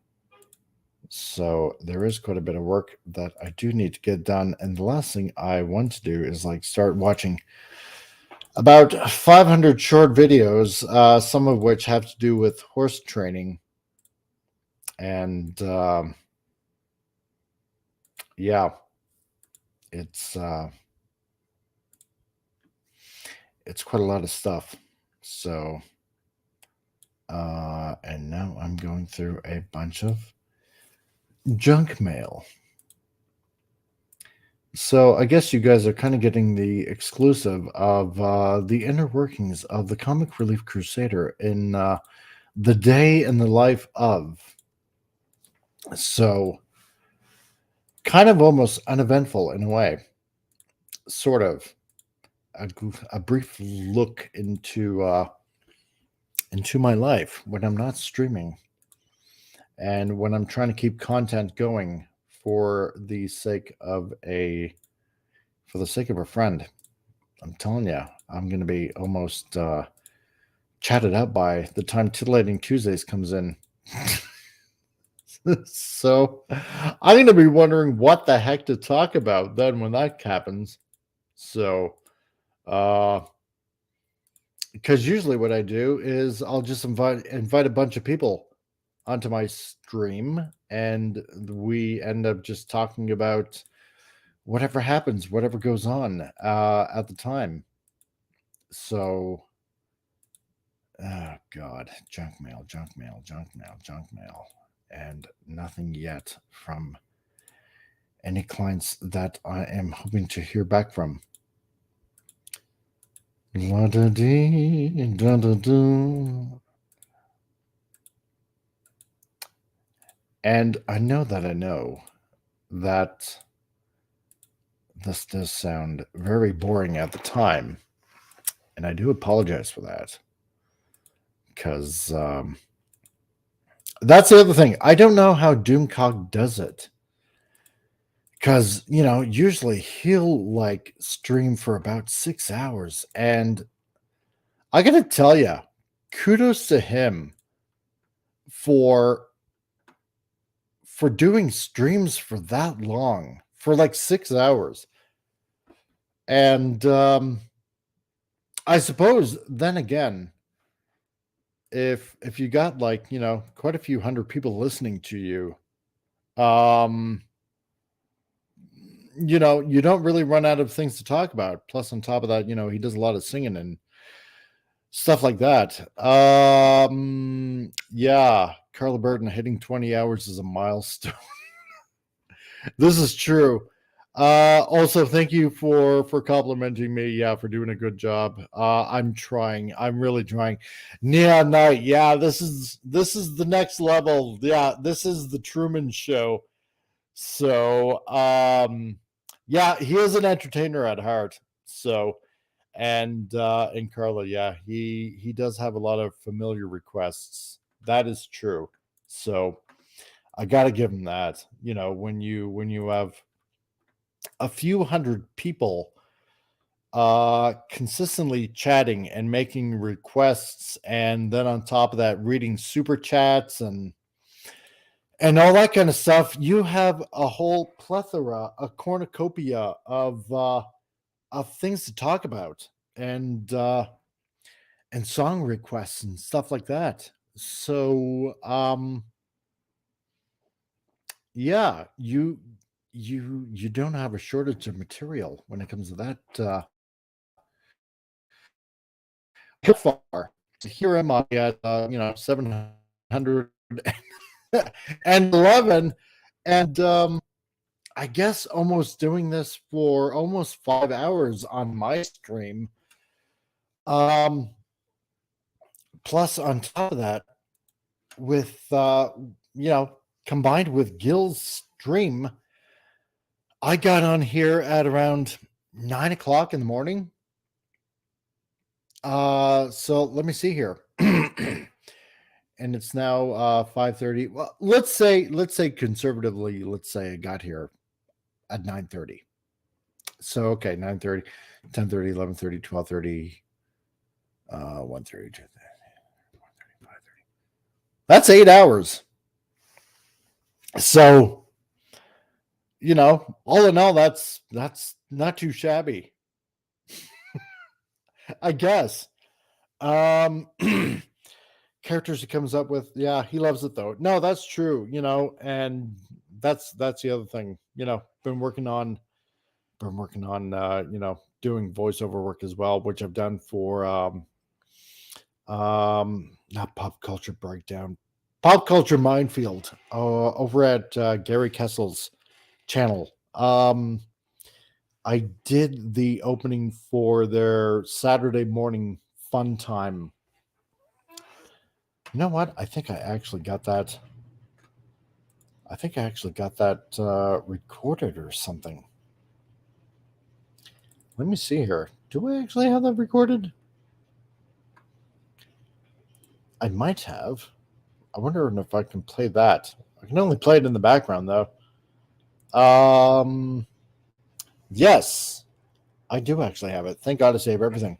So there is quite a bit of work that I do need to get done. And the last thing I want to do is like start watching about 500 short videos, some of which have to do with horse training. And yeah, it's it's quite a lot of stuff. So and now I'm going through a bunch of junk mail. So I guess you guys are kind of getting the exclusive of the inner workings of the Comic Relief Crusader in the day in the life of. So kind of almost uneventful in a way, sort of a brief look into my life when I'm not streaming and when I'm trying to keep content going for the sake of a friend. I'm telling you, I'm going to be almost chatted up by the time Titillating Tuesdays comes in. So I'm going to be wondering what the heck to talk about then when that happens. So, because usually what I do is I'll just invite a bunch of people onto my stream, and we end up just talking about whatever happens, whatever goes on at the time. So, oh God, junk mail, junk mail, junk mail, junk mail, and nothing yet from any clients that I am hoping to hear back from. La-da-dee, da-da-doo. And I know that this does sound very boring at the time, and I do apologize for that, because that's the other thing. I don't know how Doomcog does it, because usually he'll like stream for about 6 hours, and I gotta tell you, kudos to him for doing streams for that long, for like 6 hours. And I suppose then again, if you got like quite a few hundred people listening to you, you don't really run out of things to talk about. Plus, on top of that, he does a lot of singing and stuff like that. Yeah, Carla Burton hitting 20 hours is a milestone. This is true. Also, thank you for complimenting me. Yeah, for doing a good job. I'm trying. I'm really trying. Neon Knight. Yeah, this is the next level. Yeah, this is the Truman Show. So, yeah, he is an entertainer at heart. So, and Carla, yeah, he does have a lot of familiar requests. That is true. So, I got to give him that. When you have a few hundred people consistently chatting and making requests, and then on top of that reading super chats and all that kind of stuff, you have a whole plethora, a cornucopia of things to talk about, and song requests and stuff like that. So yeah, you don't have a shortage of material when it comes to that. How far? Here am I at 711, and I guess almost doing this for almost 5 hours on my stream. Plus, on top of that, with combined with Gil's stream, I got on here at around 9 o'clock in the morning. So let me see here. And it's now 5:30. Well, let's say conservatively, let's say I got here at 9:30. So okay, 9:30, 10:30, 11:30, 12:30, 1:30, 2:30, 4:30, 5:30. That's 8 hours. So, all in all, that's not too shabby, I guess. Um, characters he comes up with, yeah, he loves it though. No, that's true, and that's the other thing. Been working on doing voiceover work as well, which I've done for not Pop Culture Breakdown, Pop Culture Minefield, over at Gary Kessel's channel. I did the opening for their Saturday morning fun time. You know what? I think I actually got that. Recorded or something. Let me see here. Do I actually have that recorded? I might have. I wonder if I can play that. I can only play it in the background though. Yes, I do actually have it. Thank God to save everything.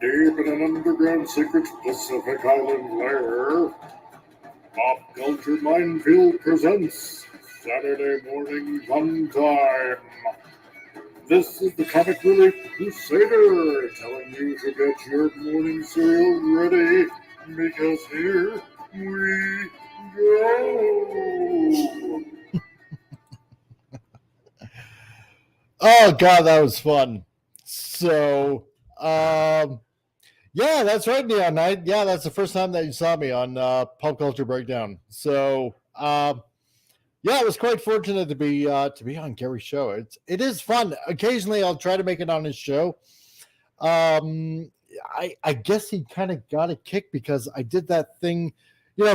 Deep in an underground secret Pacific Island lair, Pop Culture Minefield presents Saturday Morning Fun Time. This is the Comic Relief Crusader telling you to get your morning cereal ready, because here we go. Oh God, that was fun. So, yeah, that's right, Neon Knight. Yeah, that's the first time that you saw me on Pop Culture Breakdown. So, yeah, I was quite fortunate to be on Gary's show. It is fun. Occasionally, I'll try to make it on his show. I guess he kind of got a kick because I did that thing,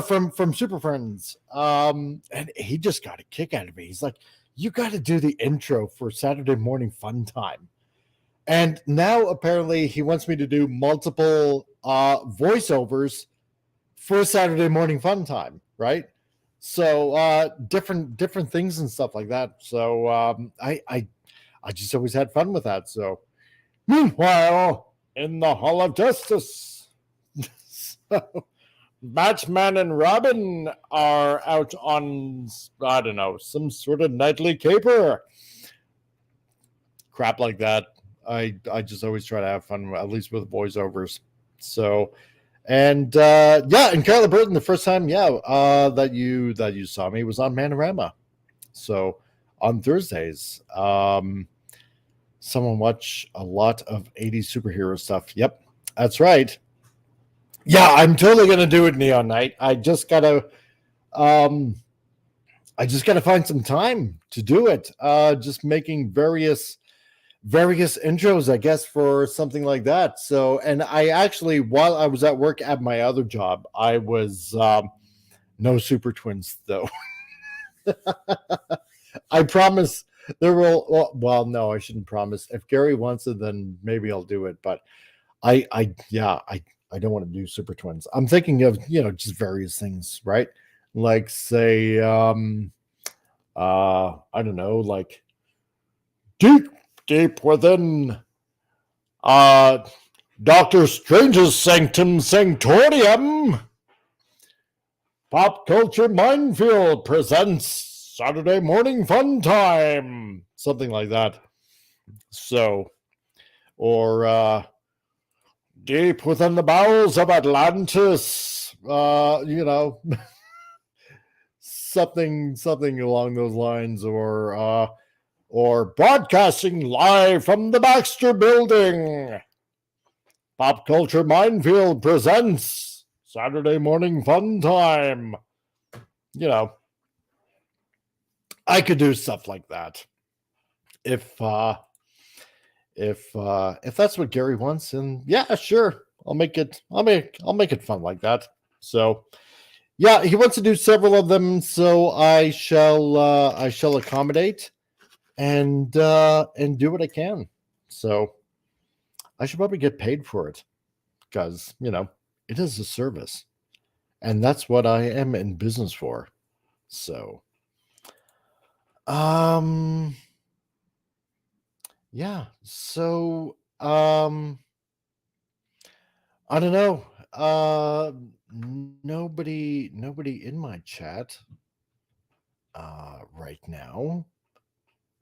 from Super Friends. And he just got a kick out of me. He's like, "You got to do the intro for Saturday Morning Fun Time." And now apparently he wants me to do multiple voiceovers for Saturday Morning Fun Time, right? So different things and stuff like that. So I just always had fun with that. So meanwhile, in the Hall of Justice, so, Batman and Robin are out on, I don't know, some sort of nightly caper. Crap like that. I just always try to have fun, at least with voiceovers. So, and yeah, and Kyla Burton, the first time, that you saw me was on Manorama. So on Thursdays, someone watch a lot of 80s superhero stuff. Yep, that's right. Yeah, I'm totally gonna do it, Neon Knight. I just gotta find some time to do it. Just making various intros, I guess, for something like that. So, and I actually, while I was at work at my other job, I was no Super Twins though. I promise there will. Well, no, I shouldn't promise. If Gary wants it, then maybe I'll do it. But I don't want to do Super Twins. I'm thinking of just various things, right? Like say, I don't know, like deep within Doctor Strange's sanctum sanctorium, Pop Culture Minefield presents Saturday Morning Fun Time, something like that. So, or deep within the bowels of Atlantis, something along those lines, or broadcasting live from the Baxter Building, Pop Culture Minefield presents Saturday Morning Fun Time. I could do stuff like that if that's what Gary wants, and yeah, sure, I'll make it fun like that. So yeah, he wants to do several of them, so I shall accommodate. and do what I can. So I should probably get paid for it because it is a service, and that's what I am in business for. So, um, yeah. So, I don't know. Nobody in my chat right now.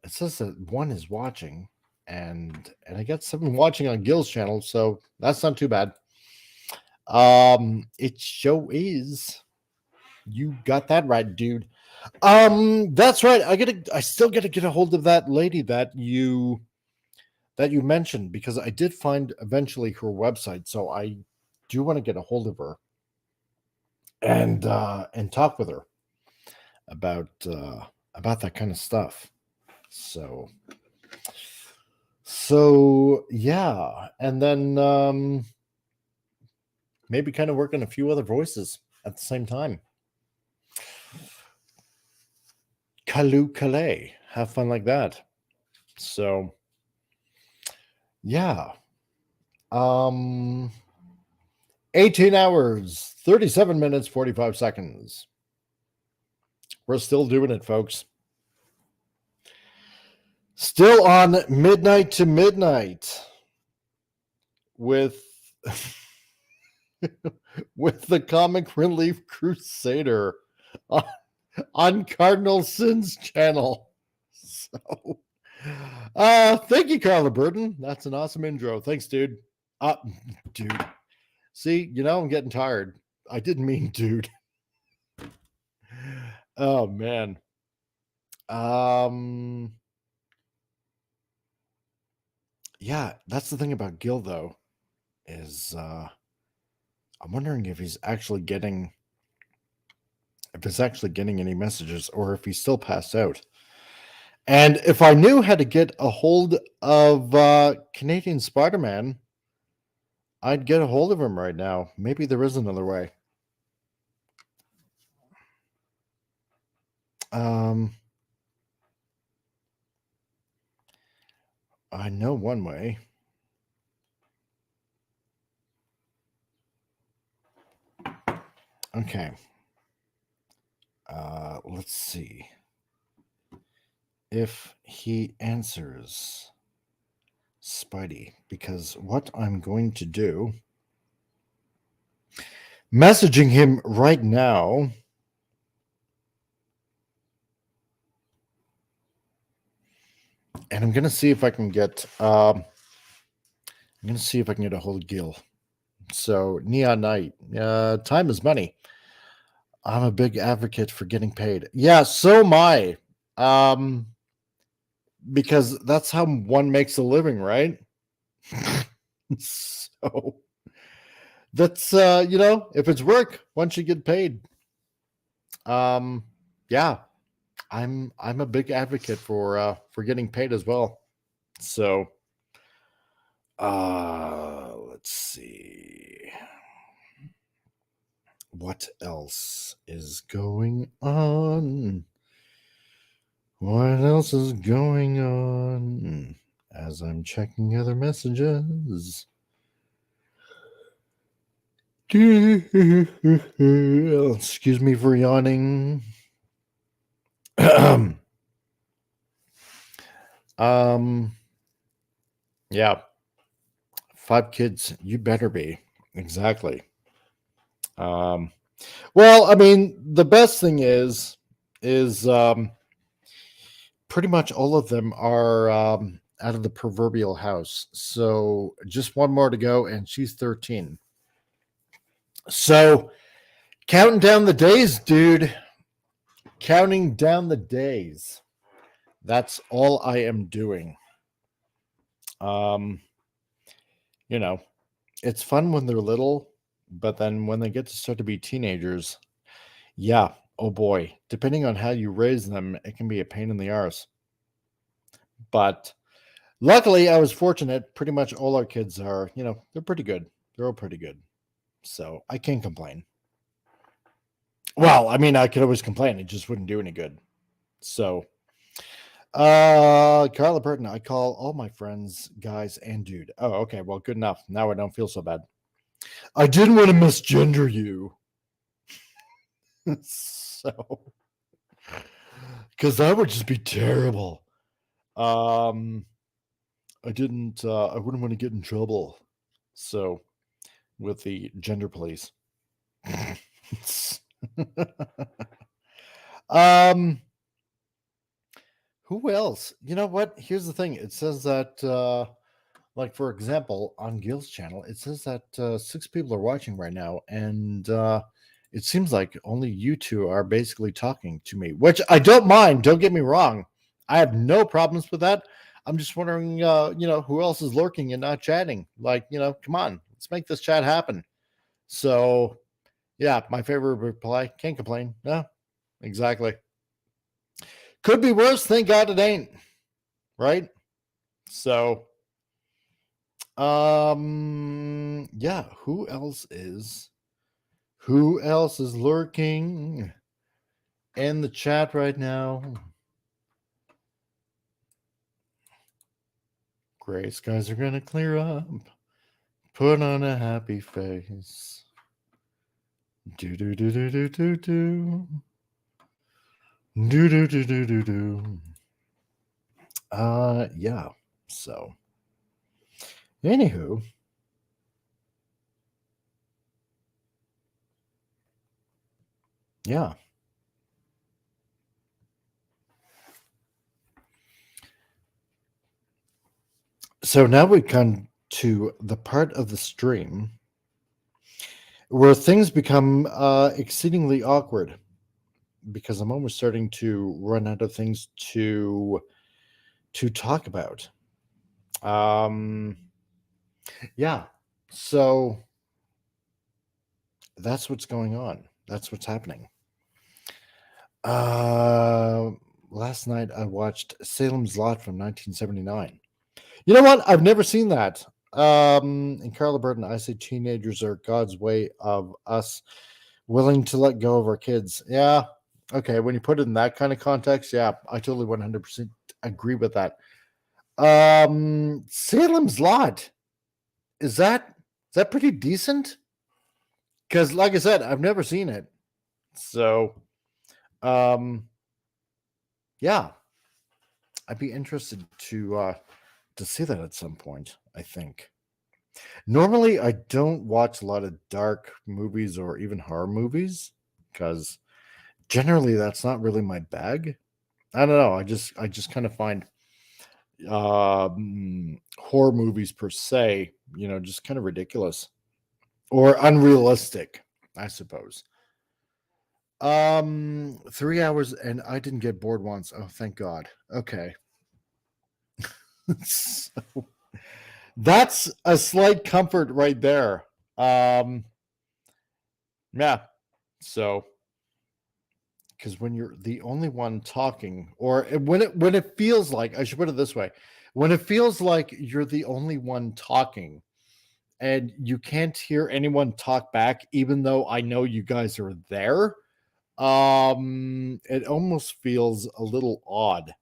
It says that one is watching, and I got someone watching on Gil's channel, so that's not too bad. It show is. You got that right, dude. That's right. I still gotta get a hold of that lady that you mentioned, because I did find eventually her website, so I do want to get a hold of her and talk with her about that kind of stuff. So yeah, and then maybe kind of work on a few other voices at the same time. Kalu Calais, have fun like that. So yeah, 18 hours, 37 minutes, 45 seconds. We're still doing it, folks. Still on Midnight to Midnight with with the Comic Relief Crusader on Cardinal Sin's channel. So thank you, Carla Burton. That's an awesome intro. Thanks, dude. Dude. See, I'm getting tired. I didn't mean dude. Oh man. Yeah, that's the thing about Gil, though, is I'm wondering if he's actually getting any messages, or if he's still passed out. And if I knew how to get a hold of Canadian Spider-Man, I'd get a hold of him right now. Maybe there is another way. I know one way. Okay. Let's see if he answers Spidey, because what I'm going to do, messaging him right now, and I'm gonna see if I can get a hold of Gil. So Neon Knight, time is money. I'm a big advocate for getting paid. Yeah, so am I. Because that's how one makes a living, right? So that's if it's work, one should get paid. Yeah, I'm a big advocate for getting paid as well. So let's see what else is going on. What else is going on as I'm checking other messages? Excuse me for yawning. Yeah. 5 kids, you better be. Exactly. Well, I mean, the best thing is pretty much all of them are out of the proverbial house. So just one more to go, and she's 13. So counting down the days, dude. Counting down the days. That's all I am doing. It's fun when they're little, but then when they get to start to be teenagers, yeah, oh boy, depending on how you raise them, it can be a pain in the arse. But luckily, I was fortunate. Pretty much all our kids are, they're pretty good. They're all pretty good. So I can't complain. Well, I mean, I could always complain. It just wouldn't do any good. So, Carla Burton, I call all my friends guys and dude. Oh, okay. Well, good enough. Now I don't feel so bad. I didn't want to misgender you. So, because that would just be terrible. I wouldn't want to get in trouble. So, with the gender police. Who else? You know what? Here's the thing. It says that, like, for example, on Gil's channel, it says that 6 people are watching right now, and it seems like only you two are basically talking to me, which I don't mind. Don't get me wrong. I have no problems with that. I'm just wondering, who else is lurking and not chatting? Like, come on, let's make this chat happen. So, yeah, my favorite reply. Can't complain. No, exactly. Could be worse. Thank God it ain't. Right? So, yeah, who else is lurking in the chat right now? Gray skies are gonna clear up. Put on a happy face. Do do do do do do do. Do do do do do do. Yeah. So, anywho, yeah. So now we come to the part of the stream where things become exceedingly awkward, because I'm almost starting to run out of things to talk about. Yeah. So that's what's going on. That's what's happening. Last night I watched Salem's Lot from 1979. You know what? I've never seen that. In Carla Burton, I say teenagers are God's way of us willing to let go of our kids. Yeah. Okay. When you put it in that kind of context, yeah, I totally 100% agree with that. Salem's Lot. Is that pretty decent? Because, like I said, I've never seen it. So, yeah, I'd be interested to see that at some point. I think. Normally, I don't watch a lot of dark movies or even horror movies because generally that's not really my bag. I don't know. I just kind of find horror movies per se, just kind of ridiculous or unrealistic, I suppose. 3 hours and I didn't get bored once. Oh, thank God. Okay. So, that's a slight comfort right there. Yeah. So, because when you're the only one talking, or when it feels like, I should put it this way, when it feels like you're the only one talking and you can't hear anyone talk back, even though I know you guys are there, it almost feels a little odd.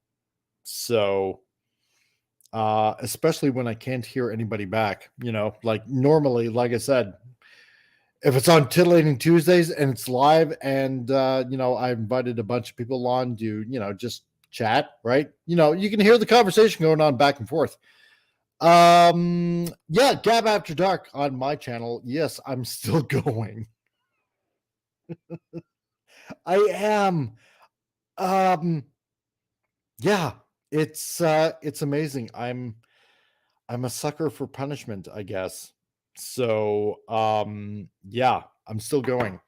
So, especially when I can't hear anybody back, like normally, like I said, if it's on Titillating Tuesdays and it's live and, I invited a bunch of people on to, just chat, right? You can hear the conversation going on back and forth. Yeah, Gab After Dark on my channel. Yes, I'm still going. I am. Yeah, it's amazing. I'm a sucker for punishment, I guess. So, yeah, I'm still going.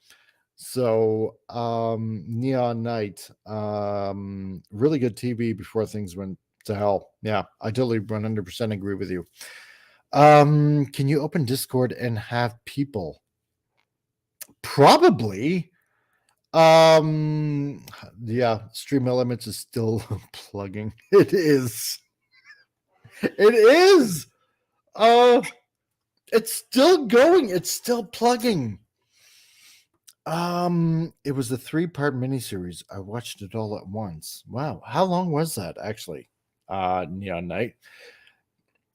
So, Neon Night, really good TV before things went to hell. Yeah, I totally 100% agree with you. Can you open Discord and have people? Probably. Yeah, Stream Elements is still plugging. It is. It is. It's still going. It's still plugging. It was a 3-part miniseries. I watched it all at once. Wow, how long was that actually? Neon Night.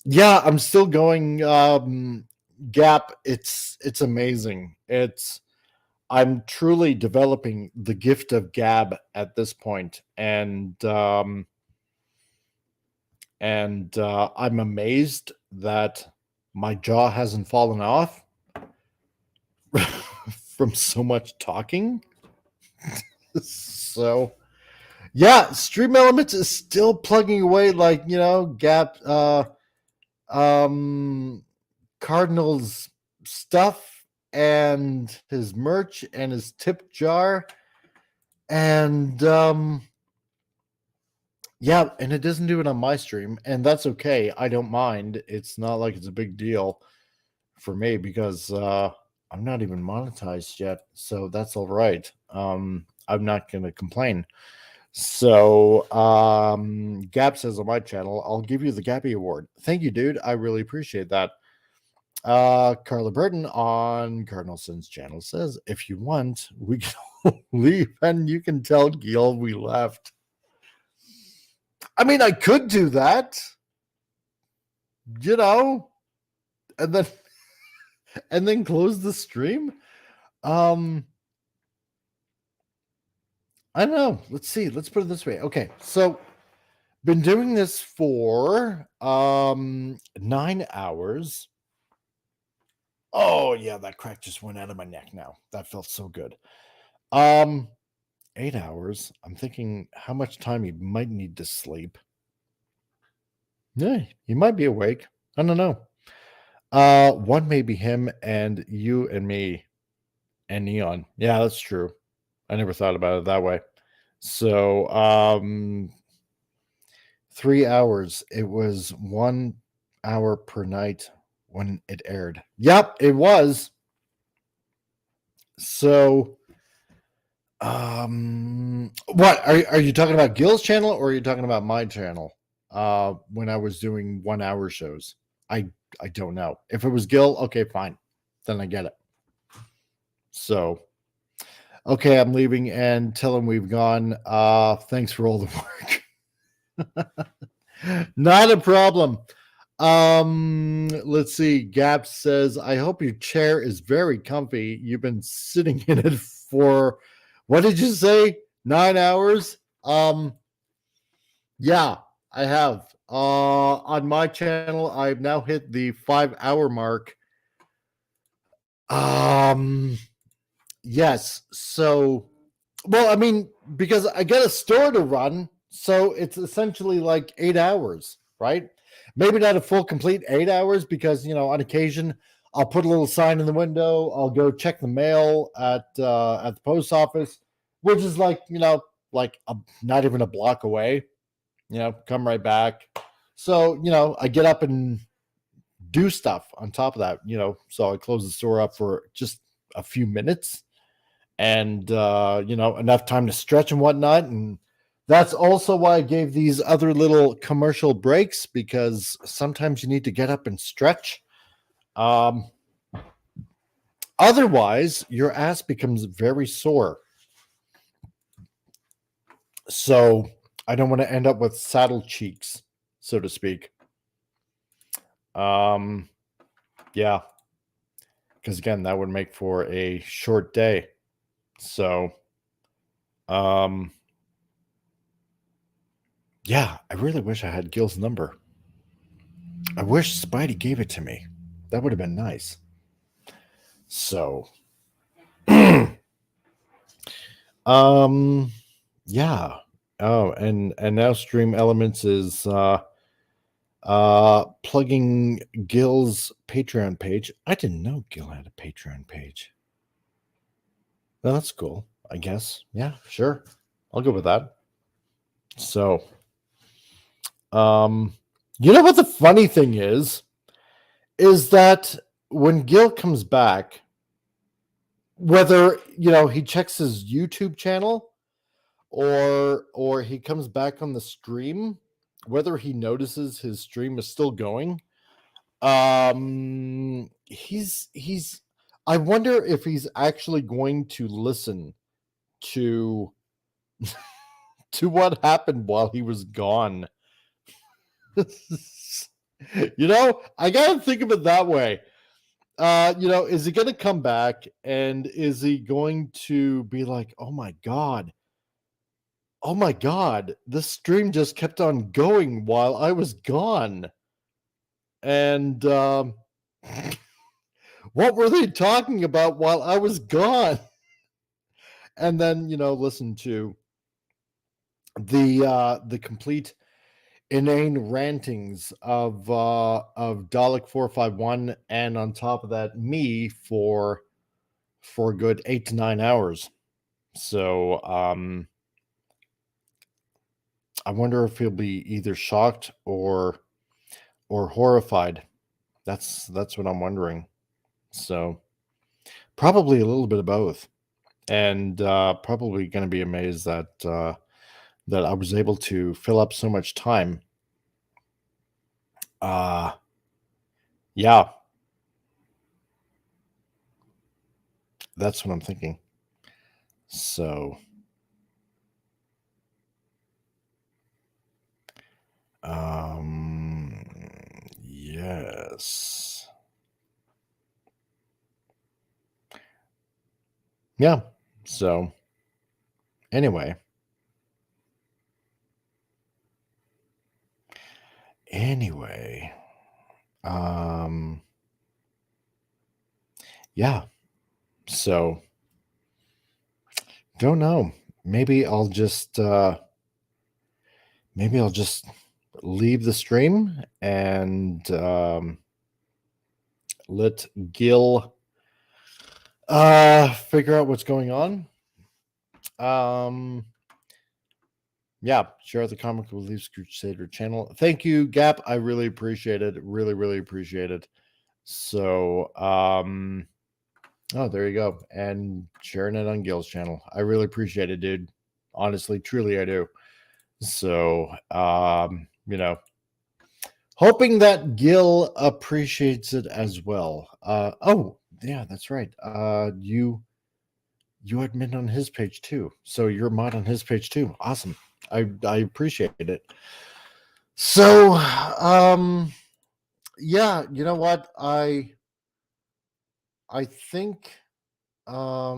Yeah, I'm still going. Gap. It's amazing. I'm truly developing the gift of gab at this point, and I'm amazed that my jaw hasn't fallen off from so much talking. So yeah, Stream Elements is still plugging away like Gap um Cardinals stuff and his merch and his tip jar. And yeah, and it doesn't do it on my stream, and that's okay. I don't mind. It's not like it's a big deal for me because I'm not even monetized yet, so that's all right. I'm not going to complain. So Gap says on my channel, I'll give you the Gappy Award. Thank you, dude. I really appreciate that. Carla Burton on Cardinalson's channel says, if you want, we can leave and you can tell Gil we left. I mean, I could do that, and then close the stream. I don't know. Let's see. Let's put it this way. Okay, so been doing this for 9 hours. Oh yeah, that crack just went out of my neck now. That felt so good. 8 hours. I'm thinking how much time you might need to sleep. Yeah, you might be awake. I don't know. One may be him and you and me and Neon. Yeah, that's true. I never thought about it that way. So 3 hours. It was 1 hour per night when it aired. Yep, it was. So what are you talking about, Gil's channel, or are you talking about my channel? When I was doing 1 hour shows. I don't know. If it was Gil, okay, fine. Then I get it. So okay, I'm leaving and tell him we've gone. Thanks for all the work. Not a problem. Let's see. Gap says, I hope your chair is very comfy. You've been sitting in it for, what did you say? 9 hours? Yeah, I have. On my channel, I've now hit the 5-hour mark. Yes. So, well, I mean, because I get a store to run, so it's essentially like 8 hours, right? Maybe not a full complete 8 hours because, on occasion I'll put a little sign in the window. I'll go check the mail at the post office, which is like, not even a block away. Come right back. So, I get up and do stuff on top of that, so I close the store up for just a few minutes and enough time to stretch and whatnot. And that's also why I gave these other little commercial breaks, because sometimes you need to get up and stretch. Otherwise your ass becomes very sore, so I don't want to end up with saddle cheeks, so to speak. Yeah, because again, that would make for a short day. So yeah, I really wish I had Gil's number. I wish Spidey gave it to me. That would have been nice. So yeah. Oh, and now Stream Elements is plugging Gil's Patreon page. I didn't know Gil had a Patreon page. Well, that's cool, I guess. Yeah, sure. I'll go with that. So you know what the funny thing is that when Gil comes back, whether he checks his YouTube channel or he comes back on the stream, whether he notices his stream is still going, he's I wonder if he's actually going to listen to to what happened while he was gone. I gotta think of it that way. Is he gonna come back and is he going to be like, oh my god, this stream just kept on going while I was gone? And what were they talking about while I was gone? And then, listen to the complete inane rantings of Dalek 451, and on top of that, me for a good 8 to 9 hours. So I wonder if he'll be either shocked or horrified. That's what I'm wondering. So probably a little bit of both, and probably going to be amazed that that I was able to fill up so much time. Yeah, that's what I'm thinking. So yes. Yeah. So anyway. Yeah. So don't know. Maybe I'll just leave the stream and let Gil figure out what's going on. Yeah, share the Comic Relief Crusader channel. Thank you, Gap. I really appreciate it. Really, really appreciate it. So oh, there you go. And sharing it on Gil's channel. I really appreciate it, dude. Honestly, truly I do. So hoping that Gil appreciates it as well. Oh, yeah, that's right. You admin on his page too. So you're mod on his page too. Awesome. I appreciate it. So yeah, you know what? I think I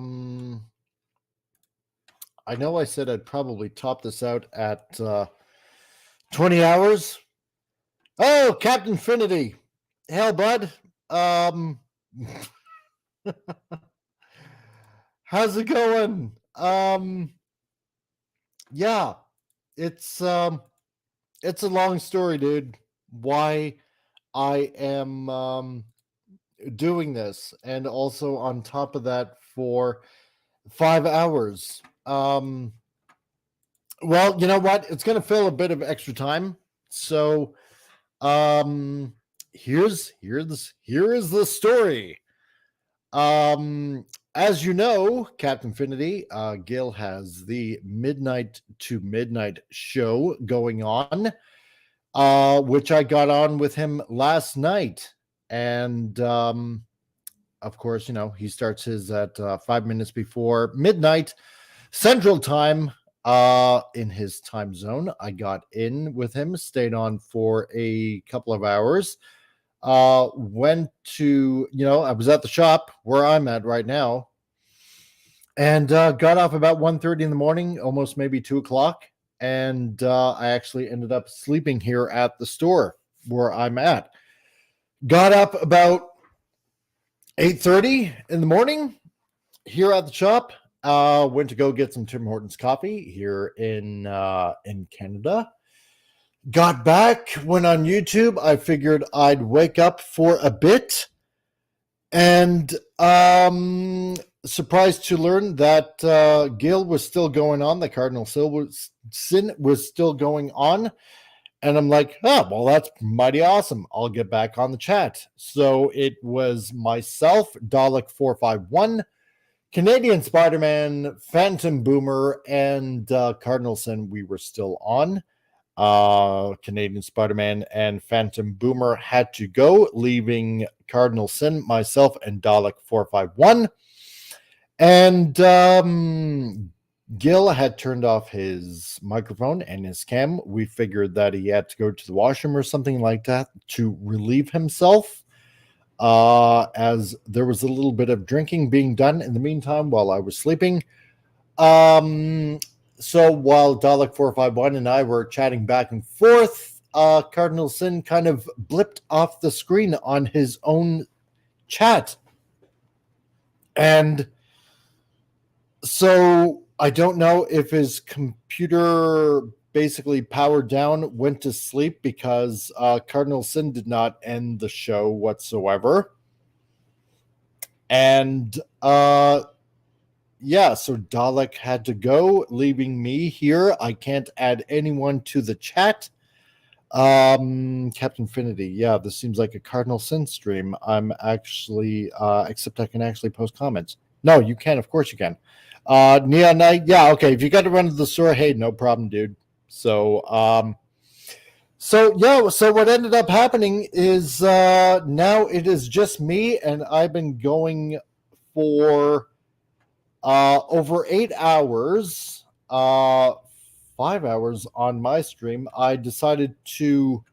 know I said I'd probably top this out at 20 hours. Oh, Captain Finity. Hell, bud. How's it going? Yeah, it's a long story, dude. Why I am doing this, and also on top of that for 5 hours. Well, you know what? It's going to fill a bit of extra time. So, here is the story. As you know, Captain Finity, Gil has the Midnight to Midnight show going on, which I got on with him last night. And of course, he starts his at 5 minutes before midnight Central Time in his time zone. I got in with him, stayed on for a couple of hours. Went to, I was at the shop where I'm at right now, and got off about 1:30 in the morning, almost maybe 2 o'clock. And I actually ended up sleeping here at the store where I'm at. Got up about 8:30 in the morning here at the shop. Went to go get some Tim Hortons coffee here in Canada. Got back, went on YouTube. I figured I'd wake up for a bit, and surprised to learn that Gil was still going on. The Cardinal Sin was still going on. And I'm like, oh, well, that's mighty awesome. I'll get back on the chat. So it was myself, Dalek 451, Canadian Spider-Man, Phantom Boomer, and Cardinal Sin. We were still on. Canadian Spider-Man and Phantom Boomer had to go, leaving Cardinal Sin, myself, and Dalek 451. And Gil had turned off his microphone and his cam. We figured that he had to go to the washroom or something like that to relieve himself, as there was a little bit of drinking being done in the meantime while I was sleeping. So while Dalek 451 and I were chatting back and forth, Cardinal Sin kind of blipped off the screen on his own chat. And so I don't know if his computer basically powered down, went to sleep, because Cardinal Sin did not end the show whatsoever. And yeah, so Dalek had to go, leaving me here. I can't add anyone to the chat. Captain Finity, yeah, this seems like a Cardinal Sin stream. I'm actually, except I can actually post comments. No, you can. Of course you can. Neon Knight, yeah, okay. If you got to run to the store, hey, no problem, dude. So, so what ended up happening is now it is just me, and I've been going for over 8 hours, 5 hours on my stream. I decided to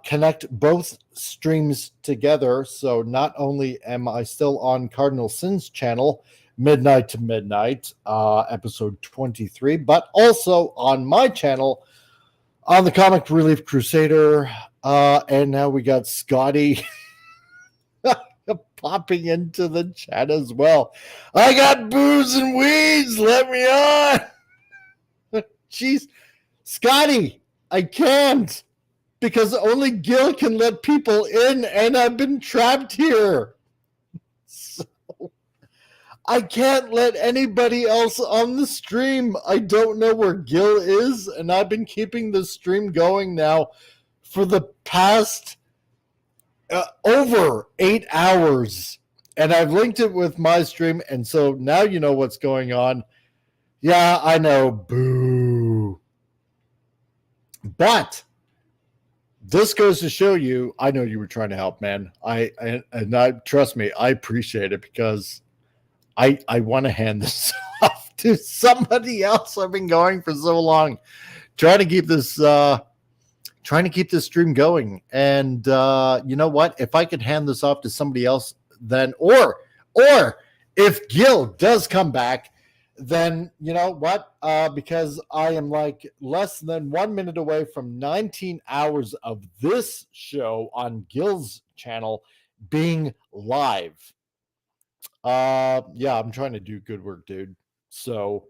connect both streams together. So not only am I still on Cardinal Sin's channel, Midnight to Midnight, episode 23, but also on my channel, on the Comic Relief Crusader. And now we got Scotty popping into the chat as well. I got booze and weeds. Let me on. Jeez, Scotty, I can't, because only Gil can let people in, and I've been trapped here. So I can't let anybody else on the stream. I don't know where Gil is, and I've been keeping the stream going now for the past over 8 hours, and I've linked it with my stream, and so now you know what's going on. Yeah, I know, boo. But this goes to show you, I know you were trying to help, man. I trust me, I appreciate it, because I want to hand this off to somebody else. I've been going for so long, trying to keep this stream going. And you know what? If I could hand this off to somebody else, then or if Gil does come back, then you know what? Because I am like less than 1 minute away from 19 hours of this show on Gil's channel being live. Yeah, I'm trying to do good work, dude. So,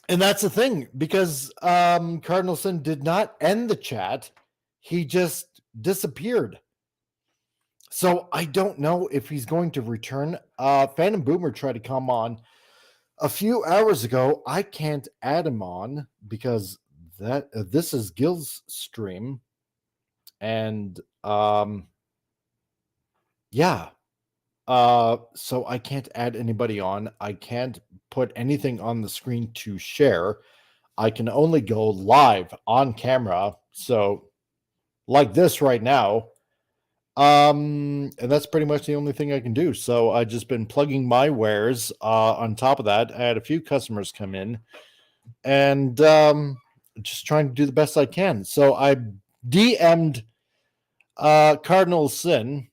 and that's the thing, because Cardinal Sin did not end the chat. He just disappeared. So I don't know if he's going to return. Phantom Boomer tried to come on a few hours ago. I can't add him on because that this is Gil's stream. And yeah. So I can't add anybody on. I can't put anything on the screen to share. I can only go live on camera. So like this right now. And that's pretty much the only thing I can do. So I just been plugging my wares. On top of that, I had a few customers come in, and just trying to do the best I can. So I DM'd Cardinal Sin,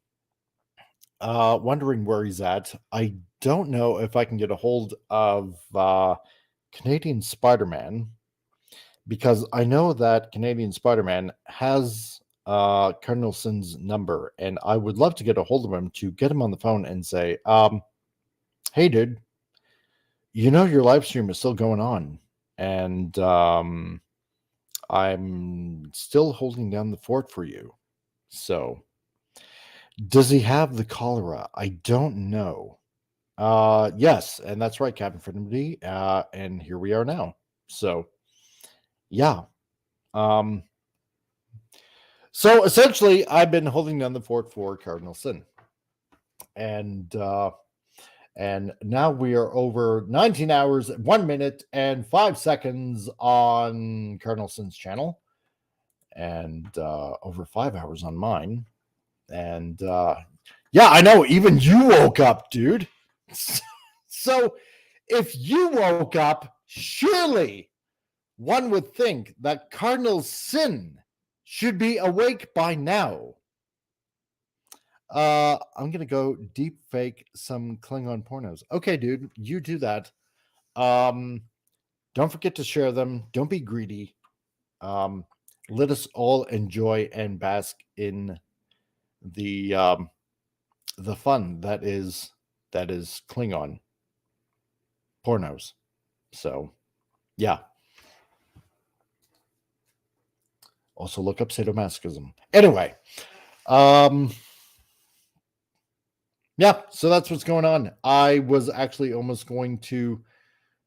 wondering where he's at. I don't know if I can get a hold of Canadian Spider-Man, because I know that Canadian Spider-Man has Cardinal Sin's number, and I would love to get a hold of him to get him on the phone and say, hey, dude, you know your live stream is still going on, and I'm still holding down the fort for you. So does he have the cholera? I don't know. Yes, and that's right, Captain Fraternity. And here we are now. So yeah. So essentially I've been holding down the fort for Cardinal Sin. And And now we are over 19 hours, 1 minute, and 5 seconds on Cardinalson's channel, and over 5 hours on mine. And yeah, I know, even you woke up, dude. So if you woke up, surely one would think that Cardinal Sin should be awake by now. I'm gonna go deep fake some Klingon pornos. Okay, dude, you do that. Don't forget to share them. Don't be greedy. Let us all enjoy and bask in the fun that is Klingon pornos. So, yeah. Also look up sadomasochism. Anyway, yeah, so that's what's going on. I was actually almost going to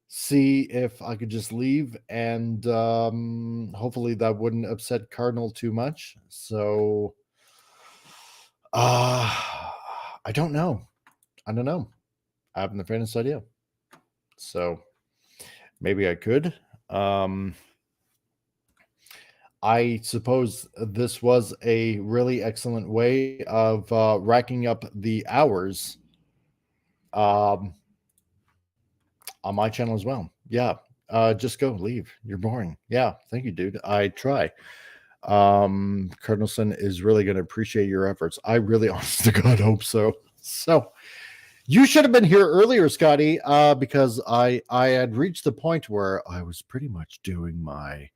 see if I could just leave, and hopefully that wouldn't upset Cardinal too much. So I don't know. I haven't the faintest idea. So maybe I could. I suppose this was a really excellent way of racking up the hours on my channel as well. Yeah. Just go, leave. You're boring. Yeah. Thank you, dude. I try. Cardinalson is really going to appreciate your efforts. I really, honest to God, hope so. So you should have been here earlier, Scotty, because I had reached the point where I was pretty much doing my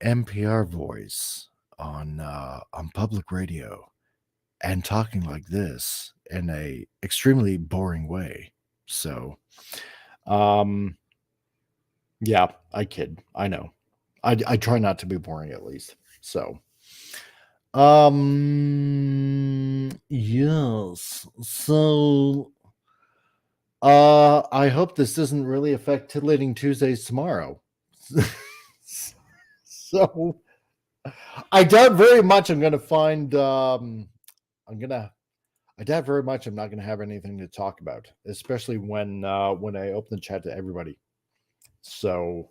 NPR voice on public radio and talking like this in a extremely boring way. So, yeah, I kid. I know. I try not to be boring, at least. So, yes. So, I hope this doesn't really affect Titillating Tuesdays tomorrow. So, I doubt very much I'm going to find. I doubt very much I'm not going to have anything to talk about, especially when I open the chat to everybody. So,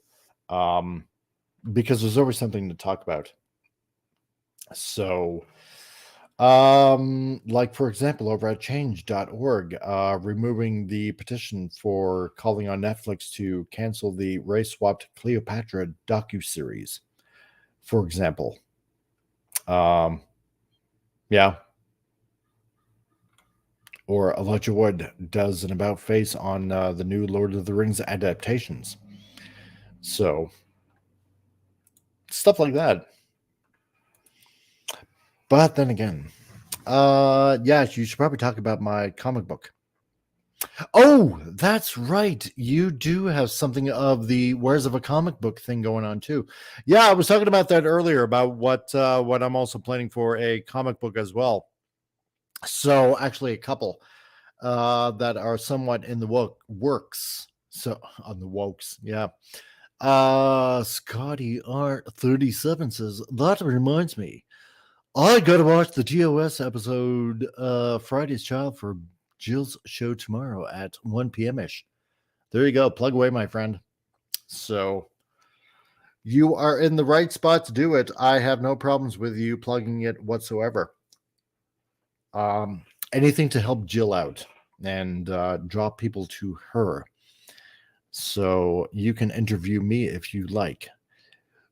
because there's always something to talk about. So, like for example, over at change.org, removing the petition for calling on Netflix to cancel the race-swapped Cleopatra docuseries, for example. Yeah. Or Elijah Wood does an about face on the new Lord of the Rings adaptations. So, stuff like that. But then again, yeah, you should probably talk about my comic book. Oh, that's right. You do have something of the Wares of a Comic Book thing going on too. Yeah, I was talking about that earlier about what I'm also planning for a comic book as well. So actually a couple that are somewhat in the works. So on the wokes, yeah. Scotty Art 37 says, that reminds me, I gotta watch the TOS episode Friday's Child for Jill's show tomorrow at 1 p.m. ish. There you go. Plug away, my friend. So you are in the right spot to do it. I have no problems with you plugging it whatsoever. Anything to help Jill out and draw people to her. So you can interview me if you like.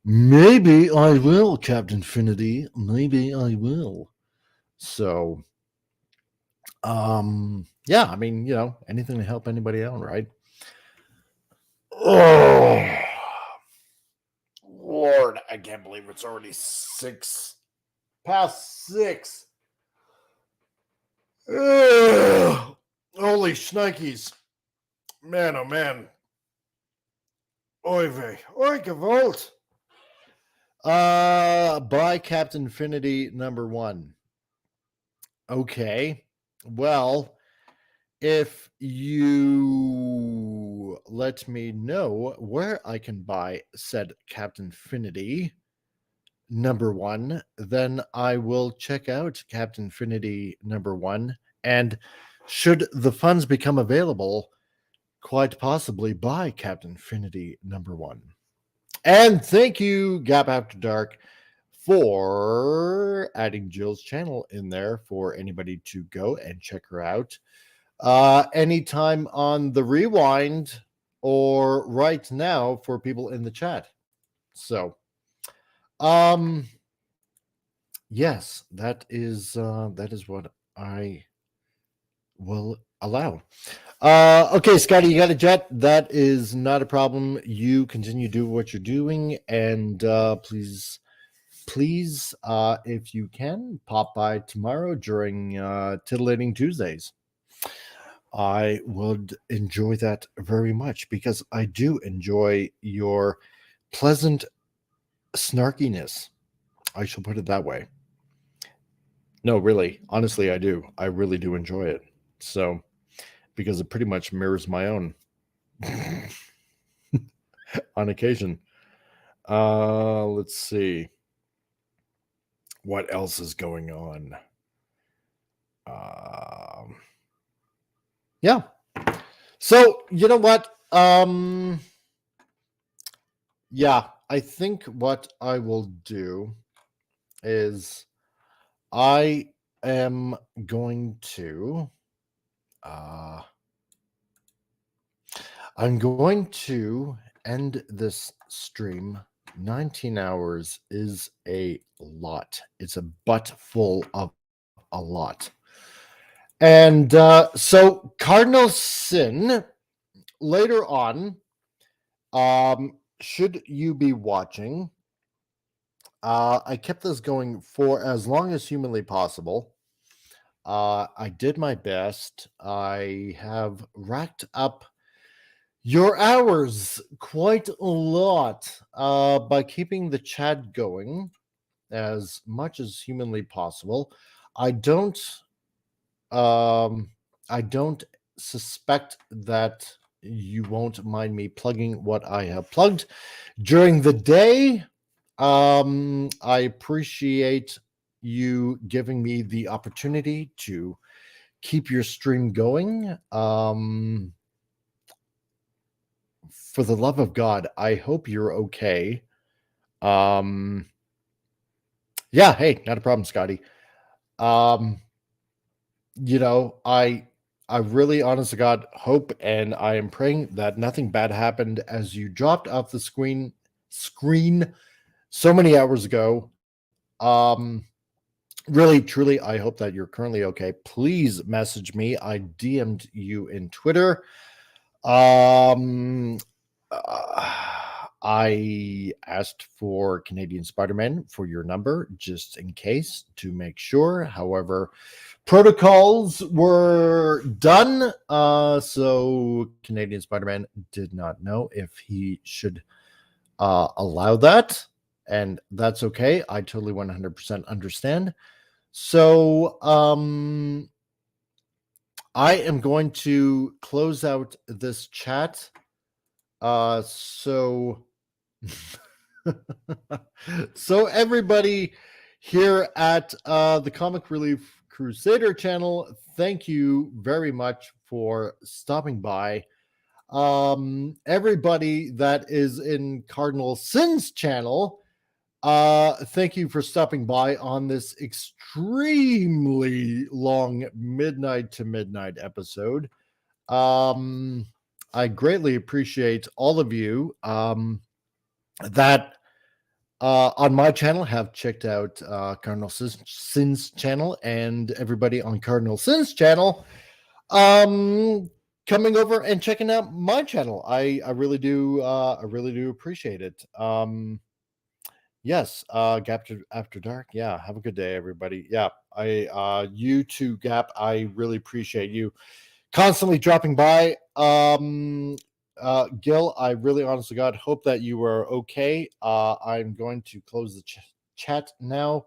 Maybe I will, Captain Finity. Maybe I will. So, yeah, I mean, anything to help anybody out, right? Oh, Lord, I can't believe it's already past 6. Ugh. Holy shnikes. Man, oh man. Oy vey. Oy gewalt. By Captain Finity #1. Okay. Well, if you let me know where I can buy said Captain Finity #1, then I will check out Captain Finity #1 and should the funds become available, quite possibly by Captain Finity #1. And thank you, Gap After Dark, for adding Jill's channel in there for anybody to go and check her out. Anytime on the rewind or right now for people in the chat. So, yes, that is what I will allow. Okay, Scotty, you got a jet. That is not a problem. You continue to do what you're doing, and please, if you can, pop by tomorrow during Titillating Tuesdays. I would enjoy that very much because I do enjoy your pleasant snarkiness. I shall put it that way. No, really, honestly, I do. I really do enjoy it. So, because it pretty much mirrors my own on occasion. Let's see. What else is going on? Yeah. So, you know what? Yeah, I think what I will do is I am going to end this stream. 19 hours is a lot. It's a butt full of a lot. And so Cardinal Sin later on, should you be watching, I kept this going for as long as humanly possible. I did my best. I have racked up your hours quite a lot by keeping the chat going as much as humanly possible. I don't suspect that you won't mind me plugging what I have plugged during the day. I appreciate you giving me the opportunity to keep your stream going. For the love of God, I hope you're okay. Yeah, hey, not a problem, Scotty. I really, honest to God, hope and I am praying that nothing bad happened as you dropped off the screen so many hours ago. Really, truly, I hope that you're currently okay. Please message me. I DM'd you in Twitter. I asked for Canadian Spider-Man for your number just in case to make sure. However, protocols were done. So Canadian Spider-Man did not know if he should allow that. And that's okay. I totally 100% understand. So I am going to close out this chat. So everybody here at the Comic Relief Crusader channel, thank you very much for stopping by. Everybody that is in Cardinal Sin's channel, thank you for stopping by on this extremely long midnight to midnight episode. I greatly appreciate all of you that on my channel have checked out Cardinal Sin's channel, and everybody on Cardinal Sin's channel coming over and checking out my channel. I really do appreciate it. Yes, Gap After Dark. Yeah, have a good day, everybody. Yeah, you too, Gap. I really appreciate you constantly dropping by. Gil, I really, honestly, God, hope that you are okay. I'm going to close the chat now.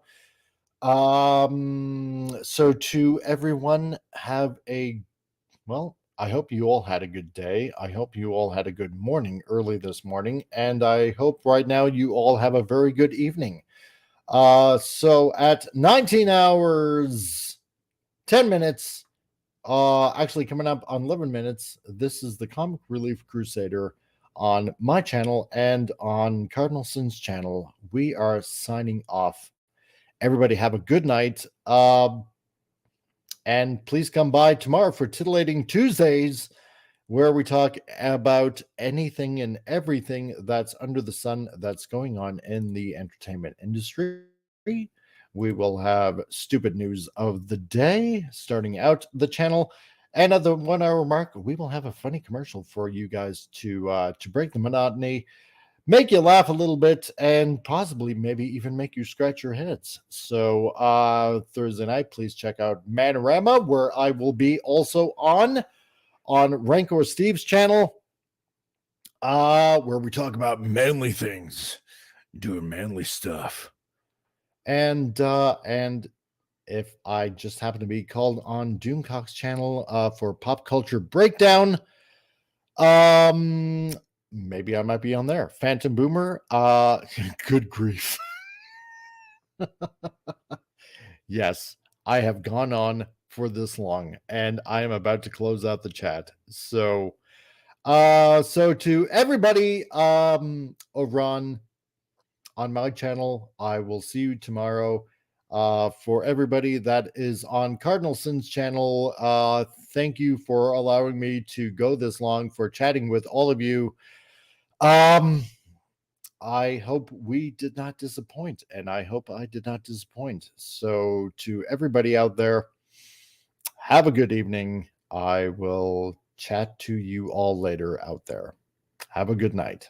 So to everyone, I hope you all had a good day. I hope you all had a good morning early this morning, and I hope right now you all have a very good evening. So at 19 hours, 10 minutes, Actually, coming up on 11 minutes, this is the Comic Relief Crusader on my channel and on Cardinals' channel. We are signing off. Everybody have a good night. And please come by tomorrow for Titillating Tuesdays, where we talk about anything and everything that's under the sun that's going on in the entertainment industry. We will have stupid news of the day starting out the channel. And at the 1 hour mark, we will have a funny commercial for you guys to break the monotony, make you laugh a little bit, and possibly maybe even make you scratch your heads. So Thursday night, please check out Manorama, where I will be also on Rancor Steve's channel, where we talk about manly things, doing manly stuff. And if I just happen to be called on Doomcock's channel for Pop Culture Breakdown, maybe I might be on there. Phantom Boomer, good grief. Yes, I have gone on for this long, and I am about to close out the chat. So to everybody over on my channel, I will see you tomorrow. For everybody that is on Cardinals' channel, thank you for allowing me to go this long, for chatting with all of you. I hope we did not disappoint, and I hope I did not disappoint. So to everybody out there, have a good evening. I will chat to you all later out there. Have a good night.